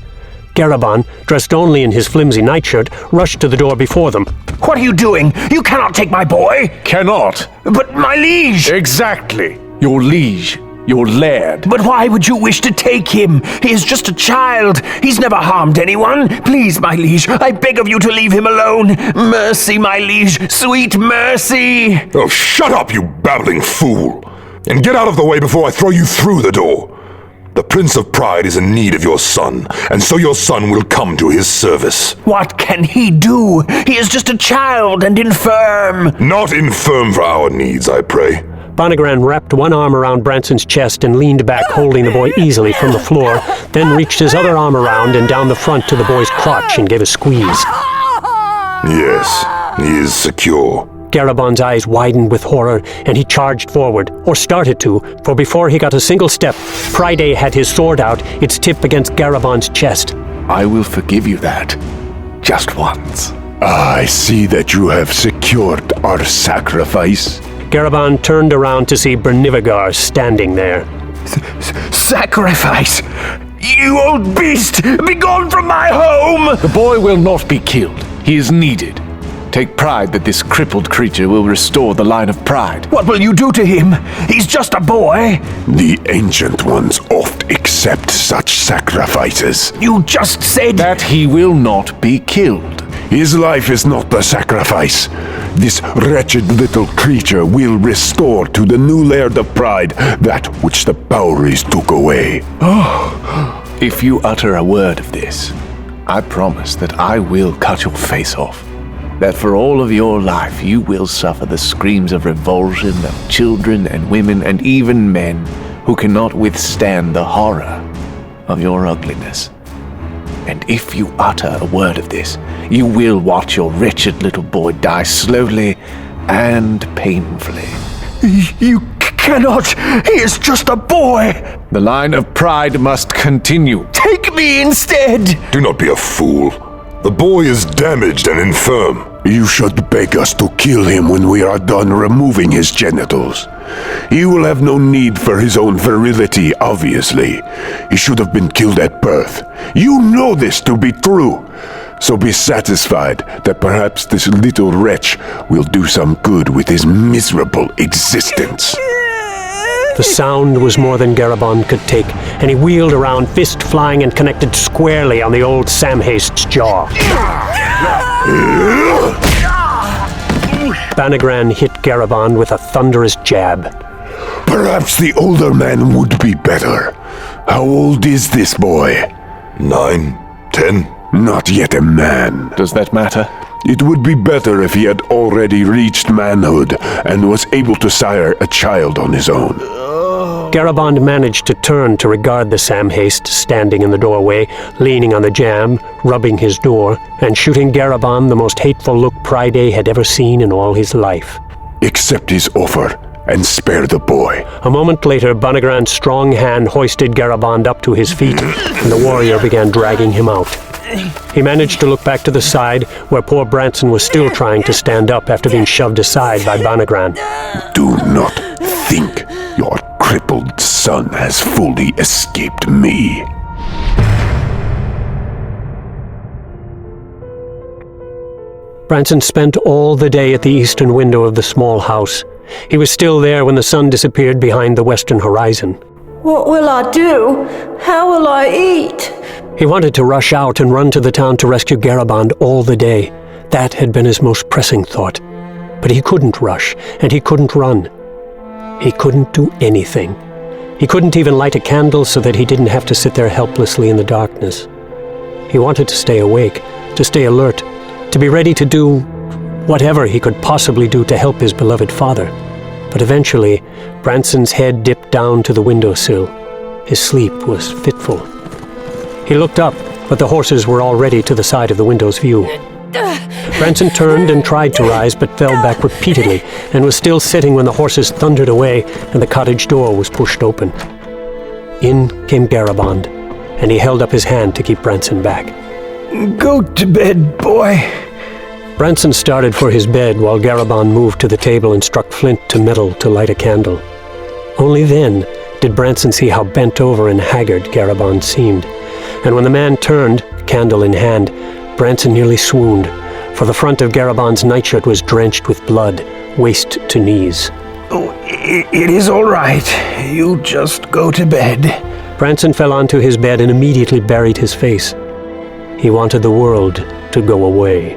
Garaband, dressed only in his flimsy nightshirt, rushed to the door before them. What are you doing? You cannot take my boy! Cannot? But my liege! Exactly. Your liege. Your laird. But why would you wish to take him? He is just a child. He's never harmed anyone. Please, my liege, I beg of you to leave him alone. Mercy, my liege, sweet mercy. Oh, shut up, you babbling fool! And get out of the way before I throw you through the door. The Prince of Pride is in need of your son, and so your son will come to his service. What can he do? He is just a child and infirm. Not infirm for our needs, I pray. Bonagran wrapped one arm around Branson's chest and leaned back, holding the boy easily from the floor, then reached his other arm around and down the front to the boy's crotch and gave a squeeze. Yes, he is secure. Garaband's eyes widened with horror, and he charged forward, or started to, for before he got a single step, Pride had his sword out, its tip against Garaband's chest. I will forgive you that. Just once. I see that you have secured our sacrifice. Garaband turned around to see Bernivigar standing there. Sacrifice? You old beast! Begone from my home! The boy will not be killed. He is needed. Take pride that this crippled creature will restore the line of pride. What will you do to him? He's just a boy. The Ancient Ones oft accept such sacrifices. You just said that he will not be killed. His life is not the sacrifice. This wretched little creature will restore to the new Laird of Pride that which the Boweries took away. If you utter a word of this, I promise that I will cut your face off. That for all of your life you will suffer the screams of revulsion of children and women and even men who cannot withstand the horror of your ugliness. And if you utter a word of this, you will watch your wretched little boy die slowly and painfully. You cannot! He is just a boy! The line of pride must continue. Take me instead! Do not be a fool. The boy is damaged and infirm. You should beg us to kill him when we are done removing his genitals. He will have no need for his own virility, obviously. He should have been killed at birth. You know this to be true. So be satisfied that perhaps this little wretch will do some good with his miserable existence. The sound was more than Garaband could take, and he wheeled around, fist flying, and connected squarely on the old Samhaste's jaw. Banagran hit Garaband with a thunderous jab. Perhaps the older man would be better. How old is this boy? 9, 10? Not yet a man. Does that matter? It would be better if he had already reached manhood and was able to sire a child on his own. Garaband managed to turn to regard the Samhaste standing in the doorway, leaning on the jamb, rubbing his door, and shooting Garaband the most hateful look Priday had ever seen in all his life. Accept his offer and spare the boy. A moment later, Banagran's strong hand hoisted Garaband up to his feet, and the warrior began dragging him out. He managed to look back to the side, where poor Branson was still trying to stand up after being shoved aside by Banagran. Do not think your crippled son has fully escaped me. Branson spent all the day at the eastern window of the small house. He was still there when the sun disappeared behind the western horizon. What will I do? How will I eat? He wanted to rush out and run to the town to rescue Garaband all the day. That had been his most pressing thought. But he couldn't rush, and he couldn't run. He couldn't do anything. He couldn't even light a candle so that he didn't have to sit there helplessly in the darkness. He wanted to stay awake, to stay alert, to be ready to do whatever he could possibly do to help his beloved father. But eventually, Branson's head dipped down to the windowsill. His sleep was fitful. He looked up, but the horses were already to the side of the window's view. Branson turned and tried to rise, but fell back repeatedly, and was still sitting when the horses thundered away and the cottage door was pushed open. In came Garaband, and he held up his hand to keep Branson back. Go to bed, boy. Branson started for his bed while Garaband moved to the table and struck flint to metal to light a candle. Only then did Branson see how bent over and haggard Garaband seemed, and when the man turned, candle in hand, Branson nearly swooned, for the front of Garaband's nightshirt was drenched with blood, waist to knees. Oh, it is all right. You just go to bed. Branson fell onto his bed and immediately buried his face. He wanted the world to go away.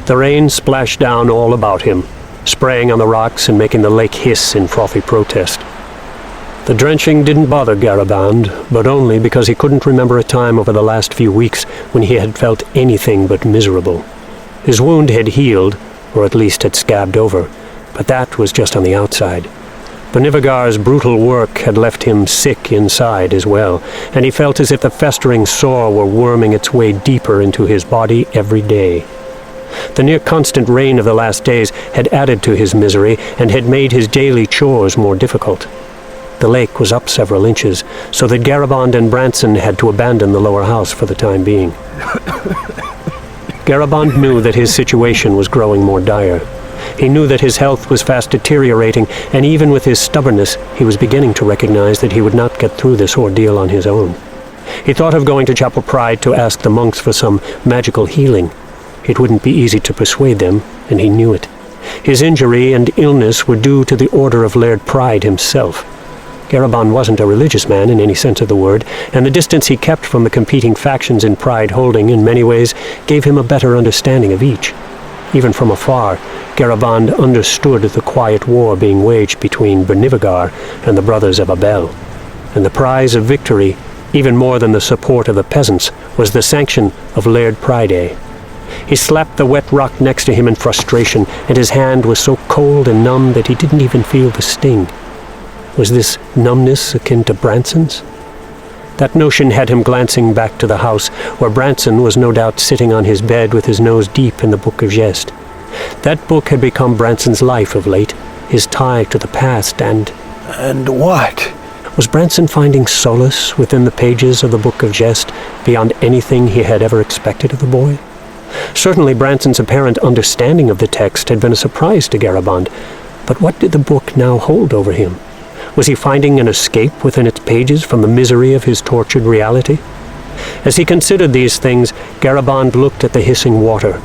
The rain splashed down all about him, spraying on the rocks and making the lake hiss in frothy protest. The drenching didn't bother Garaband, but only because he couldn't remember a time over the last few weeks when he had felt anything but miserable. His wound had healed, or at least had scabbed over, but that was just on the outside. Benivagar's brutal work had left him sick inside as well, and he felt as if the festering sore were worming its way deeper into his body every day. The near-constant rain of the last days had added to his misery and had made his daily chores more difficult. The lake was up several inches, so that Garaband and Branson had to abandon the lower house for the time being. Garaband knew that his situation was growing more dire. He knew that his health was fast deteriorating, and even with his stubbornness, he was beginning to recognize that he would not get through this ordeal on his own. He thought of going to Chapel Pride to ask the monks for some magical healing. It wouldn't be easy to persuade them, and he knew it. His injury and illness were due to the order of Laird Pride himself. Garaband wasn't a religious man in any sense of the word, and the distance he kept from the competing factions in Pride holding in many ways gave him a better understanding of each. Even from afar, Garaband understood the quiet war being waged between Benivagar and the Brothers of Abel. And the prize of victory, even more than the support of the peasants, was the sanction of Laird Priday. He slapped the wet rock next to him in frustration, and his hand was so cold and numb that he didn't even feel the sting. Was this numbness akin to Branson's? That notion had him glancing back to the house, where Branson was no doubt sitting on his bed with his nose deep in the Book of Gest. That book had become Branson's life of late, his tie to the past, and what? Was Branson finding solace within the pages of the Book of Gest beyond anything he had ever expected of the boy? Certainly Branson's apparent understanding of the text had been a surprise to Garaband, but what did the book now hold over him? Was he finding an escape within its pages from the misery of his tortured reality? As he considered these things, Garaband looked at the hissing water.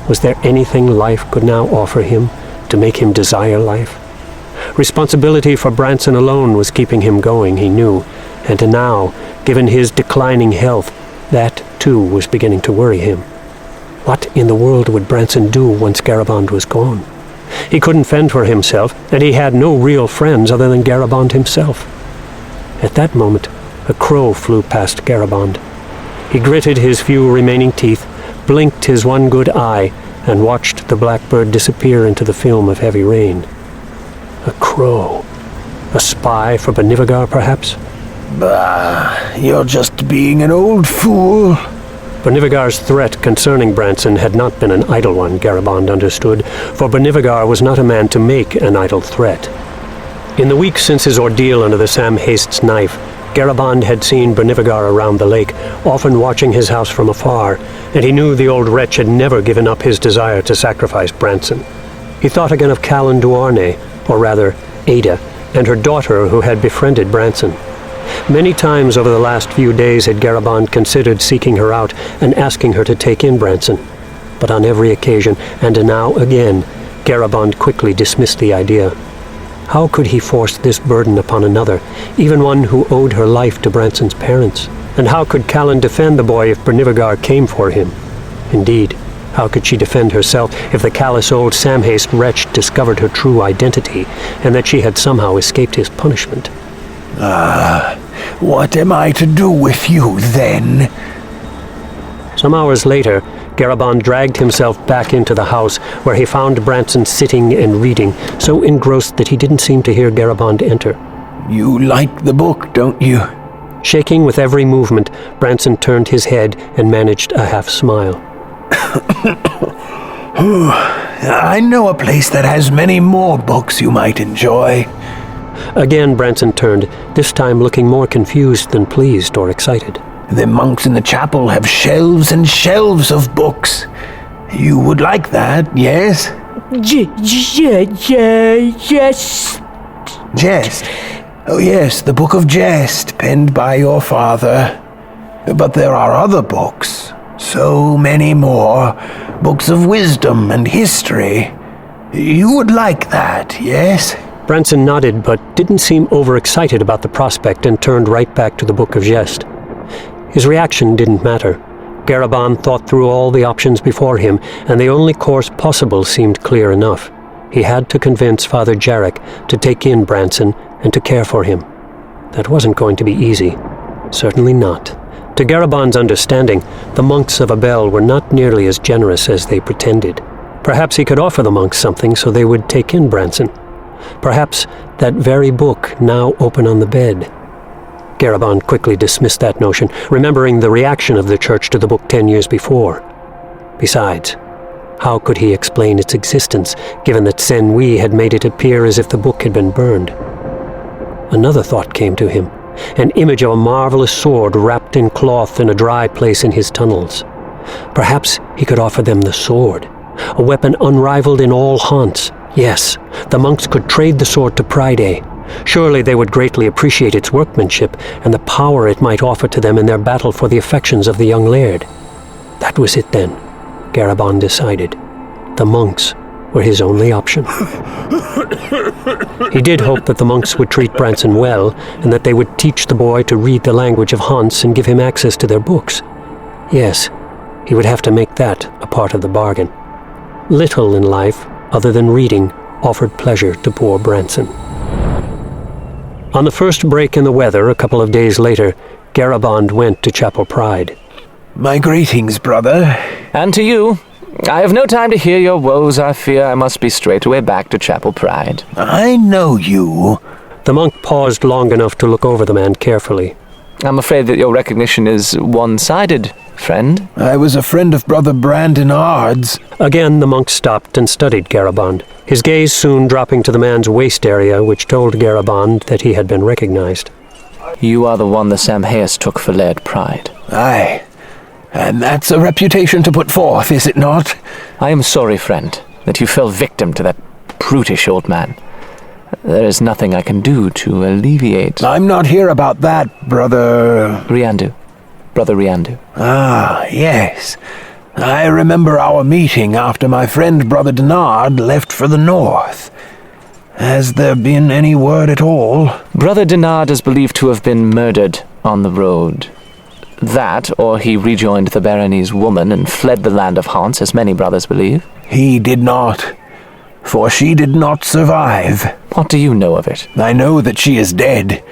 Was there anything life could now offer him to make him desire life? Responsibility for Branson alone was keeping him going, he knew, and now, given his declining health, that too was beginning to worry him. What in the world would Branson do once Garabond was gone? He couldn't fend for himself, and he had no real friends other than Garabond himself. At that moment, a crow flew past Garabond. He gritted his few remaining teeth, blinked his one good eye, and watched the blackbird disappear into the film of heavy rain. A crow. A spy for Benivagar, perhaps? Bah, you're just being an old fool. Benivagar's threat concerning Branson had not been an idle one, Garabond understood, for Benivagar was not a man to make an idle threat. In the weeks since his ordeal under the Sam Haste's knife, Garabond had seen Benivagar around the lake, often watching his house from afar, and he knew the old wretch had never given up his desire to sacrifice Branson. He thought again of Callan Duarne, or rather, Ada, and her daughter who had befriended Branson. Many times over the last few days had Garabond considered seeking her out and asking her to take in Branson. But on every occasion, and now again, Garabond quickly dismissed the idea. How could he force this burden upon another, even one who owed her life to Branson's parents? And how could Callan defend the boy if Benivagar came for him? Indeed, how could she defend herself if the callous old Samhaste wretch discovered her true identity, and that she had somehow escaped his punishment? What am I to do with you, then? Some hours later, Garabond dragged himself back into the house, where he found Branson sitting and reading, so engrossed that he didn't seem to hear Garabond enter. You like the book, don't you? Shaking with every movement, Branson turned his head and managed a half-smile. I know a place that has many more books you might enjoy. Again Branson turned, this time looking more confused than pleased or excited. The monks in the chapel have shelves and shelves of books. You would like that, yes? Yes. Jest? Oh yes, the Book of Jest, penned by your father. But there are other books. So many more. Books of wisdom and history. You would like that, yes? Branson nodded, but didn't seem overexcited about the prospect and turned right back to the Book of Jest. His reaction didn't matter. Garabond thought through all the options before him, and the only course possible seemed clear enough. He had to convince Father Jarek to take in Branson and to care for him. That wasn't going to be easy. Certainly not. To Garabond's understanding, the monks of Abel were not nearly as generous as they pretended. Perhaps he could offer the monks something so they would take in Branson. Perhaps that very book now open on the bed. Garabond quickly dismissed that notion, remembering the reaction of the church to the book 10 years before. Besides, how could he explain its existence, given that Senwi had made it appear as if the book had been burned? Another thought came to him, an image of a marvelous sword wrapped in cloth in a dry place in his tunnels. Perhaps he could offer them the sword, a weapon unrivaled in all haunts. Yes, the monks could trade the sword to Pride. Surely they would greatly appreciate its workmanship and the power it might offer to them in their battle for the affections of the young laird. That was it then, Garabond decided. The monks were his only option. He did hope that the monks would treat Branson well, and that they would teach the boy to read the language of Hans and give him access to their books. Yes, he would have to make that a part of the bargain. Little in life, other than reading, offered pleasure to poor Branson. On the first break in the weather, a couple of days later, Garabond went to Chapel Pride. My greetings, brother. And to you. I have no time to hear your woes. I fear I must be straightway back to Chapel Pride. I know you. The monk paused long enough to look over the man carefully. I'm afraid that your recognition is one-sided, friend. I was a friend of Brother Brandon Ard's. Again the monk stopped and studied Garabond, his gaze soon dropping to the man's waist area, which told Garabond that he had been recognized. You are the one the Samhaeus took for Laird Pride. Aye. And that's a reputation to put forth, is it not? I am sorry, friend, that you fell victim to that brutish old man. There is nothing I can do to alleviate... I'm not here about that, Brother... Riandu. Brother Riandu. Ah, yes. I remember our meeting after my friend Brother Denard left for the north. Has there been any word at all? Brother Denard is believed to have been murdered on the road. That, or he rejoined the Baronese woman and fled the land of Hans, as many brothers believe. He did not, for she did not survive. What do you know of it? I know that she is dead,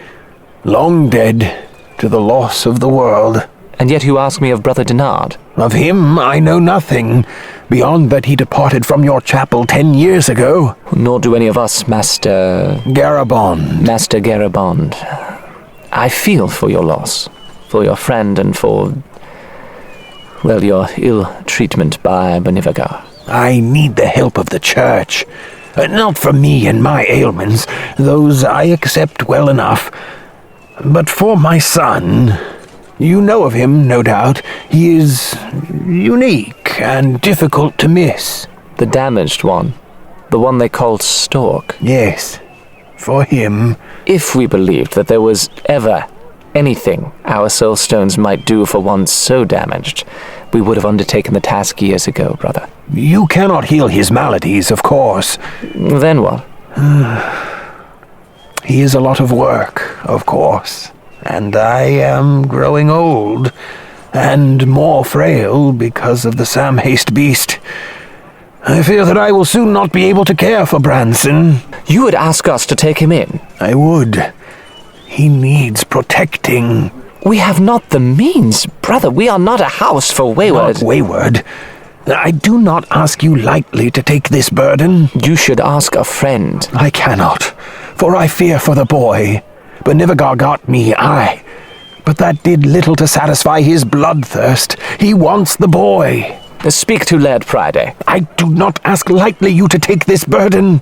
long dead, to the loss of the world. And yet you ask me of Brother Denard? Of him I know nothing, beyond that he departed from your chapel 10 years ago. Nor do any of us, Master... Garabond. Master Garabond. I feel for your loss, for your friend, and for... well, your ill treatment by Benivagar. I need the help of the church. Not for me and my ailments, those I accept well enough. But for my son... You know of him, no doubt. He is unique and difficult to miss. The damaged one? The one they called Stork? Yes, for him. If we believed that there was ever anything our soul stones might do for one so damaged, we would have undertaken the task years ago, brother. You cannot heal his maladies, of course. Then what? He is a lot of work, of course. And I am growing old, and more frail because of the Samhaste beast. I fear that I will soon not be able to care for Branson. You would ask us to take him in? I would. He needs protecting. We have not the means, brother. We are not a house for wayward. Not wayward. I do not ask you lightly to take this burden. You should ask a friend. I cannot, for I fear for the boy. Benivagar got me, aye, but that did little to satisfy his bloodthirst. He wants the boy. Speak to Laird Friday. I do not ask lightly you to take this burden,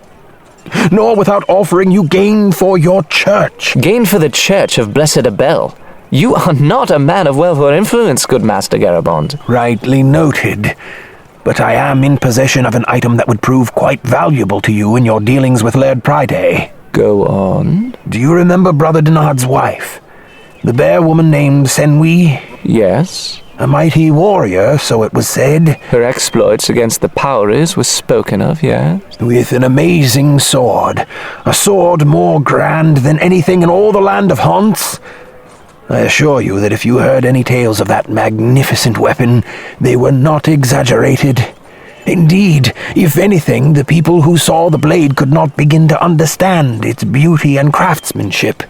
nor without offering you gain for your church. Gain for the church of Blessed Abel? You are not a man of wealth or influence, good Master Garabond. Rightly noted. But I am in possession of an item that would prove quite valuable to you in your dealings with Laird Friday. Go on. Do you remember Brother Denard's wife? The bear woman named Senwi? Yes. A mighty warrior, so it was said. Her exploits against the Powers was spoken of, yes. With an amazing sword. A sword more grand than anything in all the land of Hans. I assure you that if you heard any tales of that magnificent weapon, they were not exaggerated. Indeed, if anything, the people who saw the blade could not begin to understand its beauty and craftsmanship.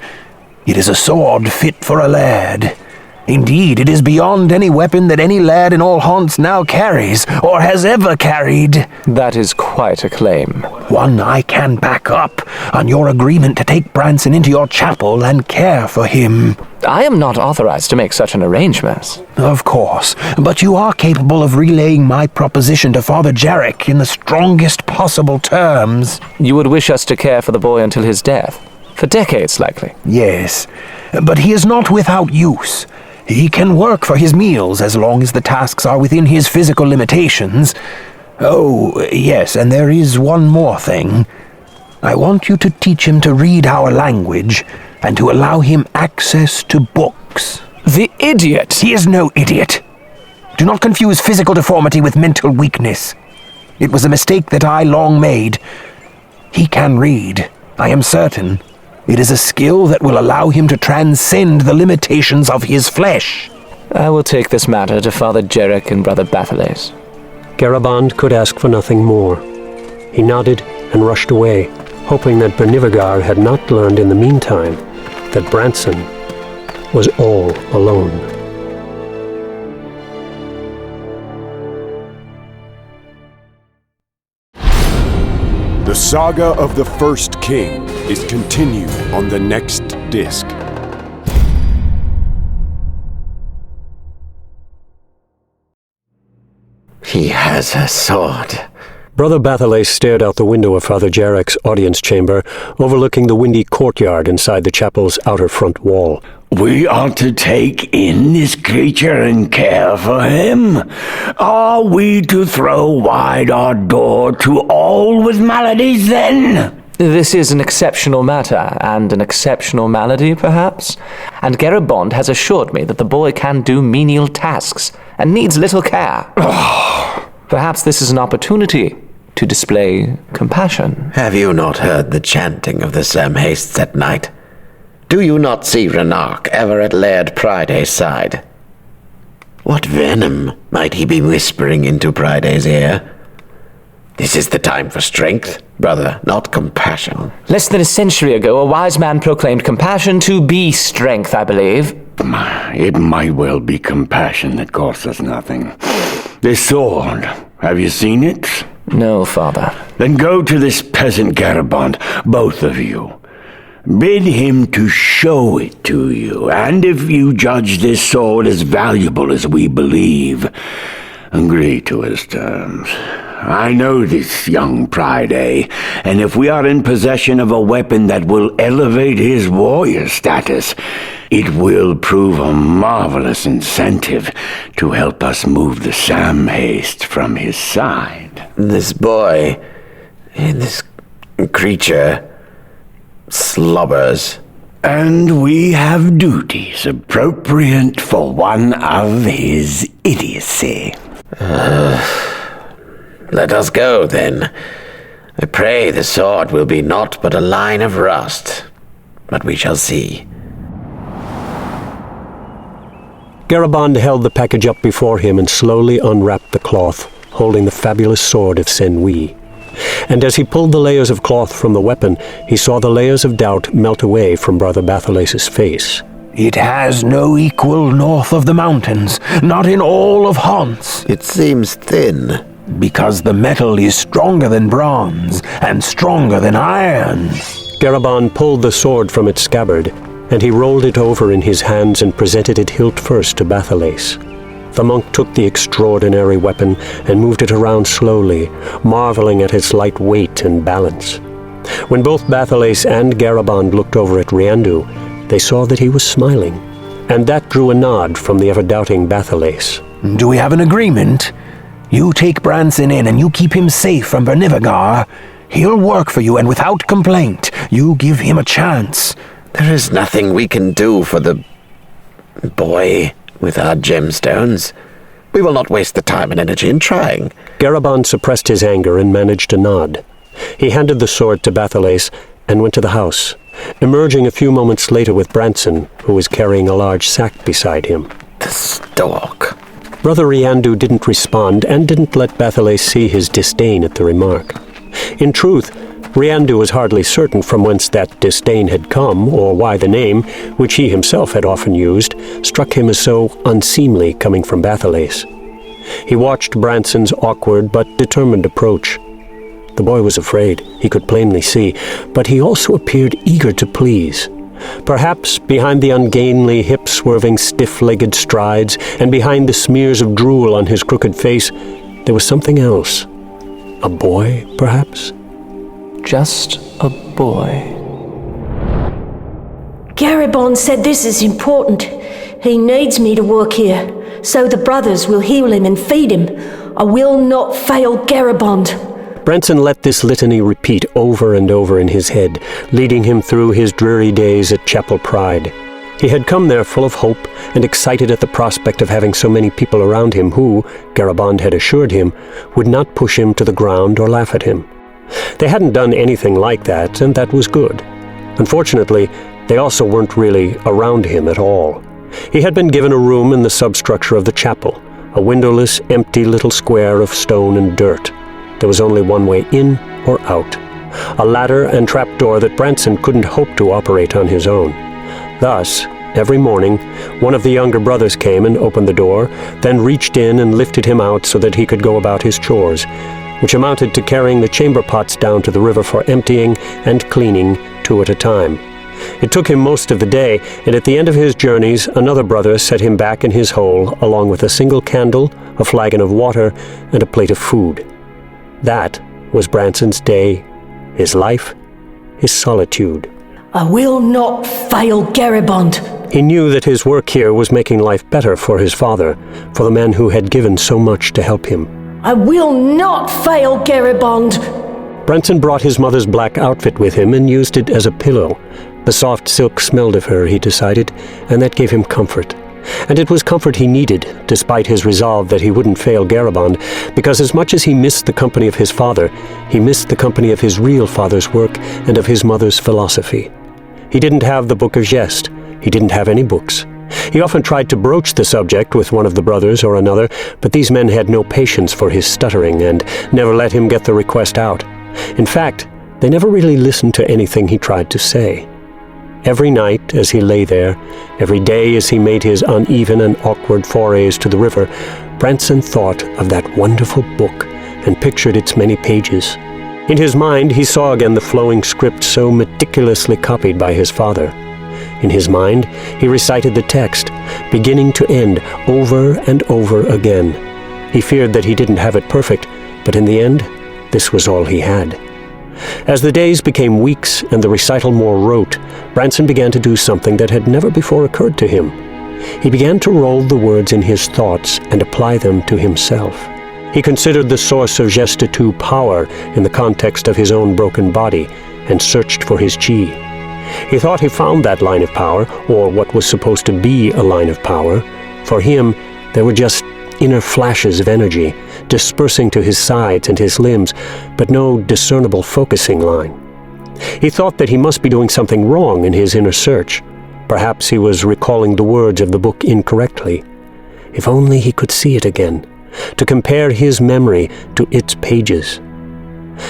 It is a sword fit for a laird. Indeed, it is beyond any weapon that any laird in all Hans now carries, or has ever carried. That is quite a claim. One I can back up on your agreement to take Branson into your chapel and care for him. I am not authorized to make such an arrangement. Of course, but you are capable of relaying my proposition to Father Jarek in the strongest possible terms. You would wish us to care for the boy until his death? For decades, likely. Yes, but he is not without use. He can work for his meals as long as the tasks are within his physical limitations. Oh, yes, and there is one more thing. I want you to teach him to read our language and to allow him access to books. The idiot! He is no idiot. Do not confuse physical deformity with mental weakness. It was a mistake that I long made. He can read, I am certain. It is a skill that will allow him to transcend the limitations of his flesh. I will take this matter to Father Jarek and Brother Bathales. Garabond could ask for nothing more. He nodded and rushed away, hoping that Benivagar had not learned in the meantime that Branson was all alone. The Saga of the First King is continued on the next disc. He has a sword. Brother Bathales stared out the window of Father Jarek's audience chamber, overlooking the windy courtyard inside the chapel's outer front wall. We are to take in this creature and care for him? Are we to throw wide our door to all with maladies, then? This is an exceptional matter, and an exceptional malady, perhaps. And Garabond has assured me that the boy can do menial tasks, and needs little care. Perhaps this is an opportunity to display compassion. Have you not heard the chanting of the Samhastes at night? Do you not see Renark ever at Laird Priday's side? What venom might he be whispering into Priday's ear? This is the time for strength, brother, not compassion. Less than a century ago, a wise man proclaimed compassion to be strength, I believe. It might well be compassion that costs us nothing. This sword, have you seen it? No, father. Then go to this peasant Garabond, both of you. Bid him to show it to you, and if you judge this sword as valuable as we believe, agree to his terms. I know this young Priday, and if we are in possession of a weapon that will elevate his warrior status, it will prove a marvelous incentive to help us move the Samhaste from his side. This boy, this creature, slobbers. And we have duties appropriate for one of his idiocy. Let us go, then. I pray the sword will be naught but a line of rust, but we shall see. Garabond held the package up before him and slowly unwrapped the cloth, holding the fabulous sword of Senwi. And as he pulled the layers of cloth from the weapon, he saw the layers of doubt melt away from Brother Bathalace's face. It has no equal north of the mountains, not in all of Hants. It seems thin. Because the metal is stronger than bronze, and stronger than iron. Garabond pulled the sword from its scabbard, and he rolled it over in his hands and presented it hilt first to Bathalace. The monk took the extraordinary weapon and moved it around slowly, marveling at its light weight and balance. When both Bathalace and Garabond looked over at Riandu, they saw that he was smiling, and that drew a nod from the ever-doubting Bathalace. Do we have an agreement? You take Branson in and you keep him safe from Bernivagar. He'll work for you, and without complaint, you give him a chance. There is nothing we can do for the boy with our gemstones. We will not waste the time and energy in trying. Garabond suppressed his anger and managed to nod. He handed the sword to Bathalace and went to the house, emerging a few moments later with Branson, who was carrying a large sack beside him. The stalk. Brother Riandu didn't respond and didn't let Bathalace see his disdain at the remark. In truth, Riandu was hardly certain from whence that disdain had come, or why the name, which he himself had often used, struck him as so unseemly coming from Bathalace. He watched Branson's awkward but determined approach. The boy was afraid, he could plainly see, but he also appeared eager to please. Perhaps behind the ungainly, hip-swerving, stiff-legged strides, and behind the smears of drool on his crooked face, there was something else. A boy, perhaps? Just a boy. Garabond said this is important. He needs me to work here, so the brothers will heal him and feed him. I will not fail Garabond. Branson let this litany repeat over and over in his head, leading him through his dreary days at Chapel Pride. He had come there full of hope and excited at the prospect of having so many people around him who, Garabond had assured him, would not push him to the ground or laugh at him. They hadn't done anything like that, and that was good. Unfortunately, they also weren't really around him at all. He had been given a room in the substructure of the chapel, a windowless, empty little square of stone and dirt. There was only one way in or out, a ladder and trapdoor that Branson couldn't hope to operate on his own. Thus, every morning, one of the younger brothers came and opened the door, then reached in and lifted him out so that he could go about his chores, which amounted to carrying the chamber pots down to the river for emptying and cleaning 2 at a time. It took him most of the day, and at the end of his journeys, another brother set him back in his hole, along with a single candle, a flagon of water, and a plate of food. That was Branson's day, his life, his solitude. I will not fail Garabond. He knew that his work here was making life better for his father, for the man who had given so much to help him. I will not fail Garabond. Branson brought his mother's black outfit with him and used it as a pillow. The soft silk smelled of her, he decided, and that gave him comfort. And it was comfort he needed, despite his resolve that he wouldn't fail Garaband, because as much as he missed the company of his father, he missed the company of his real father's work and of his mother's philosophy. He didn't have the Book of Geste. He didn't have any books. He often tried to broach the subject with one of the brothers or another, but these men had no patience for his stuttering and never let him get the request out. In fact, they never really listened to anything he tried to say. Every night as he lay there, every day as he made his uneven and awkward forays to the river, Branson thought of that wonderful book and pictured its many pages. In his mind, he saw again the flowing script so meticulously copied by his father. In his mind, he recited the text, beginning to end, over and over again. He feared that he didn't have it perfect, but in the end, this was all he had. As the days became weeks and the recital more rote, Branson began to do something that had never before occurred to him. He began to roll the words in his thoughts and apply them to himself. He considered the source of Geste power in the context of his own broken body and searched for his chi. He thought he found that line of power, or what was supposed to be a line of power. For him, there were just inner flashes of energy, dispersing to his sides and his limbs, but no discernible focusing line. He thought that he must be doing something wrong in his inner search. Perhaps he was recalling the words of the book incorrectly. If only he could see it again, to compare his memory to its pages.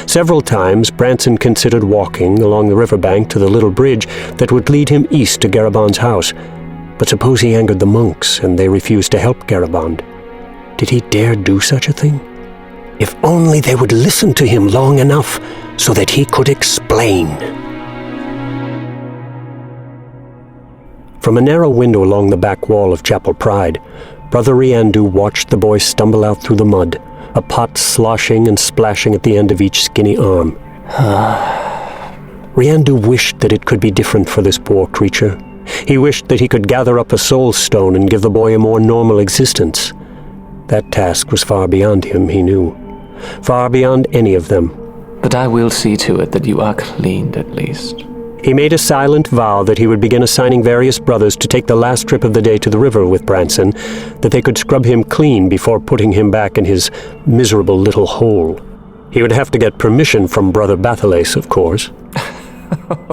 Several times Branson considered walking along the riverbank to the little bridge that would lead him east to Garaband's house. But suppose he angered the monks and they refused to help Garaband? Did he dare do such a thing? If only they would listen to him long enough so that he could explain. From a narrow window along the back wall of Chapel Pride, Brother Riandu watched the boy stumble out through the mud, a pot sloshing and splashing at the end of each skinny arm. Riandu wished that it could be different for this poor creature. He wished that he could gather up a soul stone and give the boy a more normal existence. That task was far beyond him, he knew. Far beyond any of them. But I will see to it that you are cleaned at least. He made a silent vow that he would begin assigning various brothers to take the last trip of the day to the river with Branson, that they could scrub him clean before putting him back in his miserable little hole. He would have to get permission from Brother Bathalace, of course.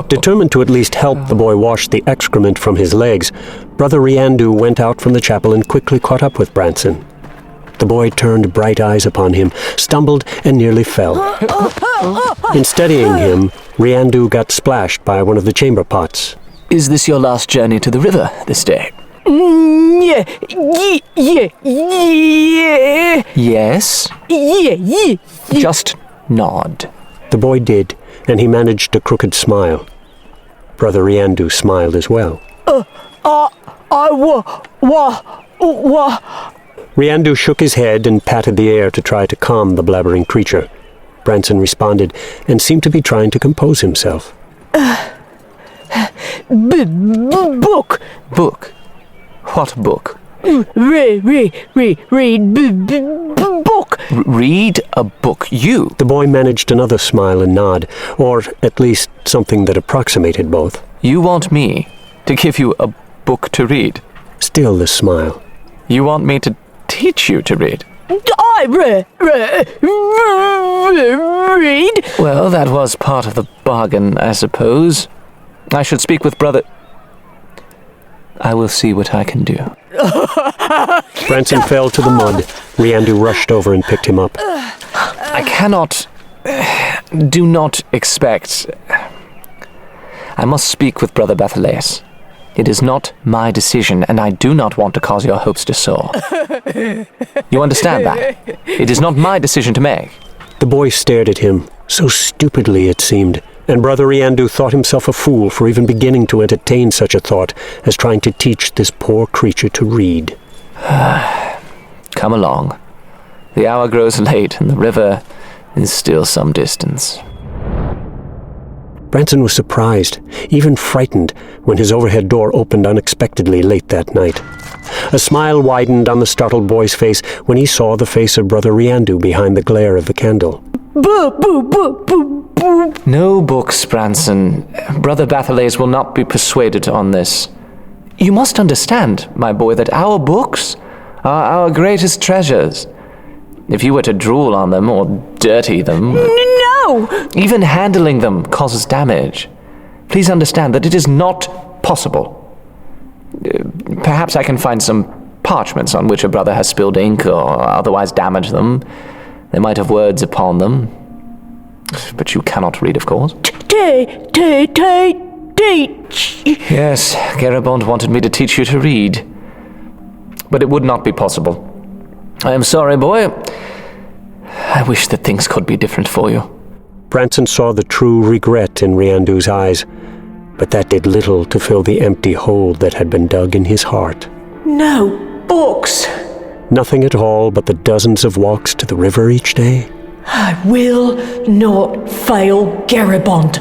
Determined to at least help the boy wash the excrement from his legs, Brother Riandu went out from the chapel and quickly caught up with Branson. The boy turned bright eyes upon him, stumbled, and nearly fell. In steadying him, Riandu got splashed by one of the chamber pots. Is this your last journey to the river this day? Yeah. Yes? Yeah. Just nod. The boy did, and he managed a crooked smile. Brother Riandu smiled as well. Riandu shook his head and patted the air to try to calm the blabbering creature. Branson responded and seemed to be trying to compose himself. Book. Book? What book? Read book. Read a book? You? The boy managed another smile and nod, or at least something that approximated both. You want me to give you a book to read? Still the smile. You want me to teach you to read? I read. Well, that was part of the bargain, I suppose. I should speak with Brother... I will see what I can do. Branson fell to the mud. Riandu rushed over and picked him up. I cannot... Do not expect... I must speak with Brother Bathalace. It is not my decision, and I do not want to cause your hopes to soar. You understand that? It is not my decision to make. The boy stared at him, so stupidly it seemed, and Brother Riandu thought himself a fool for even beginning to entertain such a thought as trying to teach this poor creature to read. Come along. The hour grows late, and the river is still some distance. Branson was surprised, even frightened, when his overhead door opened unexpectedly late that night. A smile widened on the startled boy's face when he saw the face of Brother Riandu behind the glare of the candle. No books, Branson. Brother Bathalace will not be persuaded on this. You must understand, my boy, that our books are our greatest treasures. If you were to drool on them or dirty them... No! Even handling them causes damage. Please understand that it is not possible. Perhaps I can find some parchments on which a brother has spilled ink or otherwise damaged them. They might have words upon them. But you cannot read, of course. Teach. Yes, Garibond wanted me to teach you to read. But it would not be possible. I am sorry, boy. I wish that things could be different for you. Branson saw the true regret in Riandu's eyes, but that did little to fill the empty hole that had been dug in his heart. No books. Nothing at all but the dozens of walks to the river each day. I will not fail Garibond.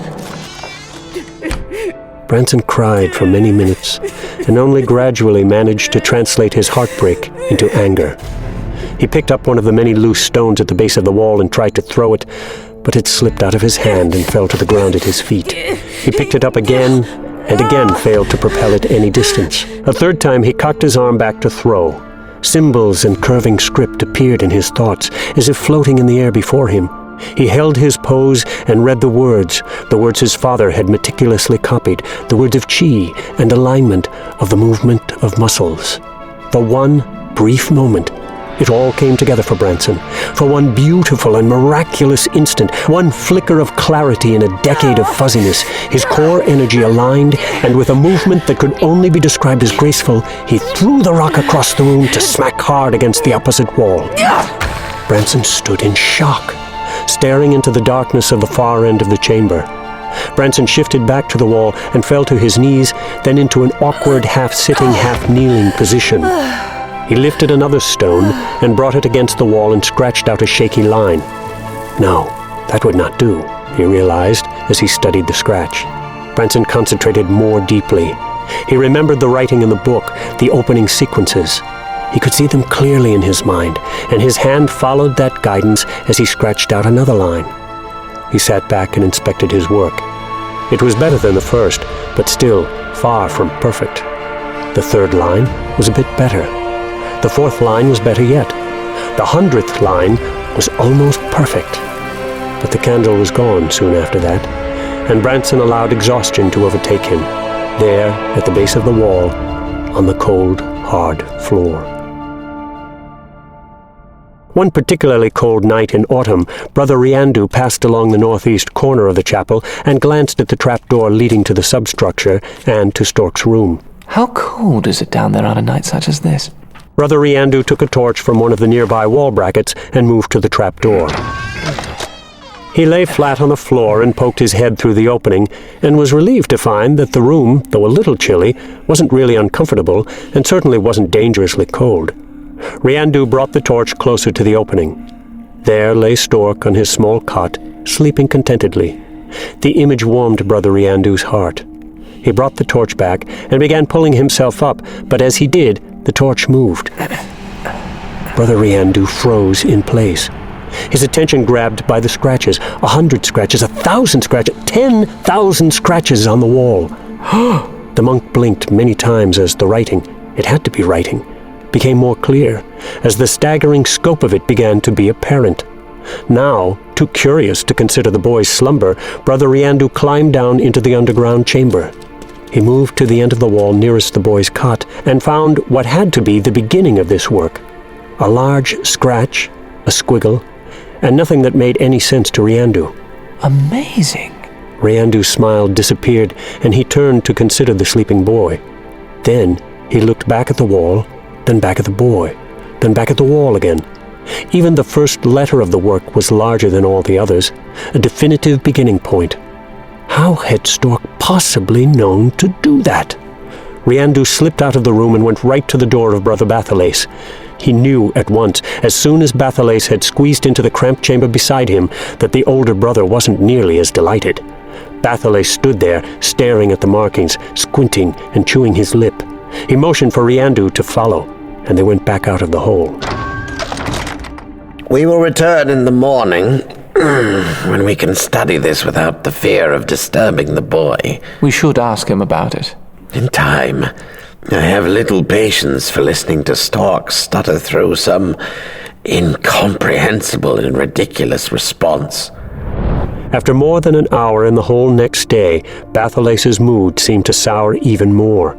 Branson cried for many minutes, and only gradually managed to translate his heartbreak into anger. He picked up one of the many loose stones at the base of the wall and tried to throw it, but it slipped out of his hand and fell to the ground at his feet. He picked it up again, and again failed to propel it any distance. A third time he cocked his arm back to throw. Symbols and curving script appeared in his thoughts, as if floating in the air before him. He held his pose and read the words his father had meticulously copied, the words of chi and alignment of the movement of muscles. For one brief moment, it all came together for Branson. For one beautiful and miraculous instant, one flicker of clarity in a decade of fuzziness, his core energy aligned, and with a movement that could only be described as graceful, he threw the rock across the room to smack hard against the opposite wall. Branson stood in shock, staring into the darkness of the far end of the chamber. Branson shifted back to the wall and fell to his knees, then into an awkward half-sitting, half-kneeling position. He lifted another stone and brought it against the wall and scratched out a shaky line. No, that would not do, he realized as he studied the scratch. Branson concentrated more deeply. He remembered the writing in the book, the opening sequences. He could see them clearly in his mind, and his hand followed that guidance as he scratched out another line. He sat back and inspected his work. It was better than the first, but still far from perfect. The third line was a bit better. The fourth line was better yet. The 100th line was almost perfect. But the candle was gone soon after that, and Branson allowed exhaustion to overtake him, there at the base of the wall, on the cold, hard floor. One particularly cold night in autumn, Brother Riandu passed along the northeast corner of the chapel and glanced at the trapdoor leading to the substructure and to Stork's room. How cold is it down there on a night such as this? Brother Riandu took a torch from one of the nearby wall brackets and moved to the trapdoor. He lay flat on the floor and poked his head through the opening, and was relieved to find that the room, though a little chilly, wasn't really uncomfortable and certainly wasn't dangerously cold. Riandu brought the torch closer to the opening. There lay Stork on his small cot, sleeping contentedly. The image warmed Brother Riandu's heart. He brought the torch back and began pulling himself up, but as he did, the torch moved. Brother Riandu froze in place. His attention grabbed by the scratches. 100 scratches, 1,000 scratches, 10,000 scratches on the wall. The monk blinked many times as the writing, it had to be writing, became more clear, as the staggering scope of it began to be apparent. Now, too curious to consider the boy's slumber, Brother Riandu climbed down into the underground chamber. He moved to the end of the wall nearest the boy's cot and found what had to be the beginning of this work. A large scratch, a squiggle, and nothing that made any sense to Riandu. Amazing. Riandu's smile disappeared, and he turned to consider the sleeping boy. Then he looked back at the wall, then back at the boy, then back at the wall again. Even the first letter of the work was larger than all the others, a definitive beginning point. How had Stork possibly known to do that? Riandu slipped out of the room and went right to the door of Brother Bathalace. He knew at once, as soon as Bathalace had squeezed into the cramped chamber beside him, that the older brother wasn't nearly as delighted. Bathalace stood there, staring at the markings, squinting and chewing his lip. He motioned for Riandu to follow, and they went back out of the hole. We will return in the morning, when we can study this without the fear of disturbing the boy. We should ask him about it. In time. I have little patience for listening to storks stutter through some incomprehensible and ridiculous response. After more than an hour and the whole next day, Bathalace's mood seemed to sour even more.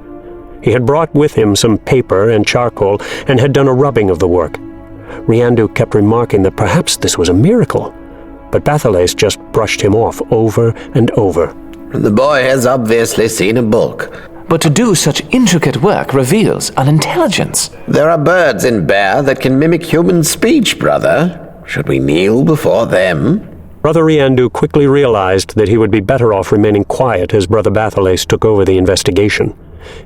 He had brought with him some paper and charcoal and had done a rubbing of the work. Riandu kept remarking that perhaps this was a miracle, but Bathalace just brushed him off over and over. The boy has obviously seen a book. But to do such intricate work reveals unintelligence. There are birds in Bear that can mimic human speech, brother. Should we kneel before them? Brother Riandu quickly realized that he would be better off remaining quiet as Brother Bathalace took over the investigation.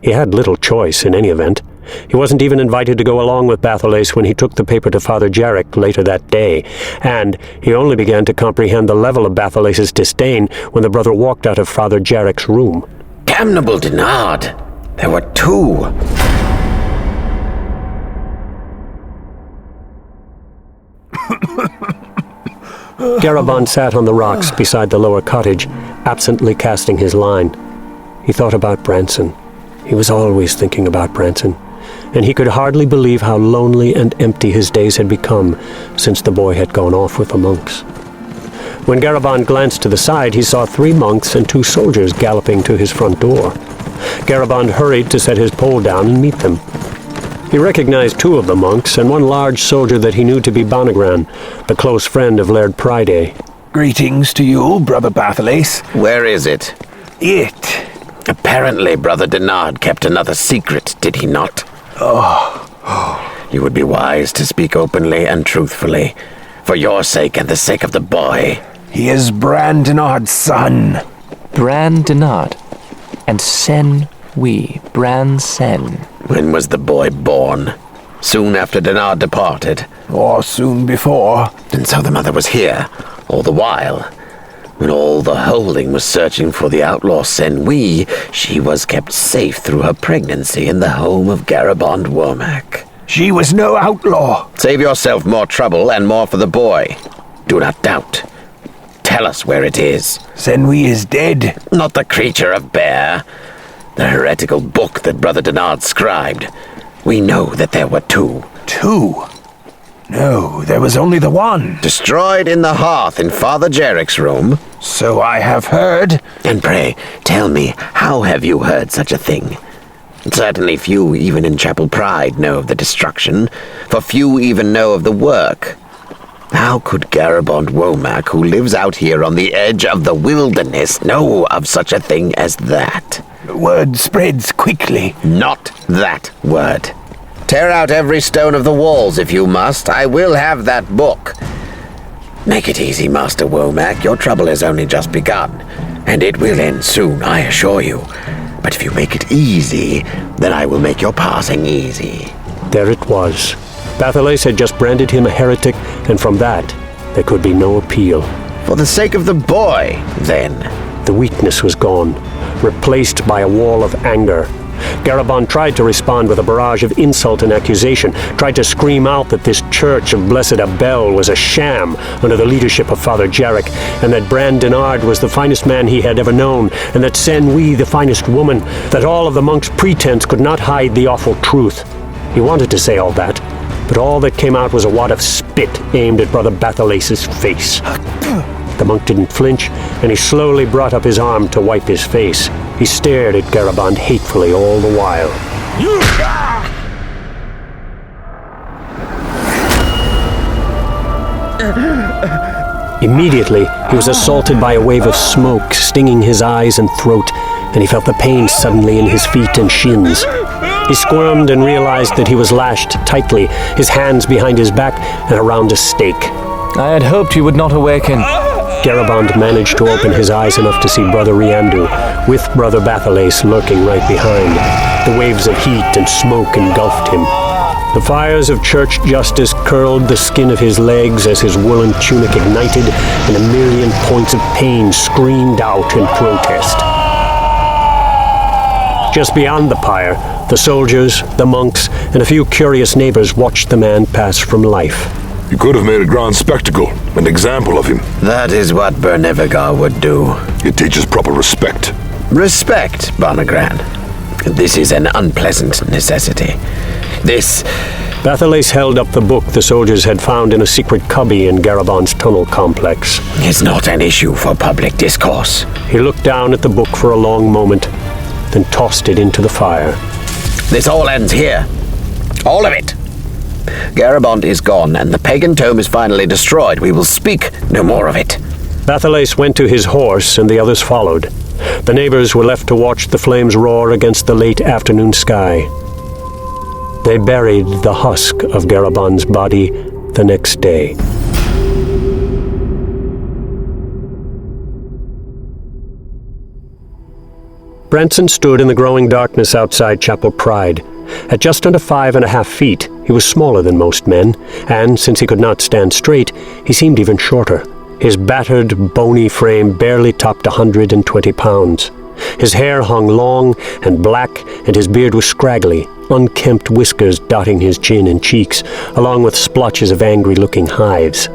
He had little choice in any event. He wasn't even invited to go along with Bathalace when he took the paper to Father Jarek later that day, and he only began to comprehend the level of Bathalace's disdain when the brother walked out of Father Jarek's room. Damnable Denard! There were two! Garabon sat on the rocks beside the lower cottage, absently casting his line. He thought about Branson. He was always thinking about Branson, and he could hardly believe how lonely and empty his days had become since the boy had gone off with the monks. When Garabon glanced to the side, he saw 3 monks and 2 soldiers galloping to his front door. Garabon hurried to set his pole down and meet them. He recognized 2 of the monks and 1 large soldier that he knew to be Bonagran, the close friend of Laird Pryday. Greetings to you, Brother Bathalace. Where is it? It. Apparently, Brother Denard kept another secret, did he not? Oh. You would be wise to speak openly and truthfully, for your sake and the sake of the boy. He is Bran Denard's son. Bran Denard. And Sen Wee. Bran Sen. When was the boy born? Soon after Denard departed? Or soon before. And so the mother was here, all the while. When all the holding was searching for the outlaw Sen Wee, she was kept safe through her pregnancy in the home of Garabond Womack. She was no outlaw. Save yourself more trouble and more for the boy. Do not doubt. Tell us where it is. Sen Wee is dead. Not the creature of Bear. The heretical book that Brother Denard scribed. We know that there were 2. 2? No, there was only the 1. Destroyed in the hearth in Father Jarek's room. So I have heard. And pray, tell me, how have you heard such a thing? Certainly few even in Chapel Pride know of the destruction, for few even know of the work. How could Garabond Womack, who lives out here on the edge of the wilderness, know of such a thing as that? Word spreads quickly. Not that word. Tear out every stone of the walls if you must. I will have that book. Make it easy, Master Womack. Your trouble has only just begun, and it will end soon, I assure you. But if you make it easy, then I will make your passing easy. There it was. Bathalace had just branded him a heretic, and from that, there could be no appeal. For the sake of the boy, then. The weakness was gone, replaced by a wall of anger. Garabon tried to respond with a barrage of insult and accusation, tried to scream out that this church of Blessed Abel was a sham under the leadership of Father Jarek, and that Bran Denard was the finest man he had ever known, and that Sen Wee the finest woman, that all of the monks' pretense could not hide the awful truth. He wanted to say all that, but all that came out was a wad of spit aimed at Brother Bathalace's face. The monk didn't flinch, and he slowly brought up his arm to wipe his face. He stared at Garabond hatefully all the while. Immediately, he was assaulted by a wave of smoke, stinging his eyes and throat, and he felt the pain suddenly in his feet and shins. He squirmed and realized that he was lashed tightly, his hands behind his back and around a stake. I had hoped you would not awaken. Garabond managed to open his eyes enough to see Brother Riandu, with Brother Bathalace lurking right behind. The waves of heat and smoke engulfed him. The fires of church justice curled the skin of his legs as his woolen tunic ignited, and a million points of pain screamed out in protest. Just beyond the pyre, the soldiers, the monks, and a few curious neighbors watched the man pass from life. You could have made a grand spectacle, an example of him. That is what Bernevigar would do. It teaches proper respect. Respect, Bonagran. This is an unpleasant necessity. This... Bathalace held up the book the soldiers had found in a secret cubby in Garabon's tunnel complex. It's not an issue for public discourse. He looked down at the book for a long moment, then tossed it into the fire. This all ends here. All of it. Garabond is gone, and the pagan tome is finally destroyed. We will speak no more of it. Bathalace went to his horse, and the others followed. The neighbors were left to watch the flames roar against the late afternoon sky. They buried the husk of Garabon's body the next day. Branson stood in the growing darkness outside Chapel Pride. At just under 5.5 feet, he was smaller than most men, and since he could not stand straight, he seemed even shorter. His battered, bony frame barely topped 120 pounds. His hair hung long and black, and his beard was scraggly, unkempt whiskers dotting his chin and cheeks, along with splotches of angry-looking hives.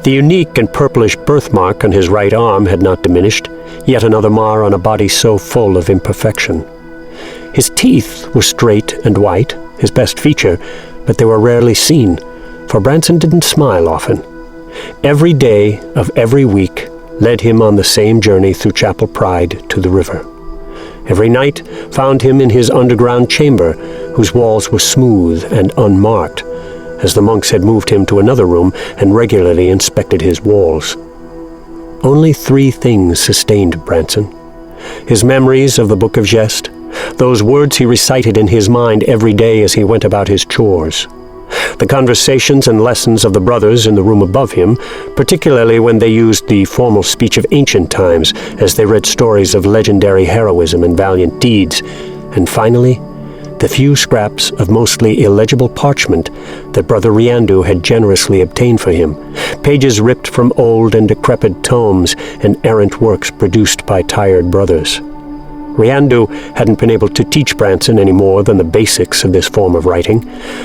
The unique and purplish birthmark on his right arm had not diminished, yet another mar on a body so full of imperfection. His teeth were straight and white, his best feature, but they were rarely seen, for Branson didn't smile often. Every day of every week led him on the same journey through Chapel Pride to the river. Every night found him in his underground chamber, whose walls were smooth and unmarked, as the monks had moved him to another room and regularly inspected his walls. Only 3 things sustained Branson: his memories of the Book of Jest, those words he recited in his mind every day as he went about his chores, the conversations and lessons of the brothers in the room above him, particularly when they used the formal speech of ancient times as they read stories of legendary heroism and valiant deeds, and finally, the few scraps of mostly illegible parchment that Brother Riandu had generously obtained for him, pages ripped from old and decrepit tomes and errant works produced by tired brothers. Riandu hadn't been able to teach Branson any more than the basics of this form of writing,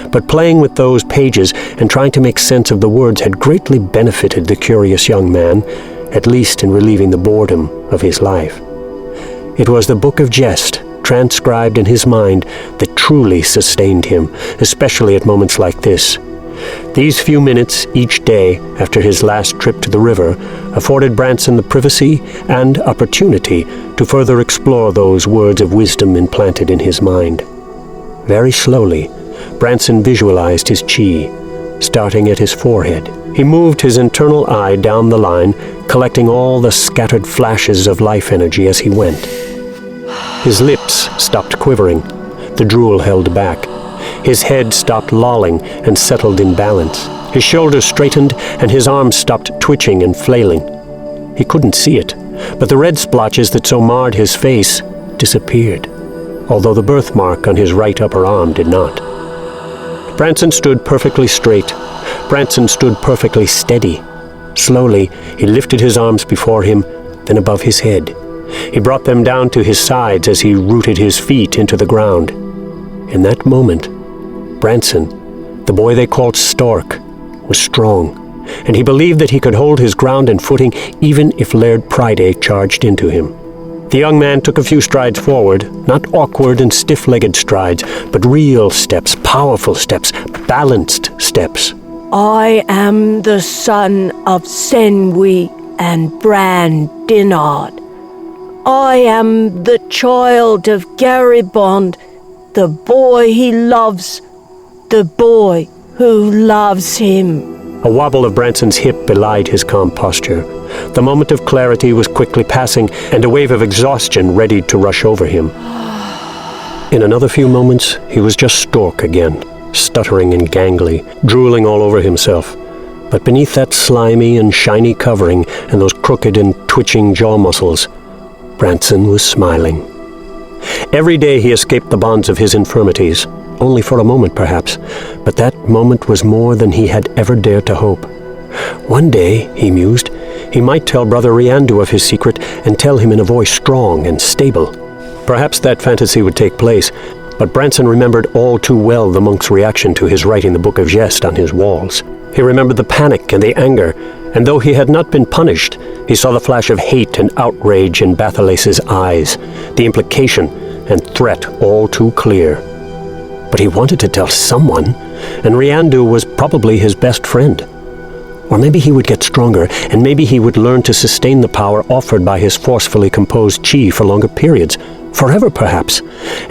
but playing with those pages and trying to make sense of the words had greatly benefited the curious young man, at least in relieving the boredom of his life. It was the Book of Jest, transcribed in his mind, that truly sustained him, especially at moments like this. These few minutes each day after his last trip to the river afforded Branson the privacy and opportunity to further explore those words of wisdom implanted in his mind. Very slowly, Branson visualized his chi, starting at his forehead. He moved his internal eye down the line, collecting all the scattered flashes of life energy as he went. His lips stopped quivering, the drool held back. His head stopped lolling and settled in balance. His shoulders straightened and his arms stopped twitching and flailing. He couldn't see it, but the red splotches that so marred his face disappeared, although the birthmark on his right upper arm did not. Branson stood perfectly straight. Branson stood perfectly steady. Slowly, he lifted his arms before him, then above his head. He brought them down to his sides as he rooted his feet into the ground. In that moment, Branson, the boy they called Stork, was strong, and he believed that he could hold his ground and footing even if Laird Pryday charged into him. The young man took a few strides forward, not awkward and stiff-legged strides, but real steps, powerful steps, balanced steps. I am the son of Senwi and Bran Dinard. I am the child of Garibond, the boy he loves, the boy who loves him. A wobble of Branson's hip belied his calm posture. The moment of clarity was quickly passing, and a wave of exhaustion readied to rush over him. In another few moments, he was just Stork again, stuttering and gangly, drooling all over himself. But beneath that slimy and shiny covering and those crooked and twitching jaw muscles, Branson was smiling. Every day he escaped the bonds of his infirmities, only for a moment perhaps, but that moment was more than he had ever dared to hope. One day, he mused, he might tell Brother Riandu of his secret and tell him in a voice strong and stable. Perhaps that fantasy would take place, but Branson remembered all too well the monk's reaction to his writing the Book of Jest on his walls. He remembered the panic and the anger, and though he had not been punished, he saw the flash of hate and outrage in Bathalace's eyes, the implication and threat all too clear. But he wanted to tell someone, and Riandu was probably his best friend. Or maybe he would get stronger, and maybe he would learn to sustain the power offered by his forcefully composed chi for longer periods, forever perhaps,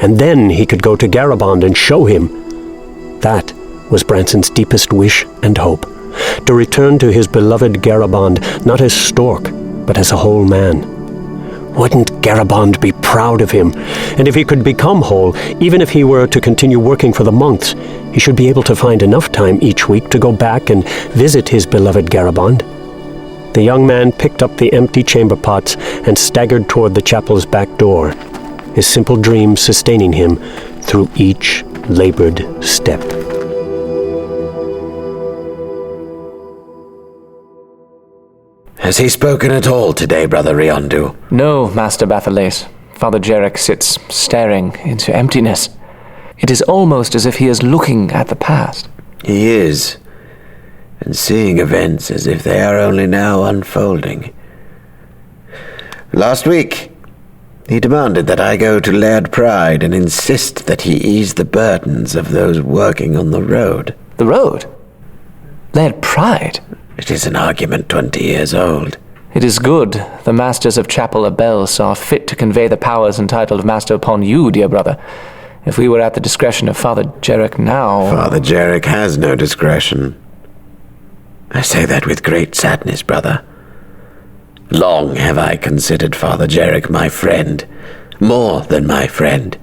and then he could go to Garaband and show him. That was Branson's deepest wish and hope, to return to his beloved Garaband, not as Stork, but as a whole man. Wouldn't Garaband be proud of him? And if he could become whole, even if he were to continue working for the monks, he should be able to find enough time each week to go back and visit his beloved Garaband. The young man picked up the empty chamber pots and staggered toward the chapel's back door, his simple dream sustaining him through each labored step. Has he spoken at all today, Brother Riandu? No, Master Bathalace. Father Jarek sits staring into emptiness. It is almost as if he is looking at the past. He is, and seeing events as if they are only now unfolding. Last week, he demanded that I go to Laird Pride and insist that he ease the burdens of those working on the road. The road? Laird Pride? It is an argument 20 years old. It is good the masters of Chapel Abel saw fit to convey the powers and title of master upon you, dear brother. If we were at the discretion of Father Jarek now... Father Jarek has no discretion. I say that with great sadness, brother. Long have I considered Father Jarek my friend, more than my friend.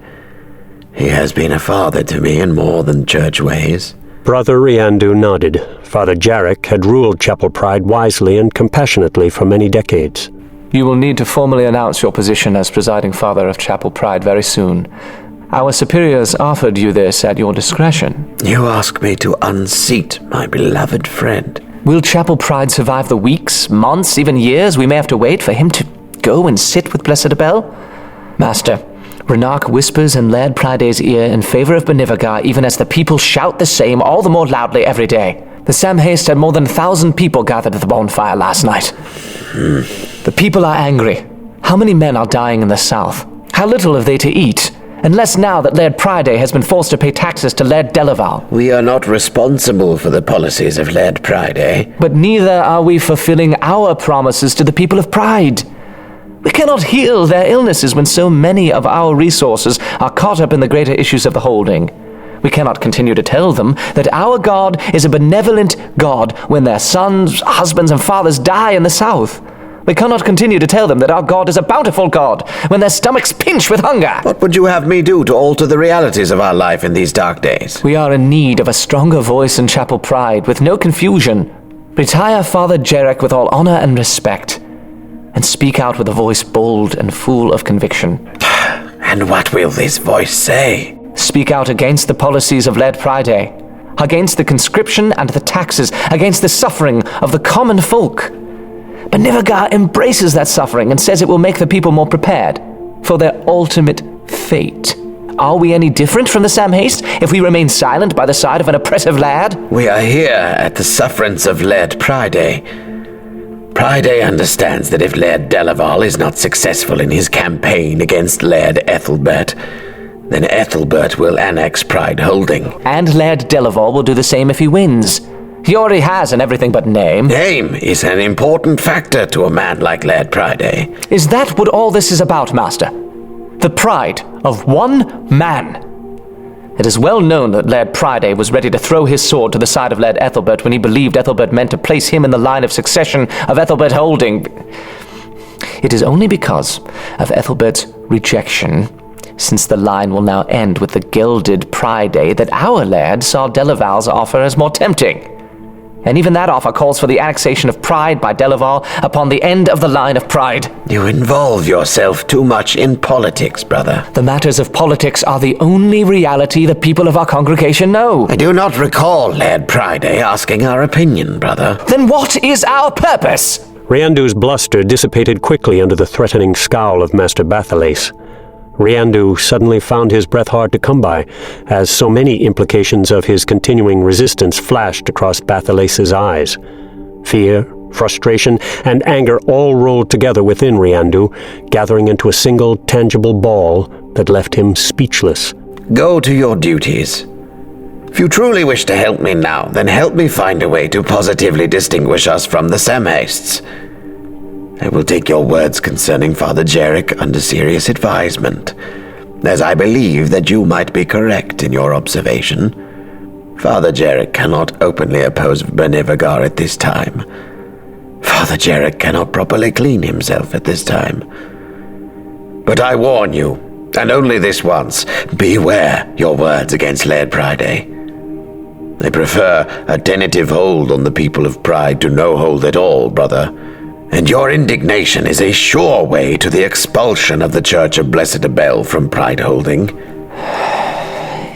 He has been a father to me in more than church ways. Brother Riandu nodded. Father Jarek had ruled Chapel Pride wisely and compassionately for many decades. You will need to formally announce your position as presiding father of Chapel Pride very soon. Our superiors offered you this at your discretion. You ask me to unseat my beloved friend. Will Chapel Pride survive the weeks, months, even years we may have to wait for him to go and sit with Blessed Abel? Master, Renark whispers in Laird Pride's ear in favor of Benevagar even as the people shout the same all the more loudly every day. The Samhaste had more than 1,000 people gathered at the bonfire last night. The people are angry. How many men are dying in the south? How little have they to eat? Unless now that Laird Pride has been forced to pay taxes to Laird Delaval. We are not responsible for the policies of Laird Pride. But neither are we fulfilling our promises to the people of Pride. We cannot heal their illnesses when so many of our resources are caught up in the greater issues of the holding. We cannot continue to tell them that our God is a benevolent God when their sons, husbands, and fathers die in the south. We cannot continue to tell them that our God is a bountiful God when their stomachs pinch with hunger. What would you have me do to alter the realities of our life in these dark days? We are in need of a stronger voice in Chapel Pride with no confusion. Retire Father Jarek with all honor and respect, and speak out with a voice bold and full of conviction. And what will this voice say? Speak out against the policies of Laird Pride, against the conscription and the taxes, against the suffering of the common folk. Benevagar embraces that suffering and says it will make the people more prepared for their ultimate fate. Are we any different from the Samhaste if we remain silent by the side of an oppressive lad? We are here at the sufferance of Laird Pride. Pride understands that if Laird Delaval is not successful in his campaign against Laird Ethelbert, then Ethelbert will annex Pride Holding. And Laird Delaval will do the same if he wins. He already has an everything but name. Name is an important factor to a man like Laird Pride. Is that what all this is about, Master? The pride of one man. It is well known that Laird Pride was ready to throw his sword to the side of Laird Ethelbert when he believed Ethelbert meant to place him in the line of succession of Ethelbert Holding. It is only because of Ethelbert's rejection, since the line will now end with the gilded Pride, that our Laird saw Delaval's offer as more tempting. And even that offer calls for the annexation of Pride by Delaval upon the end of the line of Pride. You involve yourself too much in politics, brother. The matters of politics are the only reality the people of our congregation know. I do not recall Laird Pride asking our opinion, brother. Then what is our purpose? Riandu's bluster dissipated quickly under the threatening scowl of Master Bathalace. Riandu suddenly found his breath hard to come by, as so many implications of his continuing resistance flashed across Bathalace's eyes. Fear, frustration, and anger all rolled together within Riandu, gathering into a single tangible ball, that left him speechless. Go to your duties. If you truly wish to help me now, then help me find a way to positively distinguish us from the Samhastes. I will take your words concerning Father Jarek under serious advisement, as I believe that you might be correct in your observation. Father Jarek cannot openly oppose Bernivagar at this time. Father Jarek cannot properly clean himself at this time. But I warn you, and only this once, beware your words against Laird Pride. I prefer a tentative hold on the people of Pride to no hold at all, brother. And your indignation is a sure way to the expulsion of the Church of Blessed Abel from Pride holding.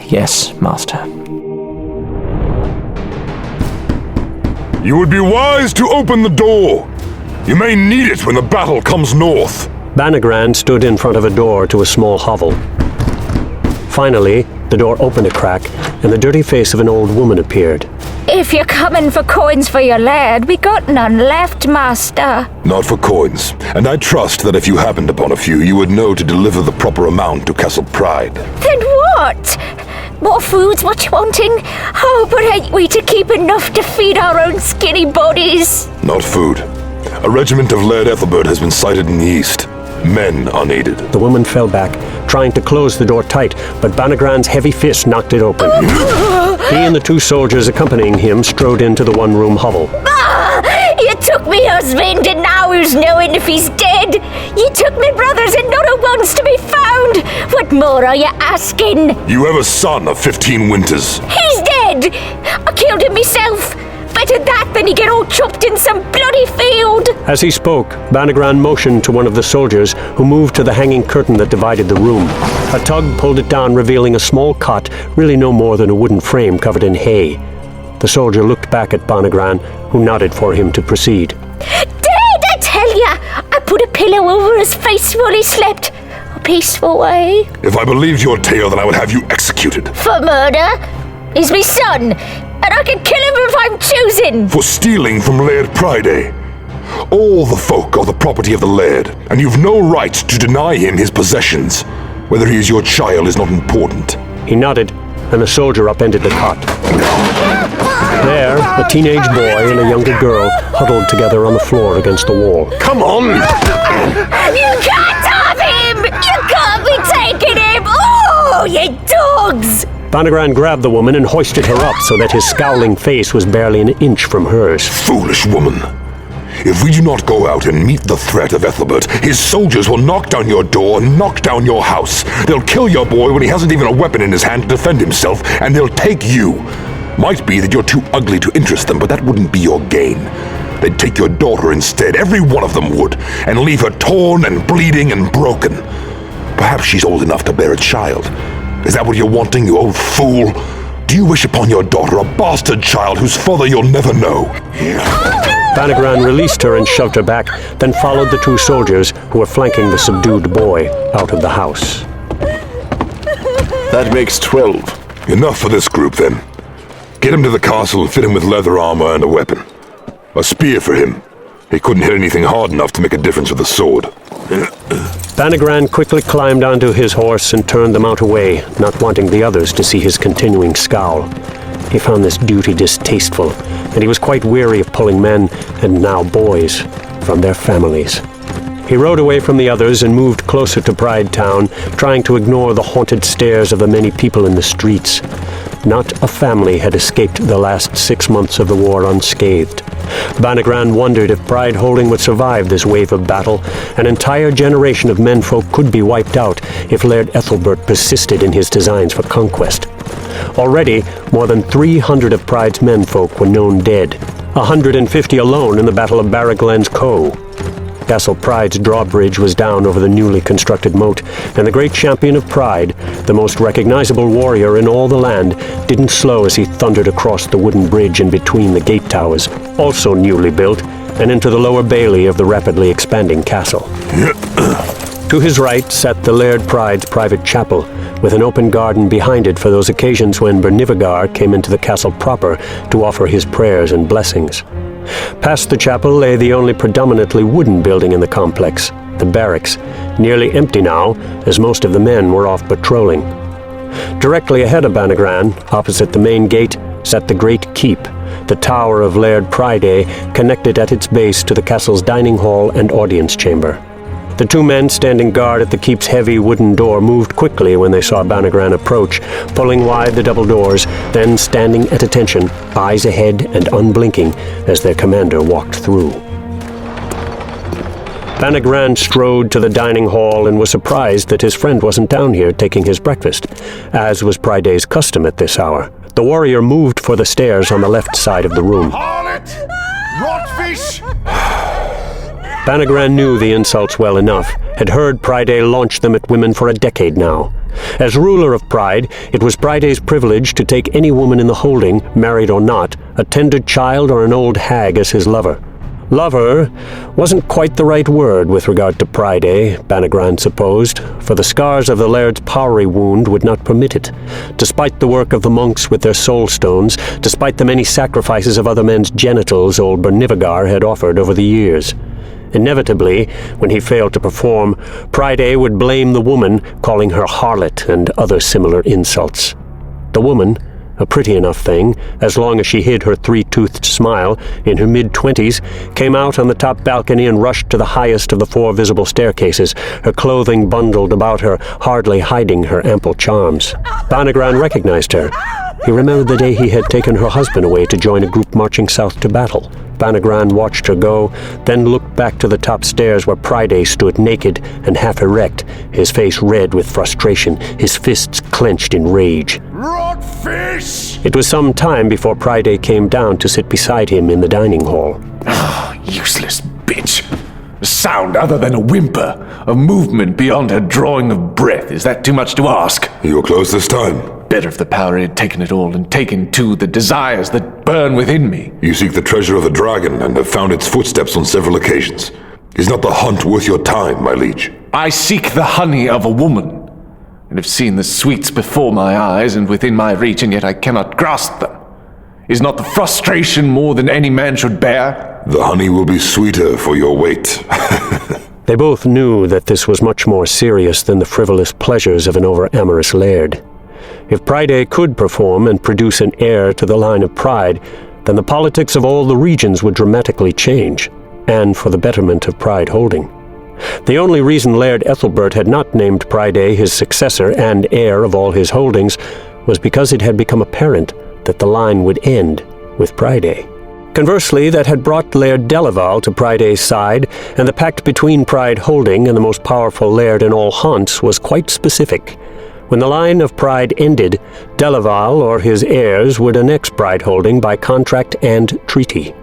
Yes, Master. You would be wise to open the door. You may need it when the battle comes north. Banagran stood in front of a door to a small hovel. Finally, the door opened a crack, and the dirty face of an old woman appeared. If you're coming for coins for your lad, we got none left, Master. Not for coins, and I trust that if you happened upon a few, you would know to deliver the proper amount to Castle Pride. Then what? More food's what you wanting? Oh, but ain't we to keep enough to feed our own skinny bodies? Not food. A regiment of Laird Ethelbert has been sighted in the east. Men are needed. The woman fell back, trying to close the door tight, but Banagran's heavy fist knocked it open. He and the two soldiers accompanying him strode into the one-room hovel. You took me husband, and now who's knowing if he's dead? You took me brothers, and not a one's to be found. What more are you asking? You have a son of 15 winters. He's dead. I killed him myself. Better that than he get all chopped in some bloody field. As he spoke, Banagran motioned to one of the soldiers, who moved to the hanging curtain that divided the room. A tug pulled it down, revealing a small cot, really no more than a wooden frame covered in hay. The soldier looked back at Banagran, who nodded for him to proceed. Dead, I tell ya! I put a pillow over his face while he slept. A peaceful way. If I believed your tale, then I would have you executed. For murder? He's my son, and I can kill him if I'm choosing. For stealing from Laird Pride. All the folk are the property of the Laird, and you've no right to deny him his possessions. Whether he is your child is not important. He nodded, and the soldier upended the cot. There, a teenage boy and a younger girl huddled together on the floor against the wall. Come on! You can't have him! You can't be taking him! Oh, you dogs! Banagran grabbed the woman and hoisted her up so that his scowling face was barely an inch from hers. Foolish woman. If we do not go out and meet the threat of Ethelbert, his soldiers will knock down your door and knock down your house. They'll kill your boy when he hasn't even a weapon in his hand to defend himself, and they'll take you. Might be that you're too ugly to interest them, but that wouldn't be your gain. They'd take your daughter instead, every one of them would, and leave her torn and bleeding and broken. Perhaps she's old enough to bear a child. Is that what you're wanting, you old fool? Do you wish upon your daughter a bastard child whose father you'll never know? Banagran released her and shoved her back, then followed the two soldiers who were flanking the subdued boy out of the house. That makes 12. Enough for this group, then. Get him to the castle and fit him with leather armor and a weapon. A spear for him. He couldn't hit anything hard enough to make a difference with a sword. Banagran quickly climbed onto his horse and turned the mount away, not wanting the others to see his continuing scowl. He found this duty distasteful, and he was quite weary of pulling men, and now boys, from their families. He rode away from the others and moved closer to Pride Town, trying to ignore the haunted stares of the many people in the streets. Not a family had escaped the last 6 months of the war unscathed. Banagran wondered if Pride Holding would survive this wave of battle. An entire generation of menfolk could be wiped out if Laird Ethelbert persisted in his designs for conquest. Already, more than 300 of Pride's menfolk were known dead, 150 alone in the Battle of Barraglen's Cove. Castle Pride's drawbridge was down over the newly constructed moat, and the great champion of Pride, the most recognizable warrior in all the land, didn't slow as he thundered across the wooden bridge in between the gate towers, also newly built, and into the lower bailey of the rapidly expanding castle. To his right sat the Laird Pride's private chapel, with an open garden behind it for those occasions when Bernivagar came into the castle proper to offer his prayers and blessings. Past the chapel lay the only predominantly wooden building in the complex, the barracks, nearly empty now, as most of the men were off patrolling. Directly ahead of Banagran, opposite the main gate, sat the Great Keep, the tower of Laird Pryday, connected at its base to the castle's dining hall and audience chamber. The two men standing guard at the keep's heavy wooden door moved quickly when they saw Banagran approach, pulling wide the double doors, then standing at attention, eyes ahead and unblinking, as their commander walked through. Banagran strode to the dining hall and was surprised that his friend wasn't down here taking his breakfast, as was Pryday's custom at this hour. The warrior moved for the stairs on the left side of the room. Harlot! Rotfish! Banagran knew the insults well enough, had heard Pryday launch them at women for a decade now. As ruler of Pride, it was Pryday's privilege to take any woman in the holding, married or not, a tender child or an old hag as his lover. Lover wasn't quite the right word with regard to Pryday, Banagran supposed, for the scars of the laird's powry wound would not permit it, despite the work of the monks with their soul stones, despite the many sacrifices of other men's genitals old Bernivagar had offered over the years. Inevitably, when he failed to perform, Pryday would blame the woman, calling her harlot and other similar insults. The woman, a pretty enough thing, as long as she hid her three-toothed smile, in her mid-20s, came out on the top balcony and rushed to the highest of the 4 visible staircases, her clothing bundled about her, hardly hiding her ample charms. Banagran recognized her. He remembered the day he had taken her husband away to join a group marching south to battle. Banagran watched her go, then looked back to the top stairs where Pryday stood naked and half erect, his face red with frustration, his fists clenched in rage. Rotfish! It was some time before Pryday came down to sit beside him in the dining hall. Useless bitch. A sound other than a whimper, a movement beyond a drawing of breath. Is that too much to ask? You were close this time. Better if the power had taken it all and taken, too, the desires that burn within me. You seek the treasure of the dragon and have found its footsteps on several occasions. Is not the hunt worth your time, my liege? I seek the honey of a woman, and have seen the sweets before my eyes and within my reach, and yet I cannot grasp them. Is not the frustration more than any man should bear? The honey will be sweeter for your weight. They both knew that this was much more serious than the frivolous pleasures of an over-amorous laird. If Pryday could perform and produce an heir to the line of Pride, then the politics of all the regions would dramatically change, and for the betterment of Pride Holding. The only reason Laird Ethelbert had not named Pryday his successor and heir of all his holdings was because it had become apparent that the line would end with Pryday. Conversely, that had brought Laird Delaval to Pryday's side, and the pact between Pride Holding and the most powerful laird in all Hunts was quite specific. When the line of Pride ended, Delaval or his heirs would annex Pride Holding by contract and treaty.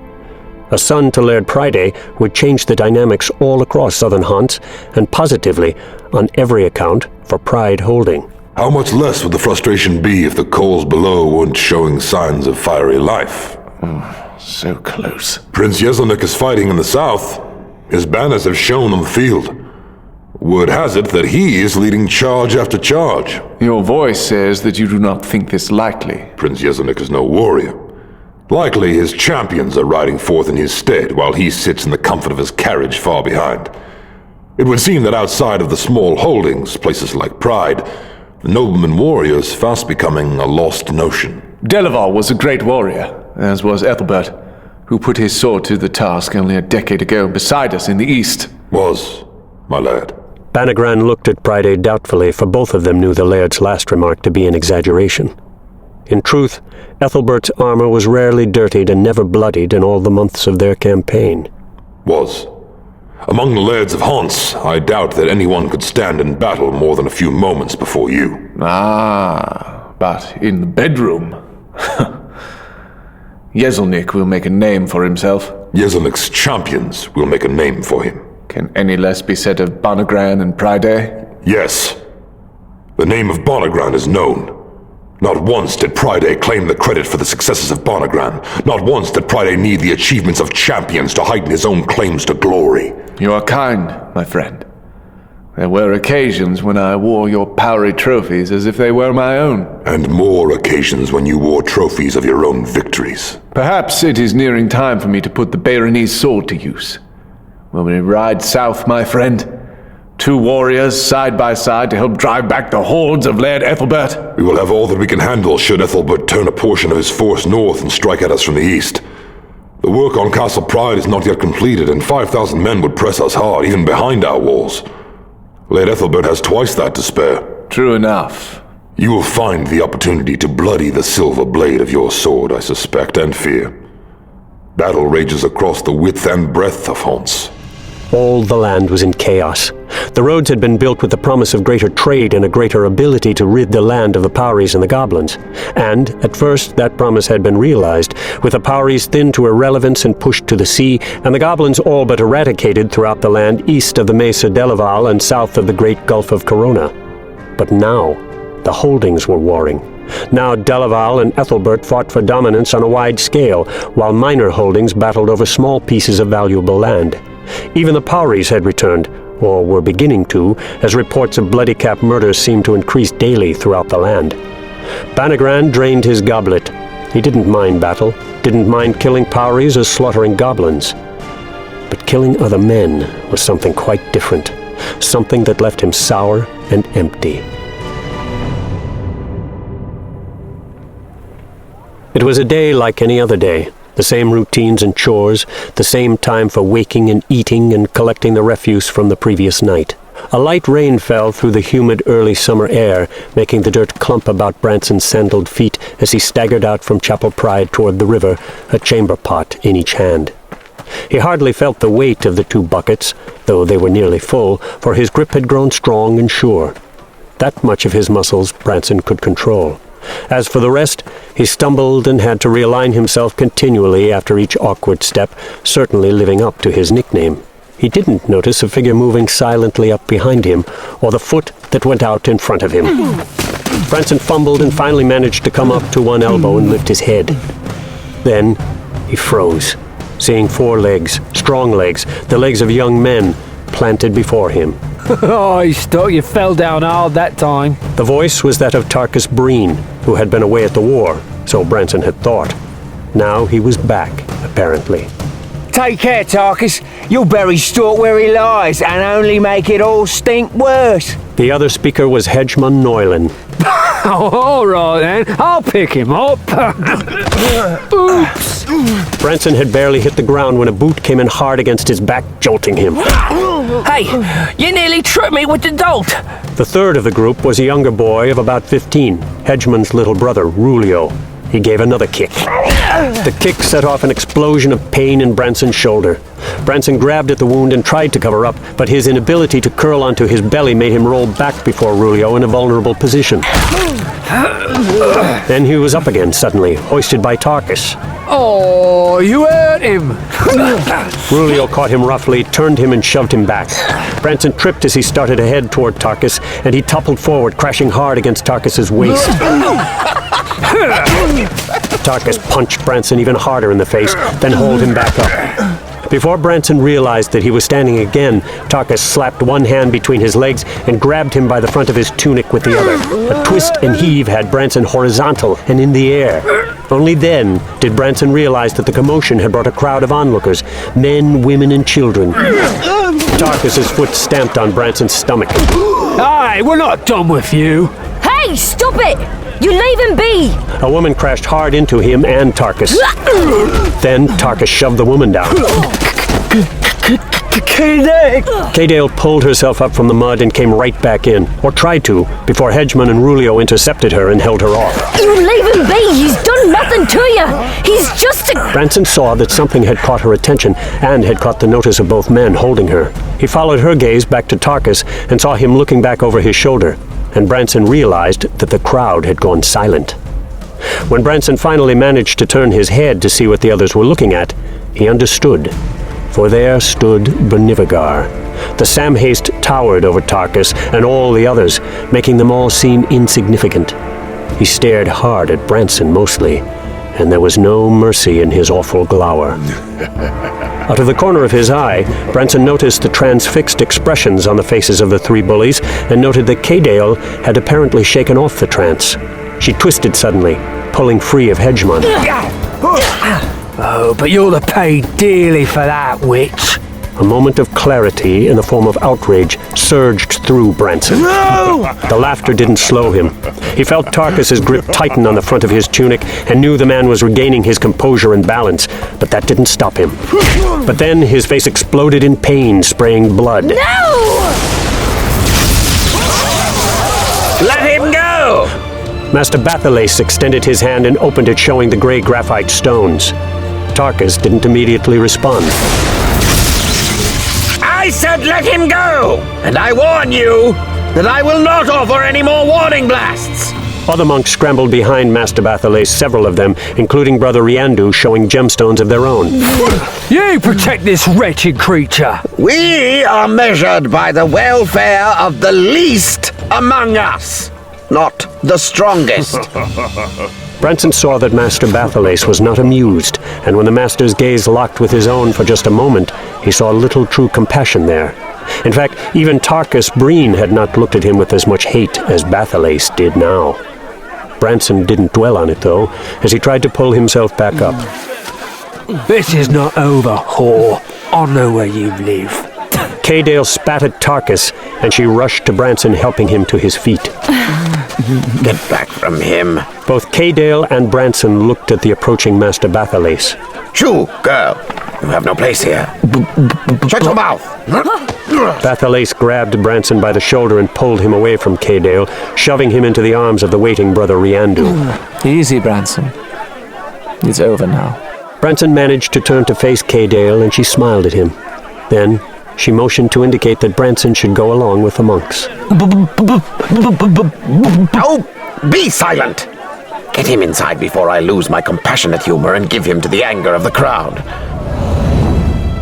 A son to Laird Pryday would change the dynamics all across southern Hunts, and positively, on every account, for Pride Holding. How much less would the frustration be if the coals below weren't showing signs of fiery life? So close. Prince Yeselnik is fighting in the south. His banners have shown on the field. Word has it that he is leading charge after charge. Your voice says that you do not think this likely. Prince Yeselnik is no warrior. Likely his champions are riding forth in his stead while he sits in the comfort of his carriage far behind. It would seem that outside of the small holdings, places like Pride, the nobleman warrior is fast becoming a lost notion. Delaval was a great warrior, as was Ethelbert, who put his sword to the task only a decade ago beside us in the east. Was, my lad. Banagran looked at Pryday doubtfully, for both of them knew the laird's last remark to be an exaggeration. In truth, Ethelbert's armor was rarely dirtied and never bloodied in all the months of their campaign. Was. Among the lairds of Hunts, I doubt that anyone could stand in battle more than a few moments before you. Ah, but in the bedroom. Yeselnik will make a name for himself. Yeselnik's champions will make a name for him. Can any less be said of Banagran and Pryday? Yes. The name of Banagran is known. Not once did Pryday claim the credit for the successes of Banagran. Not once did Pryday need the achievements of champions to heighten his own claims to glory. You are kind, my friend. There were occasions when I wore your powry trophies as if they were my own. And more occasions when you wore trophies of your own victories. Perhaps it is nearing time for me to put the Baronese sword to use. Will we ride south, my friend? 2 warriors side by side to help drive back the hordes of Laird Ethelbert? We will have all that we can handle should Ethelbert turn a portion of his force north and strike at us from the east. The work on Castle Pride is not yet completed, and 5,000 men would press us hard, even behind our walls. Laird Ethelbert has twice that to spare. True enough. You will find the opportunity to bloody the silver blade of your sword, I suspect, and fear. Battle rages across the width and breadth of Hants. All the land was in chaos. The roads had been built with the promise of greater trade and a greater ability to rid the land of the Pauris and the goblins. And, at first, that promise had been realized, with the Pauris thinned to irrelevance and pushed to the sea, and the goblins all but eradicated throughout the land east of the Mesa Delaval and south of the Great Gulf of Corona. But now, the holdings were warring. Now Delaval and Ethelbert fought for dominance on a wide scale, while minor holdings battled over small pieces of valuable land. Even the Pauris had returned, or were beginning to, as reports of Bloody Cap murders seemed to increase daily throughout the land. Banagran drained his goblet. He didn't mind battle, didn't mind killing Pauris or slaughtering goblins. But killing other men was something quite different, something that left him sour and empty. It was a day like any other day. The same routines and chores, the same time for waking and eating and collecting the refuse from the previous night. A light rain fell through the humid early summer air, making the dirt clump about Branson's sandaled feet as he staggered out from Chapel Pride toward the river, a chamber pot in each hand. He hardly felt the weight of the 2 buckets, though they were nearly full, for his grip had grown strong and sure. That much of his muscles Branson could control. As for the rest, he stumbled and had to realign himself continually after each awkward step, certainly living up to his nickname. He didn't notice a figure moving silently up behind him, or the foot that went out in front of him. Branson fumbled and finally managed to come up to one elbow and lift his head. Then he froze, seeing 4 legs, strong legs, the legs of young men, planted before him. Oh, you thought you fell down hard that time. The voice was that of Tarkus Breen, who had been away at the war, so Branson had thought. Now he was back, apparently. Take care, Tarkus. You'll bury Stalk where he lies and only make it all stink worse. The other speaker was Hedgemon Noylan. Oh, all right then. I'll pick him up. Oops. Branson had barely hit the ground when a boot came in hard against his back, jolting him. Hey, you nearly tripped me with the dolt. The third of the group was a younger boy of about 15, Hedgemon's little brother, Rulio. He gave another kick. The kick set off an explosion of pain in Branson's shoulder. Branson grabbed at the wound and tried to cover up, but his inability to curl onto his belly made him roll back before Rulio in a vulnerable position. Then he was up again suddenly, hoisted by Tarkus. Oh, you hurt him. Rulio caught him roughly, turned him and shoved him back. Branson tripped as he started to head toward Tarkus, and he toppled forward, crashing hard against Tarkus's waist. Tarkus punched Branson even harder in the face, then hauled him back up. Before Branson realized that he was standing again, Tarkus slapped one hand between his legs and grabbed him by the front of his tunic with the other. A twist and heave had Branson horizontal and in the air. Only then did Branson realize that the commotion had brought a crowd of onlookers, men, women, and children. Tarkus's foot stamped on Branson's stomach. Hey, we're not done with you. Hey, stop it! You leave him be! A woman crashed hard into him and Tarkus. Then Tarkus shoved the woman down. Kadale pulled herself up from the mud and came right back in, or tried to, before Hedgemon and Rulio intercepted her and held her off. You leave him be! He's done nothing to you! He's just a... Branson saw that something had caught her attention and had caught the notice of both men holding her. He followed her gaze back to Tarkus and saw him looking back over his shoulder, and Branson realized that the crowd had gone silent. When Branson finally managed to turn his head to see what the others were looking at, he understood. For there stood Benivigar. The Samhaste towered over Tarkus and all the others, making them all seem insignificant. He stared hard at Branson mostly, and there was no mercy in his awful glower. Out of the corner of his eye, Branson noticed the transfixed expressions on the faces of the 3 bullies and noted that Kadale had apparently shaken off the trance. She twisted suddenly, pulling free of Hedgemon. Oh, but you'll have paid dearly for that, witch. A moment of clarity in the form of outrage surged through Branson. No! The laughter didn't slow him. He felt Tarkus's grip tighten on the front of his tunic and knew the man was regaining his composure and balance, but that didn't stop him. But then his face exploded in pain, spraying blood. No! Let him go! Master Bathalace extended his hand and opened it, showing the gray graphite stones. Tarkus didn't immediately respond. I said let him go! And I warn you that I will not offer any more warning blasts! Other monks scrambled behind Master Bathalace, several of them, including Brother Riandu, showing gemstones of their own. You protect this wretched creature! We are measured by the welfare of the least among us, not the strongest. Branson saw that Master Bathalace was not amused, and when the Master's gaze locked with his own for just a moment, he saw little true compassion there. In fact, even Tarkus Breen had not looked at him with as much hate as Bathalace did now. Branson didn't dwell on it, though, as he tried to pull himself back up. This is not over, whore. I know where you live. Kaydale spat at Tarkus, and she rushed to Branson, helping him to his feet. Get back from him. Both Kaydale and Branson looked at the approaching Master Bathalace. Shoo, girl. You have no place here. Shut your mouth. Bathalace grabbed Branson by the shoulder and pulled him away from Kaydale, shoving him into the arms of the waiting Brother Riandu. Easy, Branson. It's over now. Branson managed to turn to face Kaydale, and she smiled at him. Then she motioned to indicate that Branson should go along with the monks. Oh, be silent! Get him inside before I lose my compassionate humor and give him to the anger of the crowd.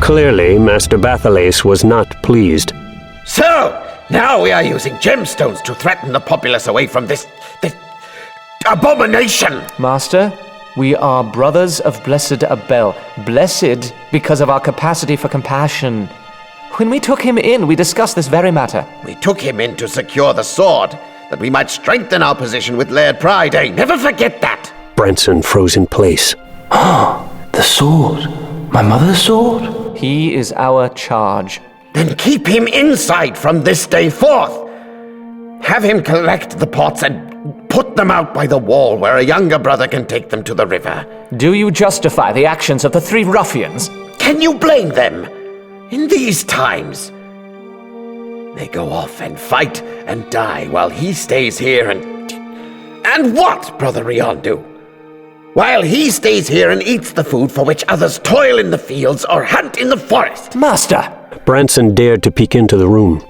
Clearly, Master Bathalace was not pleased. So, now we are using gemstones to threaten the populace away from this abomination! Master, we are brothers of Blessed Abel. Blessed because of our capacity for compassion. When we took him in, we discussed this very matter. We took him in to secure the sword, that we might strengthen our position with Laird Pride, eh? Never forget that! Branson froze in place. The sword? My mother's sword? He is our charge. Then keep him inside from this day forth! Have him collect the pots and put them out by the wall where a younger brother can take them to the river. Do you justify the actions of the three ruffians? Can you blame them? In these times, they go off and fight and die while he stays here and what, Brother Riandu? While he stays here and eats the food for which others toil in the fields or hunt in the forest. Master! Branson dared to peek into the room.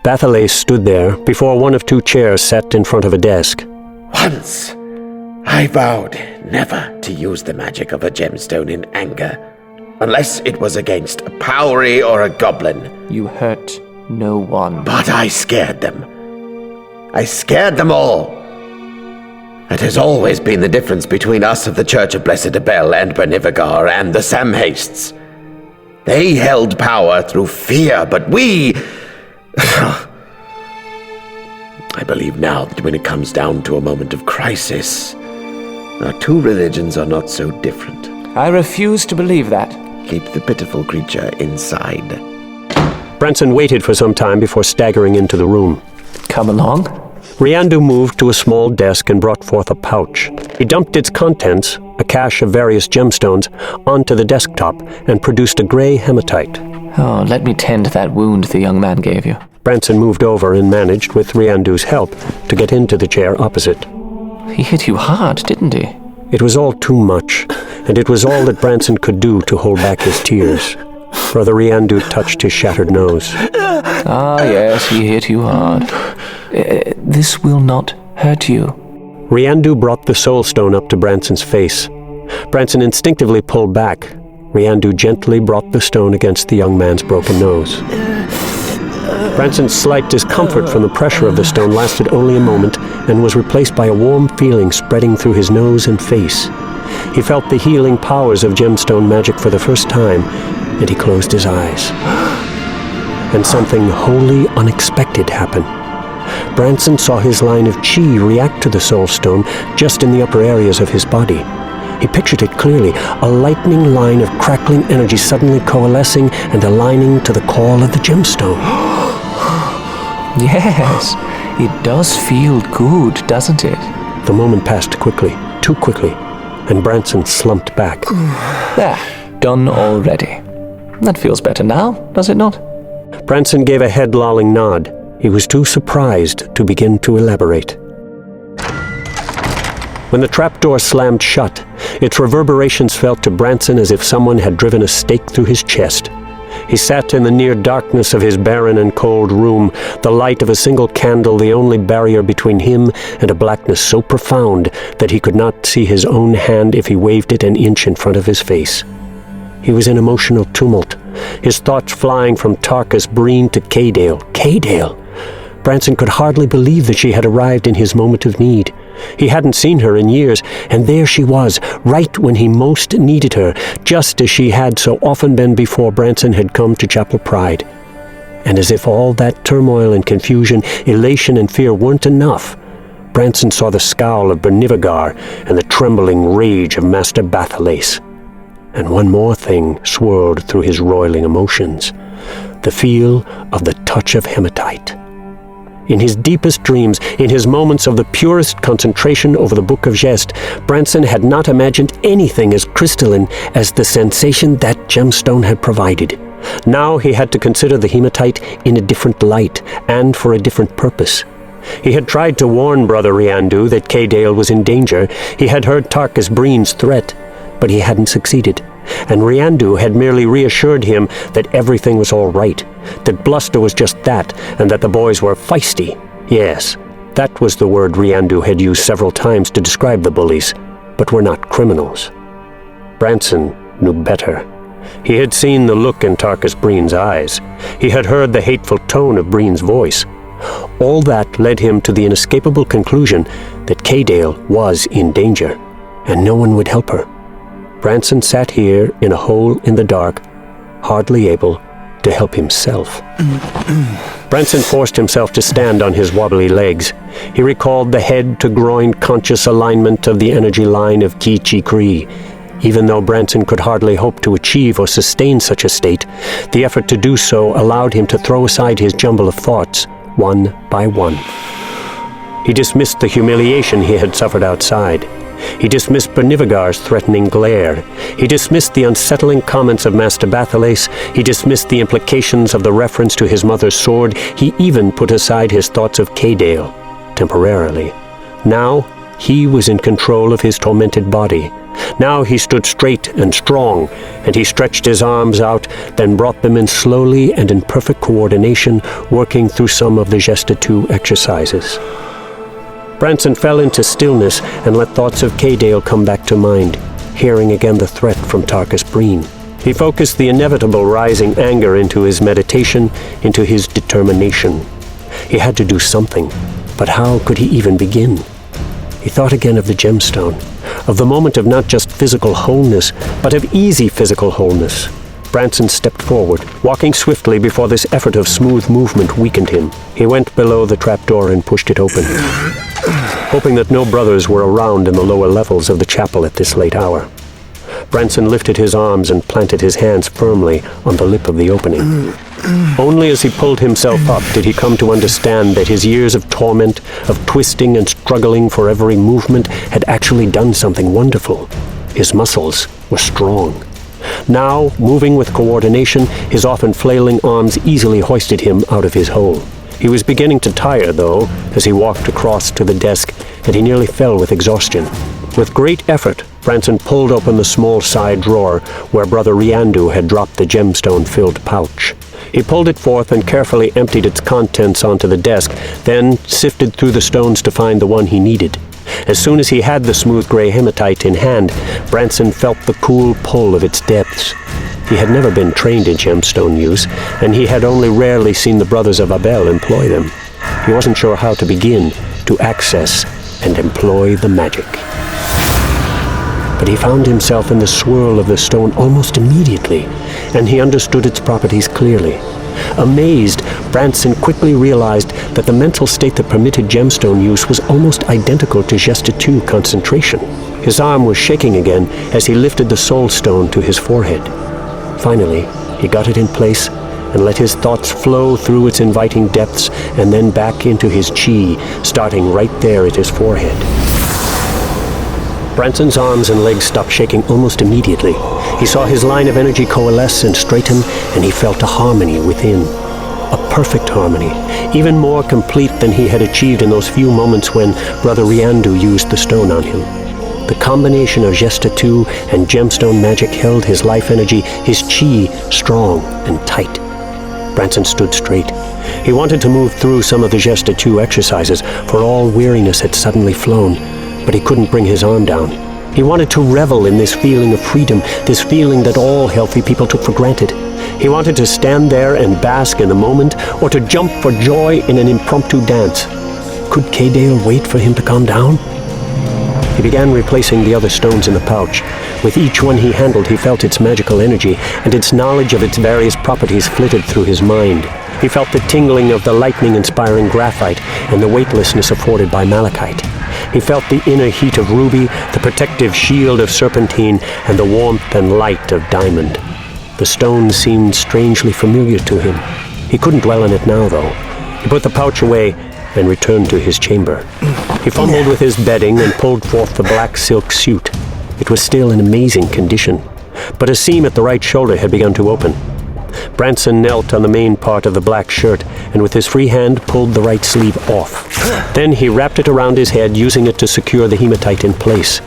Bathalace stood there before one of two chairs set in front of a desk. Once, I vowed never to use the magic of a gemstone in anger, unless it was against a Powery or a goblin. You hurt no one. But I scared them. I scared them all. That has always been the difference between us of the Church of Blessed Abel and Bernivagar and the Samhastes. They held power through fear, but we... I believe now that when it comes down to a moment of crisis, our two religions are not so different. I refuse to believe that. Keep the pitiful creature inside. Branson waited for some time before staggering into the room. Come along. Riandu moved to a small desk and brought forth a pouch. He dumped its contents, a cache of various gemstones, onto the desktop and produced a gray hematite. Oh, let me tend to that wound the young man gave you. Branson moved over and managed, with Riandu's help, to get into the chair opposite. He hit you hard, didn't he? It was all too much, and it was all that Branson could do to hold back his tears. Brother Riandu touched his shattered nose. Ah, yes, he hit you hard. This will not hurt you. Riandu brought the soul stone up to Branson's face. Branson instinctively pulled back. Riandu gently brought the stone against the young man's broken nose. Branson's slight discomfort from the pressure of the stone lasted only a moment and was replaced by a warm feeling spreading through his nose and face. He felt the healing powers of gemstone magic for the first time, and he closed his eyes. And something wholly unexpected happened. Branson saw his line of chi react to the soul stone just in the upper areas of his body. He pictured it clearly, a lightning line of crackling energy suddenly coalescing and aligning to the call of the gemstone. Yes, it does feel good, doesn't it? The moment passed quickly, too quickly, and Branson slumped back. There, done already. That feels better now, does it not? Branson gave a head-lolling nod. He was too surprised to begin to elaborate. When the trapdoor slammed shut, its reverberations felt to Branson as if someone had driven a stake through his chest. He sat in the near darkness of his barren and cold room, the light of a single candle the only barrier between him and a blackness so profound that he could not see his own hand if he waved it an inch in front of his face. He was in emotional tumult, his thoughts flying from Tarkus Breen to Cadale. Cadale! Branson could hardly believe that she had arrived in his moment of need. He hadn't seen her in years, and there she was, right when he most needed her, just as she had so often been before Branson had come to Chapel Pride. And as if all that turmoil and confusion, elation and fear weren't enough, Branson saw the scowl of Bernivagar and the trembling rage of Master Bathalace. And one more thing swirled through his roiling emotions, the feel of the touch of hematite. In his deepest dreams, in his moments of the purest concentration over the Book of Gest, Branson had not imagined anything as crystalline as the sensation that gemstone had provided. Now he had to consider the hematite in a different light, and for a different purpose. He had tried to warn Brother Riandu that Cadale was in danger. He had heard Tarkus Breen's threat, but he hadn't succeeded. And Riandu had merely reassured him that everything was all right, that bluster was just that, and that the boys were feisty. Yes, that was the word Riandu had used several times to describe the bullies, but were not criminals. Branson knew better. He had seen the look in Tarkus Breen's eyes. He had heard the hateful tone of Breen's voice. All that led him to the inescapable conclusion that Cadale was in danger, and no one would help her. Branson sat here in a hole in the dark, hardly able to help himself. Branson forced himself to stand on his wobbly legs. He recalled the head-to-groin conscious alignment of the energy line of Ki Chi Kri. Even though Branson could hardly hope to achieve or sustain such a state, the effort to do so allowed him to throw aside his jumble of thoughts, one by one. He dismissed the humiliation he had suffered outside. He dismissed Bernivagar's threatening glare. He dismissed the unsettling comments of Master Bathalace. He dismissed the implications of the reference to his mother's sword. He even put aside his thoughts of Cadale, temporarily. Now he was in control of his tormented body. Now he stood straight and strong, and he stretched his arms out, then brought them in slowly and in perfect coordination, working through some of the Gesta 2 exercises. Branson fell into stillness and let thoughts of Cadale come back to mind, hearing again the threat from Tarkus Breen. He focused the inevitable rising anger into his meditation, into his determination. He had to do something, but how could he even begin? He thought again of the gemstone, of the moment of not just physical wholeness, but of easy physical wholeness. Branson stepped forward, walking swiftly before this effort of smooth movement weakened him. He went below the trapdoor and pushed it open, hoping that no brothers were around in the lower levels of the chapel at this late hour. Branson lifted his arms and planted his hands firmly on the lip of the opening. Only as he pulled himself up did he come to understand that his years of torment, of twisting and struggling for every movement, had actually done something wonderful. His muscles were strong. Now, moving with coordination, his often flailing arms easily hoisted him out of his hole. He was beginning to tire, though, as he walked across to the desk, and he nearly fell with exhaustion. With great effort, Branson pulled open the small side drawer where Brother Riandu had dropped the gemstone-filled pouch. He pulled it forth and carefully emptied its contents onto the desk, then sifted through the stones to find the one he needed. As soon as he had the smooth gray hematite in hand, Branson felt the cool pull of its depths. He had never been trained in gemstone use, and he had only rarely seen the brothers of Abel employ them. He wasn't sure how to begin to access and employ the magic. but he found himself in the swirl of the stone almost immediately, and he understood its properties clearly. Amazed, Branson quickly realized that the mental state that permitted gemstone use was almost identical to Gesta 2 concentration. His arm was shaking again as he lifted the soul stone to his forehead. Finally, he got it in place and let his thoughts flow through its inviting depths and then back into his chi, starting right there at his forehead. Branson's arms and legs stopped shaking almost immediately. He saw his line of energy coalesce and straighten, and he felt a harmony within. A perfect harmony, even more complete than he had achieved in those few moments when Brother Riandu used the stone on him. The combination of Gesta 2 and gemstone magic held his life energy, his chi, strong and tight. Branson stood straight. He wanted to move through some of the Gesta 2 exercises, for all weariness had suddenly flown, but he couldn't bring his arm down. He wanted to revel in this feeling of freedom, this feeling that all healthy people took for granted. He wanted to stand there and bask in the moment, or to jump for joy in an impromptu dance. Could K-Dale wait for him to calm down? He began replacing the other stones in the pouch. With each one he handled, he felt its magical energy, and its knowledge of its various properties flitted through his mind. He felt the tingling of the lightning-inspiring graphite and the weightlessness afforded by malachite. He felt the inner heat of ruby, the protective shield of serpentine, and the warmth and light of diamond. The stone seemed strangely familiar to him. He couldn't dwell on it now, though. He put the pouch away and returned to his chamber. He fumbled with his bedding and pulled forth the black silk suit. It was still in amazing condition, but a seam at the right shoulder had begun to open. Branson knelt on the main part of the black shirt and with his free hand pulled the right sleeve off. Then he wrapped it around his head, using it to secure the hematite in place.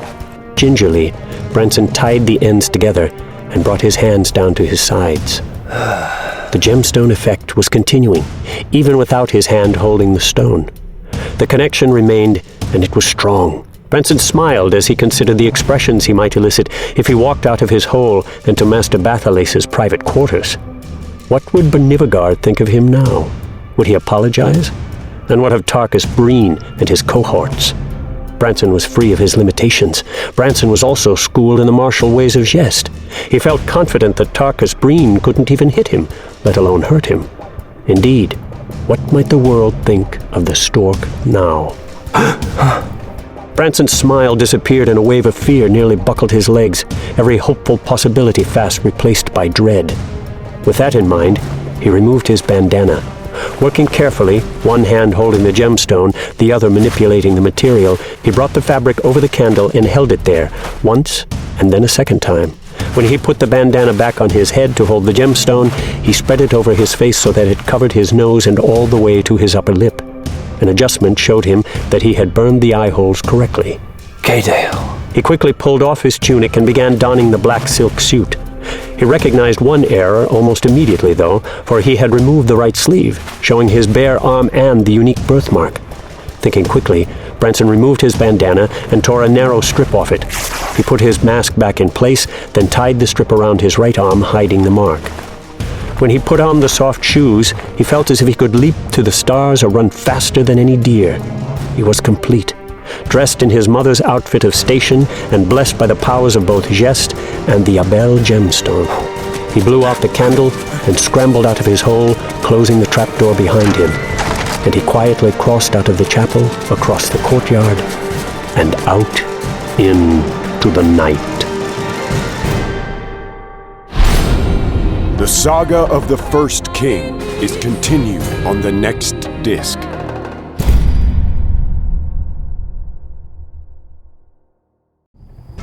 Gingerly, Branson tied the ends together and brought his hands down to his sides. The gemstone effect was continuing, even without his hand holding the stone. The connection remained, and it was strong. Branson smiled as he considered the expressions he might elicit if he walked out of his hole into Master Bathalace's private quarters. What would Bernivagard think of him now? Would he apologize? And what of Tarkus Breen and his cohorts? Branson was free of his limitations. Branson was also schooled in the martial ways of Gest. He felt confident that Tarkus Breen couldn't even hit him, let alone hurt him. Indeed, what might the world think of the stork now? Branson's smile disappeared and a wave of fear nearly buckled his legs, every hopeful possibility fast replaced by dread. With that in mind, he removed his bandana. Working carefully, one hand holding the gemstone, the other manipulating the material, he brought the fabric over the candle and held it there, once and then a second time. When he put the bandana back on his head to hold the gemstone, he spread it over his face so that it covered his nose and all the way to his upper lip. An adjustment showed him that he had burned the eye holes correctly. K-Dale. He quickly pulled off his tunic and began donning the black silk suit. He recognized one error almost immediately, though, for he had removed the right sleeve, showing his bare arm and the unique birthmark. Thinking quickly, Branson removed his bandana and tore a narrow strip off it. He put his mask back in place, then tied the strip around his right arm, hiding the mark. When he put on the soft shoes, he felt as if he could leap to the stars or run faster than any deer. He was complete, dressed in his mother's outfit of station and blessed by the powers of both Gest and the Abel gemstone. He blew out the candle and scrambled out of his hole, closing the trapdoor behind him. And he quietly crossed out of the chapel, across the courtyard, and out into the night. The saga of the first king is continued on the next disc.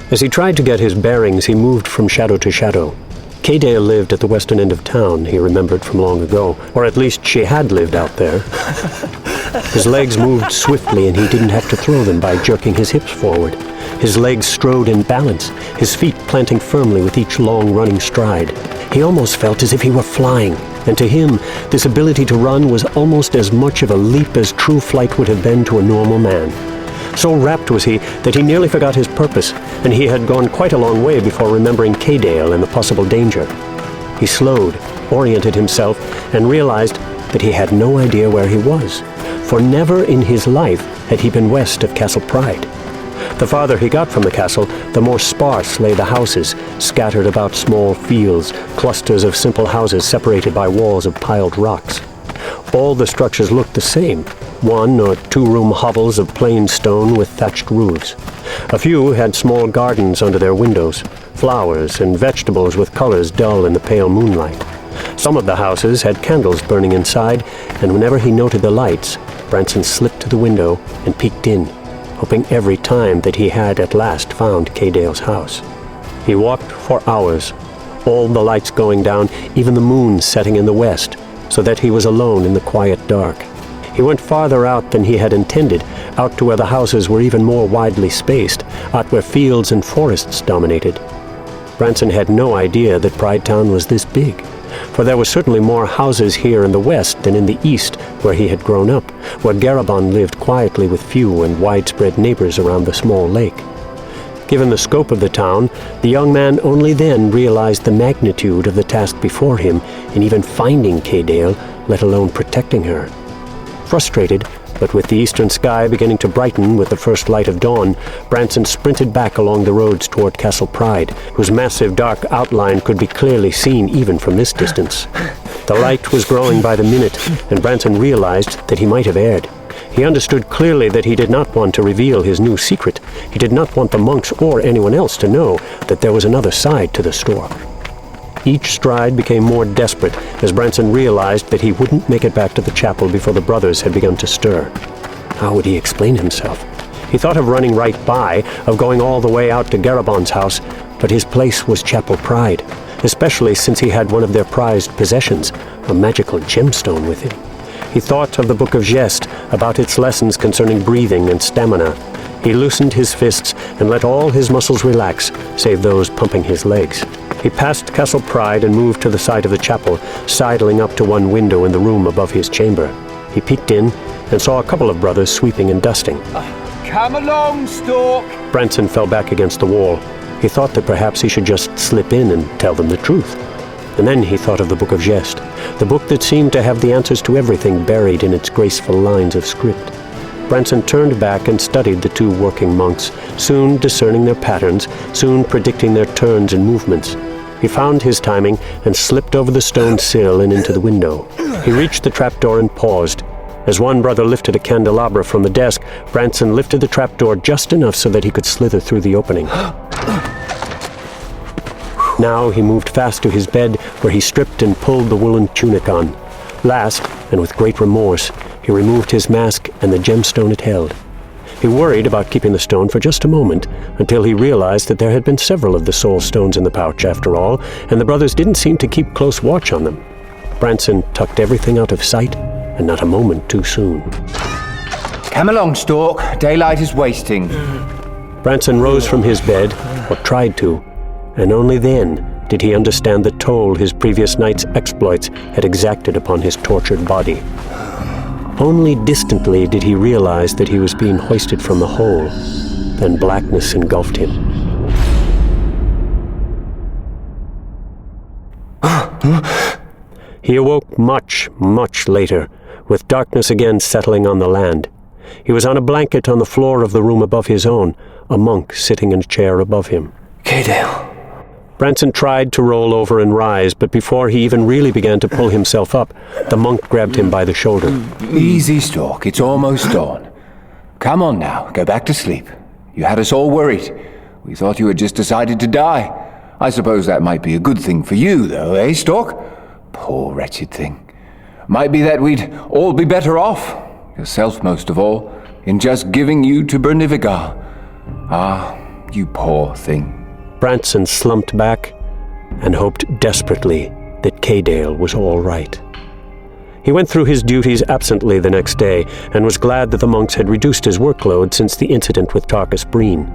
As he tried to get his bearings, he moved from shadow to shadow. K-Dale lived at the western end of town, he remembered from long ago, or at least she had lived out there. His legs moved swiftly and he didn't have to throw them by jerking his hips forward. His legs strode in balance, his feet planting firmly with each long running stride. He almost felt as if he were flying, and to him, this ability to run was almost as much of a leap as true flight would have been to a normal man. So rapt was he that he nearly forgot his purpose, and he had gone quite a long way before remembering K-Dale and the possible danger. He slowed, oriented himself, and realized that he had no idea where he was, for never in his life had he been west of Castle Pride. The farther he got from the castle, the more sparse lay the houses, scattered about small fields, clusters of simple houses separated by walls of piled rocks. All the structures looked the same, 1 or 2 room hovels of plain stone with thatched roofs. A few had small gardens under their windows, flowers and vegetables with colors dull in the pale moonlight. Some of the houses had candles burning inside, and whenever he noted the lights, Branson slipped to the window and peeked in, hoping every time that he had at last found K-Dale's house. He walked for hours, all the lights going down, even the moon setting in the west, so that he was alone in the quiet dark. He went farther out than he had intended, out to where the houses were even more widely spaced, out where fields and forests dominated. Branson had no idea that Pride Town was this big, for there were certainly more houses here in the west than in the east, where he had grown up, where Garabon lived quietly with few and widespread neighbors around the small lake. Given the scope of the town, the young man only then realized the magnitude of the task before him in even finding K-Dale, let alone protecting her. Frustrated, but with the eastern sky beginning to brighten with the first light of dawn, Branson sprinted back along the roads toward Castle Pride, whose massive dark outline could be clearly seen even from this distance. The light was growing by the minute, and Branson realized that he might have erred. He understood clearly that he did not want to reveal his new secret. He did not want the monks or anyone else to know that there was another side to the stork. Each stride became more desperate as Branson realized that he wouldn't make it back to the chapel before the brothers had begun to stir. How would he explain himself? He thought of running right by, of going all the way out to Garabon's house, but his place was Chapel Pride, especially since he had one of their prized possessions, a magical gemstone with him. He thought of the Book of Geste, about its lessons concerning breathing and stamina. He loosened his fists and let all his muscles relax, save those pumping his legs. He passed Castle Pride and moved to the side of the chapel, sidling up to one window in the room above his chamber. He peeked in and saw a couple of brothers sweeping and dusting. Come along, Stork! Branson fell back against the wall. He thought that perhaps he should just slip in and tell them the truth. And then he thought of the Book of Geste, the book that seemed to have the answers to everything buried in its graceful lines of script. Branson turned back and studied the 2 working monks, soon discerning their patterns, soon predicting their turns and movements. He found his timing and slipped over the stone sill and into the window. He reached the trapdoor and paused. As one brother lifted a candelabra from the desk, Branson lifted the trapdoor just enough so that he could slither through the opening. Now he moved fast to his bed, where he stripped and pulled the woolen tunic on. Last, and with great remorse, he removed his mask and the gemstone it held. He worried about keeping the stone for just a moment, until he realized that there had been several of the soul stones in the pouch after all, and the brothers didn't seem to keep close watch on them. Branson tucked everything out of sight, and not a moment too soon. Come along, Stork. Daylight is wasting. Branson rose from his bed, or tried to, and only then did he understand the toll his previous night's exploits had exacted upon his tortured body. Only distantly did he realize that he was being hoisted from the hole. Then blackness engulfed him. He awoke much, much later, with darkness again settling on the land. He was on a blanket on the floor of the room above his own, a monk sitting in a chair above him. K-Dale. Branson tried to roll over and rise, but before he even really began to pull himself up, the monk grabbed him by the shoulder. Easy, Stork. It's almost dawn. Come on now, go back to sleep. You had us all worried. We thought you had just decided to die. I suppose that might be a good thing for you, though, eh, Stork? Poor wretched thing. Might be that we'd all be better off, yourself most of all, in just giving you to Bernivigar. Ah, you poor thing. Branson slumped back and hoped desperately that K-Dale was all right. He went through his duties absently the next day and was glad that the monks had reduced his workload since the incident with Tarkus Breen.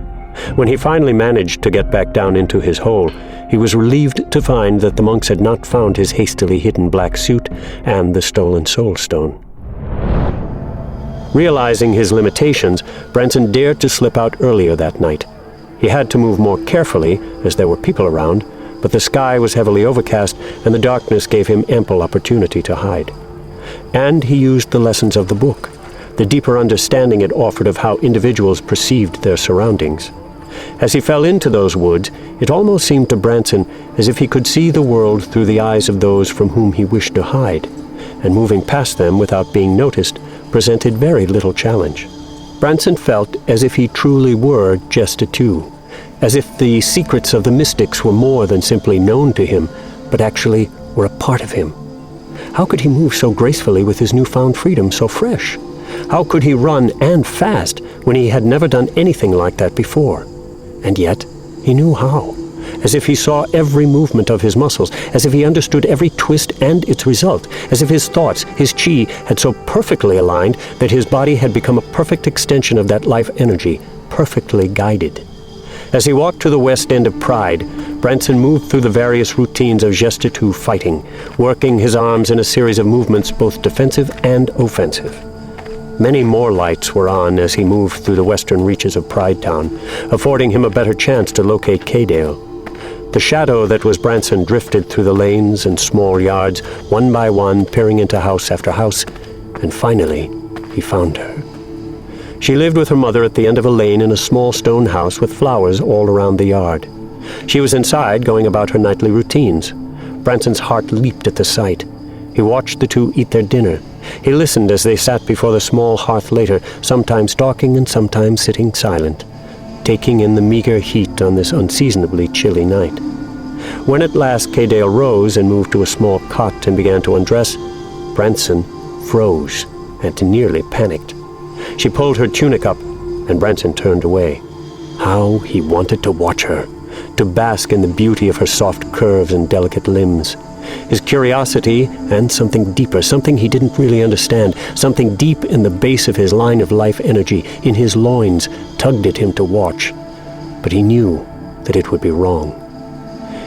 When he finally managed to get back down into his hole, he was relieved to find that the monks had not found his hastily hidden black suit and the stolen soul stone. Realizing his limitations, Branson dared to slip out earlier that night. He had to move more carefully, as there were people around, but the sky was heavily overcast, and the darkness gave him ample opportunity to hide. And he used the lessons of the book. the deeper understanding it offered of how individuals perceived their surroundings. As he fell into those woods, it almost seemed to Branson as if he could see the world through the eyes of those from whom he wished to hide, and moving past them without being noticed presented very little challenge. Branson felt as if he truly were Gestatue, as if the secrets of the mystics were more than simply known to him, but actually were a part of him. How could he move so gracefully with his newfound freedom so fresh? How could he run and fast when he had never done anything like that before? And yet, he knew how, as if he saw every movement of his muscles, as if he understood every twist and its result, as if his thoughts, his chi, had so perfectly aligned that his body had become a perfect extension of that life energy, perfectly guided. As he walked to the west end of Pride, Branson moved through the various routines of Gestatue fighting, working his arms in a series of movements both defensive and offensive. Many more lights were on as he moved through the western reaches of Pride Town, affording him a better chance to locate K-Dale. The shadow that was Branson drifted through the lanes and small yards, one by one, peering into house after house, and finally, he found her. She lived with her mother at the end of a lane in a small stone house with flowers all around the yard. She was inside, going about her nightly routines. Branson's heart leaped at the sight. He watched the two eat their dinner. He listened as they sat before the small hearth later, sometimes talking and sometimes sitting silent, taking in the meager heat on this unseasonably chilly night. When at last K-Dale rose and moved to a small cot and began to undress, Branson froze and nearly panicked. She pulled her tunic up, and Branson turned away. How he wanted to watch her, to bask in the beauty of her soft curves and delicate limbs. His curiosity, and something deeper, something he didn't really understand, something deep in the base of his line of life energy, in his loins, tugged at him to watch. But he knew that it would be wrong.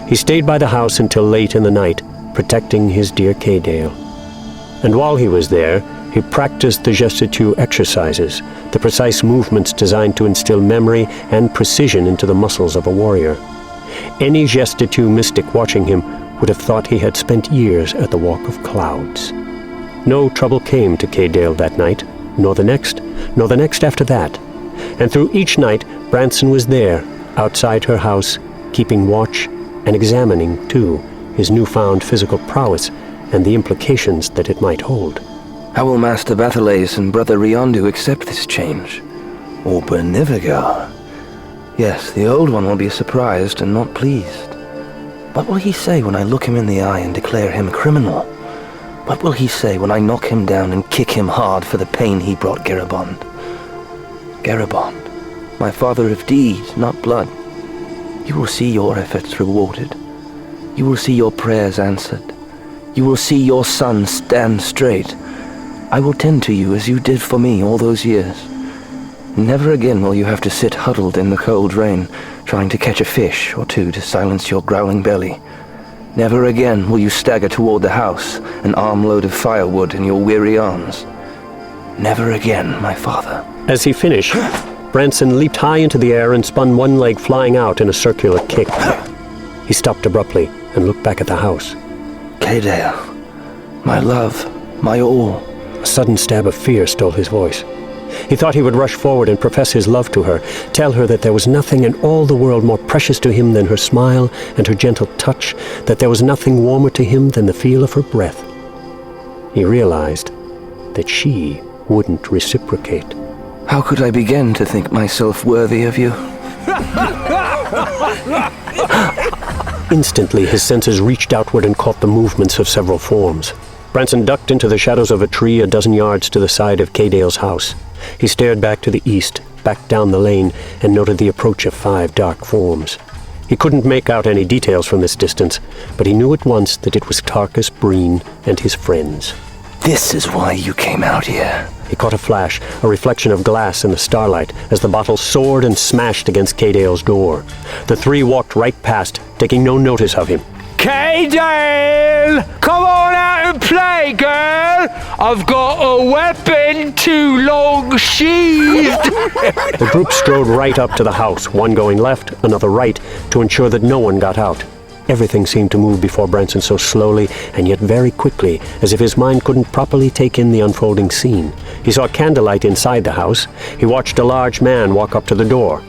He stayed by the house until late in the night, protecting his dear K-Dale. And while he was there, he practiced the Gestatue exercises, the precise movements designed to instill memory and precision into the muscles of a warrior. Any Gestatue mystic watching him would have thought he had spent years at the Walk of Clouds. No trouble came to K-Dale that night, nor the next after that. And through each night, Branson was there, outside her house, keeping watch and examining, too, his newfound physical prowess and the implications that it might hold. How will Master Bathalace and Brother Riondu accept this change? Or Bernivigar? Yes, the old one will be surprised and not pleased. What will he say when I look him in the eye and declare him a criminal? What will he say when I knock him down and kick him hard for the pain he brought Garibond? Garibond, my father of deed, not blood. You will see your efforts rewarded. You will see your prayers answered. You will see your son stand straight. I will tend to you as you did for me all those years. Never again will you have to sit huddled in the cold rain, trying to catch a fish or two to silence your growling belly. Never again will you stagger toward the house, an armload of firewood in your weary arms. Never again, my father. As he finished, Branson leaped high into the air and spun one leg flying out in a circular kick. He stopped abruptly and looked back at the house. K-Dale, my love, my all. A sudden stab of fear stole his voice. He thought he would rush forward and profess his love to her, tell her that there was nothing in all the world more precious to him than her smile and her gentle touch, that there was nothing warmer to him than the feel of her breath. He realized that she wouldn't reciprocate. How could I begin to think myself worthy of you? Instantly, his senses reached outward and caught the movements of several forms. Branson ducked into the shadows of a tree a dozen yards to the side of K-Dale's house. He stared back to the east, back down the lane, and noted the approach of 5 dark forms. He couldn't make out any details from this distance, but he knew at once that it was Tarkus Breen and his friends. This is why you came out here. He caught a flash, a reflection of glass in the starlight, as the bottle soared and smashed against K-Dale's door. The 3 walked right past, taking no notice of him. K-Dale! Come on out and play, girl! I've got a weapon too long sheathed! The group strode right up to the house, one going left, another right, to ensure that no one got out. Everything seemed to move before Branson so slowly and yet very quickly, as if his mind couldn't properly take in the unfolding scene. He saw candlelight inside the house. He watched a large man walk up to the door.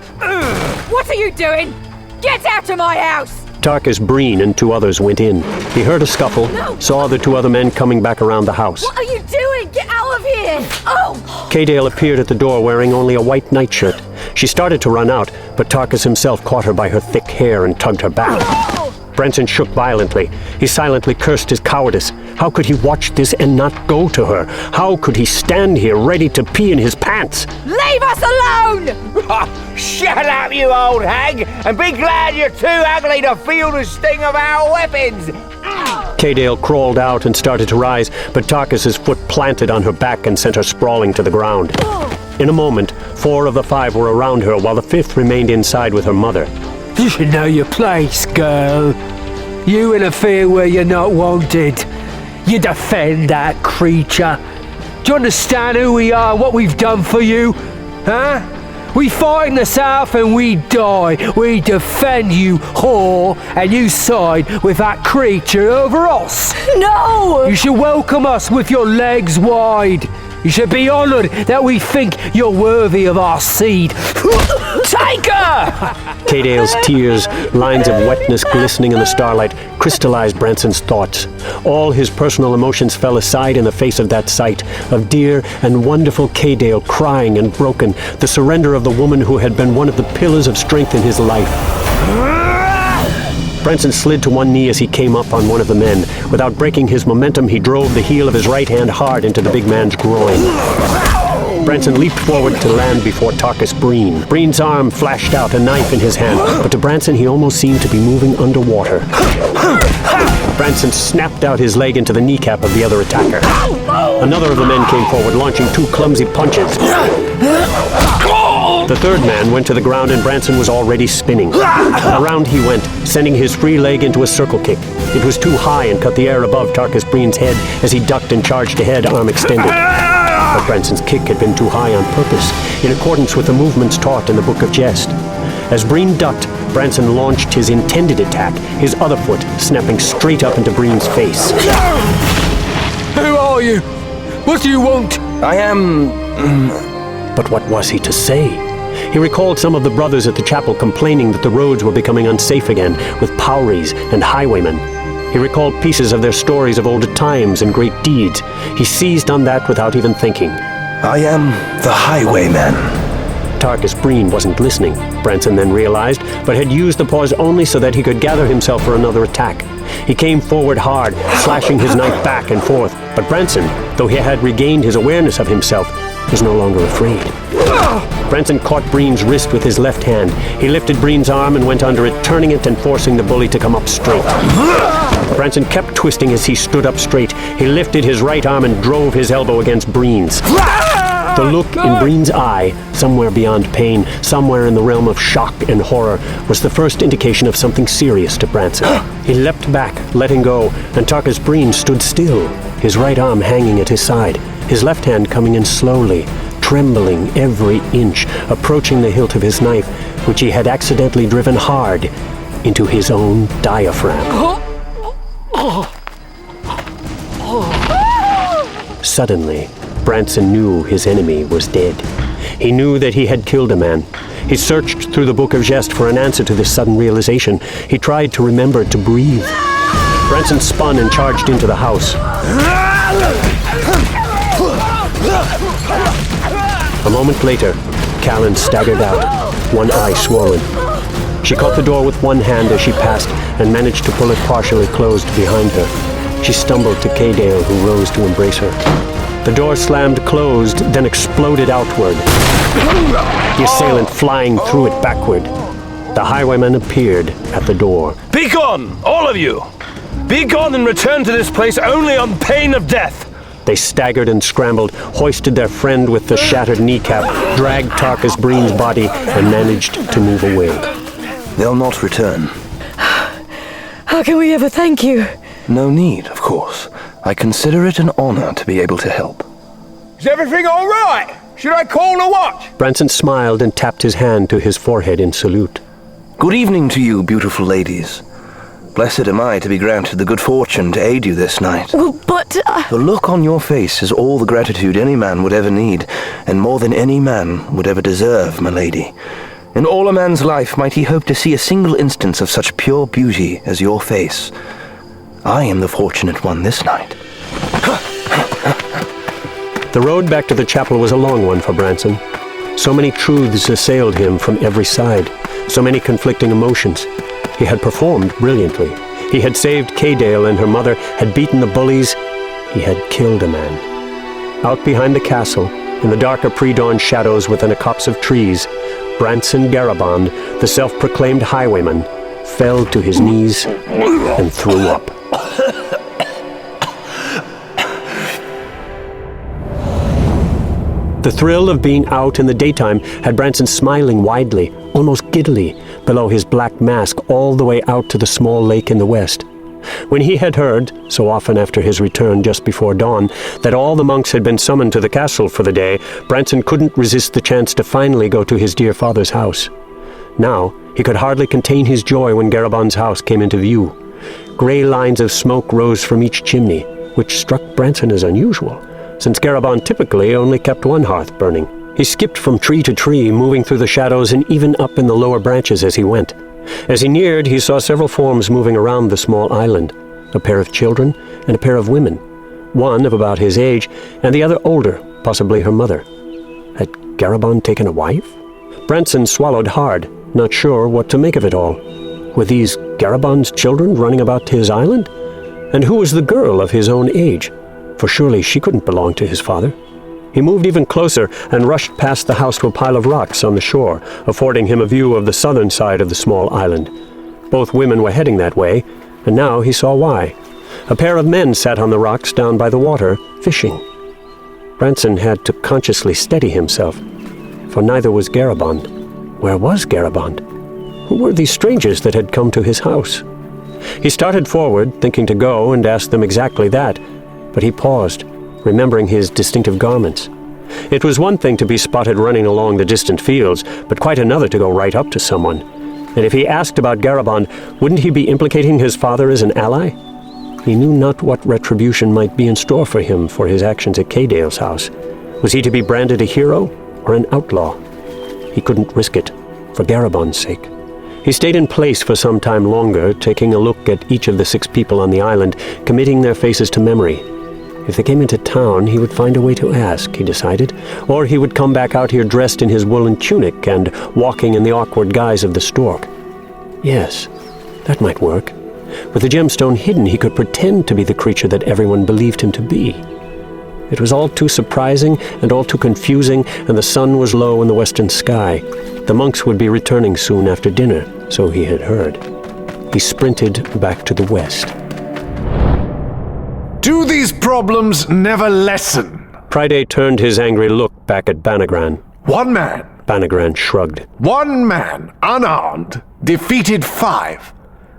What are you doing? Get out of my house! Tarkus Breen and 2 others went in. He heard a scuffle, saw the 2 other men coming back around the house. What are you doing? Get out of here! Oh! K-Dale appeared at the door wearing only a white nightshirt. She started to run out, but Tarkus himself caught her by her thick hair and tugged her back. Branson shook violently. He silently cursed his cowardice. How could he watch this and not go to her? How could he stand here ready to pee in his pants? Leave us alone! Shut up, you old hag, and be glad you're too ugly to feel the sting of our weapons! K-Dale crawled out and started to rise, but Tarkus's foot planted on her back and sent her sprawling to the ground. In a moment, 4 of the 5 were around her, while the 5th remained inside with her mother. You should know your place, girl. You interfere where you're not wanted. You defend that creature. Do you understand who we are, what we've done for you? Huh? We fight in the south and we die. We defend you, whore, and you side with that creature over us. No! You should welcome us with your legs wide. You should be honoured that we think you're worthy of our seed. Take her! K-Dale's tears, lines of wetness glistening in the starlight, crystallized Branson's thoughts. All his personal emotions fell aside in the face of that sight, of dear and wonderful K-Dale crying and broken, the surrender of the woman who had been one of the pillars of strength in his life. Branson slid to one knee as he came up on one of the men. Without breaking his momentum, he drove the heel of his right hand hard into the big man's groin. Branson leaped forward to land before Tarkus Breen. Breen's arm flashed out, a knife in his hand, but to Branson he almost seemed to be moving underwater. Branson snapped out his leg into the kneecap of the other attacker. Another of the men came forward, launching 2 clumsy punches. The 3rd man went to the ground and Branson was already spinning. Around he went, sending his free leg into a circle kick. It was too high and cut the air above Tarkus Breen's head as he ducked and charged ahead, arm extended. But Branson's kick had been too high on purpose, in accordance with the movements taught in the Book of Jest. As Breen ducked, Branson launched his intended attack, his other foot snapping straight up into Breen's face. Who are you? What do you want? I am... But what was he to say? He recalled some of the brothers at the chapel complaining that the roads were becoming unsafe again, with Powries and Highwaymen. He recalled pieces of their stories of older times and great deeds. He seized on that without even thinking. I am the Highwayman. Tarkus Breen wasn't listening, Branson then realized, but had used the pause only so that he could gather himself for another attack. He came forward hard, slashing his knife back and forth, but Branson, though he had regained his awareness of himself, was no longer afraid. Branson caught Breen's wrist with his left hand. He lifted Breen's arm and went under it, turning it and forcing the bully to come up straight. Branson kept twisting as he stood up straight. He lifted his right arm and drove his elbow against Breen's. The look in Breen's eye, somewhere beyond pain, somewhere in the realm of shock and horror, was the first indication of something serious to Branson. He leapt back, letting go, and Tarkus Breen stood still, his right arm hanging at his side, his left hand coming in slowly, trembling every inch, approaching the hilt of his knife, which he had accidentally driven hard into his own diaphragm. Suddenly, Branson knew his enemy was dead. He knew that he had killed a man. He searched through the Book of Jest for an answer to this sudden realization. He tried to remember to breathe. Branson spun and charged into the house. A moment later, Callan staggered out, one eye swollen. She caught the door with one hand as she passed and managed to pull it partially closed behind her. She stumbled to K-Dale, who rose to embrace her. The door slammed closed, then exploded outward, the assailant flying through it backward. The Highwayman appeared at the door. Be gone, all of you! Be gone and return to this place only on pain of death! They staggered and scrambled, hoisted their friend with the shattered kneecap, dragged Tarkus Breen's body, and managed to move away. They'll not return. How can we ever thank you? No need, of course. I consider it an honor to be able to help. Is everything all right? Should I call a watch? Branson smiled and tapped his hand to his forehead in salute. Good evening to you, beautiful ladies. Blessed am I to be granted the good fortune to aid you this night. Well, but... The look on your face is all the gratitude any man would ever need, and more than any man would ever deserve, my lady. In all a man's life might he hope to see a single instance of such pure beauty as your face. I am the fortunate one this night. The road back to the chapel was a long one for Branson. So many truths assailed him from every side, so many conflicting emotions. He had performed brilliantly. He had saved Cadale and her mother, had beaten the bullies. He had killed a man. Out behind the castle, in the darker pre-dawn shadows within a copse of trees, Branson Garabond, the self-proclaimed highwayman, fell to his knees and threw up. The thrill of being out in the daytime had Branson smiling widely, almost giddily, below his black mask all the way out to the small lake in the west. When he had heard, so often after his return just before dawn, that all the monks had been summoned to the castle for the day, Branson couldn't resist the chance to finally go to his dear father's house. Now, he could hardly contain his joy when Garabond's house came into view. Grey lines of smoke rose from each chimney, which struck Branson as unusual, since Garabond typically only kept one hearth burning. He skipped from tree to tree, moving through the shadows and even up in the lower branches as he went. As he neared, he saw several forms moving around the small island, a pair of children and a pair of women, one of about his age and the other older, possibly her mother. Had Garabond taken a wife? Branson swallowed hard, not sure what to make of it all. Were these Garabond's children running about his island? And who was the girl of his own age? For surely she couldn't belong to his father. He moved even closer and rushed past the house to a pile of rocks on the shore, affording him a view of the southern side of the small island. Both women were heading that way, and now he saw why. A pair of men sat on the rocks down by the water, fishing. Branson had to consciously steady himself, for neither was Garabond. Where was Garabond? Who were these strangers that had come to his house? He started forward, thinking to go and ask them exactly that, but he paused, remembering his distinctive garments. It was one thing to be spotted running along the distant fields, but quite another to go right up to someone. And if he asked about Garabond, wouldn't he be implicating his father as an ally? He knew not what retribution might be in store for him for his actions at Cadale's house. Was he to be branded a hero or an outlaw? He couldn't risk it, for Garabond's sake. He stayed in place for some time longer, taking a look at each of the 6 people on the island, committing their faces to memory. If they came into town, he would find a way to ask, he decided, or he would come back out here dressed in his woolen tunic and walking in the awkward guise of the stork. Yes, that might work. With the gemstone hidden, he could pretend to be the creature that everyone believed him to be. It was all too surprising and all too confusing, and the sun was low in the western sky. The monks would be returning soon after dinner, so he had heard. He sprinted back to the west. Do these problems never lessen? Priday turned his angry look back at Banagran. One man. Banagran shrugged. One man, unarmed, defeated 5.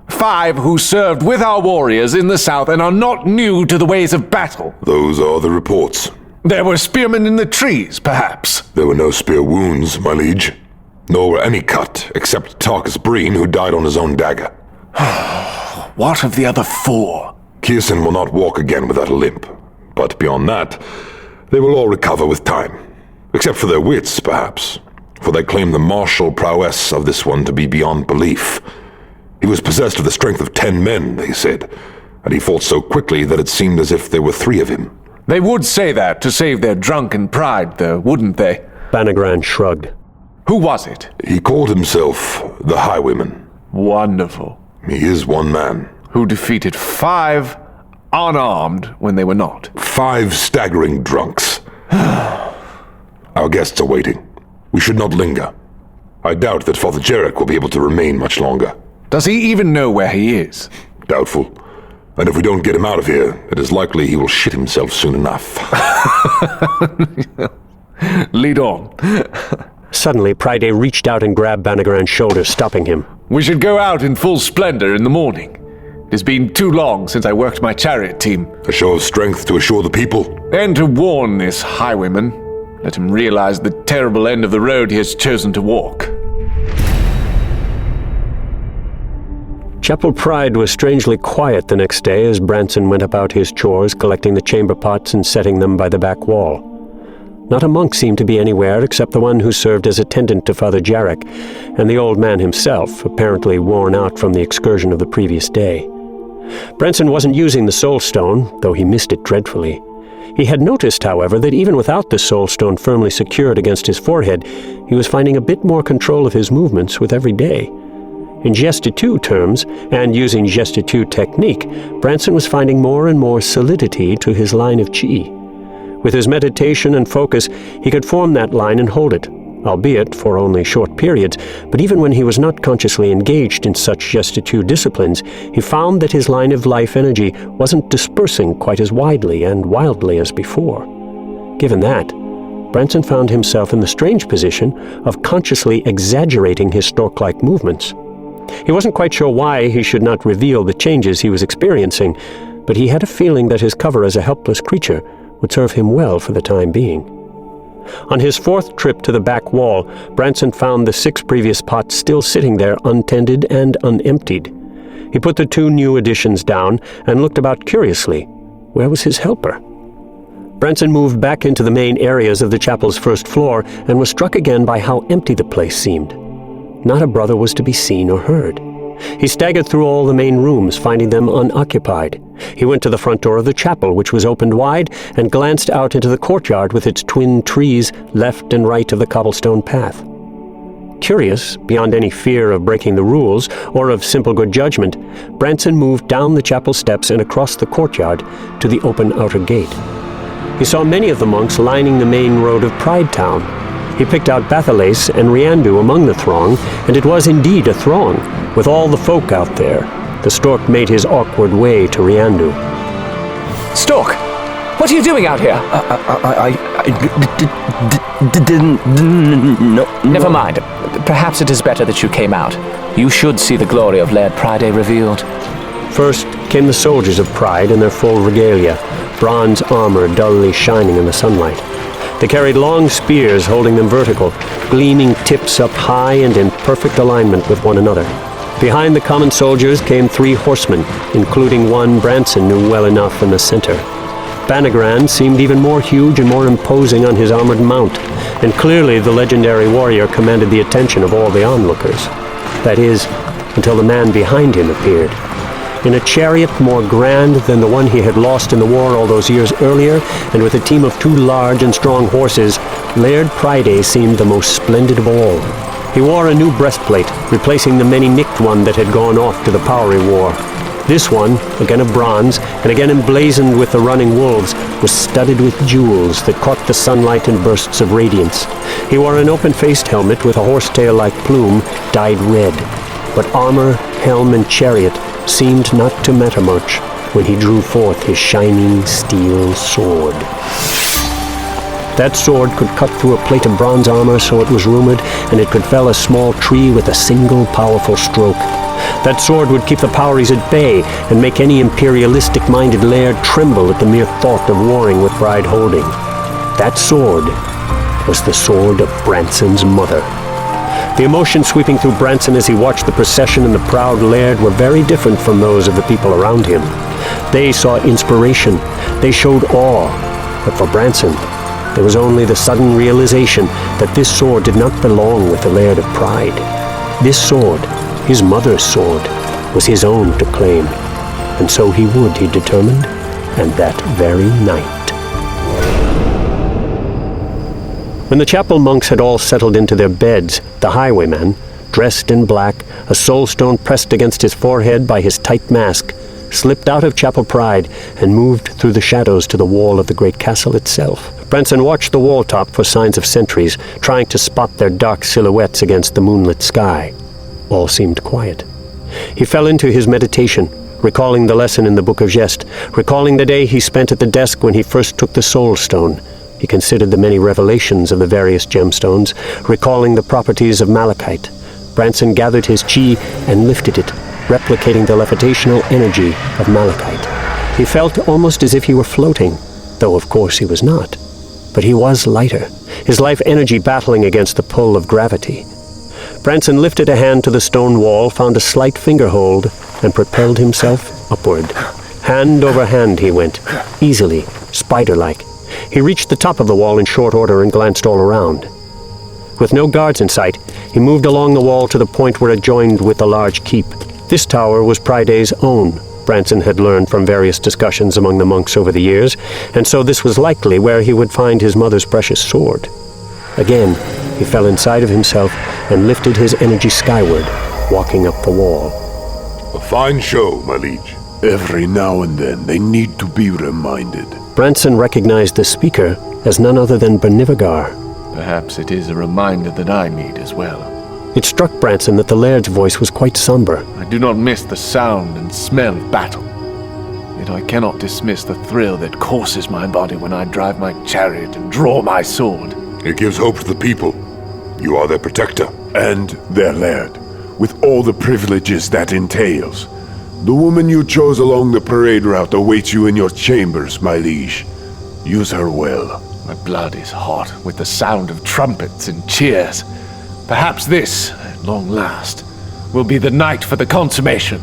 5 who served with our warriors in the south and are not new to the ways of battle. Those are the reports. There were spearmen in the trees, perhaps. There were no spear wounds, my liege. Nor were any cut, except Tarkus Breen, who died on his own dagger. What of the other 4? Kirsten will not walk again without a limp. But beyond that, they will all recover with time. Except for their wits, perhaps. For they claim the martial prowess of this one to be beyond belief. He was possessed of the strength of 10 men, they said, and he fought so quickly that it seemed as if there were 3 of him. They would say that to save their drunken pride, though, wouldn't they? Banagran shrugged. Who was it? He called himself the Highwayman. Wonderful. He is one man. Who defeated 5 unarmed when they were not. 5 staggering drunks. Our guests are waiting. We should not linger. I doubt that Father Jarek will be able to remain much longer. Does he even know where he is? Doubtful. And if we don't get him out of here, it is likely he will shit himself soon enough. Lead on. Suddenly, Priday reached out and grabbed Banagran's shoulder, stopping him. We should go out in full splendor in the morning. It has been too long since I worked my chariot team. A show of strength to assure the people. And to warn this highwayman. Let him realize the terrible end of the road he has chosen to walk. Chapel Pride was strangely quiet the next day as Branson went about his chores, collecting the chamber pots and setting them by the back wall. Not a monk seemed to be anywhere except the one who served as attendant to Father Jarek, and the old man himself, apparently worn out from the excursion of the previous day. Branson wasn't using the soul stone, though he missed it dreadfully. He had noticed, however, that even without the soul stone firmly secured against his forehead, he was finding a bit more control of his movements with every day. In gestitude terms, and using gestitude technique, Branson was finding more and more solidity to his line of chi. With his meditation and focus, he could form that line and hold it, albeit for only short periods, but even when he was not consciously engaged in such gestitude disciplines, he found that his line of life energy wasn't dispersing quite as widely and wildly as before. Given that, Branson found himself in the strange position of consciously exaggerating his stork-like movements. He wasn't quite sure why he should not reveal the changes he was experiencing, but he had a feeling that his cover as a helpless creature would serve him well for the time being. On his fourth trip to the back wall, Branson found the 6 previous pots still sitting there untended and unemptied. He put the 2 new additions down and looked about curiously. Where was his helper? Branson moved back into the main areas of the chapel's first floor and was struck again by how empty the place seemed. Not a brother was to be seen or heard. He staggered through all the main rooms, finding them unoccupied. He went to the front door of the chapel, which was opened wide, and glanced out into the courtyard with its twin trees left and right of the cobblestone path. Curious, beyond any fear of breaking the rules or of simple good judgment, Branson moved down the chapel steps and across the courtyard to the open outer gate. He saw many of the monks lining the main road of Pride Town. He picked out Bathalace and Riandu among the throng, and it was indeed a throng, with all the folk out there. The stork made his awkward way to Riandu. Stork! What are you doing out here? No. Never mind. Perhaps it is better that you came out. You should see the glory of Laird Pride revealed. First came the soldiers of Pride in their full regalia, bronze armor dully shining in the sunlight. They carried long spears holding them vertical, gleaming tips up high and in perfect alignment with one another. Behind the common soldiers came 3 horsemen, including one Branson knew well enough in the center. Banagran seemed even more huge and more imposing on his armored mount, and clearly the legendary warrior commanded the attention of all the onlookers. That is, until the man behind him appeared. In a chariot more grand than the one he had lost in the war all those years earlier, and with a team of 2 large and strong horses, Laird Pride seemed the most splendid of all. He wore a new breastplate, replacing the many-nicked one that had gone off to the Powery War. This one, again of bronze, and again emblazoned with the running wolves, was studded with jewels that caught the sunlight in bursts of radiance. He wore an open-faced helmet with a horsetail-like plume dyed red, but armor, helm, and chariot seemed not to matter much when he drew forth his shining steel sword. That sword could cut through a plate of bronze armor, so it was rumored, and it could fell a small tree with a single powerful stroke. That sword would keep the Poweries at bay and make any imperialistic-minded laird tremble at the mere thought of warring with Pride holding. That sword was the sword of Branson's mother. The emotions sweeping through Branson as he watched the procession and the proud laird were very different from those of the people around him. They saw inspiration. They showed awe. But for Branson, there was only the sudden realization that this sword did not belong with the Laird of Pride. This sword, his mother's sword, was his own to claim. And so he would, he determined, and that very night. When the chapel monks had all settled into their beds, the Highwayman, dressed in black, a soul stone pressed against his forehead by his tight mask, slipped out of Chapel Pride and moved through the shadows to the wall of the great castle itself. Branson watched the wall top for signs of sentries, trying to spot their dark silhouettes against the moonlit sky. All seemed quiet. He fell into his meditation, recalling the lesson in the Book of Gest, recalling the day he spent at the desk when he first took the soul stone. He considered the many revelations of the various gemstones, recalling the properties of malachite. Branson gathered his chi and lifted it, replicating the levitational energy of malachite. He felt almost as if he were floating, though of course he was not. But he was lighter, his life energy battling against the pull of gravity. Branson lifted a hand to the stone wall, found a slight finger hold, and propelled himself upward. Hand over hand he went, easily, spider-like. He reached the top of the wall in short order and glanced all around. With no guards in sight, he moved along the wall to the point where it joined with the large keep. This tower was Pryde's own, Branson had learned from various discussions among the monks over the years, and so this was likely where he would find his mother's precious sword. Again, he fell inside of himself and lifted his energy skyward, walking up the wall. A fine show, my liege. Every now and then they need to be reminded. Branson recognized the speaker as none other than Bernivigar. Perhaps it is a reminder that I need as well. It struck Branson that the laird's voice was quite somber. I do not miss the sound and smell of battle. Yet I cannot dismiss the thrill that courses my body when I drive my chariot and draw my sword. It gives hope to the people. You are their protector. And their laird, with all the privileges that entails. The woman you chose along the parade route awaits you in your chambers, my liege. Use her well. My blood is hot with the sound of trumpets and cheers. Perhaps this, at long last, will be the night for the consummation.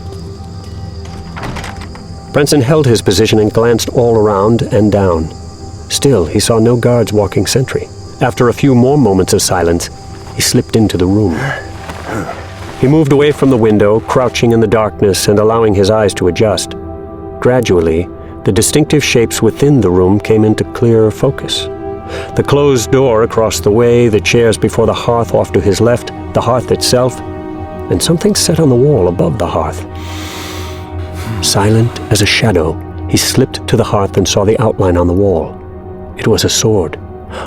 Branson held his position and glanced all around and down. Still, he saw no guards walking sentry. After a few more moments of silence, he slipped into the room. He moved away from the window, crouching in the darkness and allowing his eyes to adjust. Gradually, the distinctive shapes within the room came into clearer focus. The closed door across the way, the chairs before the hearth off to his left, the hearth itself, and something set on the wall above the hearth. Silent as a shadow, he slipped to the hearth and saw the outline on the wall. It was a sword,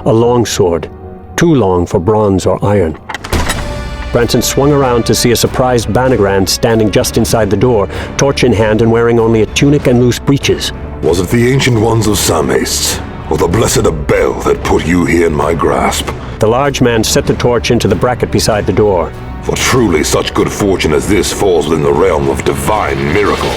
a long sword, too long for bronze or iron. Branson swung around to see a surprised Banagran standing just inside the door, torch in hand and wearing only a tunic and loose breeches. Was it the Ancient Ones of Samhaste, or the Blessed Abel that put you here in my grasp? The large man set the torch into the bracket beside the door. For truly such good fortune as this falls within the realm of divine miracle.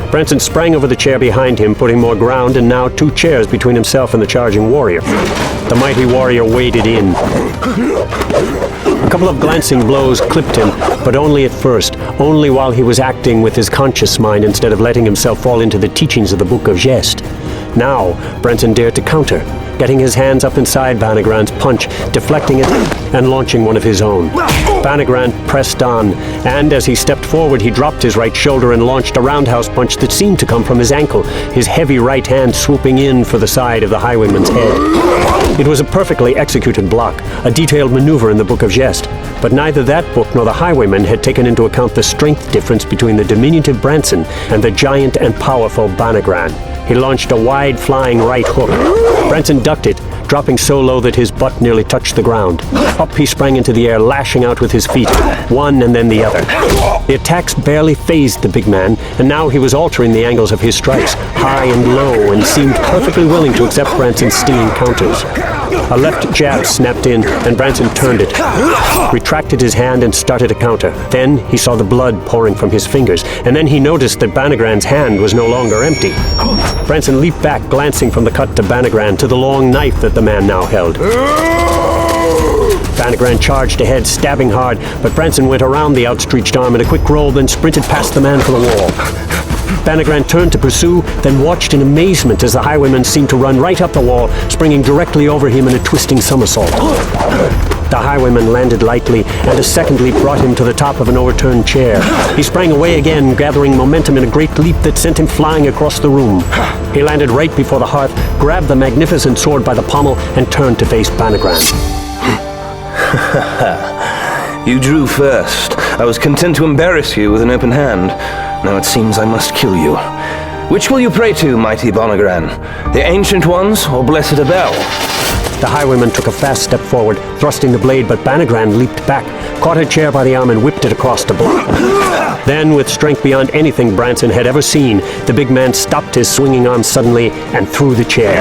Branson sprang over the chair behind him, putting more ground and now 2 chairs between himself and the charging warrior. The mighty warrior waded in. A couple of glancing blows clipped him, but only at first, only while he was acting with his conscious mind instead of letting himself fall into the teachings of the Book of Gest. Now, Branson dared to counter, getting his hands up inside Banagran's punch, deflecting it, and launching one of his own. Banagran pressed on, and as he stepped forward, he dropped his right shoulder and launched a roundhouse punch that seemed to come from his ankle, his heavy right hand swooping in for the side of the Highwayman's head. It was a perfectly executed block, a detailed maneuver in the Book of Gest, but neither that book nor the Highwayman had taken into account the strength difference between the diminutive Branson and the giant and powerful Banagran. He launched a wide flying right hook. Branson ducked it, dropping so low that his butt nearly touched the ground. Up he sprang into the air, lashing out with his feet, one and then the other. The attacks barely phased the big man, and now he was altering the angles of his strikes, high and low, and seemed perfectly willing to accept Branson's stinging counters. A left jab snapped in, and Branson turned it, retracted his hand and started to counter. Then he saw the blood pouring from his fingers, and then he noticed that Banagran's hand was no longer empty. Branson leaped back, glancing from the cut to Banagran to the long knife that the man now held. Banagran charged ahead, stabbing hard, but Branson went around the outstretched arm in a quick roll, then sprinted past the man for the wall. Banagran turned to pursue, then watched in amazement as the Highwayman seemed to run right up the wall, springing directly over him in a twisting somersault. The Highwayman landed lightly, and a second leap brought him to the top of an overturned chair. He sprang away again, gathering momentum in a great leap that sent him flying across the room. He landed right before the hearth, grabbed the magnificent sword by the pommel, and turned to face Banagran. You drew first. I was content to embarrass you with an open hand. Now it seems I must kill you. Which will you pray to, mighty Banagran? The Ancient Ones or Blessed Abel? The Highwayman took a fast step forward, thrusting the blade, but Banagran leaped back, caught a chair by the arm and whipped it across the block. Then, with strength beyond anything Branson had ever seen, the big man stopped his swinging arm suddenly and threw the chair.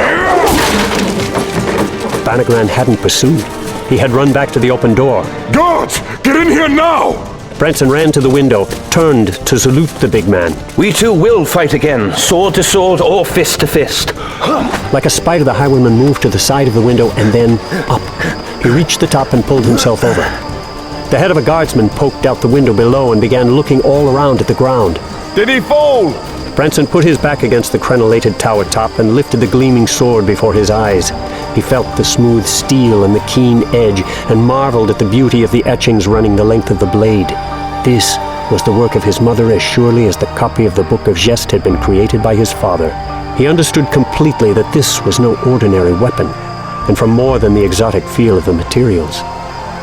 Banagran hadn't pursued. He had run back to the open door. Guards! Get in here now! Branson ran to the window, turned to salute the big man. We two will fight again, sword to sword or fist to fist. Like a spider, the Highwayman moved to the side of the window and then up. He reached the top and pulled himself over. The head of a guardsman poked out the window below and began looking all around at the ground. Did he fall? Branson put his back against the crenellated tower top and lifted the gleaming sword before his eyes. He felt the smooth steel and the keen edge and marveled at the beauty of the etchings running the length of the blade. This was the work of his mother as surely as the copy of the Book of Geste had been created by his father. He understood completely that this was no ordinary weapon, and from more than the exotic feel of the materials.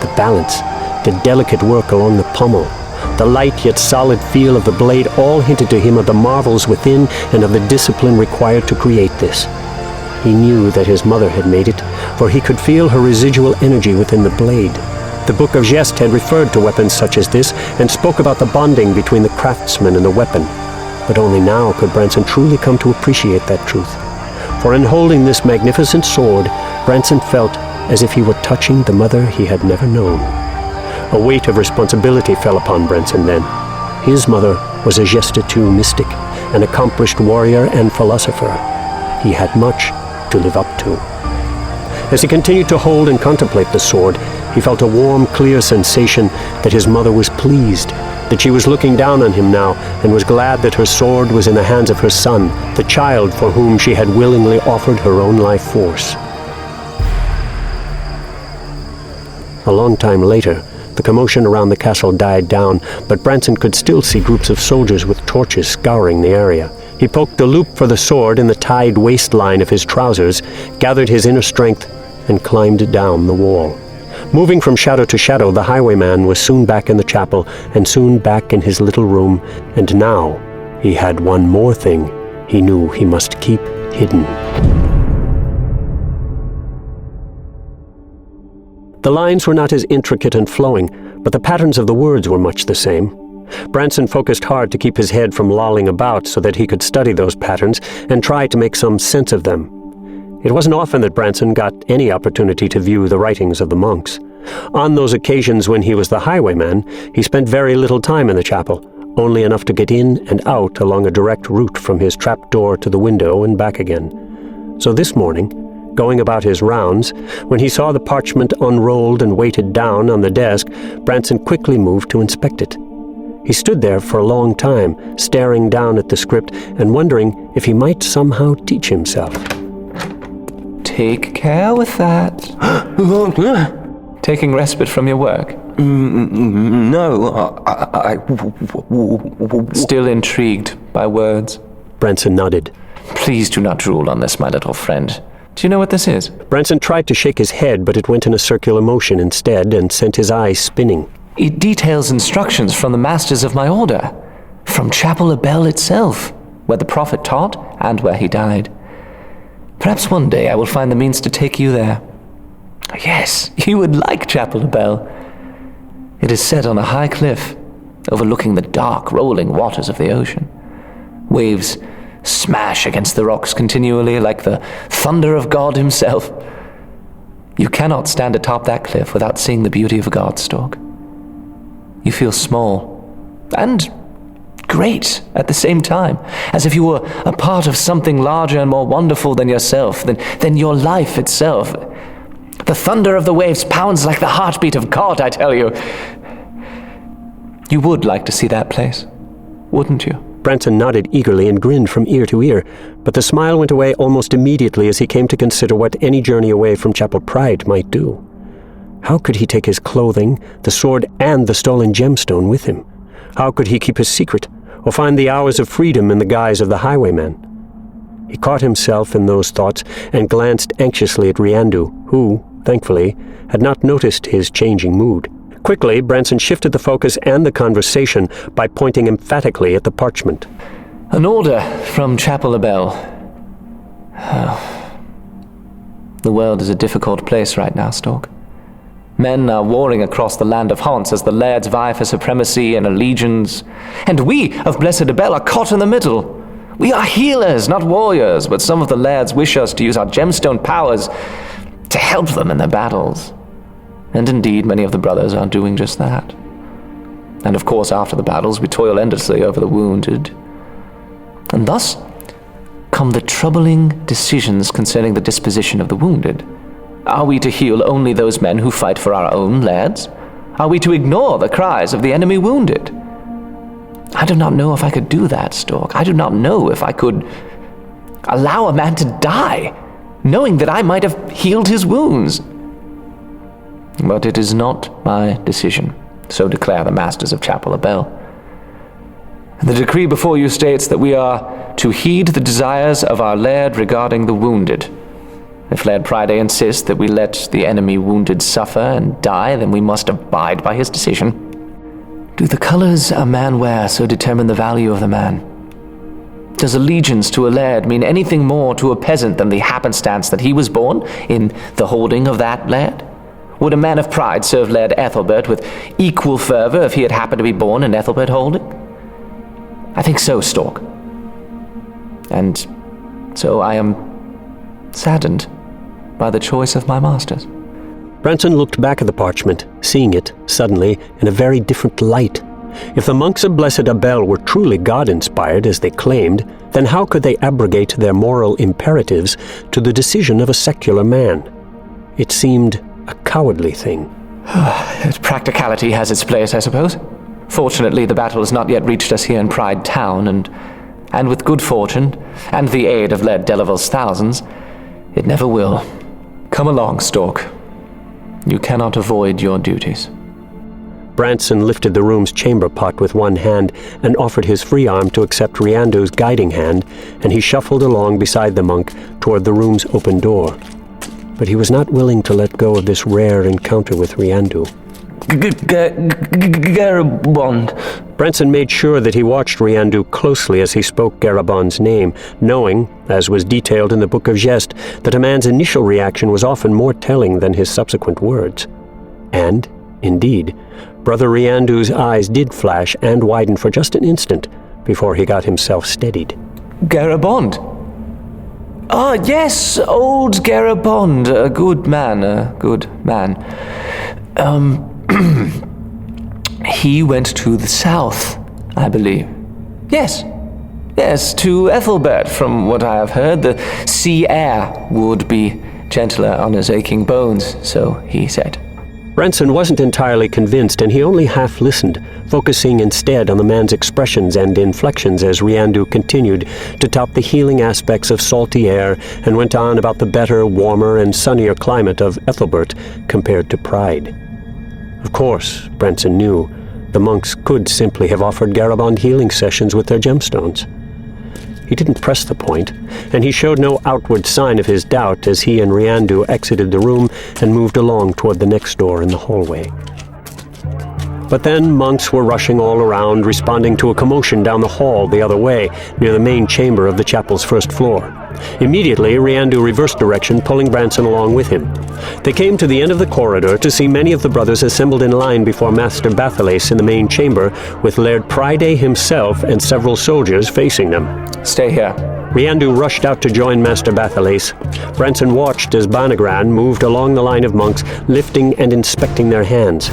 The balance, the delicate work along the pommel, the light yet solid feel of the blade all hinted to him of the marvels within and of the discipline required to create this. He knew that his mother had made it, for he could feel her residual energy within the blade. The Book of Geste had referred to weapons such as this and spoke about the bonding between the craftsman and the weapon. But only now could Branson truly come to appreciate that truth. For in holding this magnificent sword, Branson felt as if he were touching the mother he had never known. A weight of responsibility fell upon Branson then. His mother was a Gestitue mystic, an accomplished warrior and philosopher. He had much to live up to. As he continued to hold and contemplate the sword, he felt a warm, clear sensation that his mother was pleased, that she was looking down on him now and was glad that her sword was in the hands of her son, the child for whom she had willingly offered her own life force. A long time later, the commotion around the castle died down, but Branson could still see groups of soldiers with torches scouring the area. He poked the loop for the sword in the tied waistline of his trousers, gathered his inner strength, and climbed down the wall. Moving from shadow to shadow, the highwayman was soon back in the chapel, and soon back in his little room, and now he had one more thing he knew he must keep hidden. The lines were not as intricate and flowing, but the patterns of the words were much the same. Branson focused hard to keep his head from lolling about so that he could study those patterns and try to make some sense of them. It wasn't often that Branson got any opportunity to view the writings of the monks. On those occasions when he was the highwayman, he spent very little time in the chapel, only enough to get in and out along a direct route from his trapdoor to the window and back again. So this morning, going about his rounds, when he saw the parchment unrolled and weighted down on the desk, Branson quickly moved to inspect it. He stood there for a long time, staring down at the script and wondering if he might somehow teach himself. Take care with that. Taking respite from your work? No, I... Still intrigued by words? Branson nodded. Please do not drool on this, my little friend. Do you know what this is? Branson tried to shake his head, but it went in a circular motion instead and sent his eyes spinning. It details instructions from the masters of my order, from Chapel Abel itself, where the prophet taught and where he died. Perhaps one day I will find the means to take you there. Yes, you would like Chapel Abel. It is set on a high cliff, overlooking the dark, rolling waters of the ocean. Waves smash against the rocks continually like the thunder of God himself. You cannot stand atop that cliff without seeing the beauty of a godstalk. You feel small and great at the same time, as if you were a part of something larger and more wonderful than yourself, than your life itself. The thunder of the waves pounds like the heartbeat of God, I tell you. You would like to see that place, wouldn't you? Branson nodded eagerly and grinned from ear to ear, but the smile went away almost immediately as he came to consider what any journey away from Chapel Pride might do. How could he take his clothing, the sword, and the stolen gemstone with him? How could he keep his secret, or find the hours of freedom in the guise of the highwayman? He caught himself in those thoughts and glanced anxiously at Riandu, who, thankfully, had not noticed his changing mood. Quickly, Branson shifted the focus and the conversation by pointing emphatically at the parchment. An order from Chapel Abel. Oh. The world is a difficult place right now, Stork. Men are warring across the land of Hans as the lairds vie for supremacy and allegiance. And we of Blessed Abel are caught in the middle. We are healers, not warriors, but some of the lairds wish us to use our gemstone powers to help them in their battles. And indeed, many of the brothers are doing just that. And of course, after the battles, we toil endlessly over the wounded. And thus come the troubling decisions concerning the disposition of the wounded. Are we to heal only those men who fight for our own lairds? Are we to ignore the cries of the enemy wounded? I do not know if I could do that, Stork. I do not know if I could allow a man to die, knowing that I might have healed his wounds. But it is not my decision, so declare the masters of Chapel Abel. The decree before you states that we are to heed the desires of our laird regarding the wounded. If Laird Priday insists that we let the enemy wounded suffer and die, then we must abide by his decision. Do the colors a man wears so determine the value of the man? Does allegiance to a laird mean anything more to a peasant than the happenstance that he was born in the holding of that laird? Would a man of pride serve Laird Ethelbert with equal fervor if he had happened to be born in Ethelbert holding? I think so, Stork. And so I am saddened by the choice of my masters. Branson looked back at the parchment, seeing it, suddenly, in a very different light. If the monks of Blessed Abel were truly God-inspired, as they claimed, then how could they abrogate their moral imperatives to the decision of a secular man? It seemed a cowardly thing. Practicality has its place, I suppose. Fortunately, the battle has not yet reached us here in Pride Town, and with good fortune, and the aid of Laird Delaval's thousands, it never will. Come along, Stork. You cannot avoid your duties. Branson lifted the room's chamber pot with one hand and offered his free arm to accept Riandu's guiding hand, and he shuffled along beside the monk toward the room's open door. But he was not willing to let go of this rare encounter with Riandu. Garabond. Branson made sure that he watched Riandu closely as he spoke Garabond's name, knowing, as was detailed in the Book of Geste, that a man's initial reaction was often more telling than his subsequent words. And, indeed, Brother Riandu's eyes did flash and widen for just an instant before he got himself steadied. Garabond? Ah, yes, old Garabond, a good man. He went to the south, I believe. Yes, to Ethelbert, from what I have heard. The sea air would be gentler on his aching bones, so he said. Branson wasn't entirely convinced, and he only half listened, focusing instead on the man's expressions and inflections as Riandu continued to top the healing aspects of salty air and went on about the better, warmer, and sunnier climate of Ethelbert compared to Pride. Of course, Branson knew, the monks could simply have offered Garabond healing sessions with their gemstones. He didn't press the point, and he showed no outward sign of his doubt as he and Riandu exited the room and moved along toward the next door in the hallway. But then monks were rushing all around, responding to a commotion down the hall the other way, near the main chamber of the chapel's first floor. Immediately, Riandu reversed direction, pulling Branson along with him. They came to the end of the corridor to see many of the brothers assembled in line before Master Bathalace in the main chamber, with Laird Priday himself and several soldiers facing them. Stay here. Riandu rushed out to join Master Bathalace. Branson watched as Banagran moved along the line of monks, lifting and inspecting their hands.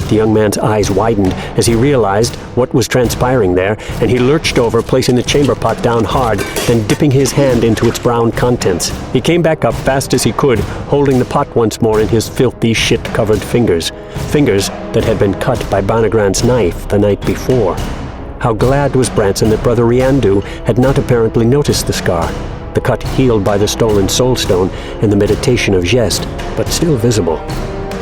The young man's eyes widened as he realized what was transpiring there, and he lurched over, placing the chamber pot down hard, then dipping his hand into its brown contents. He came back up fast as he could, holding the pot once more in his filthy, shit-covered fingers. Fingers that had been cut by Banagran's knife the night before. How glad was Branson that Brother Riandu had not apparently noticed the scar, the cut healed by the stolen soulstone and the meditation of Geste, but still visible.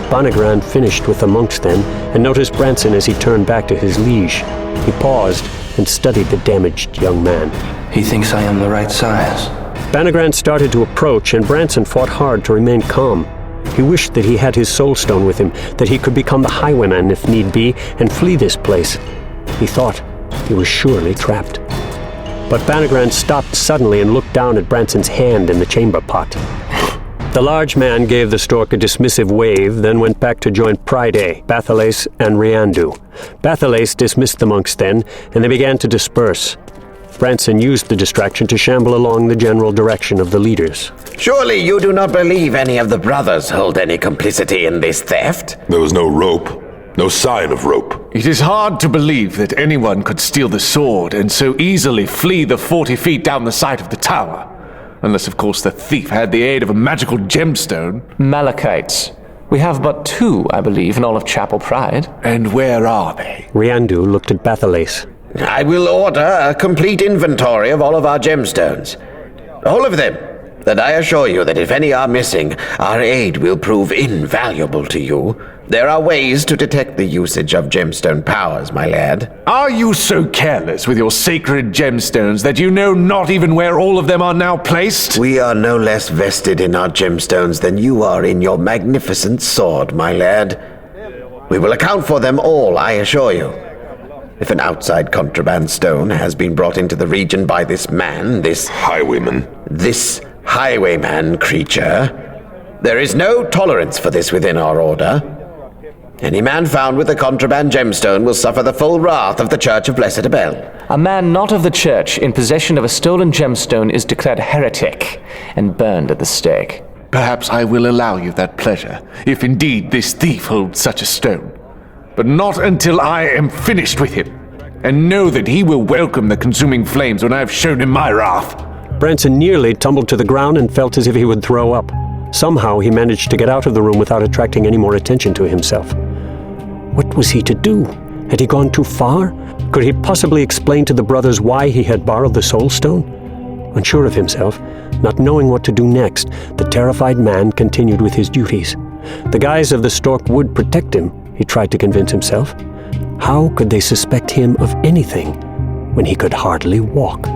Banagran finished with the monks then, and noticed Branson as he turned back to his liege. He paused and studied the damaged young man. He thinks I am the right size. Banagran started to approach, and Branson fought hard to remain calm. He wished that he had his soulstone with him, that he could become the Highwayman if need be, and flee this place. He thought he was surely trapped. But Banagran stopped suddenly and looked down at Branson's hand in the chamber pot. The large man gave the stork a dismissive wave, then went back to join Priday, Bathalace, and Riandu. Bathalace dismissed the monks then, and they began to disperse. Branson used the distraction to shamble along the general direction of the leaders. Surely you do not believe any of the brothers hold any complicity in this theft? There was no rope. No sign of rope. It is hard to believe that anyone could steal the sword and so easily flee the 40 feet down the side of the tower. Unless, of course, the thief had the aid of a magical gemstone. Malachites. We have but 2, I believe, in all of Chapel Pride. And where are they? Riandu looked at Bathalace. I will order a complete inventory of all of our gemstones. All of them. And I assure you that if any are missing, our aid will prove invaluable to you. There are ways to detect the usage of gemstone powers, my lad. Are you so careless with your sacred gemstones that you know not even where all of them are now placed? We are no less vested in our gemstones than you are in your magnificent sword, my lad. We will account for them all, I assure you. If an outside contraband stone has been brought into the region by this man, this Highwayman creature, there is no tolerance for this within our order. Any man found with a contraband gemstone will suffer the full wrath of the Church of Blessed Abel. A man not of the Church in possession of a stolen gemstone is declared heretic and burned at the stake. Perhaps I will allow you that pleasure, if indeed this thief holds such a stone. But not until I am finished with him, and know that he will welcome the consuming flames when I have shown him my wrath. Branson nearly tumbled to the ground and felt as if he would throw up. Somehow he managed to get out of the room without attracting any more attention to himself. What was he to do? Had he gone too far? Could he possibly explain to the brothers why he had borrowed the soul stone? Unsure of himself, not knowing what to do next, the terrified man continued with his duties. The guys of the Stork would protect him, he tried to convince himself. How could they suspect him of anything when he could hardly walk?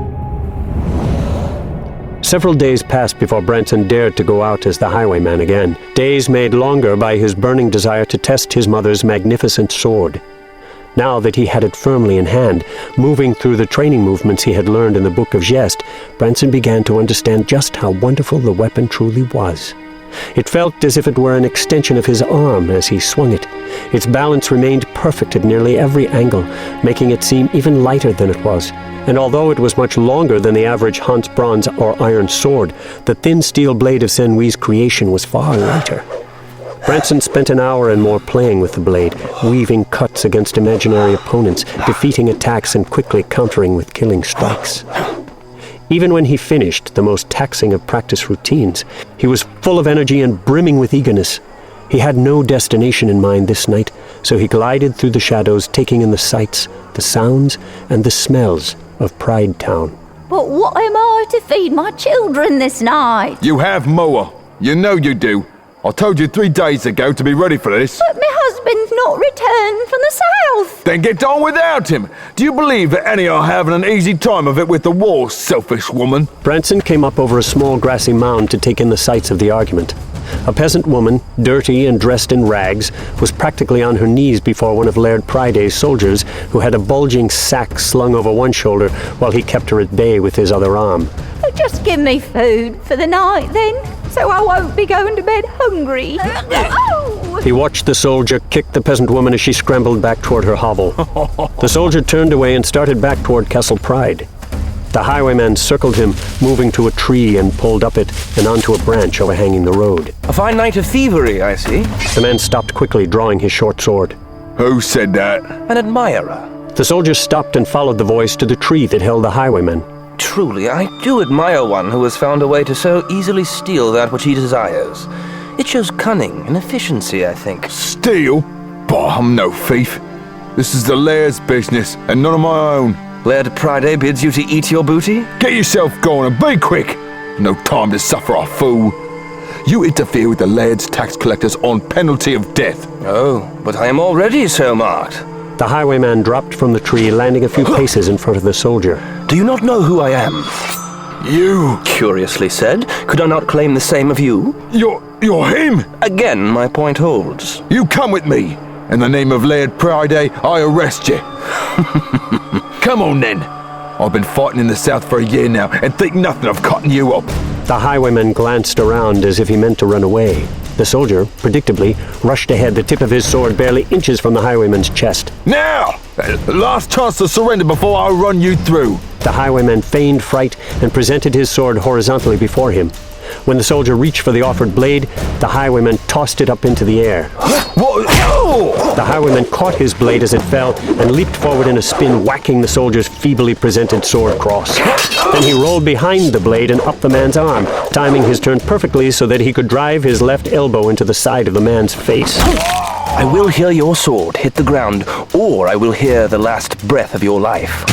Several days passed before Branson dared to go out as the Highwayman again, days made longer by his burning desire to test his mother's magnificent sword. Now that he had it firmly in hand, moving through the training movements he had learned in the Book of Geste, Branson began to understand just how wonderful the weapon truly was. It felt as if it were an extension of his arm as he swung it. Its balance remained perfect at nearly every angle, making it seem even lighter than it was. And although it was much longer than the average Hans bronze or iron sword, the thin steel blade of Senwi's creation was far lighter. Branson spent an hour and more playing with the blade, weaving cuts against imaginary opponents, defeating attacks and quickly countering with killing strikes. Even when he finished the most taxing of practice routines, he was full of energy and brimming with eagerness. He had no destination in mind this night, so he glided through the shadows, taking in the sights, the sounds, and the smells of Pride Town. But what am I to feed my children this night? You have, Moa. You know you do. I told you 3 days ago to be ready for this. But my husband's not returned from the south. Then get on without him. Do you believe that any are having an easy time of it with the war, selfish woman? Branson came up over a small grassy mound to take in the sights of the argument. A peasant woman, dirty and dressed in rags, was practically on her knees before one of Laird Pryde's soldiers, who had a bulging sack slung over one shoulder while he kept her at bay with his other arm. Just give me food for the night then, so I won't be going to bed hungry. He watched the soldier kick the peasant woman as she scrambled back toward her hovel. The soldier turned away and started back toward Castle Pride. The Highwayman circled him, moving to a tree and pulled up it and onto a branch overhanging the road. A fine night of thievery, I see. The man stopped quickly, drawing his short sword. Who said that? An admirer. The soldier stopped and followed the voice to the tree that held the Highwayman. Truly, I do admire one who has found a way to so easily steal that which he desires. It shows cunning and efficiency, I think. Steal? Bah, I'm no thief. This is the Laird's business, and none of my own. Laird Pryde bids you to eat your booty? Get yourself going and be quick! No time to suffer a fool. You interfere with the Laird's tax collectors on penalty of death. Oh, but I am already so marked. The Highwayman dropped from the tree, landing a few paces in front of the soldier. Do you not know who I am? You? Curiously said. Could I not claim the same of you? You're him? Again, my point holds. You come with me. In the name of Laird Pryde, I arrest you. Come on then. I've been fighting in the south for a year now, and think nothing of cutting you up. The Highwayman glanced around as if he meant to run away. The soldier, predictably, rushed ahead, the tip of his sword barely inches from the Highwayman's chest. Now! Last chance to surrender before I run you through. The Highwayman feigned fright and presented his sword horizontally before him. When the soldier reached for the offered blade, the Highwayman tossed it up into the air. What? The highwayman caught his blade as it fell and leaped forward in a spin, whacking the soldier's feebly presented sword cross. Then he rolled behind the blade and up the man's arm, timing his turn perfectly so that he could drive his left elbow into the side of the man's face. I will hear your sword hit the ground, or I will hear the last breath of your life.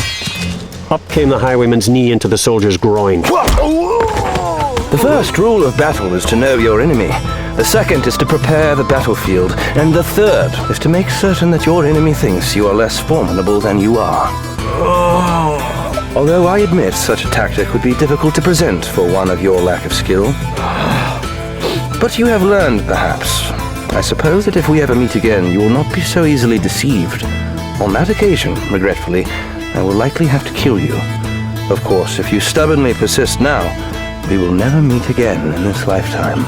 Up came the highwayman's knee into the soldier's groin. The first rule of battle is to know your enemy. The second is to prepare the battlefield. And the third is to make certain that your enemy thinks you are less formidable than you are. Although I admit such a tactic would be difficult to present for one of your lack of skill. But you have learned, perhaps. I suppose that if we ever meet again, you will not be so easily deceived. On that occasion, regretfully, I will likely have to kill you. Of course, if you stubbornly persist now, we will never meet again in this lifetime.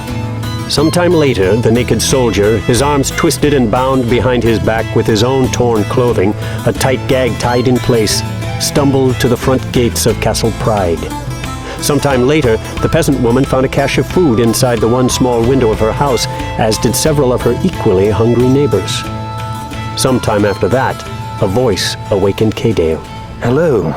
Sometime later, the naked soldier, his arms twisted and bound behind his back with his own torn clothing, a tight gag tied in place, stumbled to the front gates of Castle Pride. Sometime later, the peasant woman found a cache of food inside the one small window of her house, as did several of her equally hungry neighbors. Sometime after that, a voice awakened Cadale. Hello,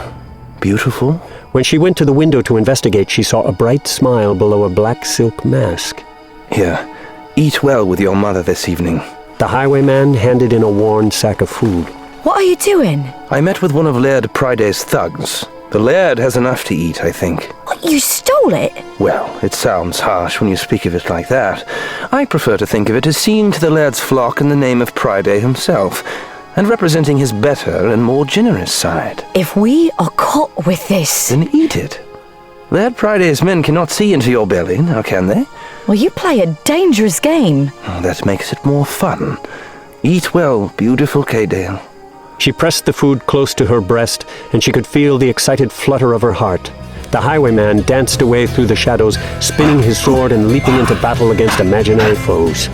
beautiful. When she went to the window to investigate, she saw a bright smile below a black silk mask. Here, eat well with your mother this evening. The highwayman handed in a worn sack of food. What are you doing? I met with one of Laird Pryde's thugs. The Laird has enough to eat, I think. What, you stole it? Well, it sounds harsh when you speak of it like that. I prefer to think of it as seeing to the Laird's flock in the name of Pryde himself, and representing his better and more generous side. If we are caught with this... Then eat it. Laird Pryde's men cannot see into your belly, now can they? Well, you play a dangerous game. Oh, that makes it more fun. Eat well, beautiful Cadale. She pressed the food close to her breast, and she could feel the excited flutter of her heart. The highwayman danced away through the shadows, spinning his sword and leaping into battle against imaginary foes.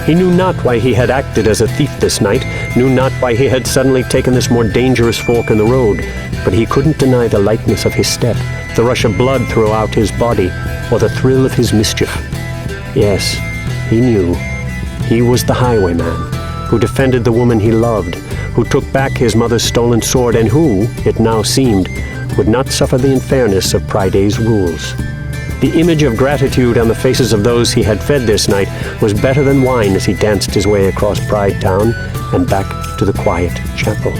He knew not why he had acted as a thief this night, knew not why he had suddenly taken this more dangerous fork in the road, but he couldn't deny the lightness of his step, the rush of blood throughout his body, or the thrill of his mischief. Yes, he knew. He was the highwayman, who defended the woman he loved, who took back his mother's stolen sword, and who, it now seemed, would not suffer the unfairness of Pryde's rules. The image of gratitude on the faces of those he had fed this night was better than wine as he danced his way across Pride Town and back to the quiet chapel.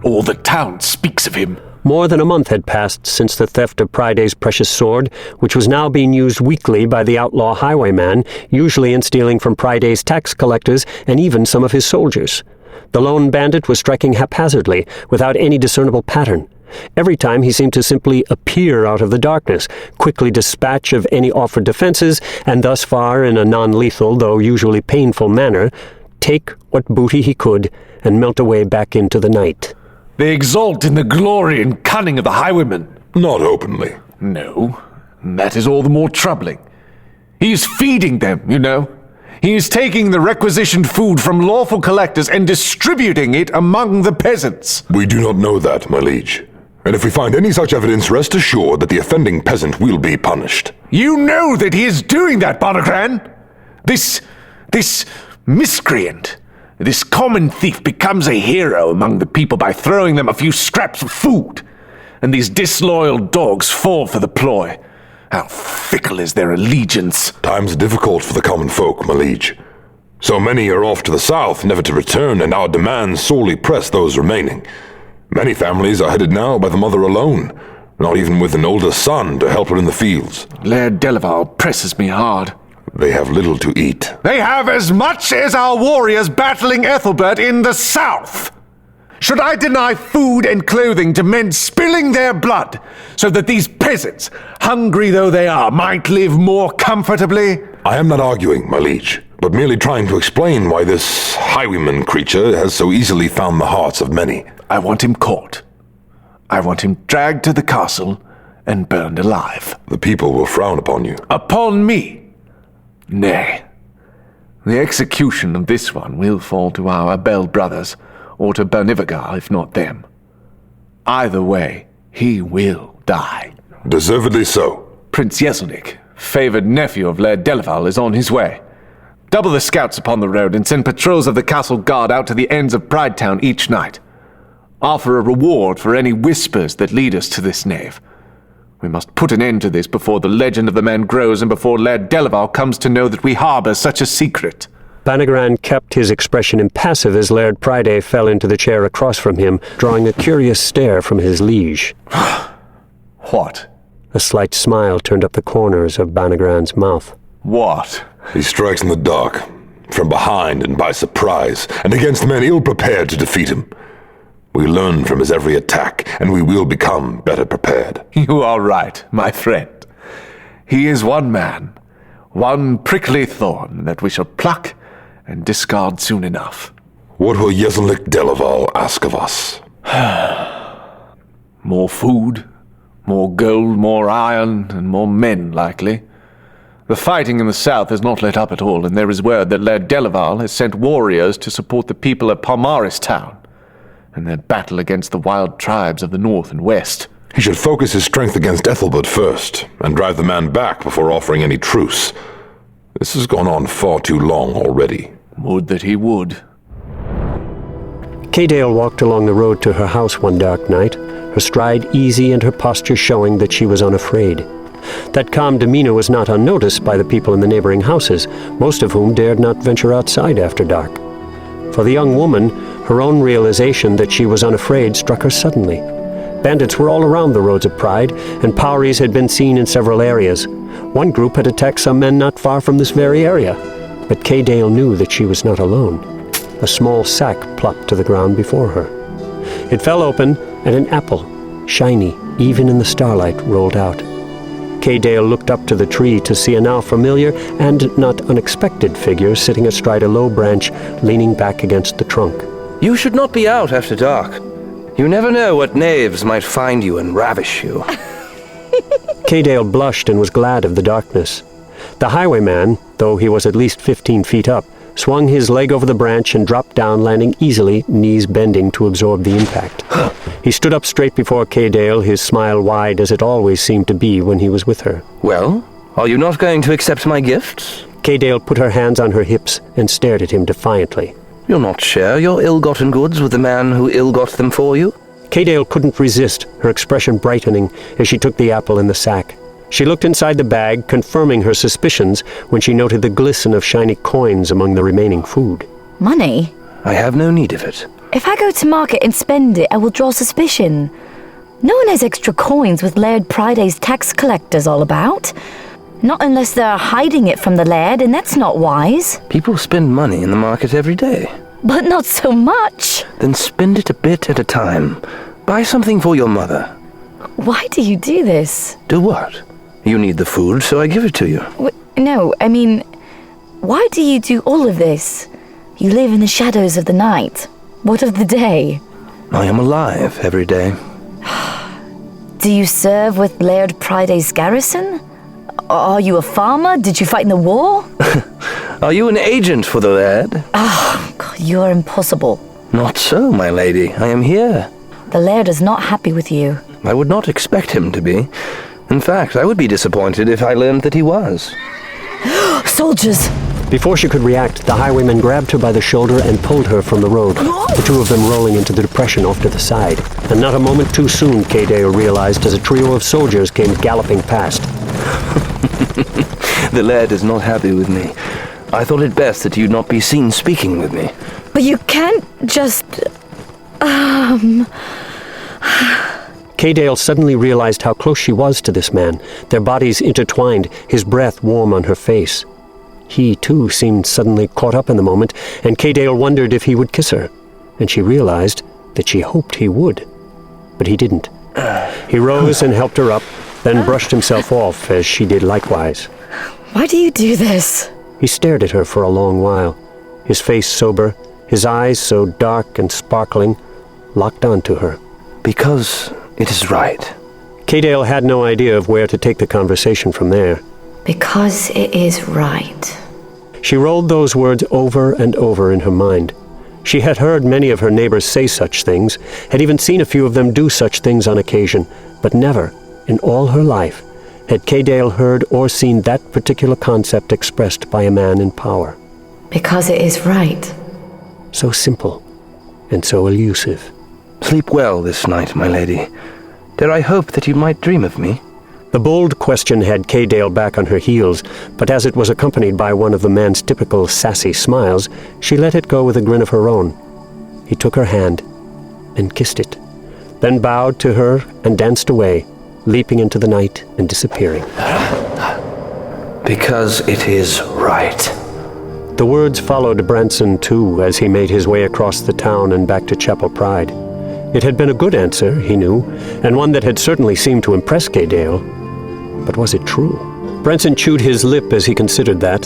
All the town speaks of him. More than a month had passed since the theft of Pryde's precious sword, which was now being used weekly by the outlaw highwayman, usually in stealing from Pryde's tax collectors and even some of his soldiers. The lone bandit was striking haphazardly, without any discernible pattern. Every time he seemed to simply appear out of the darkness, quickly dispatch of any offered defenses, and thus far, in a non-lethal, though usually painful manner, take what booty he could and melt away back into the night. They exult in the glory and cunning of the highwayman. Not openly. No, that is all the more troubling. He is feeding them, you know. He is taking the requisitioned food from lawful collectors and distributing it among the peasants. We do not know that, my liege. And if we find any such evidence, rest assured that the offending peasant will be punished. You know that he is doing that, Bonagran! This miscreant, this common thief becomes a hero among the people by throwing them a few scraps of food. And these disloyal dogs fall for the ploy. How fickle is their allegiance. Times difficult for the common folk, my liege. So many are off to the south, never to return, and our demands sorely press those remaining. Many families are headed now by the mother alone, not even with an older son to help her in the fields. Laird Delaval presses me hard. They have little to eat. They have as much as our warriors battling Ethelbert in the south. Should I deny food and clothing to men spilling their blood, so that these peasants, hungry though they are, might live more comfortably? I am not arguing, my liege, but merely trying to explain why this highwayman creature has so easily found the hearts of many. I want him caught. I want him dragged to the castle and burned alive. The people will frown upon you. Upon me? Nay. The execution of this one will fall to our Abel brothers, or to Bernivagar, if not them. Either way, he will die. Deservedly so. Prince Yeselnik, favoured nephew of Laird Delaval, is on his way. Double the scouts upon the road and send patrols of the castle guard out to the ends of Pridetown each night. Offer a reward for any whispers that lead us to this knave. We must put an end to this before the legend of the man grows and before Laird Delaval comes to know that we harbour such a secret. Banagran kept his expression impassive as Laird Priday fell into the chair across from him, drawing a curious stare from his liege. What? A slight smile turned up the corners of Banagran's mouth. What? He strikes in the dark, from behind and by surprise, and against men ill-prepared to defeat him. We learn from his every attack, and we will become better prepared. You are right, my friend. He is one man, one prickly thorn that we shall pluck and discard soon enough. What will Yeselnik Delaval ask of us? More food, more gold, more iron, and more men, likely. The fighting in the south has not let up at all, and there is word that Laird Delaval has sent warriors to support the people at Palmaris town in their battle against the wild tribes of the north and west. He should focus his strength against Ethelbert first, and drive the man back before offering any truce. This has gone on far too long already. Would that he would. Kaydale walked along the road to her house one dark night, her stride easy and her posture showing that she was unafraid. That calm demeanor was not unnoticed by the people in the neighboring houses, most of whom dared not venture outside after dark. For the young woman, her own realization that she was unafraid struck her suddenly. Bandits were all around the roads of Pride, and Powries had been seen in several areas. One group had attacked some men not far from this very area. But Kaydale knew that she was not alone. A small sack plopped to the ground before her. It fell open, and an apple, shiny even in the starlight, rolled out. Kaydale looked up to the tree to see a now familiar and not unexpected figure sitting astride a low branch, leaning back against the trunk. You should not be out after dark. You never know what knaves might find you and ravish you. Kaydale blushed and was glad of the darkness. The highwayman, though he was at least 15 feet up, swung his leg over the branch and dropped down, landing easily, knees bending to absorb the impact. He stood up straight before Kaydale, his smile wide as it always seemed to be when he was with her. Well, are you not going to accept my gifts? Kaydale put her hands on her hips and stared at him defiantly. You'll not share your ill-gotten goods with the man who ill-got them for you? Kaydale couldn't resist, her expression brightening as she took the apple in the sack. She looked inside the bag, confirming her suspicions when she noted the glisten of shiny coins among the remaining food. Money? I have no need of it. If I go to market and spend it, I will draw suspicion. No one has extra coins with Laird Priday's tax collectors all about. Not unless they're hiding it from the Laird, and that's not wise. People spend money in the market every day. But not so much. Then spend it a bit at a time. Buy something for your mother. Why do you do this? Do what? You need the food, so I give it to you. No, I mean, why do you do all of this? You live in the shadows of the night. What of the day? I am alive every day. Do you serve with Laird Priday's garrison? Are you a farmer? Did you fight in the war? Are you an agent for the Laird? Oh, God, you're impossible. Not so, my lady. I am here. The Laird is not happy with you. I would not expect him to be. In fact, I would be disappointed if I learned that he was. Soldiers! Before she could react, the highwayman grabbed her by the shoulder and pulled her from the road, the two of them rolling into the depression off to the side. And not a moment too soon, Kaydale realized, as a trio of soldiers came galloping past. The Laird is not happy with me. I thought it best that you not be seen speaking with me. But you can't just... Kaydale suddenly realized how close she was to this man, their bodies intertwined, his breath warm on her face. He, too, seemed suddenly caught up in the moment, and Kaydale wondered if he would kiss her, and she realized that she hoped he would. But he didn't. He rose and helped her up, then brushed himself off as she did likewise. Why do you do this? He stared at her for a long while, his face sober, his eyes so dark and sparkling, locked onto her. Because it is right. Kaydale had no idea of where to take the conversation from there. Because it is right. She rolled those words over and over in her mind. She had heard many of her neighbors say such things, had even seen a few of them do such things on occasion, but never, in all her life, had Kaydale heard or seen that particular concept expressed by a man in power. Because it is right. So simple, and so elusive. Sleep well this night, my lady. Dare I hope that you might dream of me? The bold question had Kay Dale back on her heels, but as it was accompanied by one of the man's typical sassy smiles, she let it go with a grin of her own. He took her hand and kissed it, then bowed to her and danced away, leaping into the night and disappearing. Because it is right. The words followed Branson, too, as he made his way across the town and back to Chapel Pride. It had been a good answer, he knew, and one that had certainly seemed to impress Kay Dale. But was it true? Branson chewed his lip as he considered that.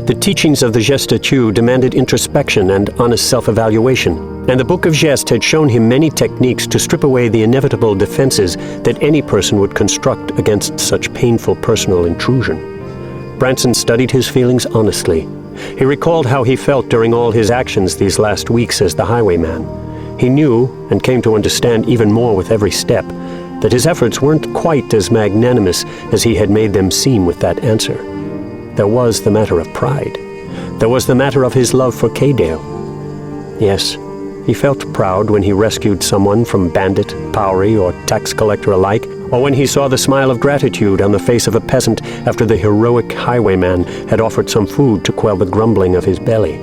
The teachings of the Geste Chu demanded introspection and honest self-evaluation, and the Book of Geste had shown him many techniques to strip away the inevitable defenses that any person would construct against such painful personal intrusion. Branson studied his feelings honestly. He recalled how he felt during all his actions these last weeks as the Highwayman. He knew, and came to understand even more with every step, that his efforts weren't quite as magnanimous as he had made them seem with that answer. There was the matter of pride. There was the matter of his love for Kay Dale. Yes, he felt proud when he rescued someone from bandit, Powery, or tax collector alike, or when he saw the smile of gratitude on the face of a peasant after the heroic highwayman had offered some food to quell the grumbling of his belly.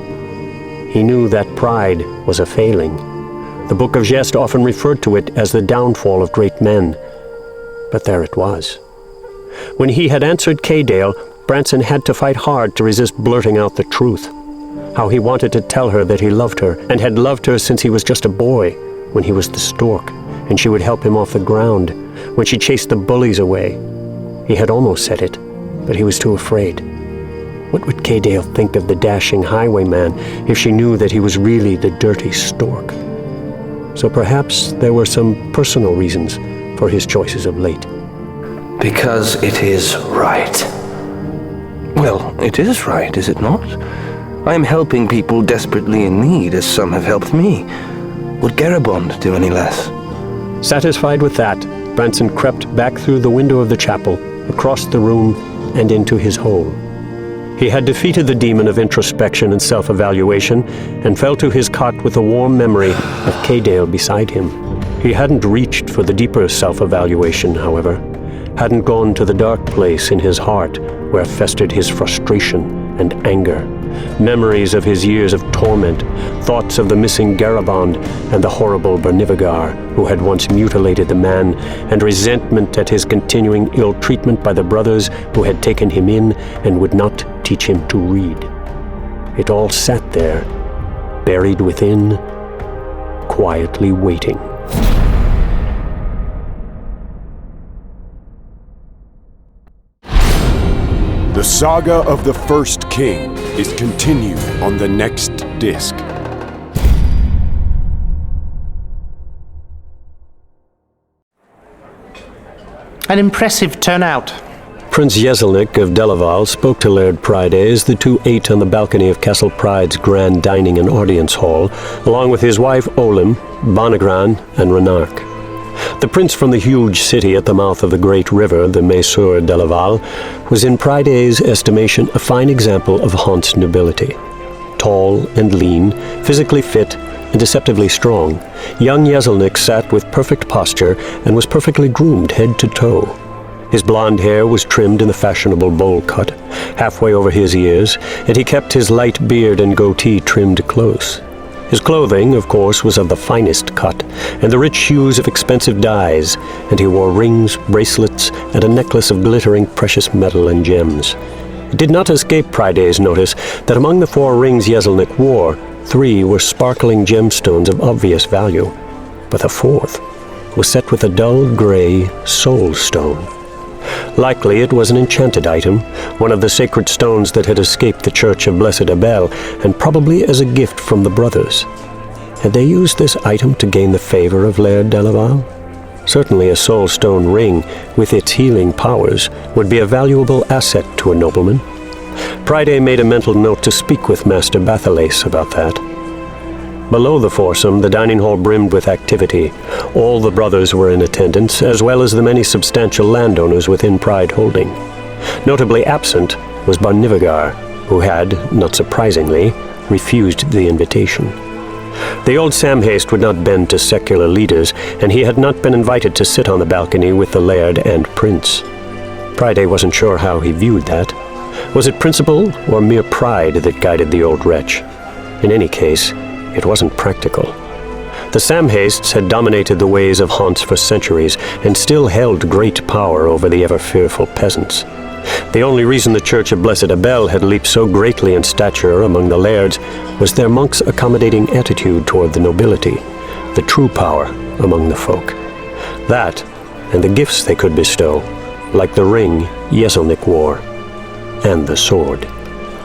He knew that pride was a failing. The Book of Geste often referred to it as the downfall of great men. But there it was. When he had answered Kay Dale, Branson had to fight hard to resist blurting out the truth. How he wanted to tell her that he loved her, and had loved her since he was just a boy, when he was the stork, and she would help him off the ground, when she chased the bullies away. He had almost said it, but he was too afraid. What would Kay Dale think of the dashing highwayman if she knew that he was really the dirty stork? So perhaps there were some personal reasons for his choices of late. Because it is right. Well, it is right, is it not? I am helping people desperately in need, as some have helped me. Would Garibond do any less? Satisfied with that, Branson crept back through the window of the chapel, across the room, and into his hole. He had defeated the demon of introspection and self-evaluation, and fell to his cot with a warm memory of Kay Dale beside him. He hadn't reached for the deeper self-evaluation, however, hadn't gone to the dark place in his heart where festered his frustration and anger, memories of his years of torment, thoughts of the missing Garibond and the horrible Bernivigar who had once mutilated the man, and resentment at his continuing ill treatment by the brothers who had taken him in and would not teach him to read. It all sat there, buried within, quietly waiting. The Saga of the First King is continued on the next disc. An impressive turnout. Prince Yeselnik of Delaval spoke to Laird Pride as the two ate on the balcony of Castle Pride's grand dining and audience hall, along with his wife Olim, Bonagran, and Renark. The prince from the huge city at the mouth of the great river, the Mesur Delaval, was in Pride's estimation a fine example of Haunt's nobility. Tall and lean, physically fit, and deceptively strong, young Yeselnik sat with perfect posture and was perfectly groomed head to toe. His blonde hair was trimmed in the fashionable bowl cut, halfway over his ears, and he kept his light beard and goatee trimmed close. His clothing, of course, was of the finest cut, and the rich hues of expensive dyes, and he wore rings, bracelets, and a necklace of glittering precious metal and gems. It did not escape Pride's notice that among the 4 rings Yeselnik wore, 3 were sparkling gemstones of obvious value, but the 4th was set with a dull gray soul stone. Likely it was an enchanted item, one of the sacred stones that had escaped the Church of Blessed Abel, and probably as a gift from the brothers. Had they used this item to gain the favor of Laird Delaval? Certainly a soul stone ring, with its healing powers, would be a valuable asset to a nobleman. Pride made a mental note to speak with Master Bathalace about that. Below the foursome, the dining hall brimmed with activity. All the brothers were in attendance, as well as the many substantial landowners within Pride Holding. Notably absent was Barnivigar, who had, not surprisingly, refused the invitation. The old Samhaste would not bend to secular leaders, and he had not been invited to sit on the balcony with the laird and prince. Pryday wasn't sure how he viewed that. Was it principle or mere pride that guided the old wretch? In any case, it wasn't practical. The Samhastes had dominated the ways of haunts for centuries, and still held great power over the ever-fearful peasants. The only reason the Church of Blessed Abel had leaped so greatly in stature among the lairds was their monks' accommodating attitude toward the nobility, the true power among the folk. That, and the gifts they could bestow, like the ring Jeselnik wore, and the sword.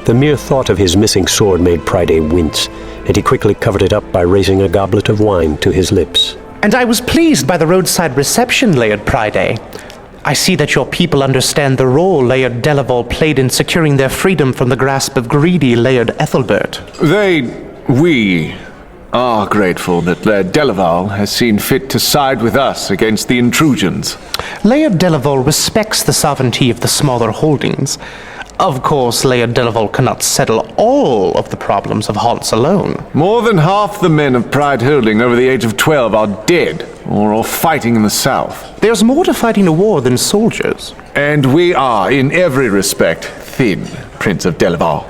The mere thought of his missing sword made Pryday wince, and he quickly covered it up by raising a goblet of wine to his lips. And I was pleased by the roadside reception, Laird Pryday. I see that your people understand the role Laird Delaval played in securing their freedom from the grasp of greedy Laird Ethelbert. We are grateful that Laird Delaval has seen fit to side with us against the intrusions. Laird Delaval respects the sovereignty of the smaller holdings. Of course, Laird Delaval cannot settle all of the problems of haunts alone. More than half the men of Pride Holding over the age of 12 are dead or fighting in the south. There's more to fighting a war than soldiers. And we are, in every respect, thin, Prince of Delaval.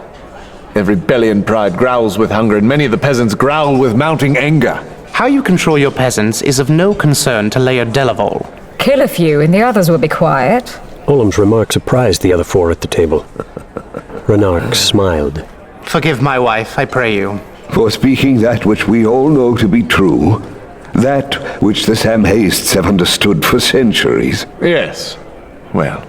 Every belly in Pride growls with hunger, and many of the peasants growl with mounting anger. How you control your peasants is of no concern to Laird Delaval. Kill a few and the others will be quiet. Olam's remark surprised the other four at the table. Renark smiled. Forgive my wife, I pray you. For speaking that which we all know to be true, that which the Samhastes have understood for centuries. Yes. Well,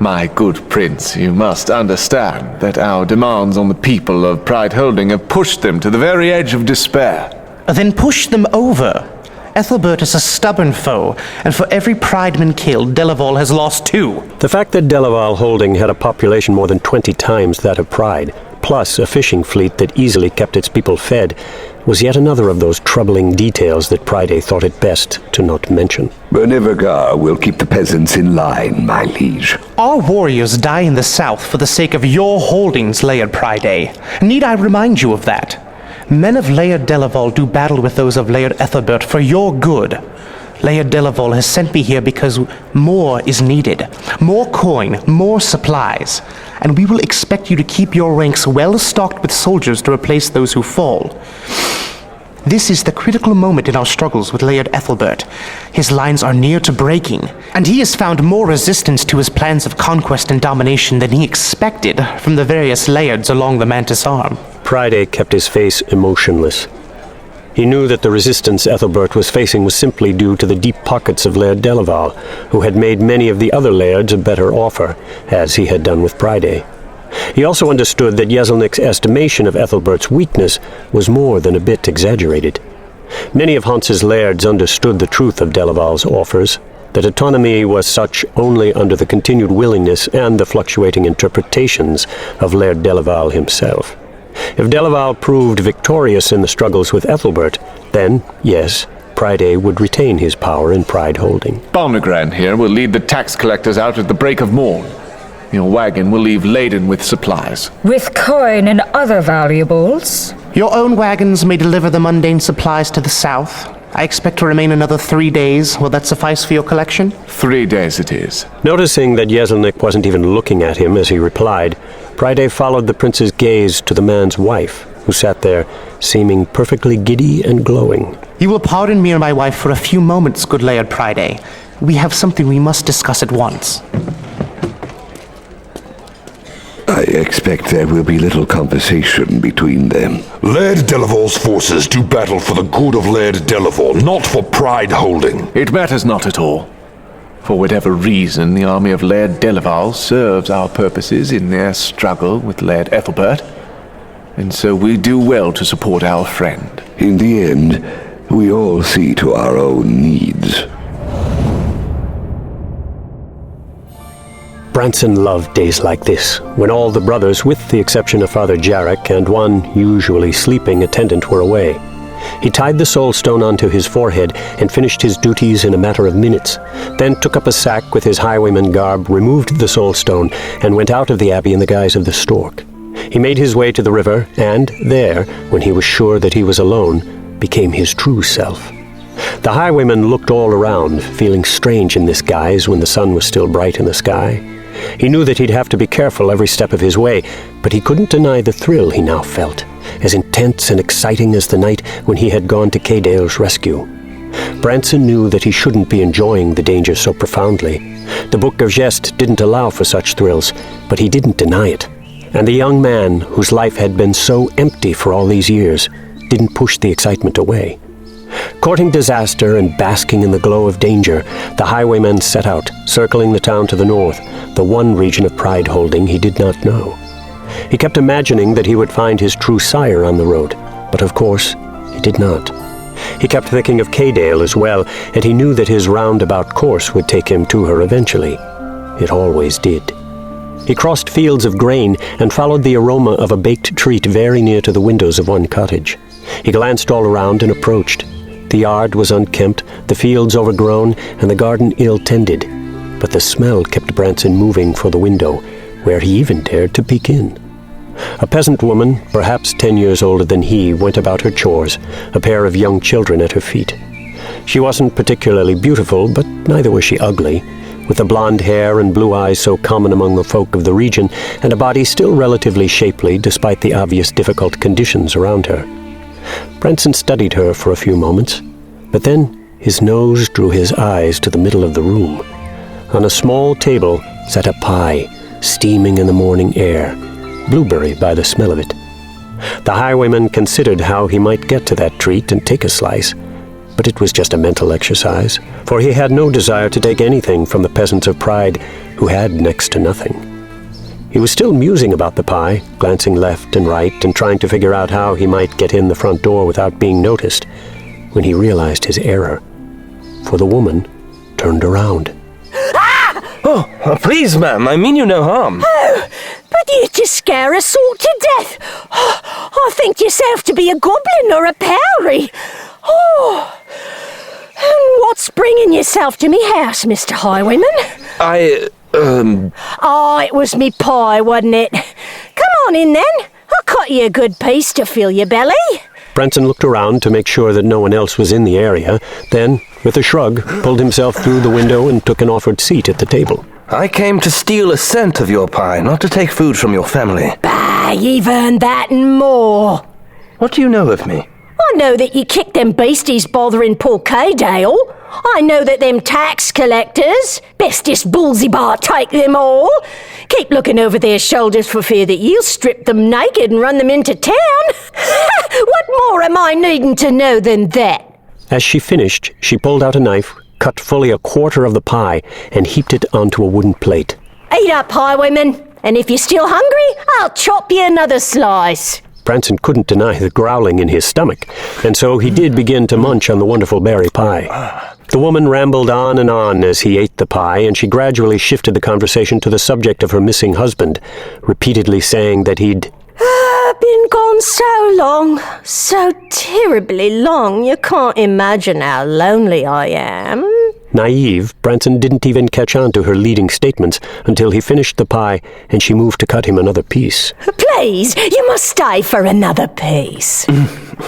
my good prince, you must understand that our demands on the people of Pride Holding have pushed them to the very edge of despair. Then push them over. Ethelbert is a stubborn foe, and for every Prideman killed, Delaval has lost 2. The fact that Delaval Holding had a population more than 20 times that of Pride, plus a fishing fleet that easily kept its people fed, was yet another of those troubling details that Pryday thought it best to not mention. Bernivagar will keep the peasants in line, my liege. Our warriors die in the south for the sake of your holdings, Laird Pryday. Need I remind you of that? Men of Laird Delaval do battle with those of Laird Ethelbert for your good. Laird Delaval has sent me here because more is needed. More coin, more supplies. And we will expect you to keep your ranks well stocked with soldiers to replace those who fall. This is the critical moment in our struggles with Laird Ethelbert. His lines are near to breaking, and he has found more resistance to his plans of conquest and domination than he expected from the various lairds along the Mantis Arm. Pryday kept his face emotionless. He knew that the resistance Ethelbert was facing was simply due to the deep pockets of Laird Delaval, who had made many of the other lairds a better offer, as he had done with Pryday. He also understood that Jeselnik's estimation of Ethelbert's weakness was more than a bit exaggerated. Many of Hans's lairds understood the truth of Delaval's offers, that autonomy was such only under the continued willingness and the fluctuating interpretations of Laird Delaval himself. If Delaval proved victorious in the struggles with Ethelbert, then, yes, Pryday would retain his power in Pride Holding. Balnagran here will lead the tax collectors out at the break of morn. Your wagon will leave laden with supplies. With coin and other valuables? Your own wagons may deliver the mundane supplies to the south. I expect to remain another 3 days. Will that suffice for your collection? 3 days it is. Noticing that Jeselnik wasn't even looking at him as he replied, Pryday followed the prince's gaze to the man's wife, who sat there, seeming perfectly giddy and glowing. You will pardon me and my wife for a few moments, good Laird Pryday. We have something we must discuss at once. I expect there will be little conversation between them. Laird Delaval's forces do battle for the good of Laird Delaval, not for Pride Holding. It matters not at all. For whatever reason, the army of Laird Delaval serves our purposes in their struggle with Laird Ethelbert, and so we do well to support our friend. In the end, we all see to our own needs. Branson loved days like this, when all the brothers, with the exception of Father Jarek and one usually sleeping attendant, were away. He tied the soul stone onto his forehead and finished his duties in a matter of minutes, then took up a sack with his highwayman garb, removed the soul stone, and went out of the abbey in the guise of the stork. He made his way to the river, and there, when he was sure that he was alone, became his true self. The highwayman looked all around, feeling strange in this guise when the sun was still bright in the sky. He knew that he'd have to be careful every step of his way, but he couldn't deny the thrill he now felt, as intense and exciting as the night when he had gone to Caydale's rescue. Branson knew that he shouldn't be enjoying the danger so profoundly. The Book of Geste didn't allow for such thrills, but he didn't deny it. And the young man, whose life had been so empty for all these years, didn't push the excitement away. Courting disaster and basking in the glow of danger, the highwayman set out, circling the town to the north, the one region of pride holding he did not know. He kept imagining that he would find his true sire on the road, but of course, he did not. He kept thinking of Caydale as well, and he knew that his roundabout course would take him to her eventually. It always did. He crossed fields of grain and followed the aroma of a baked treat very near to the windows of one cottage. He glanced all around and approached. The yard was unkempt, the fields overgrown, and the garden ill-tended. But the smell kept Branson moving for the window, where he even dared to peek in. A peasant woman, perhaps 10 years older than he, went about her chores, a pair of young children at her feet. She wasn't particularly beautiful, but neither was she ugly, with the blonde hair and blue eyes so common among the folk of the region, and a body still relatively shapely despite the obvious difficult conditions around her. Branson studied her for a few moments, but then his nose drew his eyes to the middle of the room. On a small table sat a pie, steaming in the morning air, blueberry by the smell of it. The highwayman considered how he might get to that treat and take a slice, but it was just a mental exercise, for he had no desire to take anything from the peasants of Pride, who had next to nothing. He was still musing about the pie, glancing left and right and trying to figure out how he might get in the front door without being noticed, when he realized his error, for the woman turned around. Oh, please, ma'am, I mean you no harm. Oh, but you just scare us all to death. Oh, I think yourself to be a goblin or a powrie. Oh, and what's bringing yourself to me house, Mr. Highwayman? Oh, it was me pie, wasn't it? Come on in then. I'll cut you a good piece to fill your belly. Branson looked around to make sure that no one else was in the area, then, with a shrug, pulled himself through the window and took an offered seat at the table. I came to steal a cent of your pie, not to take food from your family. Bah, you've earned that and more. What do you know of me? I know that you kicked them beasties bothering poor Caydale. I know that them tax collectors, bestest ballsy bar take them all, keep looking over their shoulders for fear that you'll strip them naked and run them into town. What more am I needing to know than that? As she finished, she pulled out a knife, cut fully a quarter of the pie, and heaped it onto a wooden plate. Eat up, highwayman, and if you're still hungry, I'll chop you another slice. Branson couldn't deny the growling in his stomach, and so he did begin to munch on the wonderful berry pie. The woman rambled on and on as he ate the pie, and she gradually shifted the conversation to the subject of her missing husband, repeatedly saying that he'd been gone so long, so terribly long, you can't imagine how lonely I am. Naive, Branson didn't even catch on to her leading statements until he finished the pie and she moved to cut him another piece. Please, you must stay for another piece.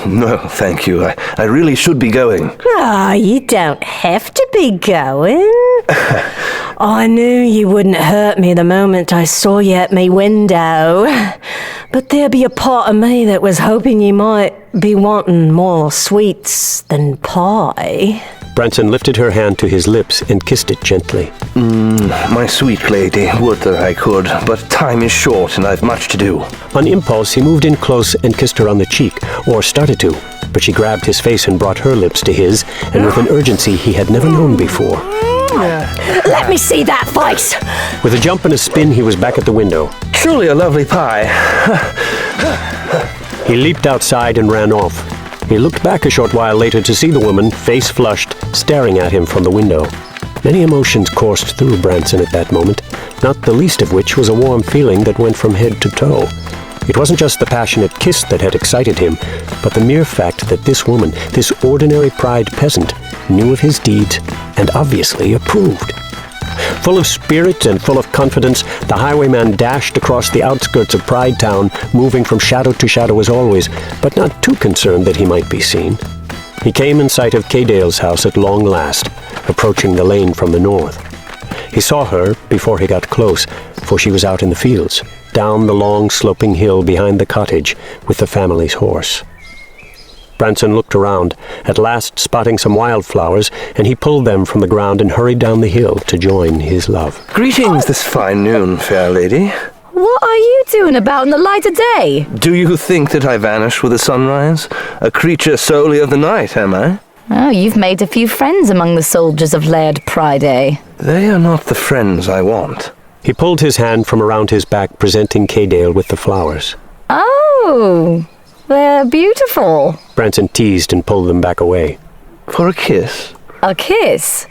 No, thank you. I really should be going. Ah, you don't have to be going. I knew you wouldn't hurt me the moment I saw you at me window. But there be a part of me that was hoping you might be wanting more sweets than pie. Branson lifted her hand to his lips and kissed it gently. My sweet lady, would that I could, but time is short and I've much to do. On impulse, he moved in close and kissed her on the cheek, or started to, but she grabbed his face and brought her lips to his, and with an urgency he had never known before. Let me see that face! With a jump and a spin, he was back at the window. Truly a lovely pie. He leaped outside and ran off. He looked back a short while later to see the woman, face flushed, staring at him from the window. Many emotions coursed through Branson at that moment, not the least of which was a warm feeling that went from head to toe. It wasn't just the passionate kiss that had excited him, but the mere fact that this woman, this ordinary Pride peasant, knew of his deeds and obviously approved. Full of spirit and full of confidence, the highwayman dashed across the outskirts of Pride Town, moving from shadow to shadow as always, but not too concerned that he might be seen. He came in sight of Cadale's house at long last, approaching the lane from the north. He saw her before he got close, for she was out in the fields, down the long sloping hill behind the cottage with the family's horse. Branson looked around, at last spotting some wildflowers, and he pulled them from the ground and hurried down the hill to join his love. Greetings this fine noon, fair lady. What are you doing about in the light of day? Do you think that I vanish with the sunrise? A creature solely of the night, am I? Oh, you've made a few friends among the soldiers of Laird Priday. They are not the friends I want. He pulled his hand from around his back, presenting Cadale with the flowers. Oh, they're beautiful. Branson teased and pulled them back away. For a kiss? A kiss?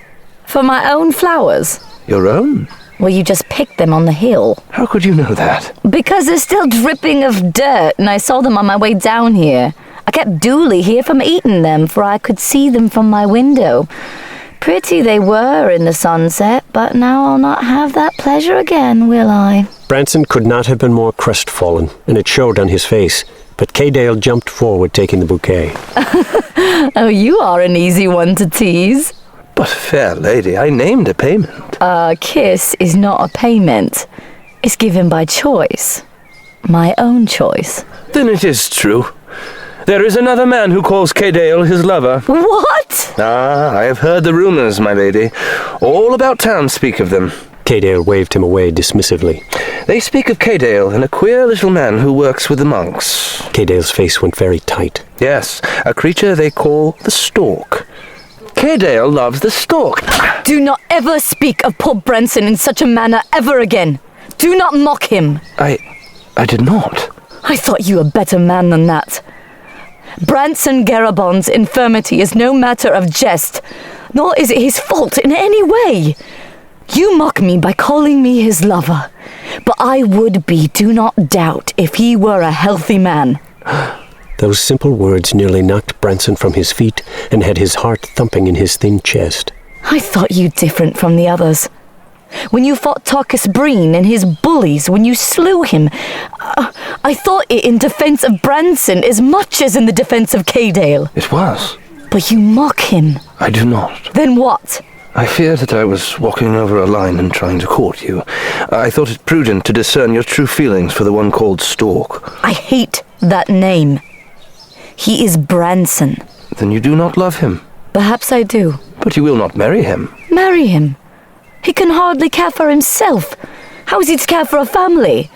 For my own flowers? Your own? Well, you just picked them on the hill. How could you know that? Because they're still dripping of dirt, and I saw them on my way down here. I kept Dooley here from eating them, for I could see them from my window. Pretty they were in the sunset, but now I'll not have that pleasure again, will I? Branson could not have been more crestfallen, and it showed on his face. But Cadale jumped forward, taking the bouquet. Oh, you are an easy one to tease. But, fair lady, I named a payment. A kiss is not a payment. It's given by choice. My own choice. Then it is true. There is another man who calls Cadale his lover. What? Ah, I have heard the rumors, my lady. All about town speak of them. Cadale waved him away dismissively. They speak of Cadale and a queer little man who works with the monks. Cadale's face went very tight. Yes, a creature they call the Stork. Cadale loves the Stork. Do not ever speak of poor Branson in such a manner ever again. Do not mock him. I did not. I thought you a better man than that. Branson Garabon's infirmity is no matter of jest, nor is it his fault in any way. You mock me by calling me his lover, but I would be, do not doubt, if he were a healthy man. Those simple words nearly knocked Branson from his feet and had his heart thumping in his thin chest. I thought you different from the others. When you fought Tarkus Breen and his bullies, when you slew him, I thought it in defense of Branson as much as in the defense of Cadale. It was. But you mock him. I do not. Then what? I fear that I was walking over a line and trying to court you. I thought it prudent to discern your true feelings for the one called Stork. I hate that name. He is Branson. Then you do not love him. Perhaps I do. But you will not marry him. Marry him? He can hardly care for himself. How is he to care for a family?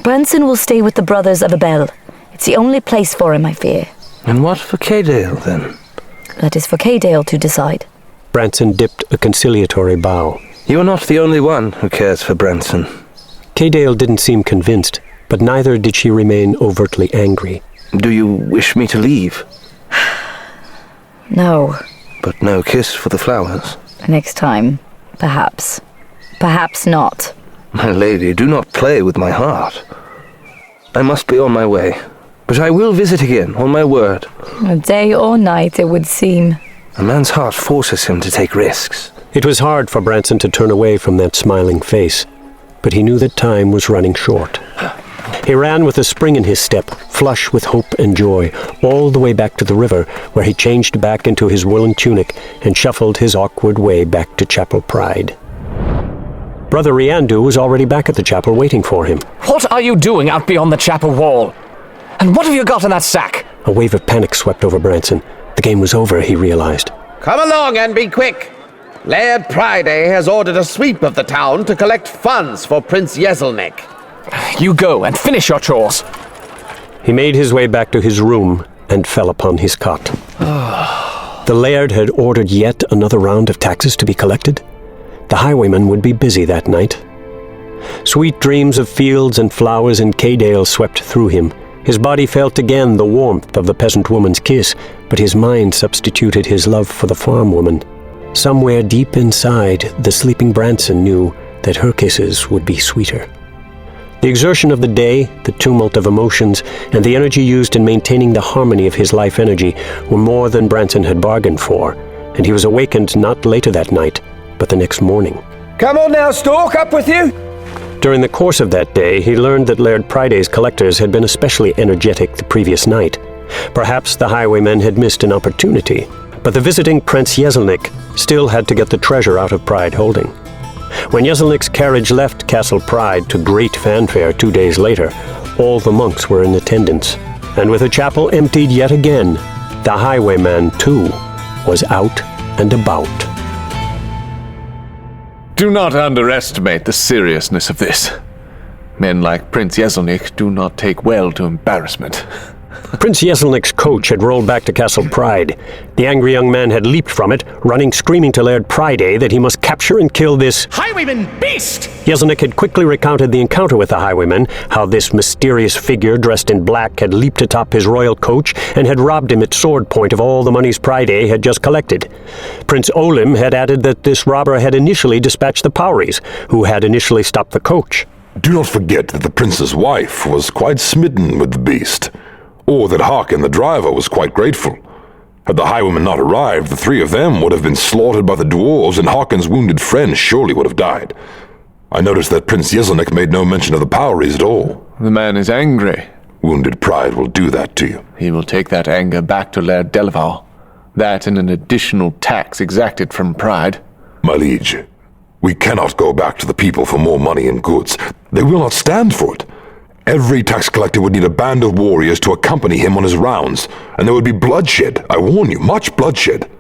Branson will stay with the Brothers of Abel. It's the only place for him, I fear. And what for Cadale, then? That is for Cadale to decide. Branson dipped a conciliatory bow. You are not the only one who cares for Branson. Cadale didn't seem convinced, but neither did she remain overtly angry. Do you wish me to leave? No. But no kiss for the flowers? Next time, perhaps. Perhaps not. My lady, do not play with my heart. I must be on my way, but I will visit again, on my word. Day or night, it would seem. A man's heart forces him to take risks. It was hard for Branson to turn away from that smiling face, but he knew that time was running short. He ran with a spring in his step, flush with hope and joy, all the way back to the river, where he changed back into his woolen tunic and shuffled his awkward way back to Chapel Pride. Brother Riandu was already back at the chapel waiting for him. What are you doing out beyond the chapel wall? And what have you got in that sack? A wave of panic swept over Branson. The game was over, he realized. Come along and be quick. Laird Priday has ordered a sweep of the town to collect funds for Prince Yezelnik. You go and finish your chores. He made his way back to his room and fell upon his cot. The laird had ordered yet another round of taxes to be collected. The highwayman would be busy that night. Sweet dreams of fields and flowers in Cadale swept through him. His body felt again the warmth of the peasant woman's kiss, but his mind substituted his love for the farm woman. Somewhere deep inside, the sleeping Branson knew that her kisses would be sweeter. The exertion of the day, the tumult of emotions, and the energy used in maintaining the harmony of his life energy were more than Branson had bargained for, and he was awakened not later that night but the next morning. Come on now, Stork, up with you! During the course of that day, he learned that Laird Priday's collectors had been especially energetic the previous night. Perhaps the Highwaymen had missed an opportunity, but the visiting Prince Yeselnik still had to get the treasure out of Pride Holding. When Yeselnik's carriage left Castle Pride to great fanfare 2 days later, all the monks were in attendance, and with the chapel emptied yet again, the Highwayman, too, was out and about. Do not underestimate the seriousness of this. Men like Prince Yeselnik do not take well to embarrassment. Prince Yeselnik's coach had rolled back to Castle Pride. The angry young man had leaped from it, running screaming to Laird Pryday that he must capture and kill this Highwayman beast! Yeselnik had quickly recounted the encounter with the Highwayman, how this mysterious figure dressed in black had leaped atop his royal coach and had robbed him at sword point of all the monies Pryday had just collected. Prince Olim had added that this robber had initially dispatched the Powries, who had initially stopped the coach. Do not forget that the prince's wife was quite smitten with the beast, or that Harkin the driver was quite grateful. Had the Highwayman not arrived, the three of them would have been slaughtered by the dwarves, and Harkin's wounded friend surely would have died. I noticed that Prince Yeselnik made no mention of the Powries at all. The man is angry. Wounded pride will do that to you. He will take that anger back to Laird Delaval. That and an additional tax exacted from Pride. My liege, we cannot go back to the people for more money and goods. They will not stand for it. Every tax collector would need a band of warriors to accompany him on his rounds, and there would be bloodshed. I warn you, much bloodshed.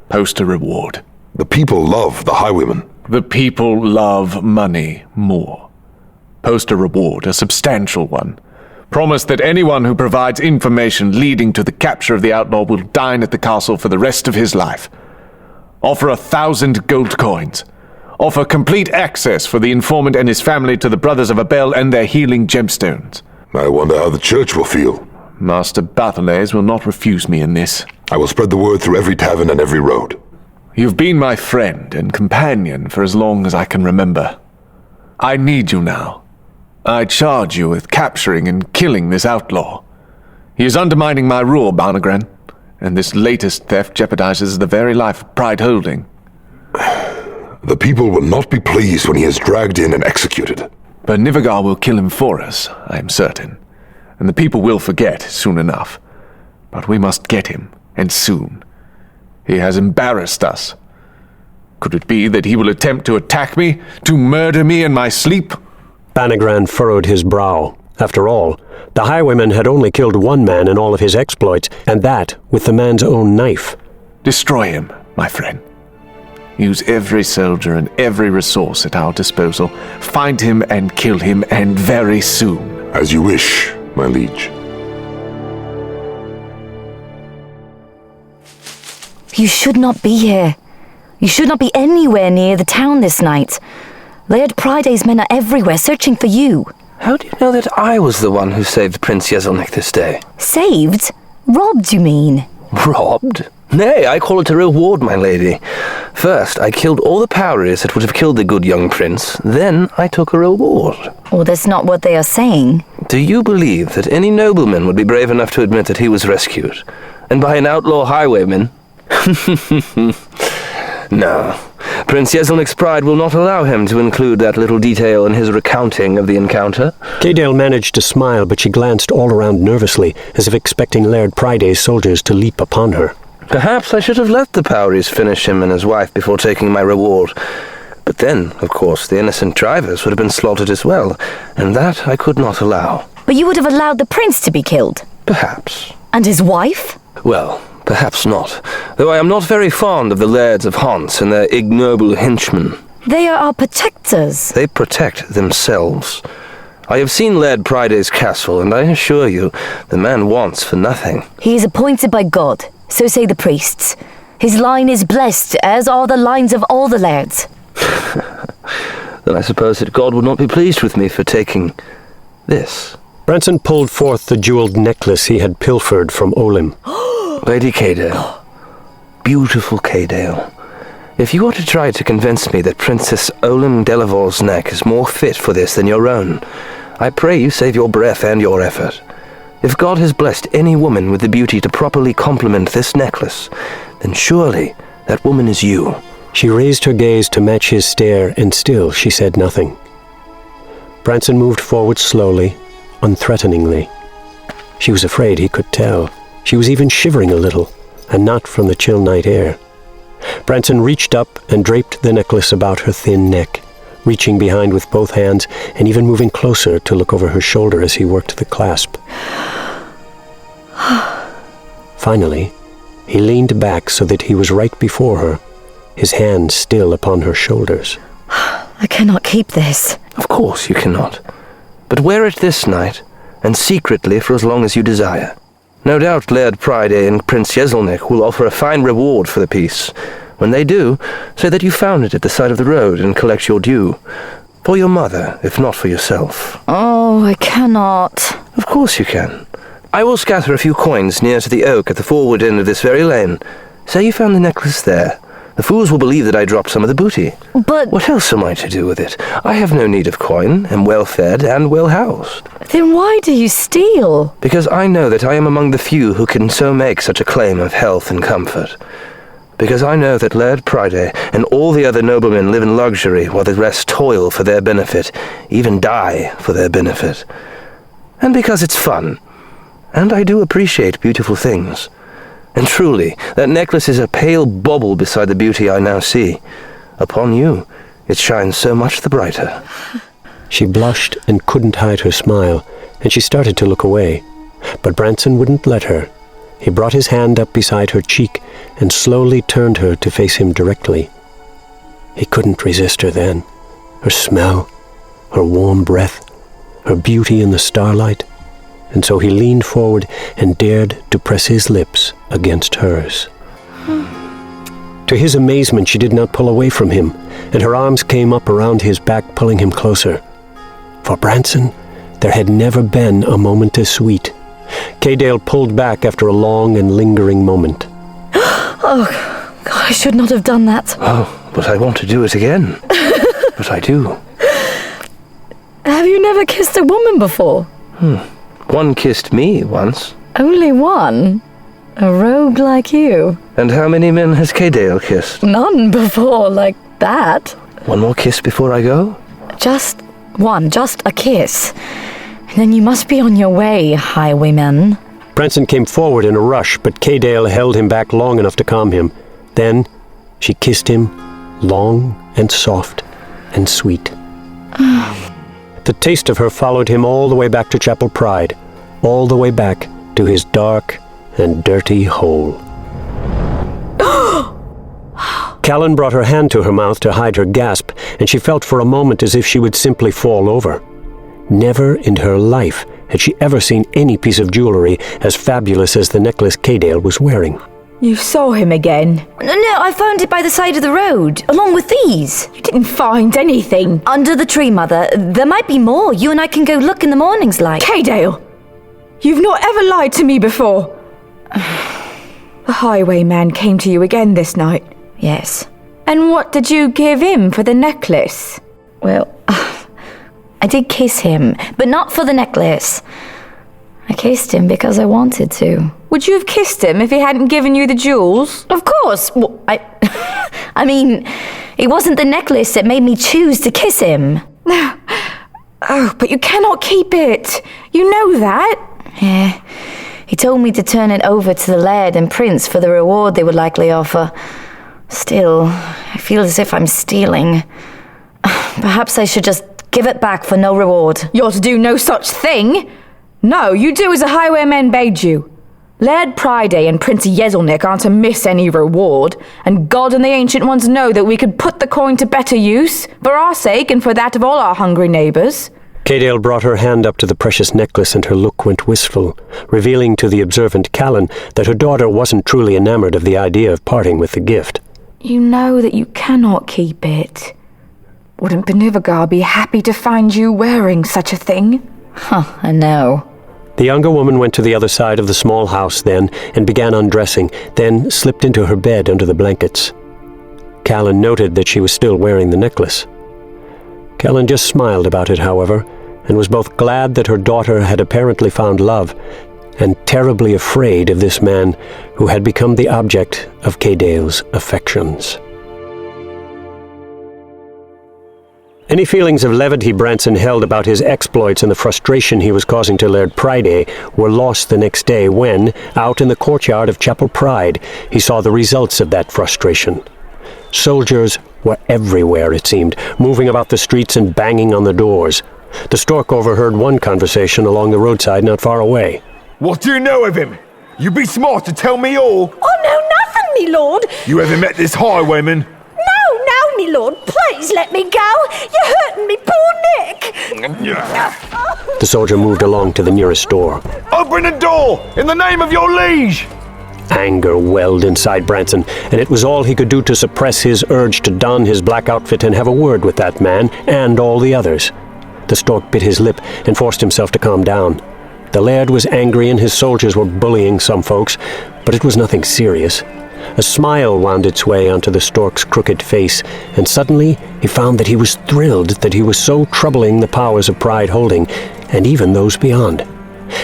Post a reward. The people love the Highwayman. The people love money more. Post a reward, a substantial one. Promise that anyone who provides information leading to the capture of the outlaw will dine at the castle for the rest of his life. Offer 1,000 gold coins. Offer complete access for the informant and his family to the Brothers of Abel and their healing gemstones. I wonder how the church will feel. Master Bartholays will not refuse me in this. I will spread the word through every tavern and every road. You've been my friend and companion for as long as I can remember. I need you now. I charge you with capturing and killing this outlaw. He is undermining my rule, Barnagren, and this latest theft jeopardizes the very life of Pride Holding. The people will not be pleased when he is dragged in and executed. But Nivagar will kill him for us, I am certain. And the people will forget soon enough. But we must get him, and soon. He has embarrassed us. Could it be that he will attempt to attack me, to murder me in my sleep? Banagran furrowed his brow. After all, the Highwayman had only killed one man in all of his exploits, and that with the man's own knife. Destroy him, my friend. Use every soldier and every resource at our disposal. Find him and kill him, and very soon. As you wish, my liege. You should not be here. You should not be anywhere near the town this night. Laird Priday's men are everywhere searching for you. How do you know that I was the one who saved Prince Yeselnik this day? Saved? Robbed, you mean? Robbed? Nay, I call it a reward, my lady. First, I killed all the Powries that would have killed the good young prince. Then I took a reward. Oh, that's not what they are saying. Do you believe that any nobleman would be brave enough to admit that he was rescued? And by an outlaw highwayman? No. Prince Yeselnik's pride will not allow him to include that little detail in his recounting of the encounter. Kaydale managed to smile, but she glanced all around nervously, as if expecting Laird Priday's soldiers to leap upon her. Perhaps I should have let the Powries finish him and his wife before taking my reward. But then, of course, the innocent drivers would have been slaughtered as well, and that I could not allow. But you would have allowed the prince to be killed? Perhaps. And his wife? Well, perhaps not, though I am not very fond of the lairds of Hants and their ignoble henchmen. They are our protectors. They protect themselves. I have seen Laird Priday's castle, and I assure you, the man wants for nothing. He is appointed by God, so say the priests. His line is blessed, as are the lines of all the lairds. Then I suppose that God would not be pleased with me for taking this. Branson pulled forth the jeweled necklace he had pilfered from Olim. Lady Kaydale. Beautiful Kaydale. If you are to try to convince me that Princess Olim Delaval's neck is more fit for this than your own, I pray you save your breath and your effort. If God has blessed any woman with the beauty to properly complement this necklace, then surely that woman is you. She raised her gaze to match his stare, and still she said nothing. Branson moved forward slowly, unthreateningly. She was afraid he could tell. She was even shivering a little, and not from the chill night air. Branson reached up and draped the necklace about her thin neck, reaching behind with both hands and even moving closer to look over her shoulder as he worked the clasp. Finally, he leaned back so that he was right before her, his hand still upon her shoulders. I cannot keep this. Of course you cannot. But wear it this night, and secretly for as long as you desire. No doubt Laird Pryday and Prince Yeselnik will offer a fine reward for the piece. When they do, say that you found it at the side of the road and collect your due. For your mother, if not for yourself. Oh, I cannot. Of course you can. I will scatter a few coins near to the oak at the forward end of this very lane. Say you found the necklace there. The fools will believe that I dropped some of the booty. But... What else am I to do with it? I have no need of coin, am well fed and well housed. Then why do you steal? Because I know that I am among the few who can so make such a claim of health and comfort. Because I know that Laird Pryday and all the other noblemen live in luxury while the rest toil for their benefit, even die for their benefit. And because it's fun. And I do appreciate beautiful things. And truly, that necklace is a pale bauble beside the beauty I now see. Upon you, it shines so much the brighter. She blushed and couldn't hide her smile, and she started to look away. But Branson wouldn't let her. He brought his hand up beside her cheek and slowly turned her to face him directly. He couldn't resist her then. Her smell, her warm breath, her beauty in the starlight. And so he leaned forward and dared to press his lips against hers. To his amazement, she did not pull away from him, and her arms came up around his back, pulling him closer. For Branson, there had never been a moment as sweet. Cadale pulled back after a long and lingering moment. Oh, God, I should not have done that. Oh, but I want to do it again. But I do. Have you never kissed a woman before? One kissed me once. Only one? A rogue like you? And how many men has Cadale kissed? None before like that. One more kiss before I go? Just one, just a kiss. And then you must be on your way, Highwayman. Branson came forward in a rush, but Cadale held him back long enough to calm him. Then she kissed him, long and soft and sweet. The taste of her followed him all the way back to Chapel Pride, all the way back to his dark and dirty hole. Callan brought her hand to her mouth to hide her gasp, and she felt for a moment as if she would simply fall over. Never in her life had she ever seen any piece of jewelry as fabulous as the necklace Cadale was wearing. You saw him again? No, I found it by the side of the road, along with these. You didn't find anything. Under the tree, Mother. There might be more. You and I can go look in the morning's light. Cadale! You've not ever lied to me before. The Highwayman came to you again this night. Yes. And what did you give him for the necklace? Well, I did kiss him, but not for the necklace. I kissed him because I wanted to. Would you have kissed him if he hadn't given you the jewels? Of course. Well, I mean, it wasn't the necklace that made me choose to kiss him. Oh, but you cannot keep it. You know that. Yeah. He told me to turn it over to the Laird and Prince for the reward they would likely offer. Still, I feel as if I'm stealing. Perhaps I should just give it back for no reward. You're to do no such thing. No, you do as the Highwayman bade you. Laird Pryday and Prince Yeselnik aren't to miss any reward, and God and the Ancient Ones know that we could put the coin to better use, for our sake and for that of all our hungry neighbours. Cadale brought her hand up to the precious necklace, and her look went wistful, revealing to the observant Callan that her daughter wasn't truly enamored of the idea of parting with the gift. You know that you cannot keep it. Wouldn't Benuvagar be happy to find you wearing such a thing? I know. The younger woman went to the other side of the small house then and began undressing, then slipped into her bed under the blankets. Callan noted that she was still wearing the necklace. Callan just smiled about it, however, and was both glad that her daughter had apparently found love, and terribly afraid of this man who had become the object of Cadale's affections. Any feelings of levity Branson held about his exploits and the frustration he was causing to Laird Priday were lost the next day when, out in the courtyard of Chapel Pride, he saw the results of that frustration. Soldiers were everywhere, it seemed, moving about the streets and banging on the doors. The stork overheard one conversation along the roadside not far away. What do you know of him? You be smart to tell me all. Oh, no, nothing, me lord. You ever met this highwayman? No, me lord, please let me go. You're hurting me poor Nick. The soldier moved along to the nearest door. Open the door, in the name of your liege. Anger welled inside Branson, and it was all he could do to suppress his urge to don his black outfit and have a word with that man and all the others. The stork bit his lip and forced himself to calm down. The laird was angry and his soldiers were bullying some folks, but it was nothing serious. A smile wound its way onto the stork's crooked face, and suddenly he found that he was thrilled that he was so troubling the powers of Pride Holding, and even those beyond.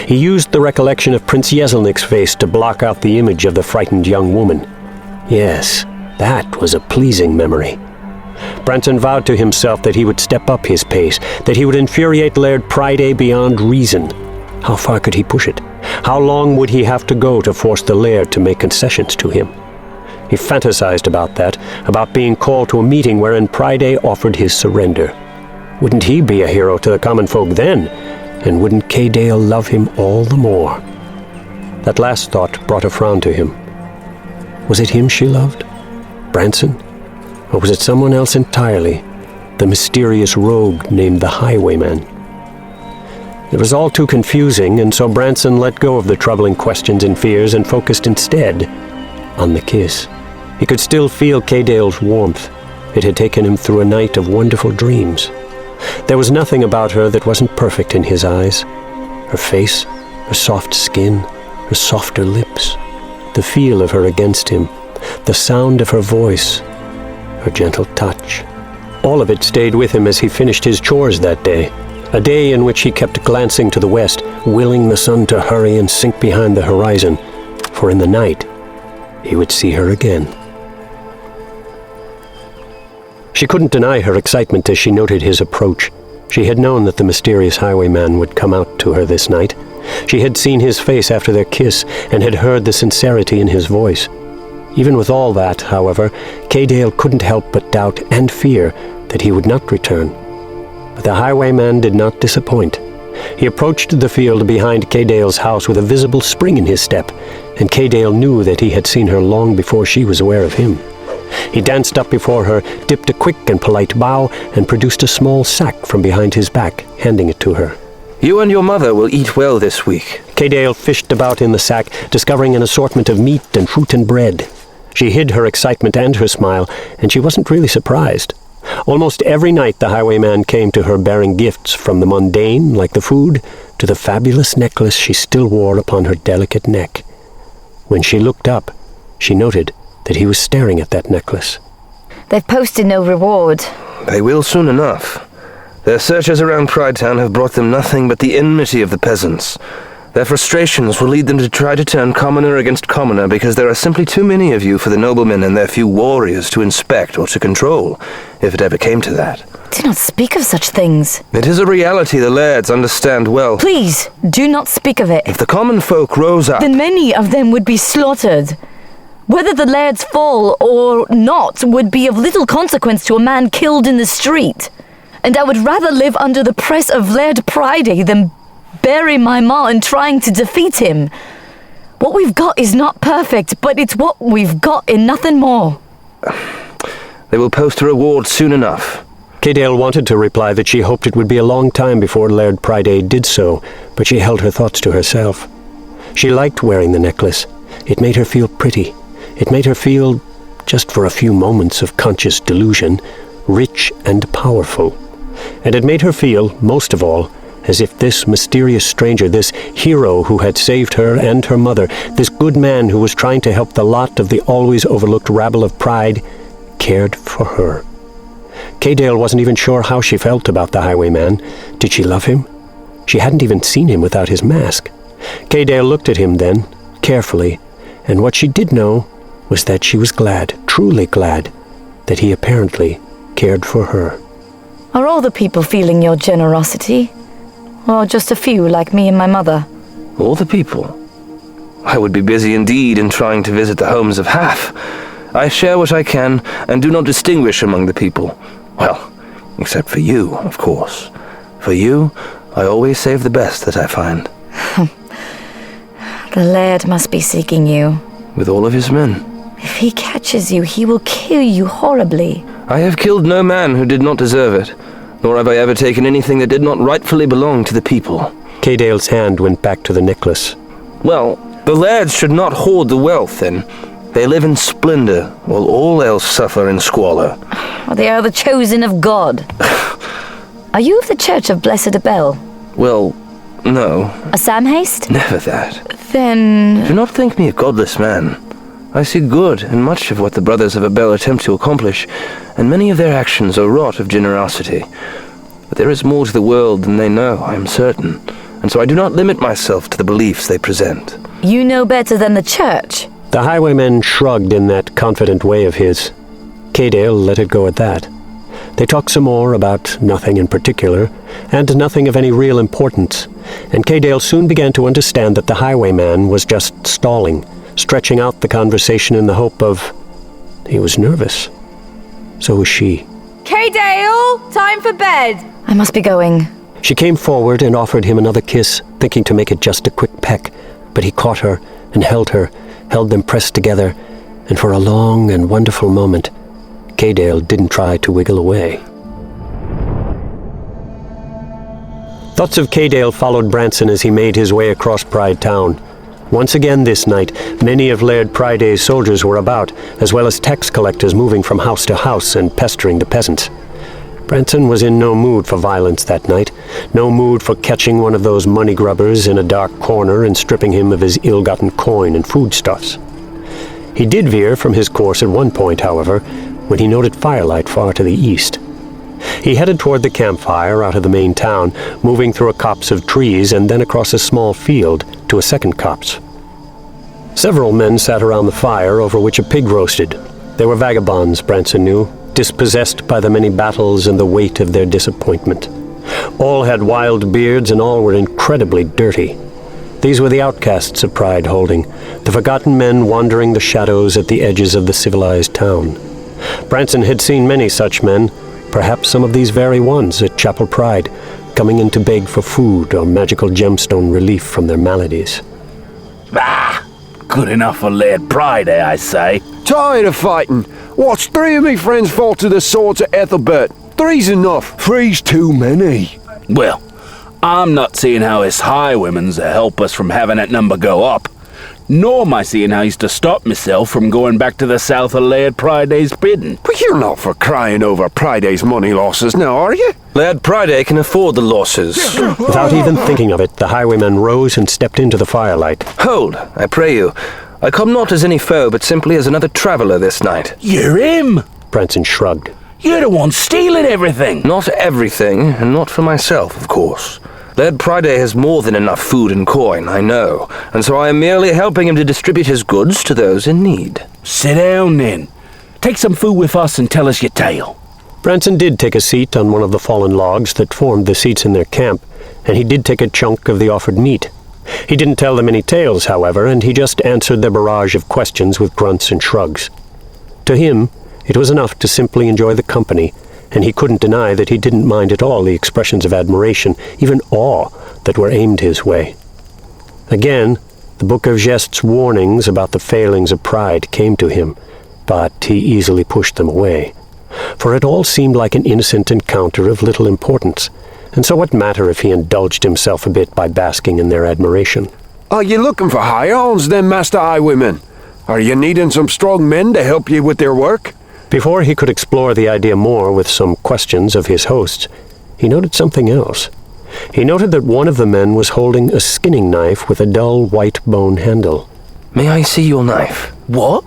He used the recollection of Prince Yeselnik's face to block out the image of the frightened young woman. Yes, that was a pleasing memory. Branson vowed to himself that he would step up his pace, that he would infuriate Laird Priday beyond reason. How far could he push it? How long would he have to go to force the laird to make concessions to him? He fantasized about that, about being called to a meeting wherein Priday offered his surrender. Wouldn't he be a hero to the common folk then? And wouldn't Cadale love him all the more? That last thought brought a frown to him. Was it him she loved? Branson? Or was it someone else entirely? The mysterious rogue named the Highwayman? It was all too confusing, and so Branson let go of the troubling questions and fears and focused instead on the kiss. He could still feel Cadale's warmth. It had taken him through a night of wonderful dreams. There was nothing about her that wasn't perfect in his eyes. Her face, her soft skin, her softer lips, the feel of her against him, the sound of her voice, her gentle touch. All of it stayed with him as he finished his chores that day, a day in which he kept glancing to the west, willing the sun to hurry and sink behind the horizon, for in the night he would see her again. She couldn't deny her excitement as she noted his approach. She had known that the mysterious highwayman would come out to her this night. She had seen his face after their kiss and had heard the sincerity in his voice. Even with all that, however, Cadale couldn't help but doubt and fear that he would not return. But the highwayman did not disappoint. He approached the field behind Cadale's house with a visible spring in his step, and Cadale knew that he had seen her long before she was aware of him. He danced up before her, dipped a quick and polite bow, and produced a small sack from behind his back, handing it to her. You and your mother will eat well this week. Cadale fished about in the sack, discovering an assortment of meat and fruit and bread. She hid her excitement and her smile, and she wasn't really surprised. Almost every night the highwayman came to her bearing gifts, from the mundane, like the food, to the fabulous necklace she still wore upon her delicate neck. When she looked up, she noted that he was staring at that necklace. They've posted no reward. They will soon enough. Their searches around Pride Town have brought them nothing but the enmity of the peasants. Their frustrations will lead them to try to turn commoner against commoner because there are simply too many of you for the noblemen and their few warriors to inspect or to control, if it ever came to that. Do not speak of such things. It is a reality the lairds understand well. Please, do not speak of it. If the common folk rose up... then many of them would be slaughtered. Whether the lairds fall or not would be of little consequence to a man killed in the street. And I would rather live under the press of Laird Priday than bury my ma in trying to defeat him. What we've got is not perfect, but it's what we've got and nothing more. They will post a reward soon enough. Cadale wanted to reply that she hoped it would be a long time before Laird Priday did so, but she held her thoughts to herself. She liked wearing the necklace. It made her feel pretty. It made her feel, just for a few moments of conscious delusion, rich and powerful. And it made her feel, most of all, as if this mysterious stranger, this hero who had saved her and her mother, this good man who was trying to help the lot of the always overlooked rabble of Pride, cared for her. Cadale wasn't even sure how she felt about the highwayman. Did she love him? She hadn't even seen him without his mask. Kaydale looked at him then, carefully, and what she did know was that she was glad, truly glad, that he apparently cared for her. Are all the people feeling your generosity? Or just a few like me and my mother? All the people? I would be busy indeed in trying to visit the homes of half. I share what I can, and do not distinguish among the people. Well, except for you, of course. For you, I always save the best that I find. The Laird must be seeking you. With all of his men. If he catches you, he will kill you horribly. I have killed no man who did not deserve it, nor have I ever taken anything that did not rightfully belong to the people. Kaydale's hand went back to the necklace. Well, the Lairds should not hoard the wealth, then. They live in splendor, while all else suffer in squalor. They are the chosen of God. Are you of the Church of Blessed Abel? Well, no. A Samhaste? Never that. Then... Do not think me a godless man. I see good in much of what the Brothers of Abel attempt to accomplish, and many of their actions are wrought of generosity. But there is more to the world than they know, I am certain, and so I do not limit myself to the beliefs they present. You know better than the Church. The Highwayman shrugged in that confident way of his. Kaydale let it go at that. They talked some more about nothing in particular, and nothing of any real importance, and Kaydale soon began to understand that the Highwayman was just stalling, stretching out the conversation in the hope of... He was nervous. So was she. Kaydale, time for bed. I must be going. She came forward and offered him another kiss, thinking to make it just a quick peck, but he caught her and held them pressed together, and for a long and wonderful moment, Kaydale didn't try to wiggle away. Thoughts of Kaydale followed Branson as he made his way across Pride Town. Once again this night, many of Laird Pryde's soldiers were about, as well as tax collectors moving from house to house and pestering the peasants. Branson was in no mood for violence that night, no mood for catching one of those money grubbers in a dark corner and stripping him of his ill-gotten coin and foodstuffs. He did veer from his course at one point, however, when he noted firelight far to the east. He headed toward the campfire out of the main town, moving through a copse of trees and then across a small field to a second copse. Several men sat around the fire over which a pig roasted. They were vagabonds, Branson knew, dispossessed by the many battles and the weight of their disappointment. All had wild beards and all were incredibly dirty. These were the outcasts of Pride Holding, the forgotten men wandering the shadows at the edges of the civilized town. Branson had seen many such men, perhaps some of these very ones at Chapel Pride, coming in to beg for food or magical gemstone relief from their maladies. Ah! Good enough for Laird Pride, I say. Tired of fighting. Watch 3 of me friends fall to the swords of Ethelbert. 3's enough. 3's too many. Well, I'm not seeing how his highwayman's to help us from having that number go up. Nor am I seeing how he's to stop myself from going back to the south of Laird Pryde's bidding. But you're not for crying over Pryde's money losses now, are you? Laird Pryde can afford the losses. Without even thinking of it, the highwayman rose and stepped into the firelight. Hold, I pray you. I come not as any foe, but simply as another traveller this night. You're him! Branson shrugged. You're the one stealing everything! Not everything, and not for myself, of course. Laird Pryde has more than enough food and coin, I know, and so I am merely helping him to distribute his goods to those in need. Sit down, then. Take some food with us and tell us your tale. Branson did take a seat on one of the fallen logs that formed the seats in their camp, and he did take a chunk of the offered meat. He didn't tell them any tales, however, and he just answered their barrage of questions with grunts and shrugs. To him, it was enough to simply enjoy the company, and he couldn't deny that he didn't mind at all the expressions of admiration, even awe, that were aimed his way. Again, the Book of Gest's warnings about the failings of Pride came to him, but he easily pushed them away. For it all seemed like an innocent encounter of little importance, and so what matter if he indulged himself a bit by basking in their admiration? Are you looking for high-ons then, Master Highwayman? Are you needing some strong men to help you with their work? Before he could explore the idea more with some questions of his hosts, he noted something else. He noted that one of the men was holding a skinning knife with a dull white bone handle. May I see your knife? What?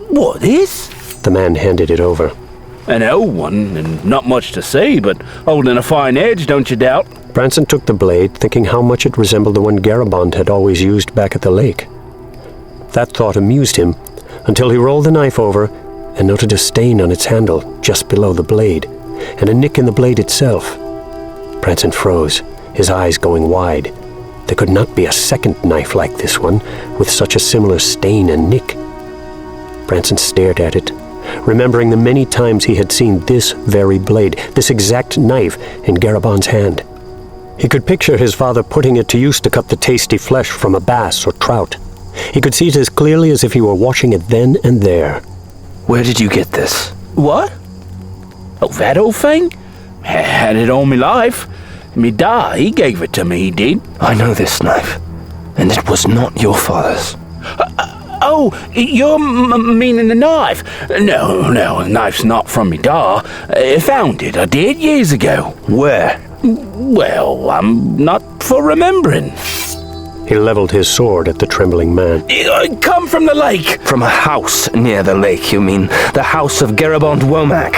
What is? The man handed it over. An old one, and not much to see, but holding a fine edge, don't you doubt? Branson took the blade, thinking how much it resembled the one Garabond had always used back at the lake. That thought amused him, until he rolled the knife over and noted a stain on its handle just below the blade, and a nick in the blade itself. Branson froze, his eyes going wide. There could not be a second knife like this one, with such a similar stain and nick. Branson stared at it, remembering the many times he had seen this very blade, this exact knife, in Garabond's hand. He could picture his father putting it to use to cut the tasty flesh from a bass or trout. He could see it as clearly as if he were watching it then and there. Where did you get this? What? Oh, that old thing? Had it all my life. Me da, he gave it to me, he did. I know this knife, and it was not your father's. Oh, you're meaning the knife? No, the knife's not from me da. I found it, I did, years ago. Where? Well, I'm not for remembering. He leveled his sword at the trembling man. It come from the lake. From a house near the lake, you mean? The house of Garabond Womack.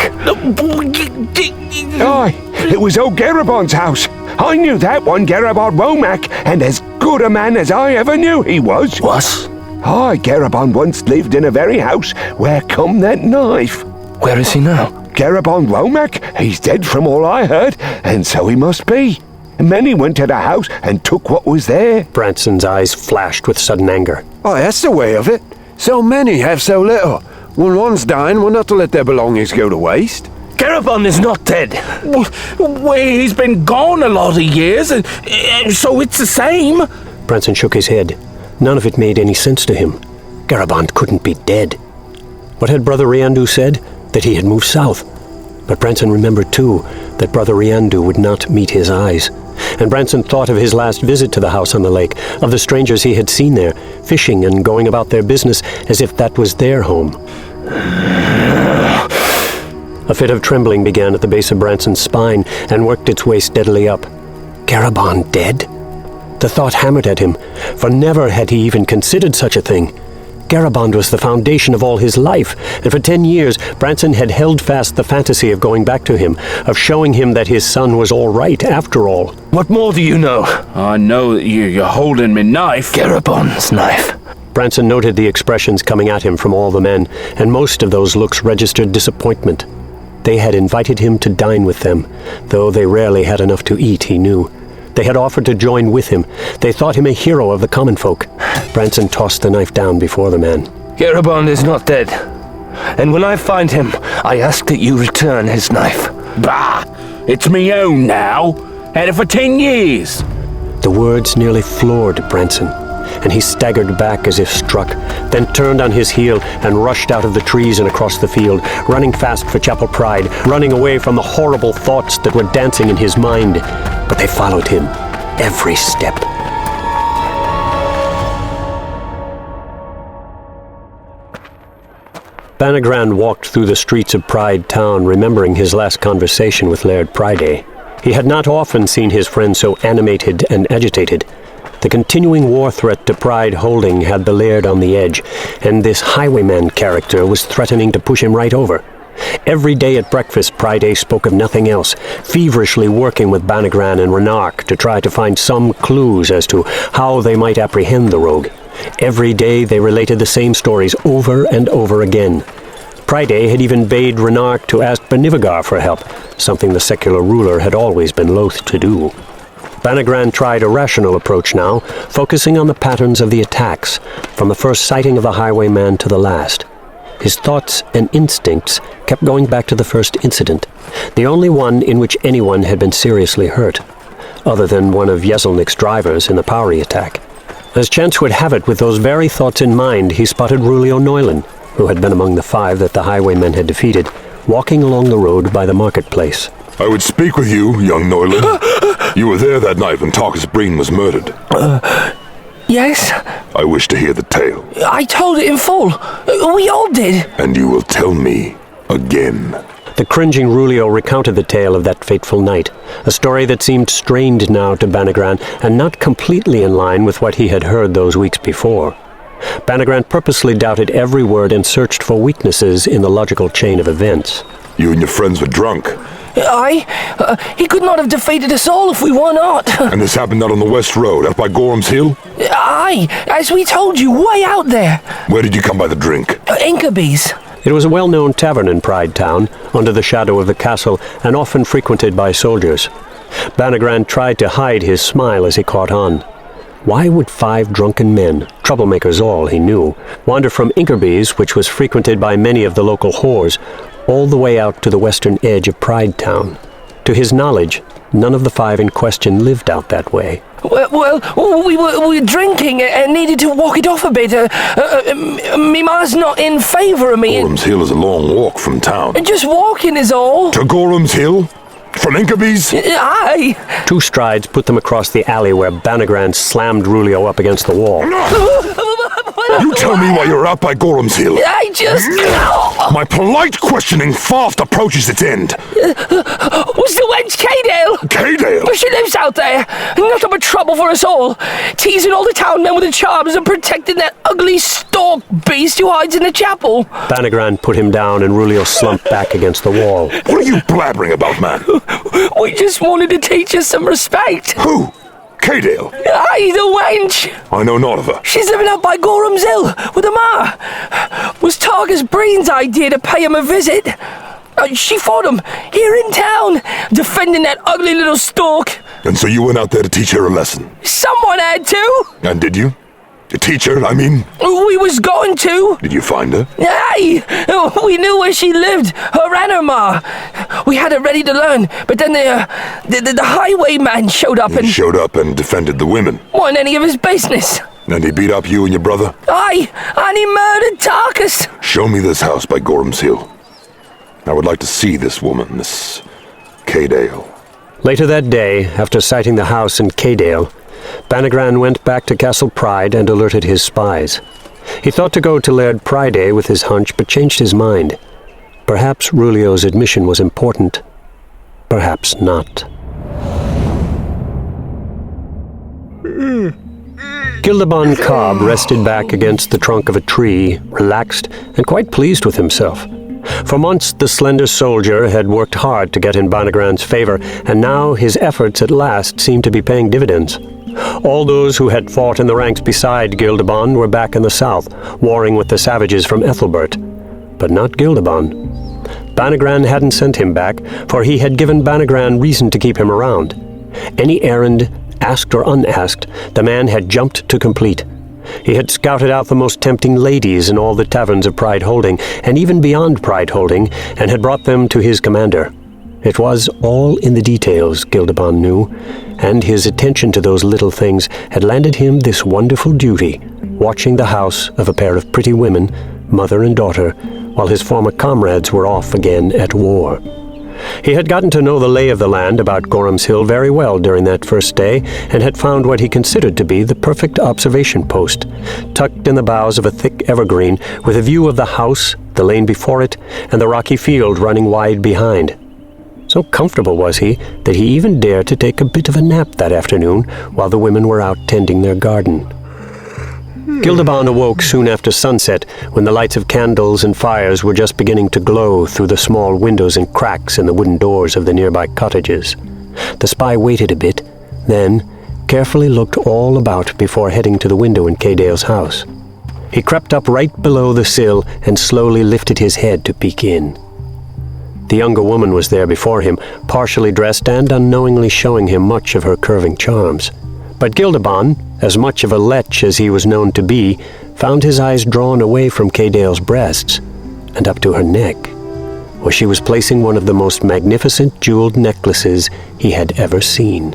Aye, it was old Garabond's house. I knew that one, Garabond Womack, and as good a man as I ever knew he was. Was? Aye, Garabond once lived in a very house where come that knife. Where is he now? Garabond Womack, he's dead from all I heard, and so he must be. Many went to the house and took what was there. Branson's eyes flashed with sudden anger. Oh, that's the way of it. So many have so little. When one's dying, we're not to let their belongings go to waste. Garabond is not dead. Well, he's been gone a lot of years, and so it's the same. Branson shook his head. None of it made any sense to him. Garabond couldn't be dead. What had Brother Riandu said? That he had moved south. But Branson remembered, too, that Brother Riandu would not meet his eyes. And Branson thought of his last visit to the house on the lake, of the strangers he had seen there, fishing and going about their business as if that was their home. A fit of trembling began at the base of Branson's spine and worked its way steadily up. Garabond dead? The thought hammered at him, for never had he even considered such a thing. Garabond was the foundation of all his life, and for 10 years Branson had held fast the fantasy of going back to him, of showing him that his son was all right after all. What more do you know? I know that you're holding me knife. Garabond's knife. Branson noted the expressions coming at him from all the men, and most of those looks registered disappointment. They had invited him to dine with them, though they rarely had enough to eat, he knew. They had offered to join with him. They thought him a hero of the common folk. Branson tossed the knife down before the man. Garabond is not dead. And when I find him, I ask that you return his knife. Bah! It's me own now. Had it for 10 years. The words nearly floored Branson, and he staggered back as if struck, then turned on his heel and rushed out of the trees and across the field, running fast for Chapel Pride, running away from the horrible thoughts that were dancing in his mind. But they followed him, every step. Banagran walked through the streets of Pride Town, remembering his last conversation with Laird Pryday. He had not often seen his friend so animated and agitated. The continuing war threat to Pride Holding had the Laird on the edge, and this Highwayman character was threatening to push him right over. Every day at breakfast, Pryday spoke of nothing else, feverishly working with Banagran and Renark to try to find some clues as to how they might apprehend the rogue. Every day they related the same stories over and over again. Pryday had even bade Renark to ask Benivagar for help, something the secular ruler had always been loath to do. Banagran tried a rational approach now, focusing on the patterns of the attacks, from the first sighting of the Highwayman to the last. His thoughts and instincts kept going back to the first incident, the only one in which anyone had been seriously hurt, other than one of Yeselnik's drivers in the Powery attack. As chance would have it, with those very thoughts in mind, he spotted Rulio Neuland, who had been among the 5 that the Highwaymen had defeated, walking along the road by the marketplace. I would speak with you, young Neuland. You were there that night when Tarkus Breen was murdered. Yes? I wish to hear the tale. I told it in full. We all did. And you will tell me again. The cringing Rulio recounted the tale of that fateful night, a story that seemed strained now to Banagran and not completely in line with what he had heard those weeks before. Banagran purposely doubted every word and searched for weaknesses in the logical chain of events. You and your friends were drunk. Aye, he could not have defeated us all if we were not. And this happened out on the West Road, out by Gorham's Hill? Aye, as we told you, way out there. Where did you come by the drink? Inkerby's. It was a well-known tavern in Pride Town, under the shadow of the castle, and often frequented by soldiers. Banagran tried to hide his smile as he caught on. Why would 5 drunken men, troublemakers all he knew, wander from Inkerby's, which was frequented by many of the local whores, all the way out to the western edge of Pride Town? To his knowledge, none of the 5 in question lived out that way. Well, we were drinking and needed to walk it off a bit. Me ma's not in favour of me. Gorham's Hill is a long walk from town. Just walking is all. To Gorham's Hill? From Inkerby's? Aye. 2 strides put them across the alley where Banagran slammed Rulio up against the wall. You tell me why you're out by Gorham's Hill. I just... My polite questioning fast approaches its end. Was the wench Cadale? Cadale? She lives out there. Nothing but trouble for us all. Teasing all the town men with the charms and protecting that ugly stalk beast who hides in the chapel. Banagran put him down and Rulio slumped back against the wall. What are you blabbering about, man? We just wanted to teach us some respect. Who? Cadale? Aye, the wench. I know not of her. She's living out by Gorham's Hill with her ma. Was Targus Breen's idea to pay him a visit. She fought him here in town, defending that ugly little stalk. And so you went out there to teach her a lesson? Someone had to. And did you? To teach her, I mean? We was going to. Did you find her? Aye, we knew where she lived, her and her ma. We had her ready to learn, but then the highwayman showed up and... He showed up and defended the women. Wasn't any of his business. And he beat up you and your brother? Aye, and he murdered Tarkus. Show me this house by Gorham's Hill. I would like to see this woman, this Cadale. Later that day, after sighting the house in Cadale, Banagran went back to Castle Pride and alerted his spies. He thought to go to Laird Priday with his hunch, but changed his mind. Perhaps Rulio's admission was important. Perhaps not. Gildeban Cobb rested back against the trunk of a tree, relaxed and quite pleased with himself. For months the slender soldier had worked hard to get in Banagran's favor, and now his efforts at last seemed to be paying dividends. All those who had fought in the ranks beside Gildeban were back in the south, warring with the savages from Ethelbert. But not Gildeban. Banagran hadn't sent him back, for he had given Banagran reason to keep him around. Any errand, asked or unasked, the man had jumped to complete. He had scouted out the most tempting ladies in all the taverns of Pride Holding, and even beyond Pride Holding, and had brought them to his commander. It was all in the details, Gildeban knew, and his attention to those little things had landed him this wonderful duty, watching the house of a pair of pretty women, mother and daughter, while his former comrades were off again at war. He had gotten to know the lay of the land about Gorham's Hill very well during that first day, and had found what he considered to be the perfect observation post, tucked in the boughs of a thick evergreen, with a view of the house, the lane before it, and the rocky field running wide behind. So comfortable was he that he even dared to take a bit of a nap that afternoon while the women were out tending their garden. Gildeban awoke soon after sunset, when the lights of candles and fires were just beginning to glow through the small windows and cracks in the wooden doors of the nearby cottages. The spy waited a bit, then carefully looked all about before heading to the window in Cadale's house. He crept up right below the sill and slowly lifted his head to peek in. The younger woman was there before him, partially dressed and unknowingly showing him much of her curving charms. But Gildeban, as much of a lech as he was known to be, found his eyes drawn away from Cadale's breasts and up to her neck, where she was placing one of the most magnificent jeweled necklaces he had ever seen.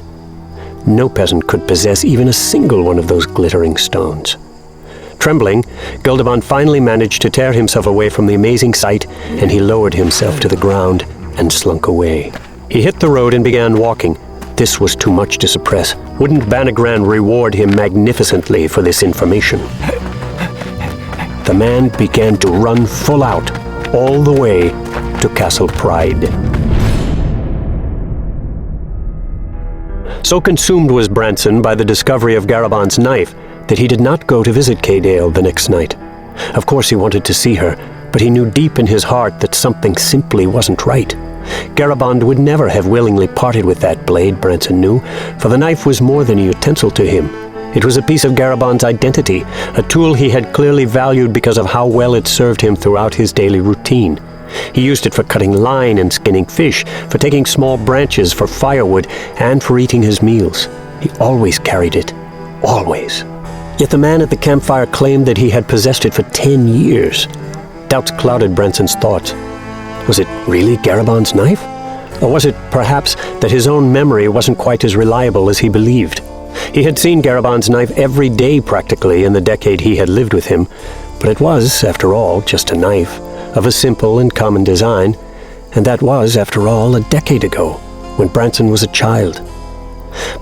No peasant could possess even a single one of those glittering stones. Trembling, Gildeban finally managed to tear himself away from the amazing sight, and he lowered himself to the ground and slunk away. He hit the road and began walking. This was too much to suppress. Wouldn't Banagran reward him magnificently for this information? The man began to run full out, all the way to Castle Pride. So consumed was Branson by the discovery of Garaban's knife that he did not go to visit Cadale the next night. Of course he wanted to see her, but he knew deep in his heart that something simply wasn't right. Garabond would never have willingly parted with that blade, Branson knew, for the knife was more than a utensil to him. It was a piece of Garabond's identity, a tool he had clearly valued because of how well it served him throughout his daily routine. He used it for cutting line and skinning fish, for taking small branches for firewood, and for eating his meals. He always carried it. Always. Yet the man at the campfire claimed that he had possessed it for 10 years. Doubts clouded Branson's thoughts. Was it really Garabond's knife? Or was it, perhaps, that his own memory wasn't quite as reliable as he believed? He had seen Garabond's knife every day practically in the decade he had lived with him, but it was, after all, just a knife, of a simple and common design, and that was, after all, a decade ago, when Branson was a child.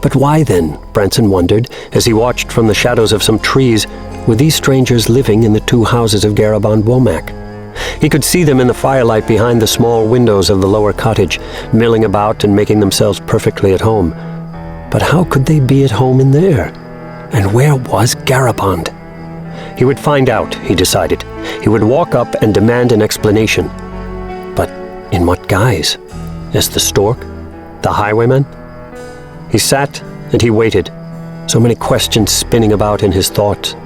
But why then, Branson wondered, as he watched from the shadows of some trees, were these strangers living in the 2 houses of Garabond Womack? He could see them in the firelight behind the small windows of the lower cottage, milling about and making themselves perfectly at home. But how could they be at home in there? And where was Garabond? He would find out, he decided. He would walk up and demand an explanation. But in what guise? As the stork? The highwayman? He sat and he waited, so many questions spinning about in his thoughts.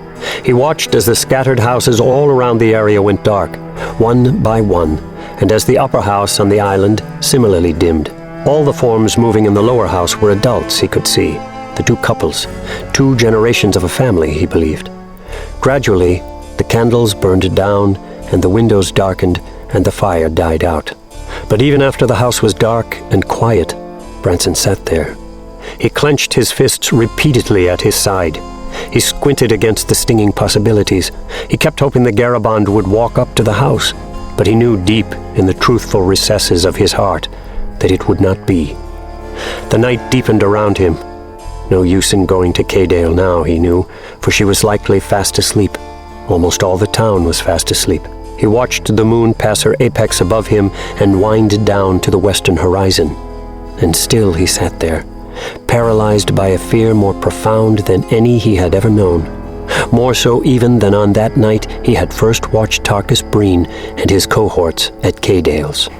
He watched as the scattered houses all around the area went dark, one by one, and as the upper house on the island similarly dimmed. All the forms moving in the lower house were adults, he could see. The 2 couples, 2 generations of a family, he believed. Gradually, the candles burned down, and the windows darkened, and the fire died out. But even after the house was dark and quiet, Branson sat there. He clenched his fists repeatedly at his side. He squinted against the stinging possibilities. He kept hoping that Garabond would walk up to the house, but he knew deep in the truthful recesses of his heart that it would not be. The night deepened around him. No use in going to Kaydale now, he knew, for she was likely fast asleep. Almost all the town was fast asleep. He watched the moon pass her apex above him and wind down to the western horizon. And still he sat there, paralyzed by a fear more profound than any he had ever known. More so even than on that night he had first watched Tarkus Breen and his cohorts at Kaydale's.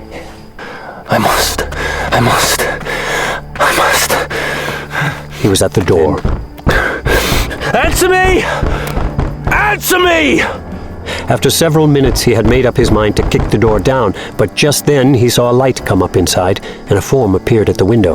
I must. He was at the door. Answer me! Answer me! After several minutes he had made up his mind to kick the door down, but just then he saw a light come up inside, and a form appeared at the window.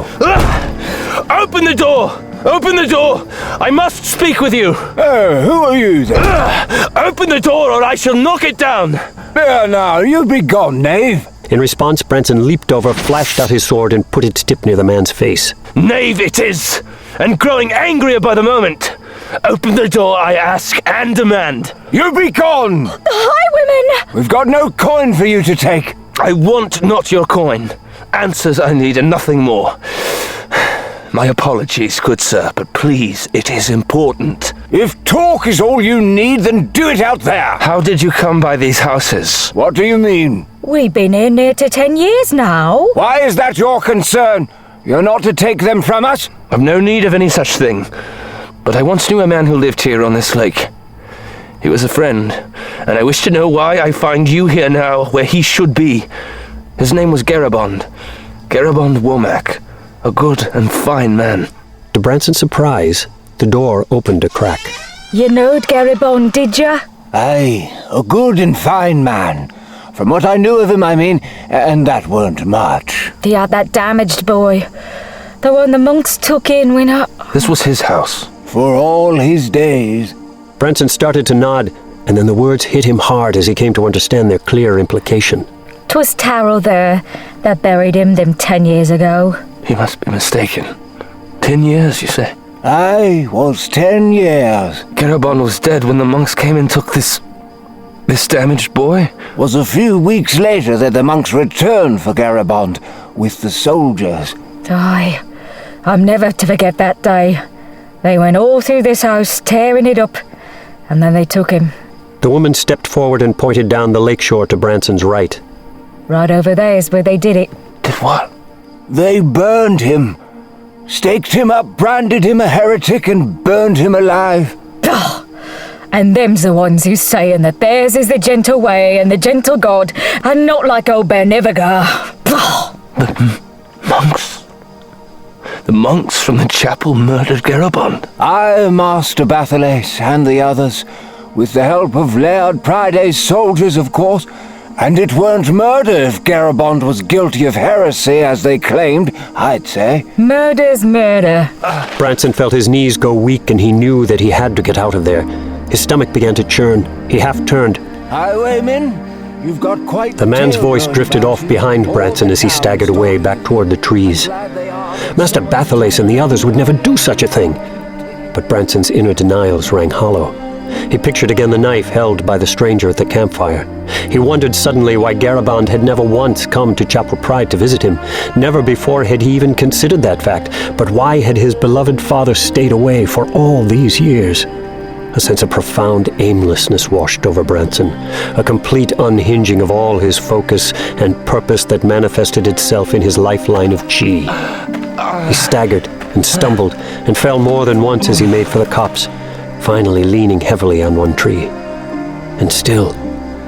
Open the door! Open the door! I must speak with you! Who are you then? Open the door or I shall knock it down! There now, you be gone, knave! In response, Branson leaped over, flashed out his sword, and put it tip near the man's face. Knave it is! And growing angrier by the moment! Open the door, I ask and demand! You be gone! The highwayman! We've got no coin for you to take! I want not your coin. Answers I need and nothing more. My apologies, good sir, but please, it is important. If talk is all you need, then do it out there! How did you come by these houses? What do you mean? We've been here near to 10 years now. Why is that your concern? You're not to take them from us? I've no need of any such thing. But I once knew a man who lived here on this lake. He was a friend, and I wish to know why I find you here now where he should be. His name was Garabond Womack, a good and fine man. To Branson's surprise, the door opened a crack. You knowed Garabond, did ya? Aye, a good and fine man. From what I knew of him, I mean, and that weren't much. They had that damaged boy. The one the monks took in when This was his house. For all his days. Branson started to nod, and then the words hit him hard as he came to understand their clear implication. 'Twas Taro there that buried him them 10 years ago. He must be mistaken. 10 years, you say? Aye, was 10 years. Garabond was dead when the monks came and took this damaged boy? Was a few weeks later that the monks returned for Garabond with the soldiers. Aye, I'm never to forget that day. They went all through this house, tearing it up, and then they took him. The woman stepped forward and pointed down the lakeshore to Branson's right. Right over there is where they did it. Did what? They burned him. Staked him up, branded him a heretic, and burned him alive. And them's the ones who's saying that theirs is the gentle way and the gentle God, and not like old Bernivigar. The monks. The monks from the chapel murdered Garabond. I, Master Bathalace, and the others, with the help of Laird Priday's soldiers, of course, and it weren't murder if Garabond was guilty of heresy, as they claimed, I'd say. Murder's murder. Branson felt his knees go weak, and he knew that he had to get out of there. His stomach began to churn. He half-turned. Highwayman, you've got quite The man's voice drifted off behind Branson as he staggered away back toward the trees. Master Bathalace and the others would never do such a thing. But Branson's inner denials rang hollow. He pictured again the knife held by the stranger at the campfire. He wondered suddenly why Garabond had never once come to Chapel Pride to visit him. Never before had he even considered that fact. But why had his beloved father stayed away for all these years? A sense of profound aimlessness washed over Branson, a complete unhinging of all his focus and purpose that manifested itself in his lifeline of chi. He staggered and stumbled and fell more than once as he made for the copse, finally leaning heavily on one tree. And still,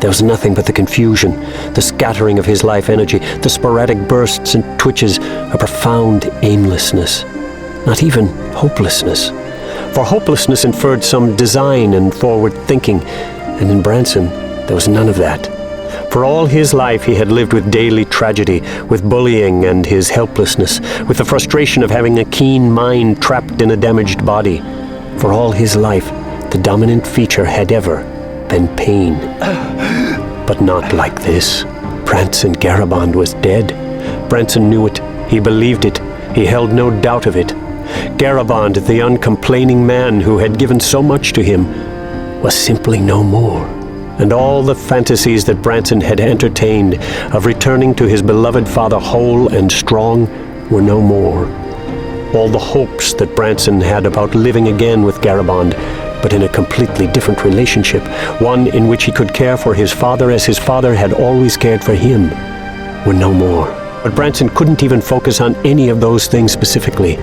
there was nothing but the confusion, the scattering of his life energy, the sporadic bursts and twitches, a profound aimlessness, not even hopelessness. For hopelessness inferred some design and forward thinking, and in Branson there was none of that. For all his life he had lived with daily tragedy, with bullying and his helplessness, with the frustration of having a keen mind trapped in a damaged body. For all his life, the dominant feature had ever been pain. But not like this. Branson Garabond was dead. Branson knew it. He believed it. He held no doubt of it. Garabond, the uncomplaining man who had given so much to him, was simply no more. And all the fantasies that Branson had entertained of returning to his beloved father whole and strong were no more. All the hopes that Branson had about living again with Garabond, but in a completely different relationship, one in which he could care for his father as his father had always cared for him, were no more. But Branson couldn't even focus on any of those things specifically.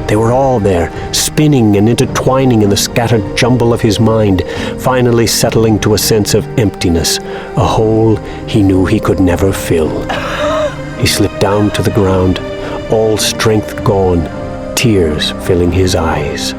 They were all there, spinning and intertwining in the scattered jumble of his mind, finally settling to a sense of emptiness, a hole he knew he could never fill. He slipped down to the ground, all strength gone, tears filling his eyes.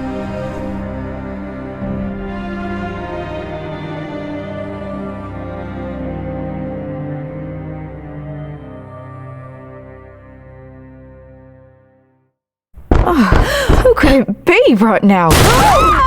Who could it be right now?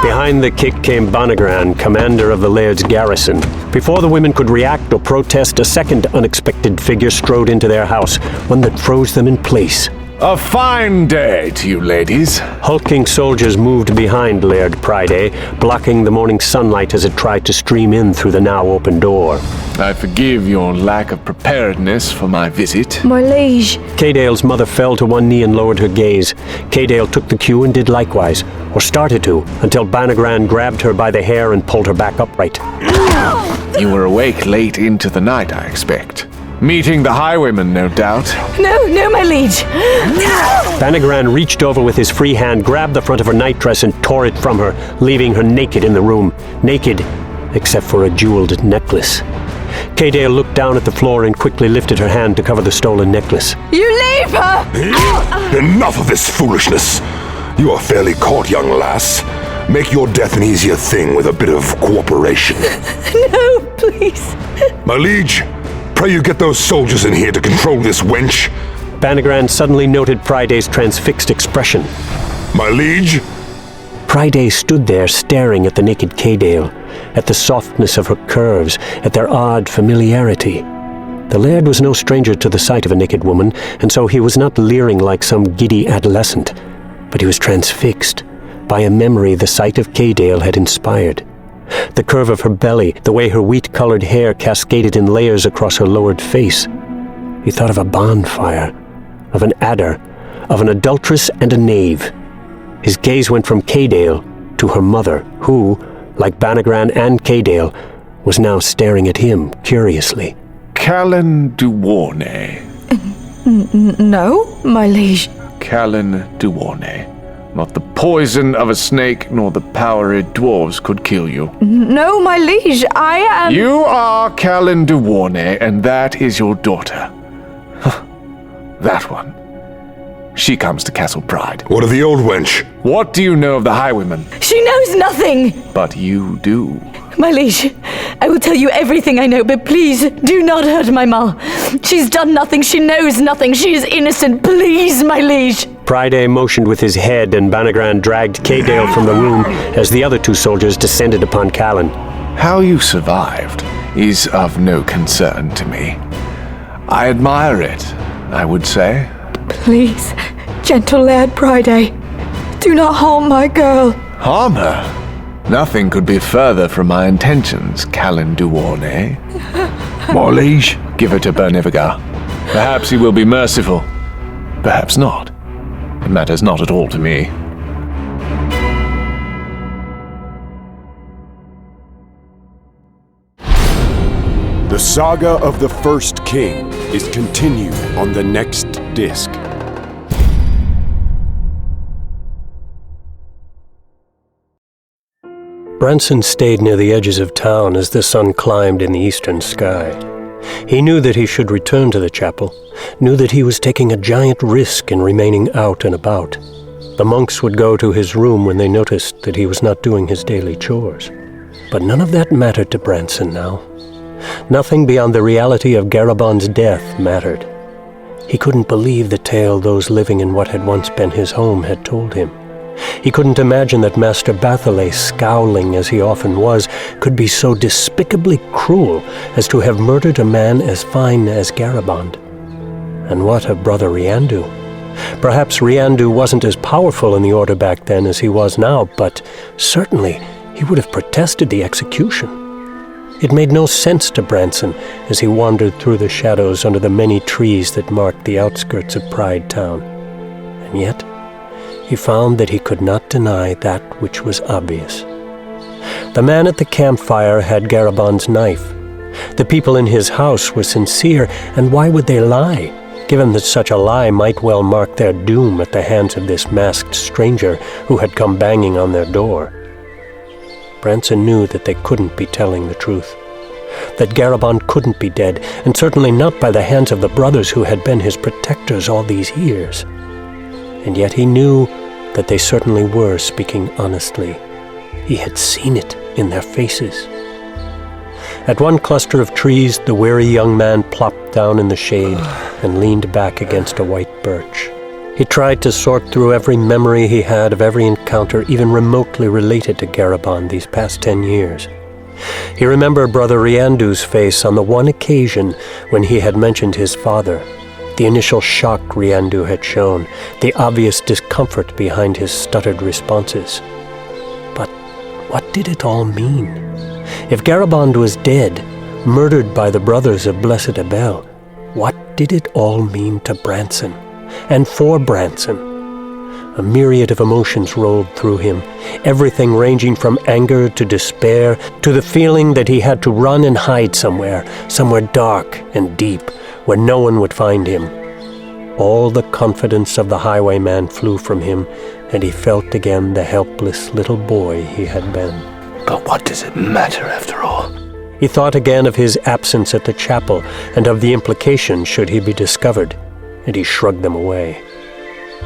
Behind the kick came Banagran, commander of the Laird's garrison. Before the women could react or protest, a second unexpected figure strode into their house, one that froze them in place. A fine day to you, ladies. Hulking soldiers moved behind Laird Pryday, blocking the morning sunlight as it tried to stream in through the now open door. I forgive your lack of preparedness for my visit. My liege. Cadale's mother fell to one knee and lowered her gaze. Cadale took the cue and did likewise, or started to, until Banagran grabbed her by the hair and pulled her back upright. You were awake late into the night, I expect. Meeting the Highwayman, no doubt. No, my liege. Banagran reached over with his free hand, grabbed the front of her nightdress and tore it from her, leaving her naked in the room. Naked, except for a jeweled necklace. Cadale looked down at the floor and quickly lifted her hand to cover the stolen necklace. You leave her! Enough of this foolishness. You are fairly caught, young lass. Make your death an easier thing with a bit of cooperation. No, please. My liege, pray you get those soldiers in here to control this wench. Banagran suddenly noted Pryday's transfixed expression. My liege? Pryday stood there staring at the naked Cadale, at the softness of her curves, at their odd familiarity. The Laird was no stranger to the sight of a naked woman, and so he was not leering like some giddy adolescent, but he was transfixed by a memory the sight of Cadale had inspired. The curve of her belly, the way her wheat-colored hair cascaded in layers across her lowered face. He thought of a bonfire, of an adder, of an adulteress and a knave. His gaze went from Cadale to her mother, who, like Banagran and Cadale, was now staring at him curiously. Callan Duwarne. No, my liege. Callan Duwarne. Not the poison of a snake, nor the power of dwarves could kill you. No, my liege, I am... You are Callan de Warnay, and that is your daughter. That one. She comes to Castle Pride. What of the old wench? What do you know of the Highwayman? She knows nothing! But you do. My liege, I will tell you everything I know, but please, do not hurt my ma. She's done nothing, she knows nothing, she is innocent, please, my liege. Pryday motioned with his head, and Banagran dragged Caedale from the room as the other two soldiers descended upon Callan. How you survived is of no concern to me. I admire it, I would say. Please, gentle Laird Pryday, do not harm my girl. Harm her? Nothing could be further from my intentions, Callan de Warnay. My liege? Give her to Bernivigar. Perhaps he will be merciful. Perhaps not. It matters not at all to me. The Saga of the First King is continued on the next disc. Branson stayed near the edges of town as the sun climbed in the eastern sky. He knew that he should return to the chapel, knew that he was taking a giant risk in remaining out and about. The monks would go to his room when they noticed that he was not doing his daily chores. But none of that mattered to Branson now. Nothing beyond the reality of Garabon's death mattered. He couldn't believe the tale those living in what had once been his home had told him. He couldn't imagine that Master Batholet, scowling as he often was, could be so despicably cruel as to have murdered a man as fine as Garabond. And what of Brother Riandu? Perhaps Riandu wasn't as powerful in the Order back then as he was now, but certainly he would have protested the execution. It made no sense to Branson as he wandered through the shadows under the many trees that marked the outskirts of Pride Town. And yet, he found that he could not deny that which was obvious. The man at the campfire had Garabon's knife. The people in his house were sincere, and why would they lie, given that such a lie might well mark their doom at the hands of this masked stranger who had come banging on their door? Branson knew that they couldn't be telling the truth, that Garabon couldn't be dead, and certainly not by the hands of the brothers who had been his protectors all these years. And yet he knew that they certainly were speaking honestly. He had seen it in their faces. At one cluster of trees, the weary young man plopped down in the shade and leaned back against a white birch. He tried to sort through every memory he had of every encounter even remotely related to Garabon these past 10 years. He remembered Brother Riandu's face on the one occasion when he had mentioned his father, the initial shock Riandu had shown, the obvious discomfort behind his stuttered responses. But what did it all mean? If Garabond was dead, murdered by the brothers of Blessed Abel, what did it all mean to Branson? And for Branson? A myriad of emotions rolled through him, everything ranging from anger to despair to the feeling that he had to run and hide somewhere dark and deep, where no one would find him. All the confidence of the Highwayman flew from him, and he felt again the helpless little boy he had been. But what does it matter after all? He thought again of his absence at the chapel and of the implications should he be discovered, and he shrugged them away.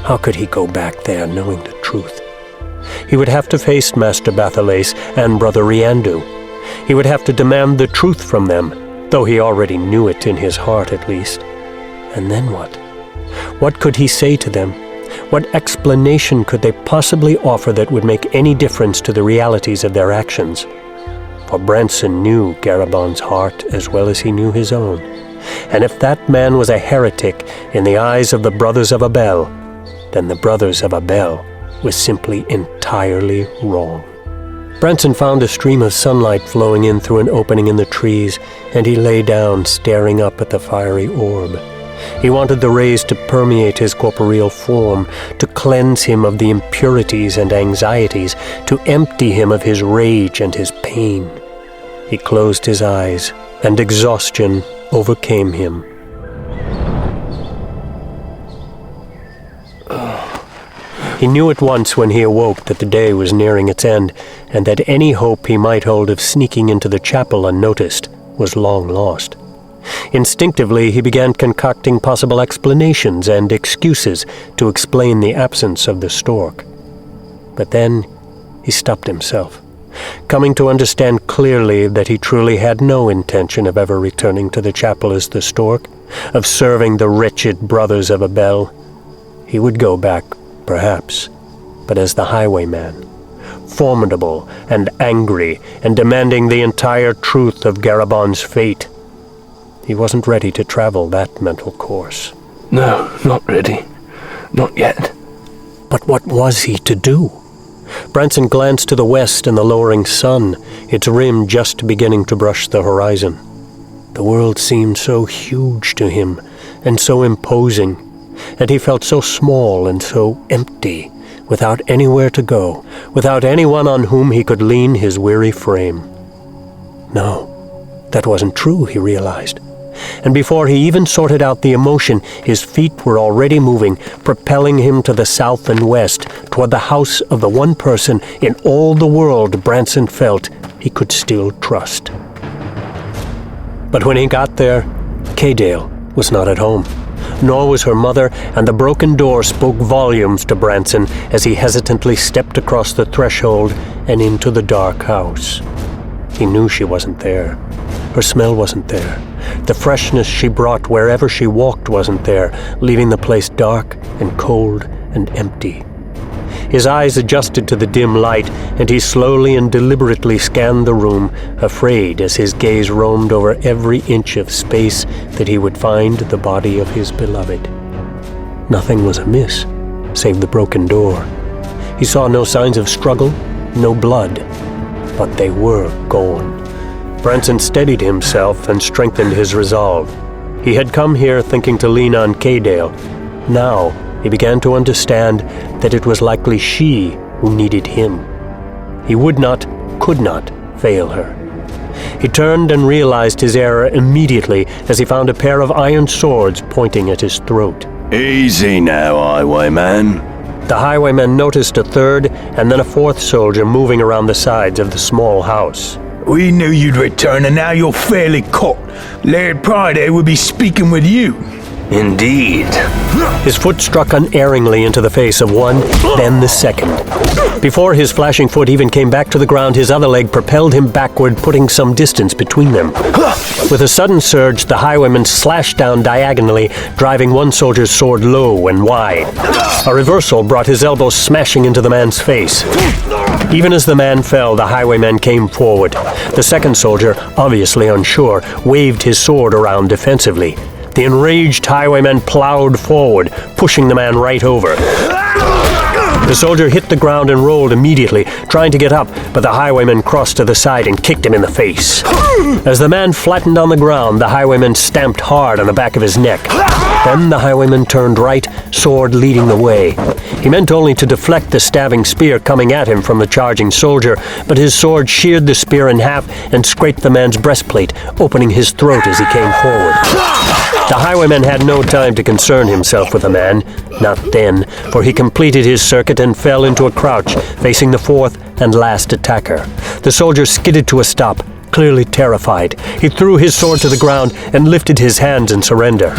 How could he go back there knowing the truth? He would have to face Master Batholet and Brother Riandu. He would have to demand the truth from them, though he already knew it in his heart at least. And then what? What could he say to them? What explanation could they possibly offer that would make any difference to the realities of their actions? For Branson knew Garabon's heart as well as he knew his own. And if that man was a heretic in the eyes of the Brothers of Abel, then the Brothers of Abel was simply entirely wrong. Branson found a stream of sunlight flowing in through an opening in the trees, and he lay down, staring up at the fiery orb. He wanted the rays to permeate his corporeal form, to cleanse him of the impurities and anxieties, to empty him of his rage and his pain. He closed his eyes, and exhaustion overcame him. He knew at once when he awoke that the day was nearing its end, and that any hope he might hold of sneaking into the chapel unnoticed was long lost. Instinctively, he began concocting possible explanations and excuses to explain the absence of the stork. But then he stopped himself, coming to understand clearly that he truly had no intention of ever returning to the chapel as the stork, of serving the wretched brothers of Abel. He would go back, perhaps, but as the Highwayman, formidable and angry and demanding the entire truth of Garabon's fate. He wasn't ready to travel that mental course. No, not ready. Not yet. But what was he to do? Branson glanced to the west and the lowering sun, its rim just beginning to brush the horizon. The world seemed so huge to him, and so imposing, and he felt so small and so empty, without anywhere to go, without anyone on whom he could lean his weary frame. No, that wasn't true, he realized. And before he even sorted out the emotion, his feet were already moving, propelling him to the south and west, toward the house of the one person in all the world Branson felt he could still trust. But when he got there, Kaydale was not at home, nor was her mother, and the broken door spoke volumes to Branson as he hesitantly stepped across the threshold and into the dark house. He knew she wasn't there. Her smell wasn't there. The freshness she brought wherever she walked wasn't there, leaving the place dark and cold and empty. His eyes adjusted to the dim light, and he slowly and deliberately scanned the room, afraid as his gaze roamed over every inch of space that he would find the body of his beloved. Nothing was amiss, save the broken door. He saw no signs of struggle, no blood, but they were gone. Branson steadied himself and strengthened his resolve. He had come here thinking to lean on Kaydale. Now he began to understand that it was likely she who needed him. He would not, could not fail her. He turned and realized his error immediately as he found a pair of iron swords pointing at his throat. Easy now, Highwayman. The Highwayman noticed a third and then a fourth soldier moving around the sides of the small house. We knew you'd return, and now you're fairly caught. Laird Priday will be speaking with you. Indeed. His foot struck unerringly into the face of one, then the second. Before his flashing foot even came back to the ground, his other leg propelled him backward, putting some distance between them. With a sudden surge, the Highwayman slashed down diagonally, driving one soldier's sword low and wide. A reversal brought his elbow smashing into the man's face. Even as the man fell, the Highwayman came forward. The second soldier, obviously unsure, waved his sword around defensively. The enraged Highwayman plowed forward, pushing the man right over. The soldier hit the ground and rolled immediately, trying to get up, but the Highwayman crossed to the side and kicked him in the face. As the man flattened on the ground, the Highwayman stamped hard on the back of his neck. Then the Highwayman turned right, sword leading the way. He meant only to deflect the stabbing spear coming at him from the charging soldier, but his sword sheared the spear in half and scraped the man's breastplate, opening his throat as he came forward. The Highwayman had no time to concern himself with the man, not then, for he completed his circuit and fell into a crouch, facing the fourth and last attacker. The soldier skidded to a stop, clearly terrified. He threw his sword to the ground and lifted his hands in surrender.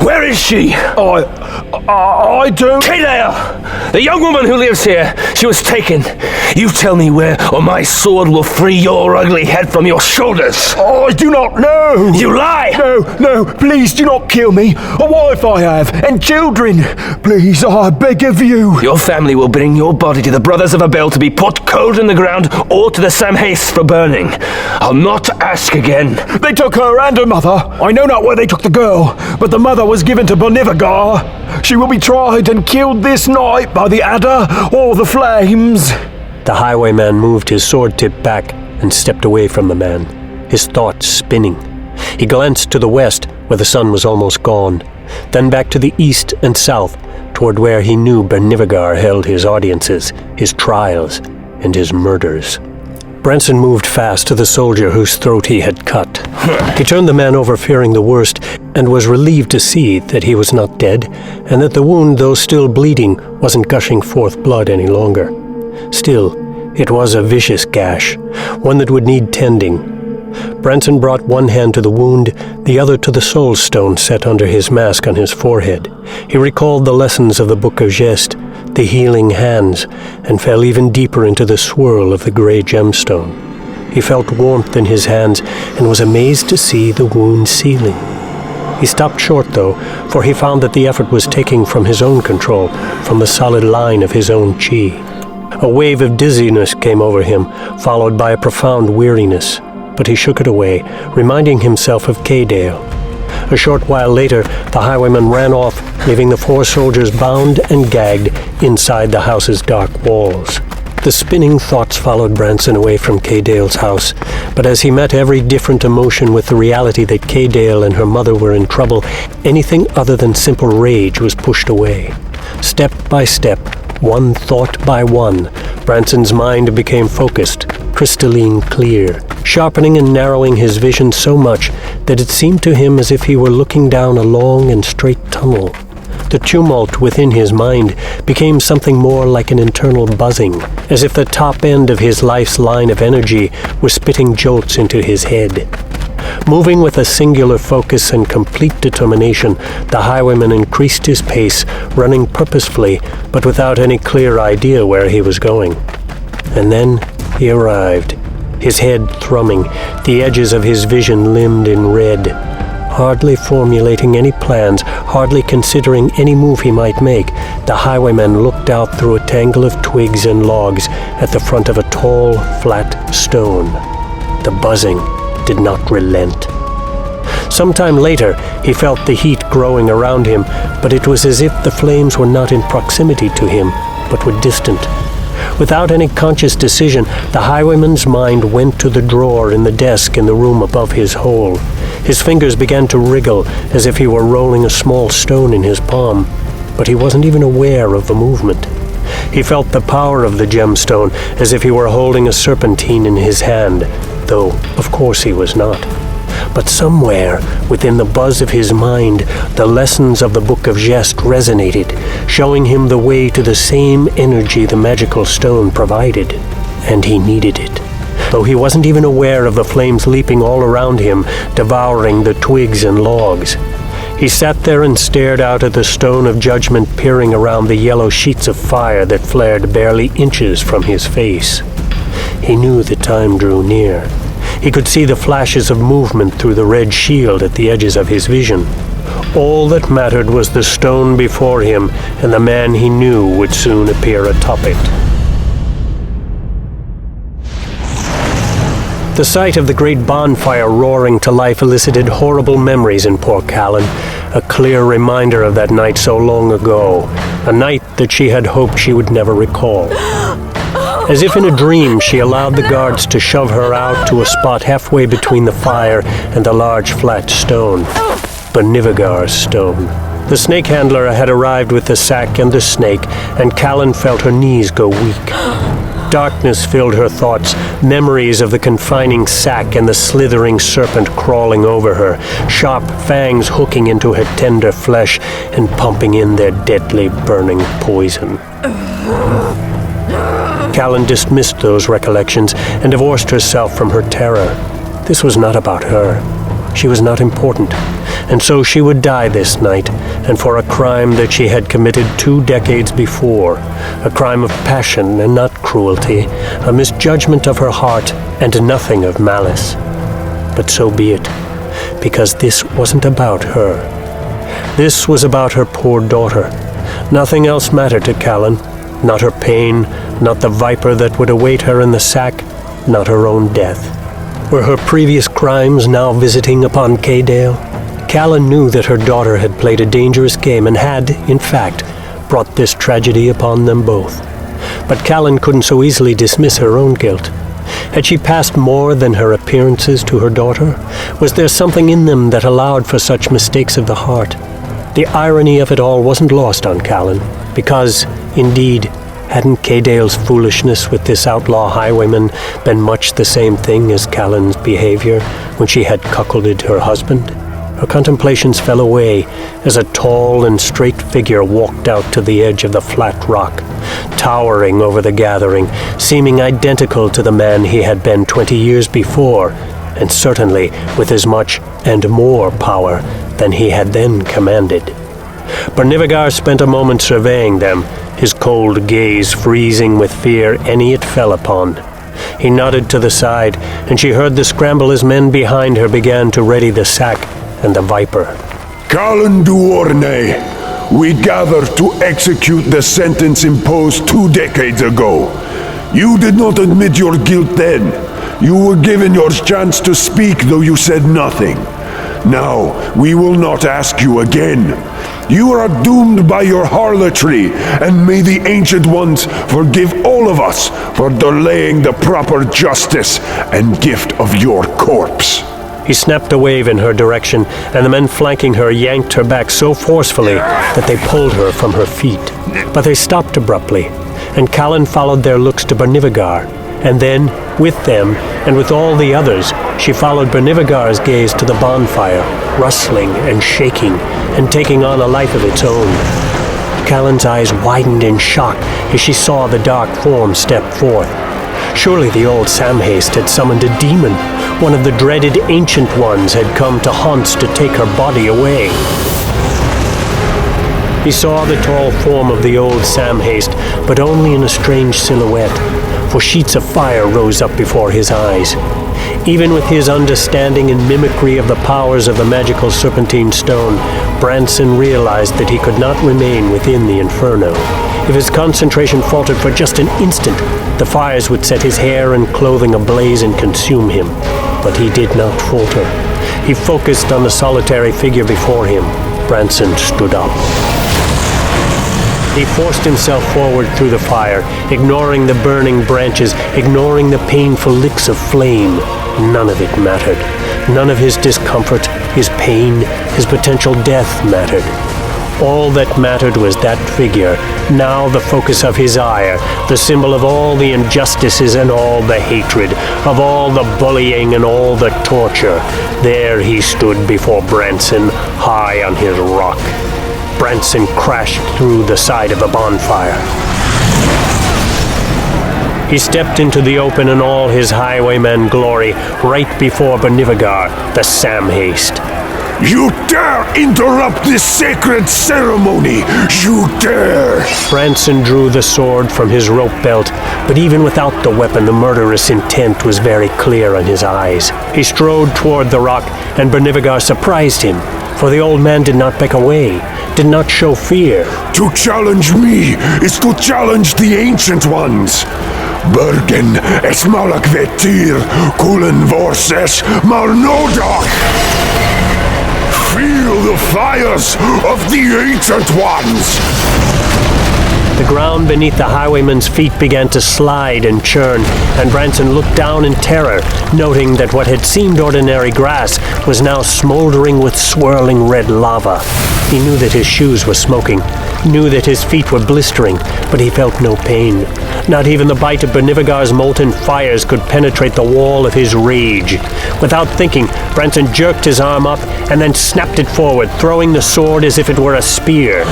Where is she? I don't... Kaydale! The young woman who lives here. She was taken. You tell me where, or my sword will free your ugly head from your shoulders. I do not know. You lie! No, please do not kill me. A wife I have, and children. Please, I beg of you. Your family will bring your body to the Brothers of Abel to be put cold in the ground, or to the Samhace for burning. I'll not ask again. They took her and her mother. I know not where they took the girl, but the mother was given to Bonivagar. She will be tried and killed this night by the adder or the flames. The Highwayman moved his sword tip back and stepped away from the man, his thoughts spinning. He glanced to the west, where the sun was almost gone, then back to the east and south, toward where he knew Bernivagar held his audiences, his trials, and his murders. Branson moved fast to the soldier whose throat he had cut. He turned the man over, fearing the worst, and was relieved to see that he was not dead, and that the wound, though still bleeding, wasn't gushing forth blood any longer. Still, it was a vicious gash, one that would need tending. Branson brought one hand to the wound, the other to the soul stone set under his mask on his forehead. He recalled the lessons of the Book of Gest, the healing hands, and fell even deeper into the swirl of the gray gemstone. He felt warmth in his hands and was amazed to see the wound sealing. He stopped short, though, for he found that the effort was taking from his own control, from the solid line of his own chi. A wave of dizziness came over him, followed by a profound weariness, but he shook it away, reminding himself of K-Dale. A short while later, the highwayman ran off, leaving the 4 soldiers bound and gagged inside the house's dark walls. The spinning thoughts followed Branson away from K-Dale's house, but as he met every different emotion with the reality that K-Dale and her mother were in trouble, anything other than simple rage was pushed away. Step by step, one thought by one, Branson's mind became focused, crystalline clear, sharpening and narrowing his vision so much that it seemed to him as if he were looking down a long and straight tunnel. The tumult within his mind became something more like an internal buzzing, as if the top end of his life's line of energy was spitting jolts into his head. Moving with a singular focus and complete determination, the highwayman increased his pace, running purposefully, but without any clear idea where he was going. And then he arrived, his head thrumming, the edges of his vision limned in red. Hardly formulating any plans, hardly considering any move he might make, the highwayman looked out through a tangle of twigs and logs at the front of a tall, flat stone. The buzzing did not relent. Sometime later, he felt the heat growing around him, but it was as if the flames were not in proximity to him, but were distant. Without any conscious decision, the highwayman's mind went to the drawer in the desk in the room above his hole. His fingers began to wriggle as if he were rolling a small stone in his palm, but he wasn't even aware of the movement. He felt the power of the gemstone as if he were holding a serpentine in his hand, though of course he was not. But somewhere within the buzz of his mind, the lessons of the Book of Gest resonated, showing him the way to the same energy the magical stone provided, and he needed it. Though he wasn't even aware of the flames leaping all around him, devouring the twigs and logs. He sat there and stared out at the stone of judgment peering around the yellow sheets of fire that flared barely inches from his face. He knew the time drew near. He could see the flashes of movement through the red shield at the edges of his vision. All that mattered was the stone before him, and the man he knew would soon appear atop it. The sight of the great bonfire roaring to life elicited horrible memories in poor Callan, a clear reminder of that night so long ago, a night that she had hoped she would never recall. As if in a dream, she allowed the guards to shove her out to a spot halfway between the fire and the large flat stone, Bonivigar's stone. The snake handler had arrived with the sack and the snake, and Callan felt her knees go weak. Darkness filled her thoughts, memories of the confining sack and the slithering serpent crawling over her, sharp fangs hooking into her tender flesh and pumping in their deadly burning poison. Callan dismissed those recollections and divorced herself from her terror. This was not about her. She was not important, and so she would die this night, and for a crime that she had committed 2 decades before, a crime of passion and not cruelty, a misjudgment of her heart and nothing of malice. But so be it, because this wasn't about her. This was about her poor daughter. Nothing else mattered to Callan, not her pain, not the viper that would await her in the sack, not her own death. Were her previous crimes now visiting upon K-Dale? Callan knew that her daughter had played a dangerous game and had, in fact, brought this tragedy upon them both. But Callan couldn't so easily dismiss her own guilt. Had she passed more than her appearances to her daughter? Was there something in them that allowed for such mistakes of the heart? The irony of it all wasn't lost on Callan, because, indeed, Hadn't Cadale's foolishness with this outlaw highwayman been much the same thing as Callan's behavior when she had cuckolded her husband? Her contemplations fell away as a tall and straight figure walked out to the edge of the flat rock, towering over the gathering, seeming identical to the man he had been 20 years before, and certainly with as much and more power than he had then commanded. Bernivigar spent a moment surveying them, his cold gaze freezing with fear any it fell upon. He nodded to the side, and she heard the scramble as men behind her began to ready the sack and the viper. Callan Duorne, we gather to execute the sentence imposed 2 decades ago. You did not admit your guilt then. You were given your chance to speak, though you said nothing. Now, we will not ask you again. You are doomed by your harlotry, and may the Ancient Ones forgive all of us for delaying the proper justice and gift of your corpse. He snapped a wave in her direction, and the men flanking her yanked her back so forcefully that they pulled her from her feet. But they stopped abruptly, and Callan followed their looks to Bernivigar, and then, with them, and with all the others, she followed Bernivigar's gaze to the bonfire, rustling and shaking, and taking on a life of its own. Callan's eyes widened in shock as she saw the dark form step forth. Surely the old Samhaste had summoned a demon. One of the dreaded Ancient Ones had come to Hunts to take her body away. He saw the tall form of the old Samhaste, but only in a strange silhouette, for sheets of fire rose up before his eyes. Even with his understanding and mimicry of the powers of the magical serpentine stone, Branson realized that he could not remain within the inferno. If his concentration faltered for just an instant, the fires would set his hair and clothing ablaze and consume him. But he did not falter. He focused on the solitary figure before him. Branson stood up. He forced himself forward through the fire, ignoring the burning branches, ignoring the painful licks of flame. None of it mattered. None of his discomfort, his pain, his potential death mattered. All that mattered was that figure, now the focus of his ire, the symbol of all the injustices and all the hatred, of all the bullying and all the torture. There he stood before Branson, high on his rock. Branson crashed through the side of the bonfire. He stepped into the open in all his highwayman glory, right before Bernivigar, the Samhaste. You dare interrupt this sacred ceremony! You dare! Branson drew the sword from his rope belt, but even without the weapon, the murderous intent was very clear in his eyes. He strode toward the rock, and Bernivigar surprised him, for the old man did not back away, did not show fear. To challenge me is to challenge the Ancient Ones. Bergen es malak vetir, kulen vorses malnodak. Feel the fires of the Ancient Ones! The ground beneath the highwayman's feet began to slide and churn, and Branson looked down in terror, noting that what had seemed ordinary grass was now smoldering with swirling red lava. He knew that his shoes were smoking, knew that his feet were blistering, but he felt no pain. Not even the bite of Bernivigar's molten fires could penetrate the wall of his rage. Without thinking, Branson jerked his arm up and then snapped it forward, throwing the sword as if it were a spear.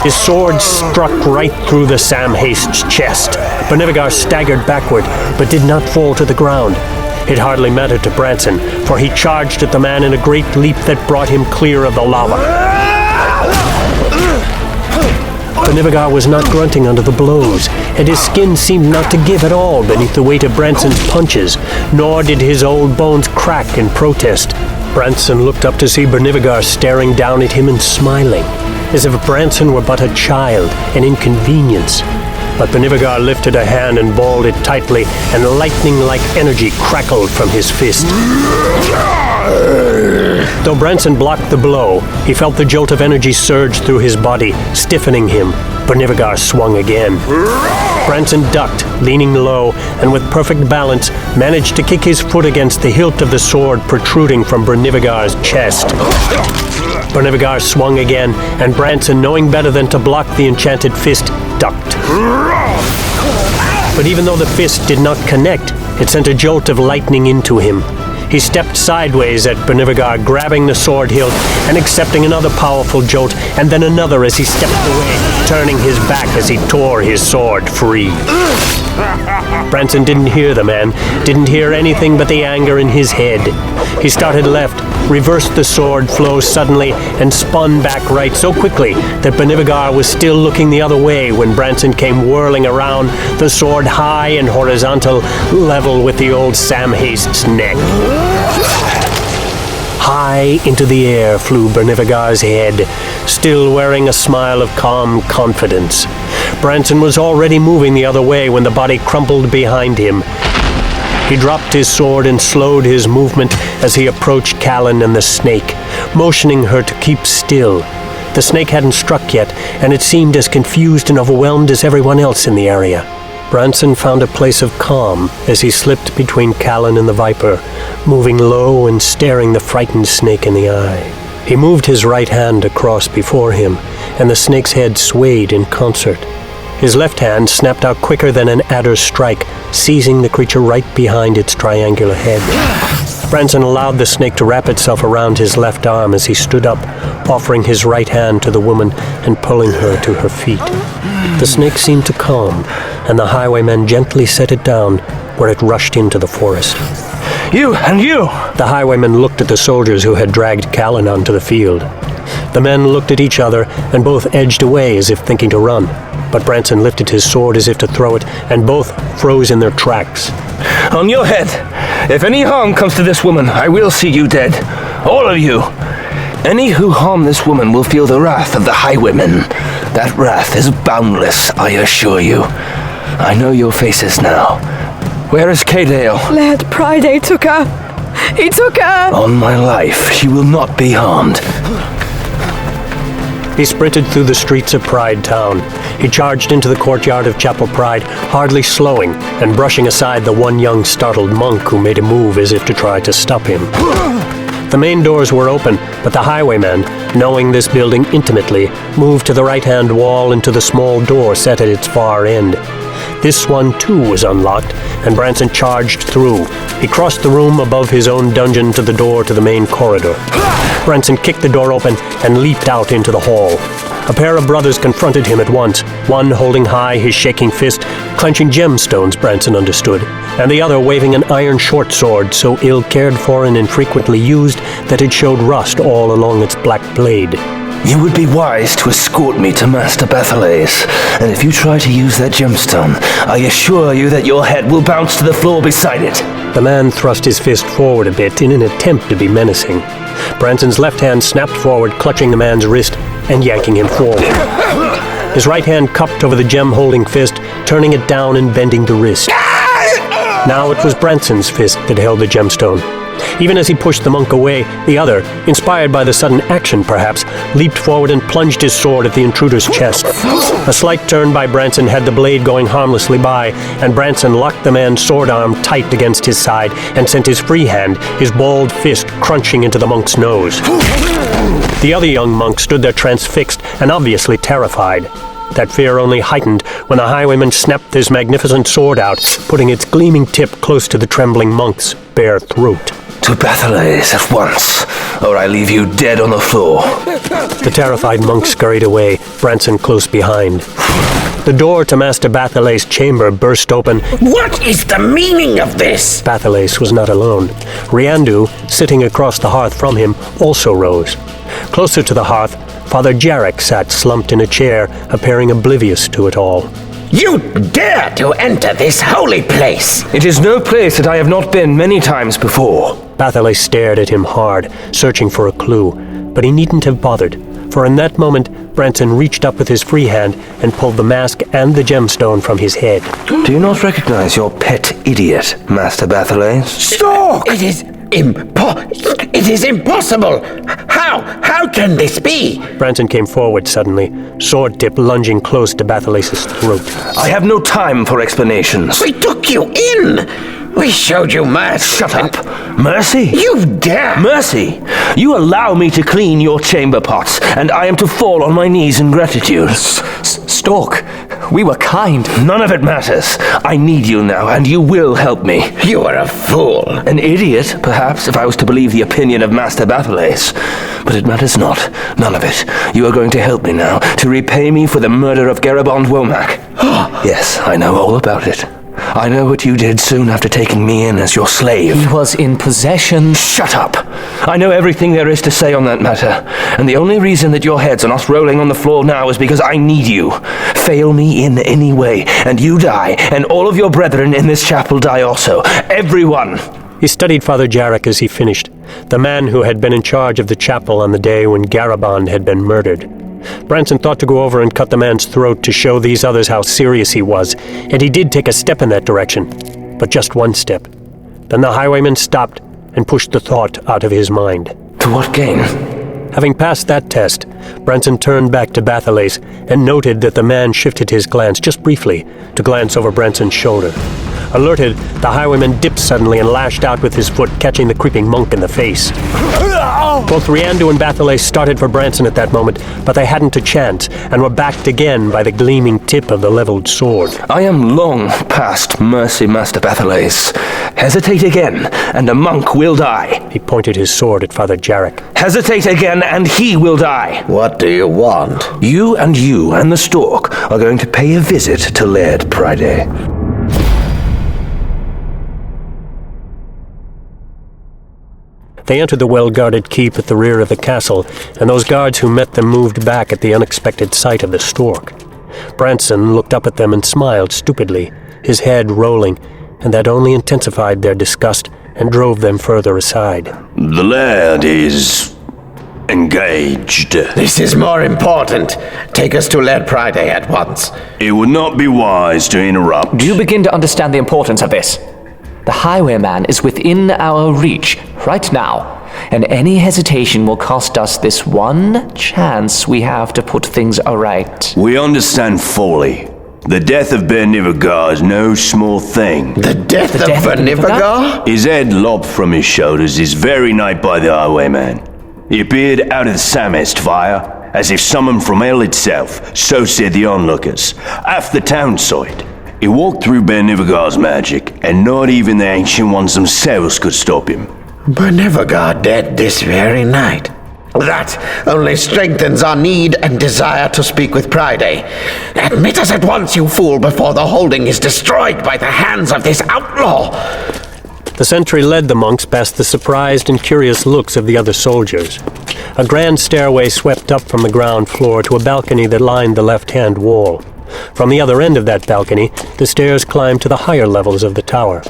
His sword struck right through the Samhaste's chest. Bernivigar staggered backward, but did not fall to the ground. It hardly mattered to Branson, for he charged at the man in a great leap that brought him clear of the lava. Bernivigar was not grunting under the blows, and his skin seemed not to give at all beneath the weight of Branson's punches, nor did his old bones crack in protest. Branson looked up to see Bernivigar staring down at him and smiling, as if Branson were but a child, an inconvenience. But Bernivigar lifted a hand and balled it tightly, and lightning-like energy crackled from his fist. Though Branson blocked the blow, he felt the jolt of energy surge through his body, stiffening him. Bernivigar swung again. Branson ducked, leaning low, and with perfect balance, managed to kick his foot against the hilt of the sword protruding from Bernivigar's chest. Bernivigar swung again, and Branson, knowing better than to block the enchanted fist, ducked. But even though the fist did not connect, it sent a jolt of lightning into him. He stepped sideways at Bernivigar, grabbing the sword hilt and accepting another powerful jolt, and then another as he stepped away, turning his back as he tore his sword free. Branson didn't hear the man, didn't hear anything but the anger in his head. He started left, reversed the sword flow suddenly, and spun back right so quickly that Bernivigar was still looking the other way when Branson came whirling around, the sword high and horizontal, level with the old Sam Haste's neck. High into the air flew Bernivigar's head, still wearing a smile of calm confidence. Branson was already moving the other way when the body crumpled behind him. He dropped his sword and slowed his movement as he approached Callan and the snake, motioning her to keep still. The snake hadn't struck yet, and it seemed as confused and overwhelmed as everyone else in the area. Branson found a place of calm as he slipped between Callan and the viper, moving low and staring the frightened snake in the eye. He moved his right hand across before him, and the snake's head swayed in concert. His left hand snapped out quicker than an adder's strike, seizing the creature right behind its triangular head. Branson allowed the snake to wrap itself around his left arm as he stood up, offering his right hand to the woman and pulling her to her feet. The snake seemed to calm, and the highwayman gently set it down where it rushed into the forest. You and you! The highwayman looked at the soldiers who had dragged Callan onto the field. The men looked at each other and both edged away as if thinking to run. But Branson lifted his sword as if to throw it, and both froze in their tracks. On your head! If any harm comes to this woman, I will see you dead. All of you! Any who harm this woman will feel the wrath of the Highwayman. That wrath is boundless, I assure you. I know your faces now. Where is Kaydale? Laird Priday took her. He took her! On my life, she will not be harmed. He sprinted through the streets of Pride Town. He charged into the courtyard of Chapel Pride, hardly slowing and brushing aside the one young startled monk who made a move as if to try to stop him. The main doors were open, but the highwayman, knowing this building intimately, moved to the right-hand wall and to the small door set at its far end. This one, too, was unlocked, and Branson charged through. He crossed the room above his own dungeon to the door to the main corridor. Branson kicked the door open and leaped out into the hall. A pair of brothers confronted him at once, one holding high his shaking fist, clenching gemstones, Branson understood, and the other waving an iron short sword so ill cared for and infrequently used that it showed rust all along its black blade. You would be wise to escort me to Master Bathalay's, and if you try to use that gemstone, I assure you that your head will bounce to the floor beside it. The man thrust his fist forward a bit in an attempt to be menacing. Branson's left hand snapped forward, clutching the man's wrist and yanking him forward. His right hand cupped over the gem-holding fist, turning it down and bending the wrist. Now it was Branson's fist that held the gemstone. Even as he pushed the monk away, the other, inspired by the sudden action perhaps, leaped forward and plunged his sword at the intruder's chest. A slight turn by Branson had the blade going harmlessly by, and Branson locked the man's sword arm tight against his side and sent his free hand, his balled fist, crunching into the monk's nose. The other young monk stood there transfixed and obviously terrified. That fear only heightened when the highwayman snapped his magnificent sword out, putting its gleaming tip close to the trembling monk's bare throat. To Bathalay's at once, or I leave you dead on the floor. The terrified monk scurried away, Branson close behind. The door to Master Bathalay's chamber burst open. What is the meaning of this? Bathalay's was not alone. Riandu, sitting across the hearth from him, also rose. Closer to the hearth, Father Jarek sat slumped in a chair, appearing oblivious to it all. You dare to enter this holy place! It is no place that I have not been many times before. Bathalay stared at him hard, searching for a clue, but he needn't have bothered, for in that moment Branson reached up with his free hand and pulled the mask and the gemstone from his head. Do you not recognize your pet idiot, Master Bathalay? Stop! It is impossible! How can this be? Branson came forward suddenly, sword tip lunging close to Bathalay's throat. I have no time for explanations. We took you in! We showed you mercy. Shut up! Mercy? You dare! Mercy? You allow me to clean your chamber pots, and I am to fall on my knees in gratitude. Stork, We were kind. None of it matters. I need you now, and you will help me. You are a fool. An idiot, perhaps, if I was to believe the opinion of Master Bathalace. But it matters not. None of it. You are going to help me now, to repay me for the murder of Garabond Womack. Yes, I know all about it. I know what you did soon after taking me in as your slave. He was in possession. Shut up! I know everything there is to say on that matter, and the only reason that your heads are not rolling on the floor now is because I need you. Fail me in any way, and you die, and all of your brethren in this chapel die also. Everyone! He studied Father Jarek as he finished, the man who had been in charge of the chapel on the day when Garabond had been murdered. Branson thought to go over and cut the man's throat to show these others how serious he was, and he did take a step in that direction, but just one step. Then the highwayman stopped and pushed the thought out of his mind. To what gain? Having passed that test, Branson turned back to Bathalace and noted that the man shifted his glance just briefly to glance over Branson's shoulder. Alerted, the highwayman dipped suddenly and lashed out with his foot, catching the creeping monk in the face. Both Riandu and Bathalace started for Branson at that moment, but they hadn't a chance, and were backed again by the gleaming tip of the leveled sword. I am long past mercy, Master Bathalace. Hesitate again, and a monk will die. He pointed his sword at Father Jarek. Hesitate again, and he will die. What do you want? You and the stork are going to pay a visit to Laird Priday. They entered the well-guarded keep at the rear of the castle, and those guards who met them moved back at the unexpected sight of the stork. Branson looked up at them and smiled stupidly, his head rolling, and that only intensified their disgust and drove them further aside. The laird is engaged. This is more important. Take us to Laird Priday at once. It would not be wise to interrupt. Do you begin to understand the importance of this? The highwayman is within our reach right now, and any hesitation will cost us this one chance we have to put things aright. We understand fully. The death of Bernivagar is no small thing. The death of Bernivagar? His head lopped from his shoulders this very night by the highwayman. He appeared out of the Samest fire, as if summoned from hell itself, so said the onlookers. Half the town saw it. He walked through Bernivagar's magic, and not even the Ancient Ones themselves could stop him. Bernivagar dead this very night. That only strengthens our need and desire to speak with Priday. Admit us at once, you fool, before the holding is destroyed by the hands of this outlaw. The sentry led the monks past the surprised and curious looks of the other soldiers. A grand stairway swept up from the ground floor to a balcony that lined the left-hand wall. From the other end of that balcony, the stairs climbed to the higher levels of the tower.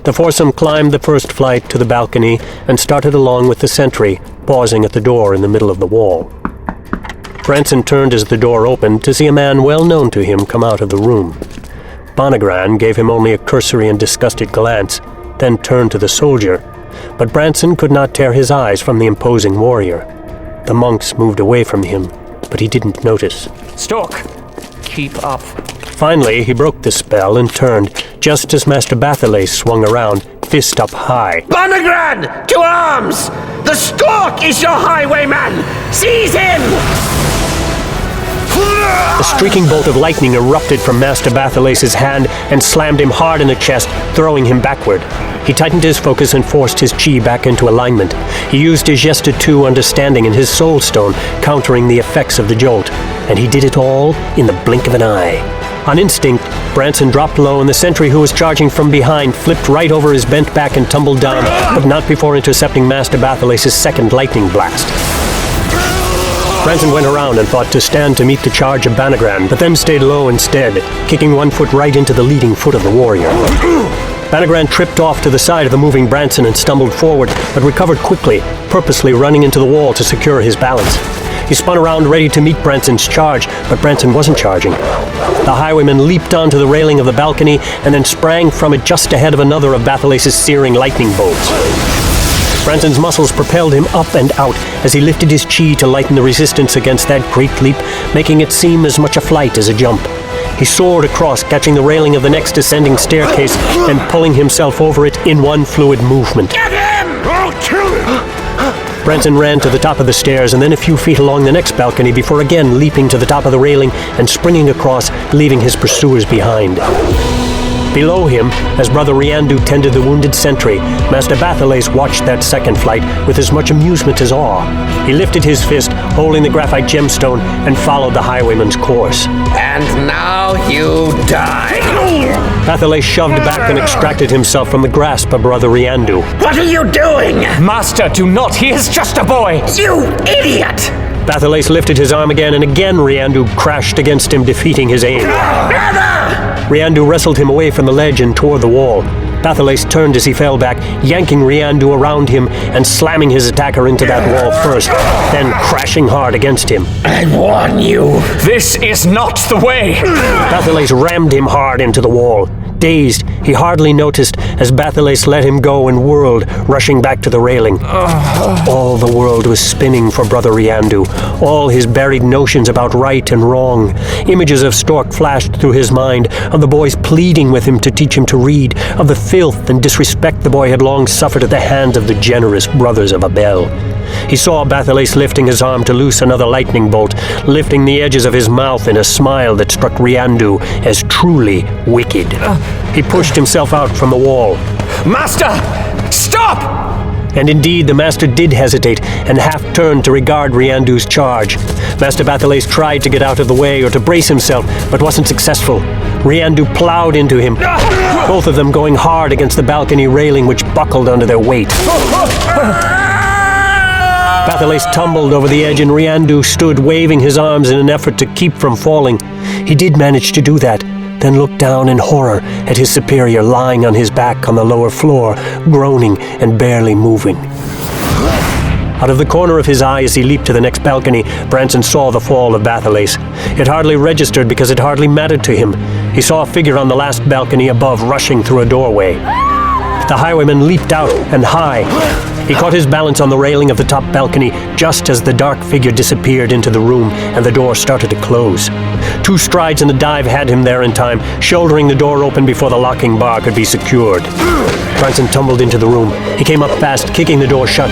The foursome climbed the first flight to the balcony and started along with the sentry, pausing at the door in the middle of the wall. Branson turned as the door opened to see a man well known to him come out of the room. Bonagran gave him only a cursory and disgusted glance, then turned to the soldier, but Branson could not tear his eyes from the imposing warrior. The monks moved away from him, but he didn't notice. Stork! Keep up. Finally, he broke the spell and turned, just as Master Bathalace swung around, fist up high. Bonagran! To arms! The stork is your highwayman! Seize him! A streaking bolt of lightning erupted from Master Bathalace's hand and slammed him hard in the chest, throwing him backward. He tightened his focus and forced his chi back into alignment. He used his Gesta 2 understanding and his soul stone, countering the effects of the jolt. And he did it all in the blink of an eye. On instinct, Branson dropped low, and the sentry who was charging from behind flipped right over his bent back and tumbled down, but not before intercepting Master Bathalace's second lightning blast. Branson went around and thought to stand to meet the charge of Bonagran, but then stayed low instead, kicking one foot right into the leading foot of the warrior. Bonagran tripped off to the side of the moving Branson and stumbled forward, but recovered quickly, purposely running into the wall to secure his balance. He spun around ready to meet Branson's charge, but Branson wasn't charging. The highwayman leaped onto the railing of the balcony and then sprang from it just ahead of another of Bathalace's searing lightning bolts. Branson's muscles propelled him up and out as he lifted his chi to lighten the resistance against that great leap, making it seem as much a flight as a jump. He soared across, catching the railing of the next descending staircase and pulling himself over it in one fluid movement. Get him! I'll kill him! Branson ran to the top of the stairs and then a few feet along the next balcony before again leaping to the top of the railing and springing across, leaving his pursuers behind. Below him, as Brother Riandu tended the wounded sentry, Master Bathalace watched that second flight with as much amusement as awe. He lifted his fist, holding the graphite gemstone, and followed the highwayman's course. And now you die. Bathalace shoved back and extracted himself from the grasp of Brother Riandu. What are you doing? Master, do not. He is just a boy. You idiot! Bathalace lifted his arm again, and again Riandu crashed against him, defeating his aim. Riandu wrestled him away from the ledge and toward the wall. Bathalace turned as he fell back, yanking Riandu around him and slamming his attacker into that wall first, then crashing hard against him. I warn you. This is not the way. Bathalace rammed him hard into the wall. Dazed, he hardly noticed as Bathalace let him go and whirled, rushing back to the railing. All the world was spinning for Brother Riandu, all his buried notions about right and wrong. Images of Stork flashed through his mind, of the boys pleading with him to teach him to read, of the filth and disrespect the boy had long suffered at the hands of the generous brothers of Abel. He saw Bathalace lifting his arm to loose another lightning bolt, lifting the edges of his mouth in a smile that struck Riandu as truly wicked. He pushed himself out from the wall. Master! Stop! And indeed, the master did hesitate and half-turned to regard Riandu's charge. Master Bathalace tried to get out of the way or to brace himself, but wasn't successful. Riandu plowed into him, both of them going hard against the balcony railing which buckled under their weight. Bathalace tumbled over the edge and Riandu stood waving his arms in an effort to keep from falling. He did manage to do that, then looked down in horror at his superior lying on his back on the lower floor, groaning and barely moving. Out of the corner of his eye as he leaped to the next balcony, Branson saw the fall of Bathalace. It hardly registered because it hardly mattered to him. He saw a figure on the last balcony above rushing through a doorway. The highwayman leaped out and high. He caught his balance on the railing of the top balcony just as the dark figure disappeared into the room and the door started to close. 2 strides and the dive had him there in time, shouldering the door open before the locking bar could be secured. Branson tumbled into the room. He came up fast, kicking the door shut.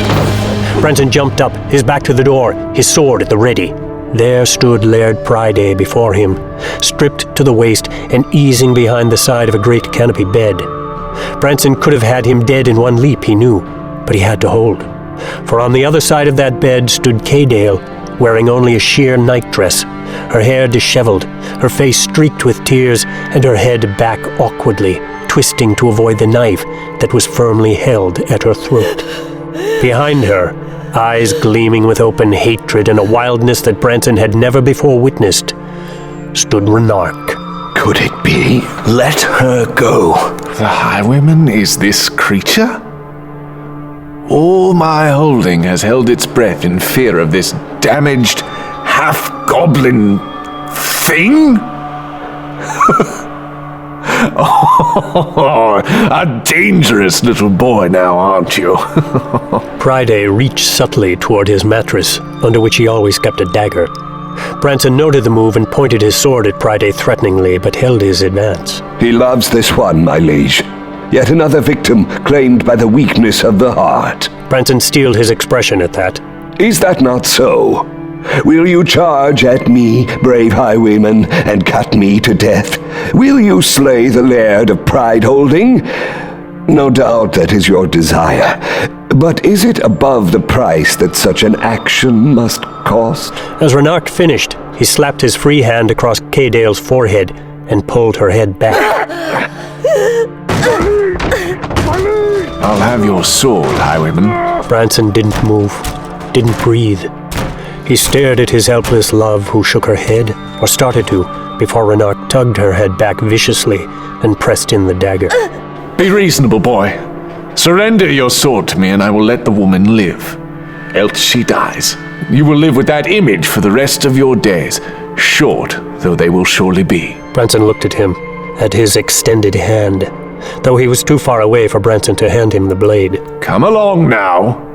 Branson jumped up, his back to the door, his sword at the ready. There stood Laird Pryday before him, stripped to the waist and easing behind the side of a great canopy bed. Branson could have had him dead in one leap, he knew, but he had to hold. For on the other side of that bed stood Kaydale, wearing only a sheer nightdress, her hair disheveled, her face streaked with tears, and her head back awkwardly, twisting to avoid the knife that was firmly held at her throat. Behind her, eyes gleaming with open hatred and a wildness that Branson had never before witnessed, stood Renark. Could it be? Let her go. The highwayman is this creature? All my holding has held its breath in fear of this damaged, half-goblin thing? Oh, a dangerous little boy now, aren't you? Pryday reached subtly toward his mattress, under which he always kept a dagger. Branson noted the move and pointed his sword at Pryday threateningly, but held his advance. He loves this one, my liege. Yet another victim claimed by the weakness of the heart. Branson steeled his expression at that. Is that not so? Will you charge at me, brave highwayman, and cut me to death? Will you slay the Laird of Pride Holding? No doubt that is your desire. But is it above the price that such an action must cost? As Renark finished, he slapped his free hand across Kaydale's forehead and pulled her head back. I'll have your sword, highwayman. Branson didn't move, didn't breathe. He stared at his helpless love, who shook her head, or started to, before Renark tugged her head back viciously and pressed in the dagger. Be reasonable, boy. Surrender your sword to me and I will let the woman live. Else she dies. You will live with that image for the rest of your days, short though they will surely be. Branson looked at him, at his extended hand, though he was too far away for Branson to hand him the blade. Come along now.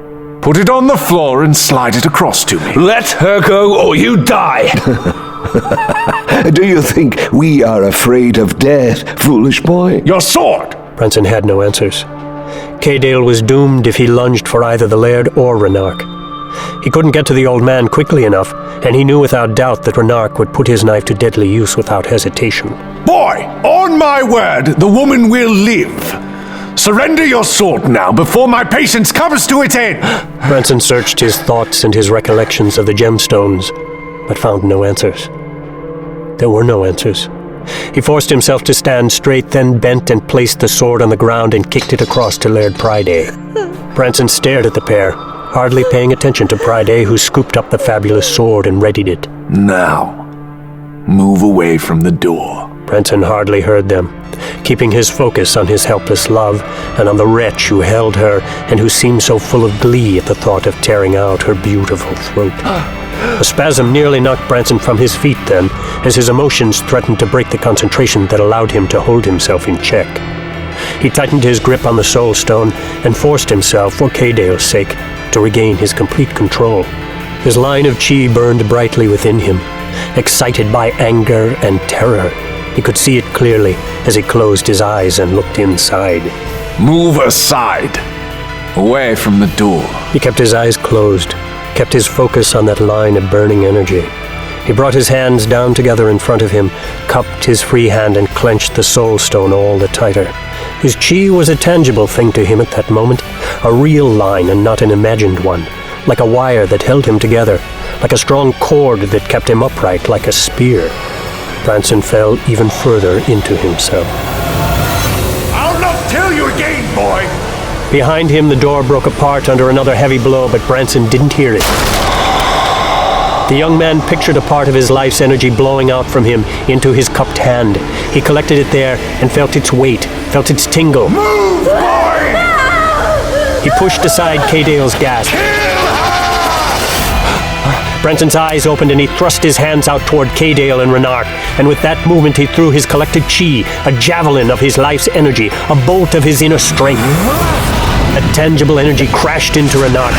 Put it on the floor and slide it across to me. Let her go or you die! Do you think we are afraid of death, foolish boy? Your sword! Branson had no answers. Kaydale was doomed if he lunged for either the Laird or Renark. He couldn't get to the old man quickly enough, and he knew without doubt that Renark would put his knife to deadly use without hesitation. Boy, on my word, the woman will live. Surrender your sword now, before my patience comes to its end! Branson searched his thoughts and his recollections of the gemstones, but found no answers. There were no answers. He forced himself to stand straight, then bent and placed the sword on the ground and kicked it across to Laird Pryday. Branson stared at the pair, hardly paying attention to Pryday, who scooped up the fabulous sword and readied it. Now, move away from the door. Branson hardly heard them, keeping his focus on his helpless love and on the wretch who held her and who seemed so full of glee at the thought of tearing out her beautiful throat. A spasm nearly knocked Branson from his feet then, as his emotions threatened to break the concentration that allowed him to hold himself in check. He tightened his grip on the soul stone and forced himself, for Kadale's sake, to regain his complete control. His line of chi burned brightly within him, excited by anger and terror. He could see it clearly as he closed his eyes and looked inside. Move aside, away from the door. He kept his eyes closed, kept his focus on that line of burning energy. He brought his hands down together in front of him, cupped his free hand and clenched the soul stone all the tighter. His chi was a tangible thing to him at that moment, a real line and not an imagined one, like a wire that held him together, like a strong cord that kept him upright like a spear. Branson fell even further into himself. I'll not tell you again, boy! Behind him, the door broke apart under another heavy blow, but Branson didn't hear it. The young man pictured a part of his life's energy blowing out from him into his cupped hand. He collected it there and felt its weight, felt its tingle. Move, boy! He pushed aside Kadale's gasp. Branson's eyes opened and he thrust his hands out toward Kadale and Renark, and with that movement he threw his collected chi, a javelin of his life's energy, a bolt of his inner strength. A tangible energy crashed into Renark,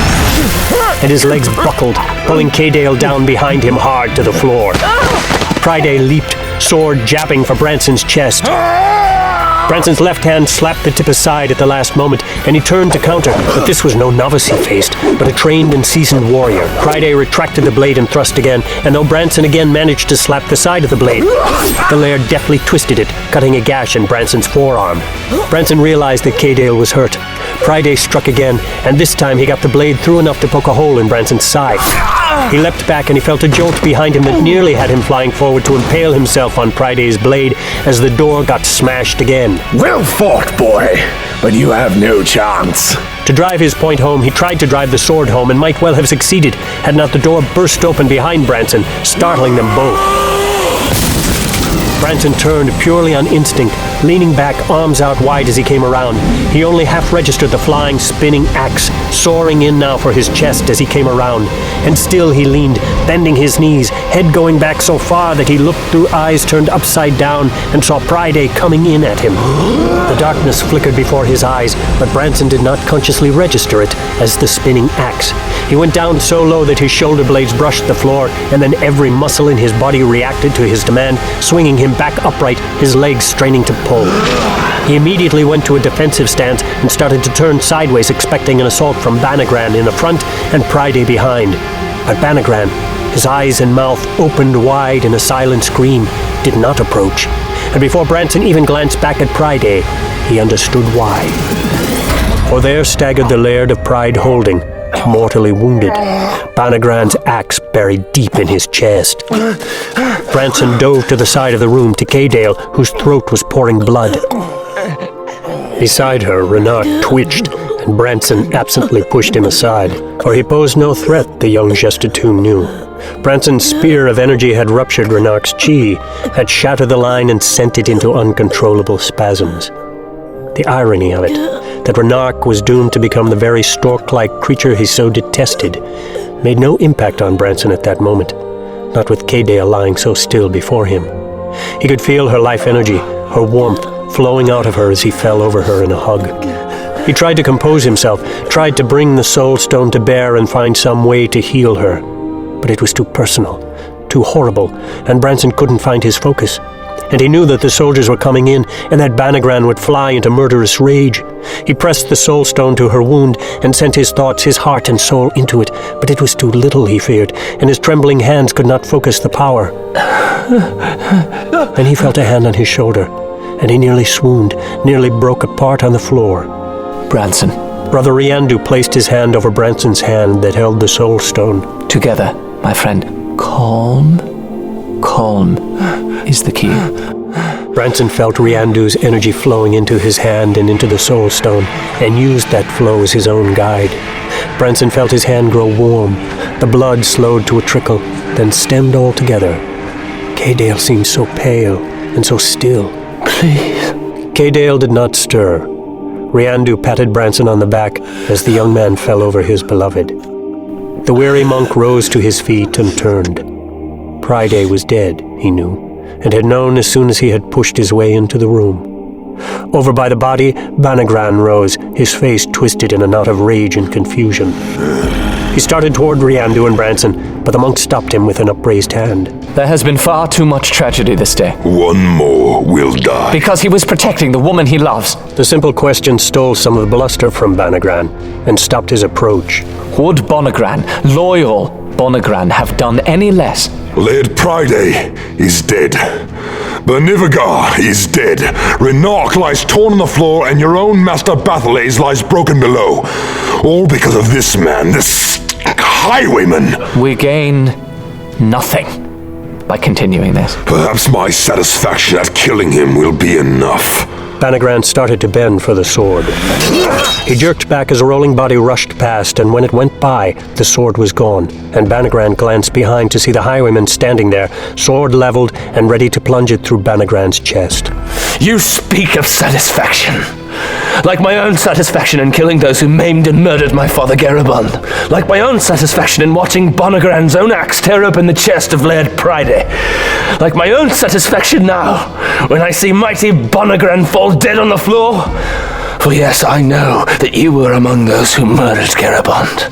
and his legs buckled, pulling Kadale down behind him hard to the floor. Pryday leaped, sword jabbing for Branson's chest. Branson's left hand slapped the tip aside at the last moment, and he turned to counter, but this was no novice he faced, but a trained and seasoned warrior. Pryday retracted the blade and thrust again, and though Branson again managed to slap the side of the blade, the laird deftly twisted it, cutting a gash in Branson's forearm. Branson realized that Kadale was hurt. Pryday struck again, and this time he got the blade through enough to poke a hole in Branson's side. He leapt back and he felt a jolt behind him that nearly had him flying forward to impale himself on Pryday's blade as the door got smashed again. Well fought, boy, but you have no chance. To drive his point home, he tried to drive the sword home and might well have succeeded had not the door burst open behind Branson, startling them both. Branson turned purely on instinct, leaning back, arms out wide as he came around. He only half registered the flying, spinning axe, soaring in now for his chest as he came around. And still he leaned, bending his knees, head going back so far that he looked through eyes turned upside down and saw Pryday coming in at him. The darkness flickered before his eyes, but Branson did not consciously register it as the spinning axe. He went down so low that his shoulder blades brushed the floor, and then every muscle in his body reacted to his demand, swinging him back upright, his legs straining to pull. He immediately went to a defensive stance and started to turn sideways, expecting an assault from Banagran in the front and Pryday behind. But Banagran, his eyes and mouth opened wide in a silent scream, did not approach. And before Branson even glanced back at Pryday, he understood why. For there staggered the Laird of Pride Holding, mortally wounded, Banagran's axe buried deep in his chest. Branson dove to the side of the room to Kadale, whose throat was pouring blood. Beside her, Renard twitched, and Branson absently pushed him aside, for he posed no threat, the young Gestatune knew. Branson's spear of energy had ruptured Renard's chi, had shattered the line and sent it into uncontrollable spasms. The irony of it, that Renard was doomed to become the very stork-like creature he so detested, made no impact on Branson at that moment, not with Kadale lying so still before him. He could feel her life energy, her warmth, flowing out of her as he fell over her in a hug. He tried to compose himself, tried to bring the soul stone to bear and find some way to heal her. But it was too personal, too horrible, and Branson couldn't find his focus. and he knew that the soldiers were coming in and that Banagran would fly into murderous rage. He pressed the soul stone to her wound and sent his thoughts, his heart and soul into it, but it was too little, he feared, and his trembling hands could not focus the power. Then he felt a hand on his shoulder, and he nearly swooned, nearly broke apart on the floor. Branson. Brother Riandu placed his hand over Branson's hand that held the soul stone. Together, my friend. Calm. Calm is the key. Branson felt Riandu's energy flowing into his hand and into the soul stone, and used that flow as his own guide. Branson felt his hand grow warm. The blood slowed to a trickle, then stemmed altogether. K-Dale seemed so pale and so still. Please. K-Dale did not stir. Riandu patted Branson on the back as the young man fell over his beloved. The weary monk rose to his feet and turned. Pryday was dead, he knew, and had known as soon as he had pushed his way into the room. Over by the body, Banagran rose, his face twisted in a knot of rage and confusion. He started toward Riandu and Branson, but the monk stopped him with an upraised hand. There has been far too much tragedy this day. One more will die. Because he was protecting the woman he loves. The simple question stole some of the bluster from Banagran and stopped his approach. Would Bonagran, loyal Bonagran, have done any less? Laird Pryday is dead. Bernivagar is dead. Renark lies torn on the floor, and your own master Bathalaise lies broken below. All because of this man, this Highwayman. We gain nothing by continuing this. Perhaps my satisfaction at killing him will be enough. Banagran started to bend for the sword. He jerked back as a rolling body rushed past, and when it went by, the sword was gone, and Banagran glanced behind to see the Highwayman standing there, sword leveled and ready to plunge it through Banagran's chest. You speak of satisfaction. Like my own satisfaction in killing those who maimed and murdered my father Garibald. Like my own satisfaction in watching Bonagran's own axe tear open the chest of Laird Pryday. Like my own satisfaction now, when I see mighty Bonagran fall dead on the floor. For yes, I know that you were among those who murdered Garibald.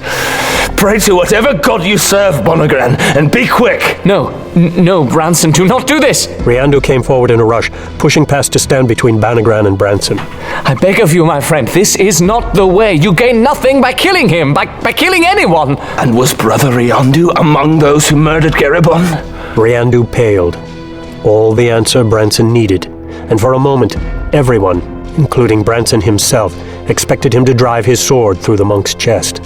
Pray to whatever god you serve, Bonagran, and be quick! No, Branson, do not do this! Riandu came forward in a rush, pushing past to stand between Banagran and Branson. I beg of you, my friend, this is not the way. You gain nothing by killing him, by killing anyone. And was Brother Riandu among those who murdered Garibald? Riandu paled. All the answer Branson needed, and for a moment, everyone, including Branson himself, expected him to drive his sword through the monk's chest.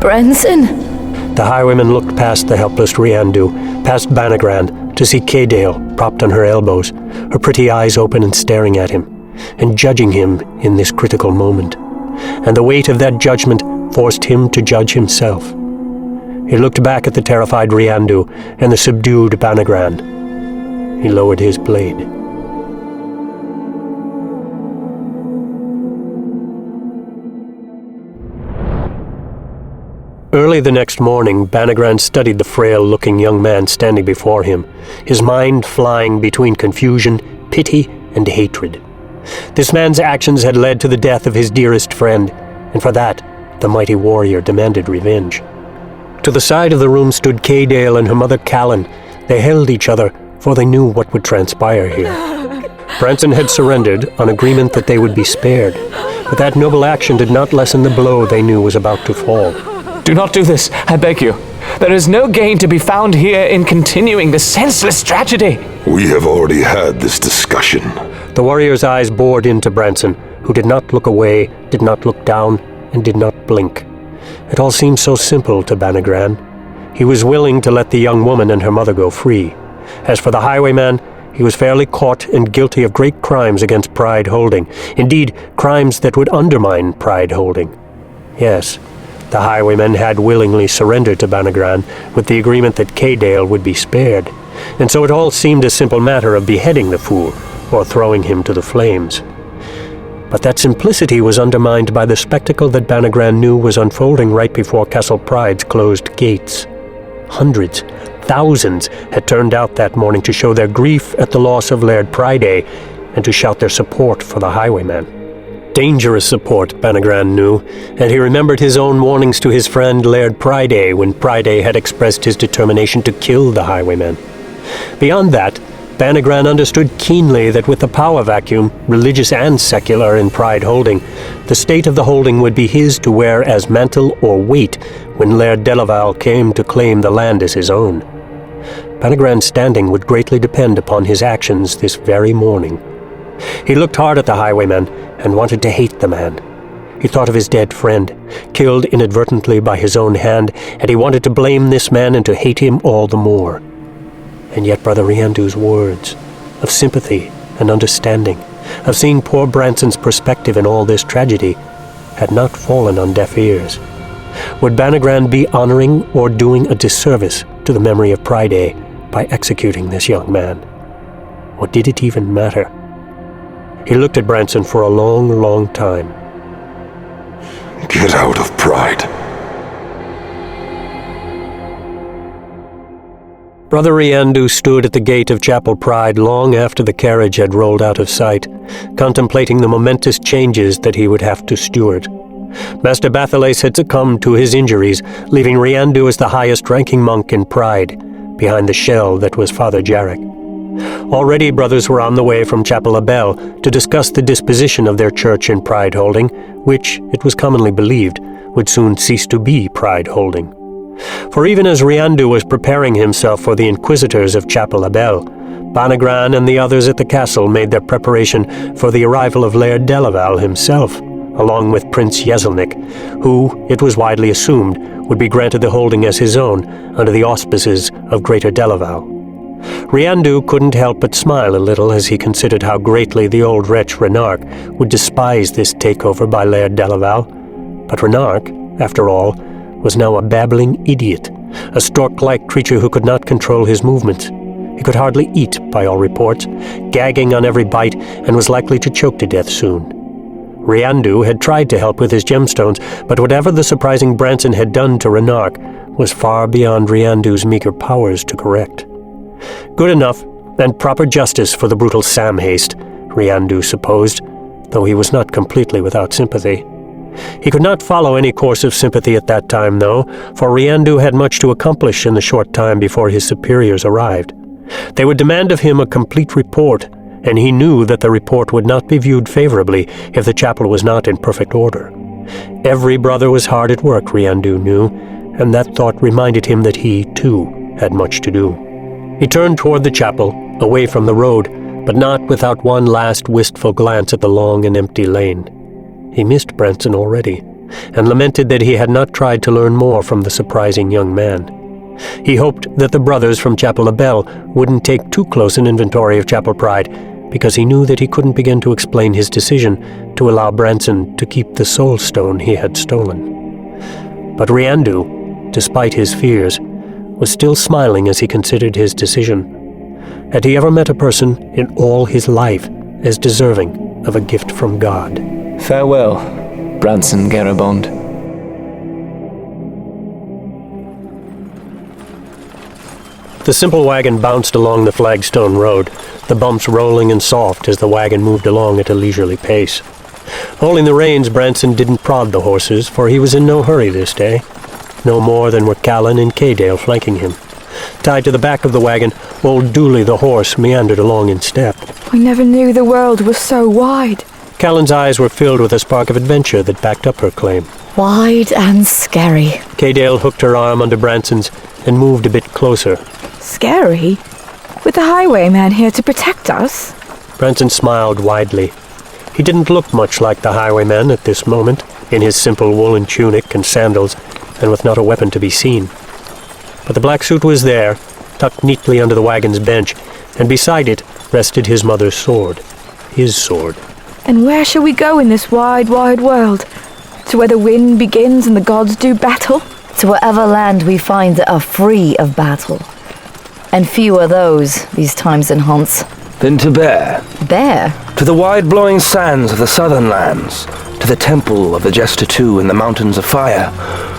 Branson? The Highwayman looked past the helpless Riandu, past Banagran, to see K-Dale propped on her elbows, her pretty eyes open and staring at him, and judging him in this critical moment. And the weight of that judgment forced him to judge himself. He looked back at the terrified Riandu and the subdued Banagran. He lowered his blade. Early the next morning, Banagran studied the frail-looking young man standing before him, his mind flying between confusion, pity, and hatred. This man's actions had led to the death of his dearest friend, and for that, the mighty warrior demanded revenge. To the side of the room stood K-Dale and her mother Callan. They held each other, for they knew what would transpire here. Branson had surrendered on agreement that they would be spared, but that noble action did not lessen the blow they knew was about to fall. Do not do this, I beg you. There is no gain to be found here in continuing this senseless tragedy. We have already had this discussion. The warrior's eyes bored into Branson, who did not look away, did not look down, and did not blink. It all seemed so simple to Banagran. He was willing to let the young woman and her mother go free. As for the Highwayman, he was fairly caught and guilty of great crimes against Pride Holding. Indeed, crimes that would undermine Pride Holding. Yes, the Highwayman had willingly surrendered to Banagran with the agreement that K-Dale would be spared, and so it all seemed a simple matter of beheading the fool or throwing him to the flames. But that simplicity was undermined by the spectacle that Banagran knew was unfolding right before Castle Pride's closed gates. Hundreds, thousands had turned out that morning to show their grief at the loss of Laird Pryday and to shout their support for the Highwayman. Dangerous support, Banagran knew, and he remembered his own warnings to his friend Laird Pryday when Pryday had expressed his determination to kill the Highwayman. Beyond that, Banagran understood keenly that with the power vacuum, religious and secular, in Pride Holding, the state of the holding would be his to wear as mantle or weight when Laird Delaval came to claim the land as his own. Banagran's standing would greatly depend upon his actions this very morning. He looked hard at the highwayman and wanted to hate the man. He thought of his dead friend, killed inadvertently by his own hand, and he wanted to blame this man and to hate him all the more. And yet Brother Riandu's words of sympathy and understanding, of seeing poor Branson's perspective in all this tragedy, had not fallen on deaf ears. Would Banagran be honoring or doing a disservice to the memory of Pride by executing this young man? Or did it even matter? He looked at Branson for a long, long time. Get out of Pride. Brother Riandu stood at the gate of Chapel Pride long after the carriage had rolled out of sight, contemplating the momentous changes that he would have to steward. Master Bathilais had succumbed to his injuries, leaving Riandu as the highest-ranking monk in Pride, behind the shell that was Father Jarek. Already brothers were on the way from Chapel Abel to discuss the disposition of their church in Pride Holding, which, it was commonly believed, would soon cease to be Pride Holding. For even as Riandu was preparing himself for the inquisitors of Chapel Abel, Banagran and the others at the castle made their preparation for the arrival of Laird Delaval himself, along with Prince Yezelnik, who, it was widely assumed, would be granted the holding as his own under the auspices of Greater Delaval. Riandu couldn't help but smile a little as he considered how greatly the old wretch Renark would despise this takeover by Laird Delaval. But Renark, after all, was now a babbling idiot, a stork-like creature who could not control his movements. He could hardly eat, by all reports, gagging on every bite, and was likely to choke to death soon. Riandu had tried to help with his gemstones, but whatever the surprising Branson had done to Renark was far beyond Riandu's meager powers to correct. Good enough, and proper justice for the brutal Samhaste, Riandu supposed, though he was not completely without sympathy. He could not follow any course of sympathy at that time, though, for Riandu had much to accomplish in the short time before his superiors arrived. They would demand of him a complete report, and he knew that the report would not be viewed favorably if the chapel was not in perfect order. Every brother was hard at work, Riandu knew, and that thought reminded him that he, too, had much to do. He turned toward the chapel, away from the road, but not without one last wistful glance at the long and empty lane. He missed Branson already, and lamented that he had not tried to learn more from the surprising young man. He hoped that the brothers from Chapel Abel wouldn't take too close an inventory of Chapel Pride, because he knew that he couldn't begin to explain his decision to allow Branson to keep the soul stone he had stolen. But Riandu, despite his fears, was still smiling as he considered his decision. Had he ever met a person in all his life as deserving of a gift from God? Farewell, Branson Garabond. The simple wagon bounced along the flagstone road, the bumps rolling and soft as the wagon moved along at a leisurely pace. Holding the reins, Branson didn't prod the horses, for he was in no hurry this day. No more than were Callan and Caydale flanking him. Tied to the back of the wagon, old Dooley the horse meandered along in step. I never knew the world was so wide. Callan's eyes were filled with a spark of adventure that backed up her claim. Wide and scary. Caydale hooked her arm under Branson's and moved a bit closer. Scary? With the highwayman here to protect us? Branson smiled widely. He didn't look much like the highwayman at this moment, in his simple woolen tunic and sandals, and with not a weapon to be seen. But the black suit was there, tucked neatly under the wagon's bench, and beside it rested his mother's sword. His sword. And where shall we go in this wide, wide world? To where the wind begins and the gods do battle? To whatever land we find that are free of battle. And few are those, these times in Hunts. Then to Bear. Bear? To the wide-blowing sands of the southern lands. To the temple of the Jester II in the mountains of fire.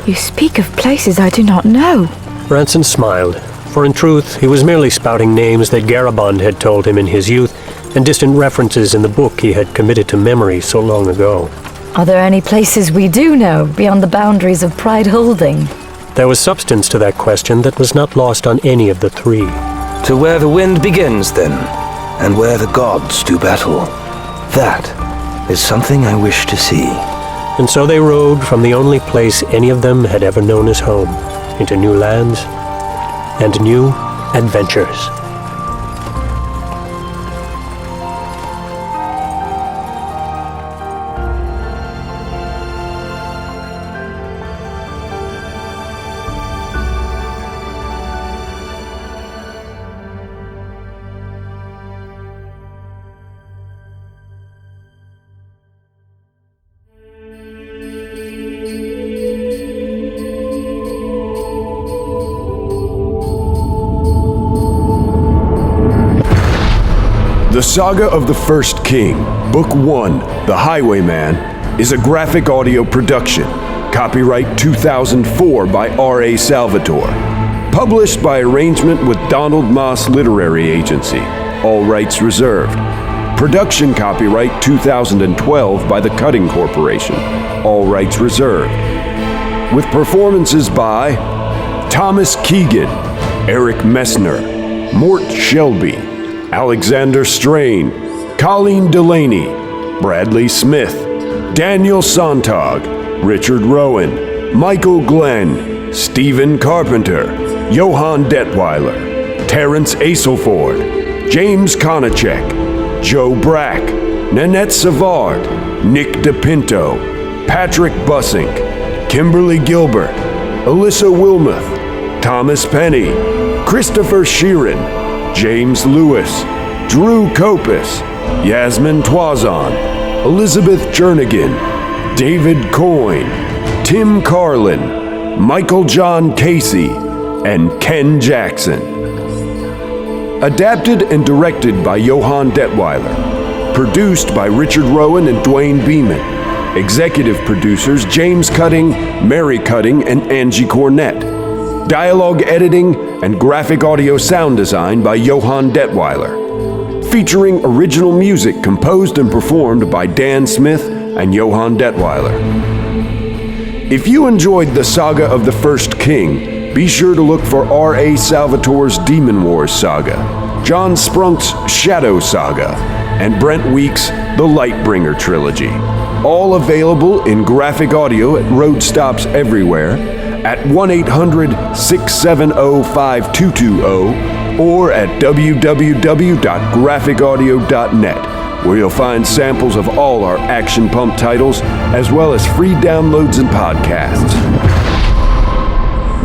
You speak of places I do not know. Branson smiled, for in truth he was merely spouting names that Garabond had told him in his youth, and distant references in the book he had committed to memory so long ago. Are there any places we do know, beyond the boundaries of Pride Holding? There was substance to that question that was not lost on any of the three. To where the wind begins, then, and where the gods do battle. That is something I wish to see. And so they rode from the only place any of them had ever known as home, into new lands and new adventures. The Saga of the First King, Book 1, The Highwayman, is a graphic audio production. Copyright 2004 by R.A. Salvatore. Published by arrangement with Donald Moss Literary Agency. All rights reserved. Production copyright 2012 by The Cutting Corporation. All rights reserved. With performances by Thomas Keegan, Eric Messner, Mort Shelby, Alexander Strain, Colleen Delaney, Bradley Smith, Daniel Sontag, Richard Rowan, Michael Glenn, Stephen Carpenter, Johann Detweiler, Terrence Aselford, James Konachek, Joe Brack, Nanette Savard, Nick DePinto, Patrick Bussink, Kimberly Gilbert, Alyssa Wilmoth, Thomas Penny, Christopher Sheeran, James Lewis, Drew Copus, Yasmin Twazon, Elizabeth Jernigan, David Coyne, Tim Carlin, Michael John Casey, and Ken Jackson. Adapted and directed by Johann Detweiler. Produced by Richard Rowan and Dwayne Beeman. Executive producers James Cutting, Mary Cutting, and Angie Cornett. Dialogue editing and graphic audio sound design by Johann Detweiler. Featuring original music composed and performed by Dan Smith and Johann Detweiler. If you enjoyed the Saga of the First King, be sure to look for R.A. Salvatore's Demon Wars Saga, John Sprunk's Shadow Saga, and Brent Weeks' The Lightbringer Trilogy. All available in graphic audio at road stops everywhere, at 1-800-670-5220 or at www.graphicaudio.net, where you'll find samples of all our Action Pump titles, as well as free downloads and podcasts.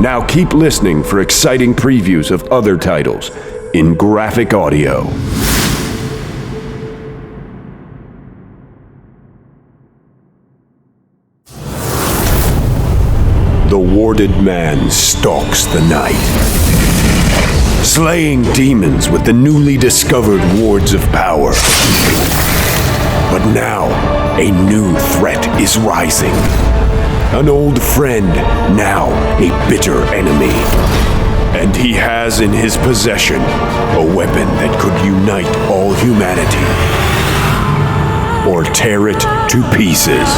Now keep listening for exciting previews of other titles in graphic audio. The warded man stalks the night, slaying demons with the newly discovered wards of power. But now, a new threat is rising. An old friend, now a bitter enemy. And he has in his possession a weapon that could unite all humanity, or tear it to pieces.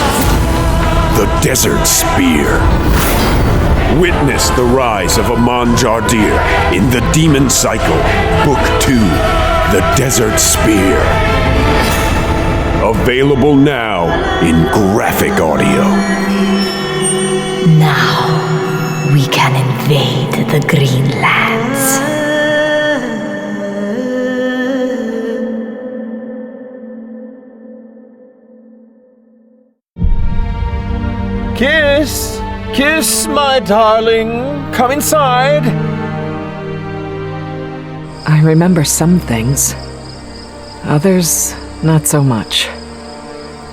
The Desert Spear. Witness the rise of Aman Jardir in The Demon Cycle, Book 2, The Desert Spear. Available now in graphic audio. Now we can invade the Green Lands. Kiss! Kiss, my darling! Come inside! I remember some things. Others, not so much.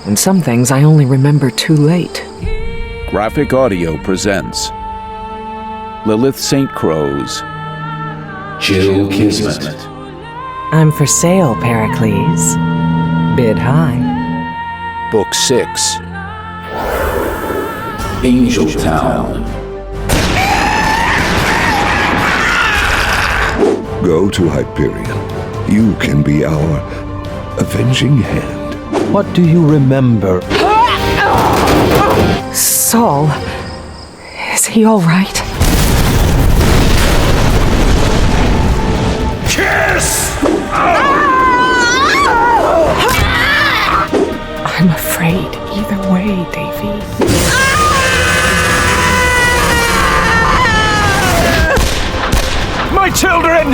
And some things I only remember too late. Graphic Audio presents Lilith St. Crows, Jill Kismet. I'm for sale, Pericles. Bid high. Book 6, Angel Town. Go to Hyperion. You can be our avenging hand. What do you remember? Saul, is he all right? Kill Yes! I'm afraid either way, Davy. My children!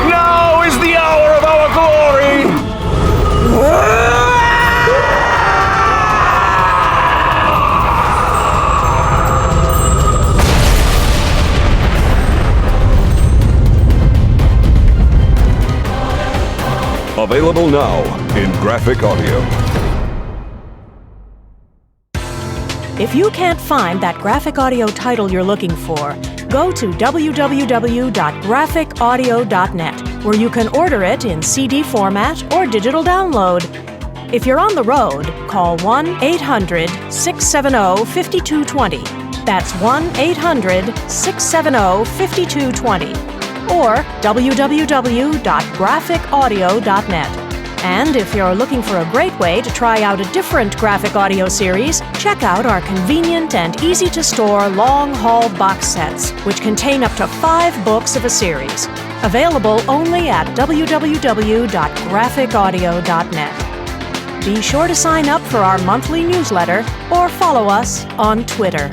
Now is the hour of our glory! Available now in graphic audio. If you can't find that graphic audio title you're looking for, go to www.graphicaudio.net, where you can order it in CD format or digital download. If you're on the road, call 1-800-670-5220. That's 1-800-670-5220. Or www.graphicaudio.net. And if you're looking for a great way to try out a different graphic audio series, check out our convenient and easy-to-store long-haul box sets, which contain up to 5 books of a series. Available only at www.graphicaudio.net. Be sure to sign up for our monthly newsletter or follow us on Twitter.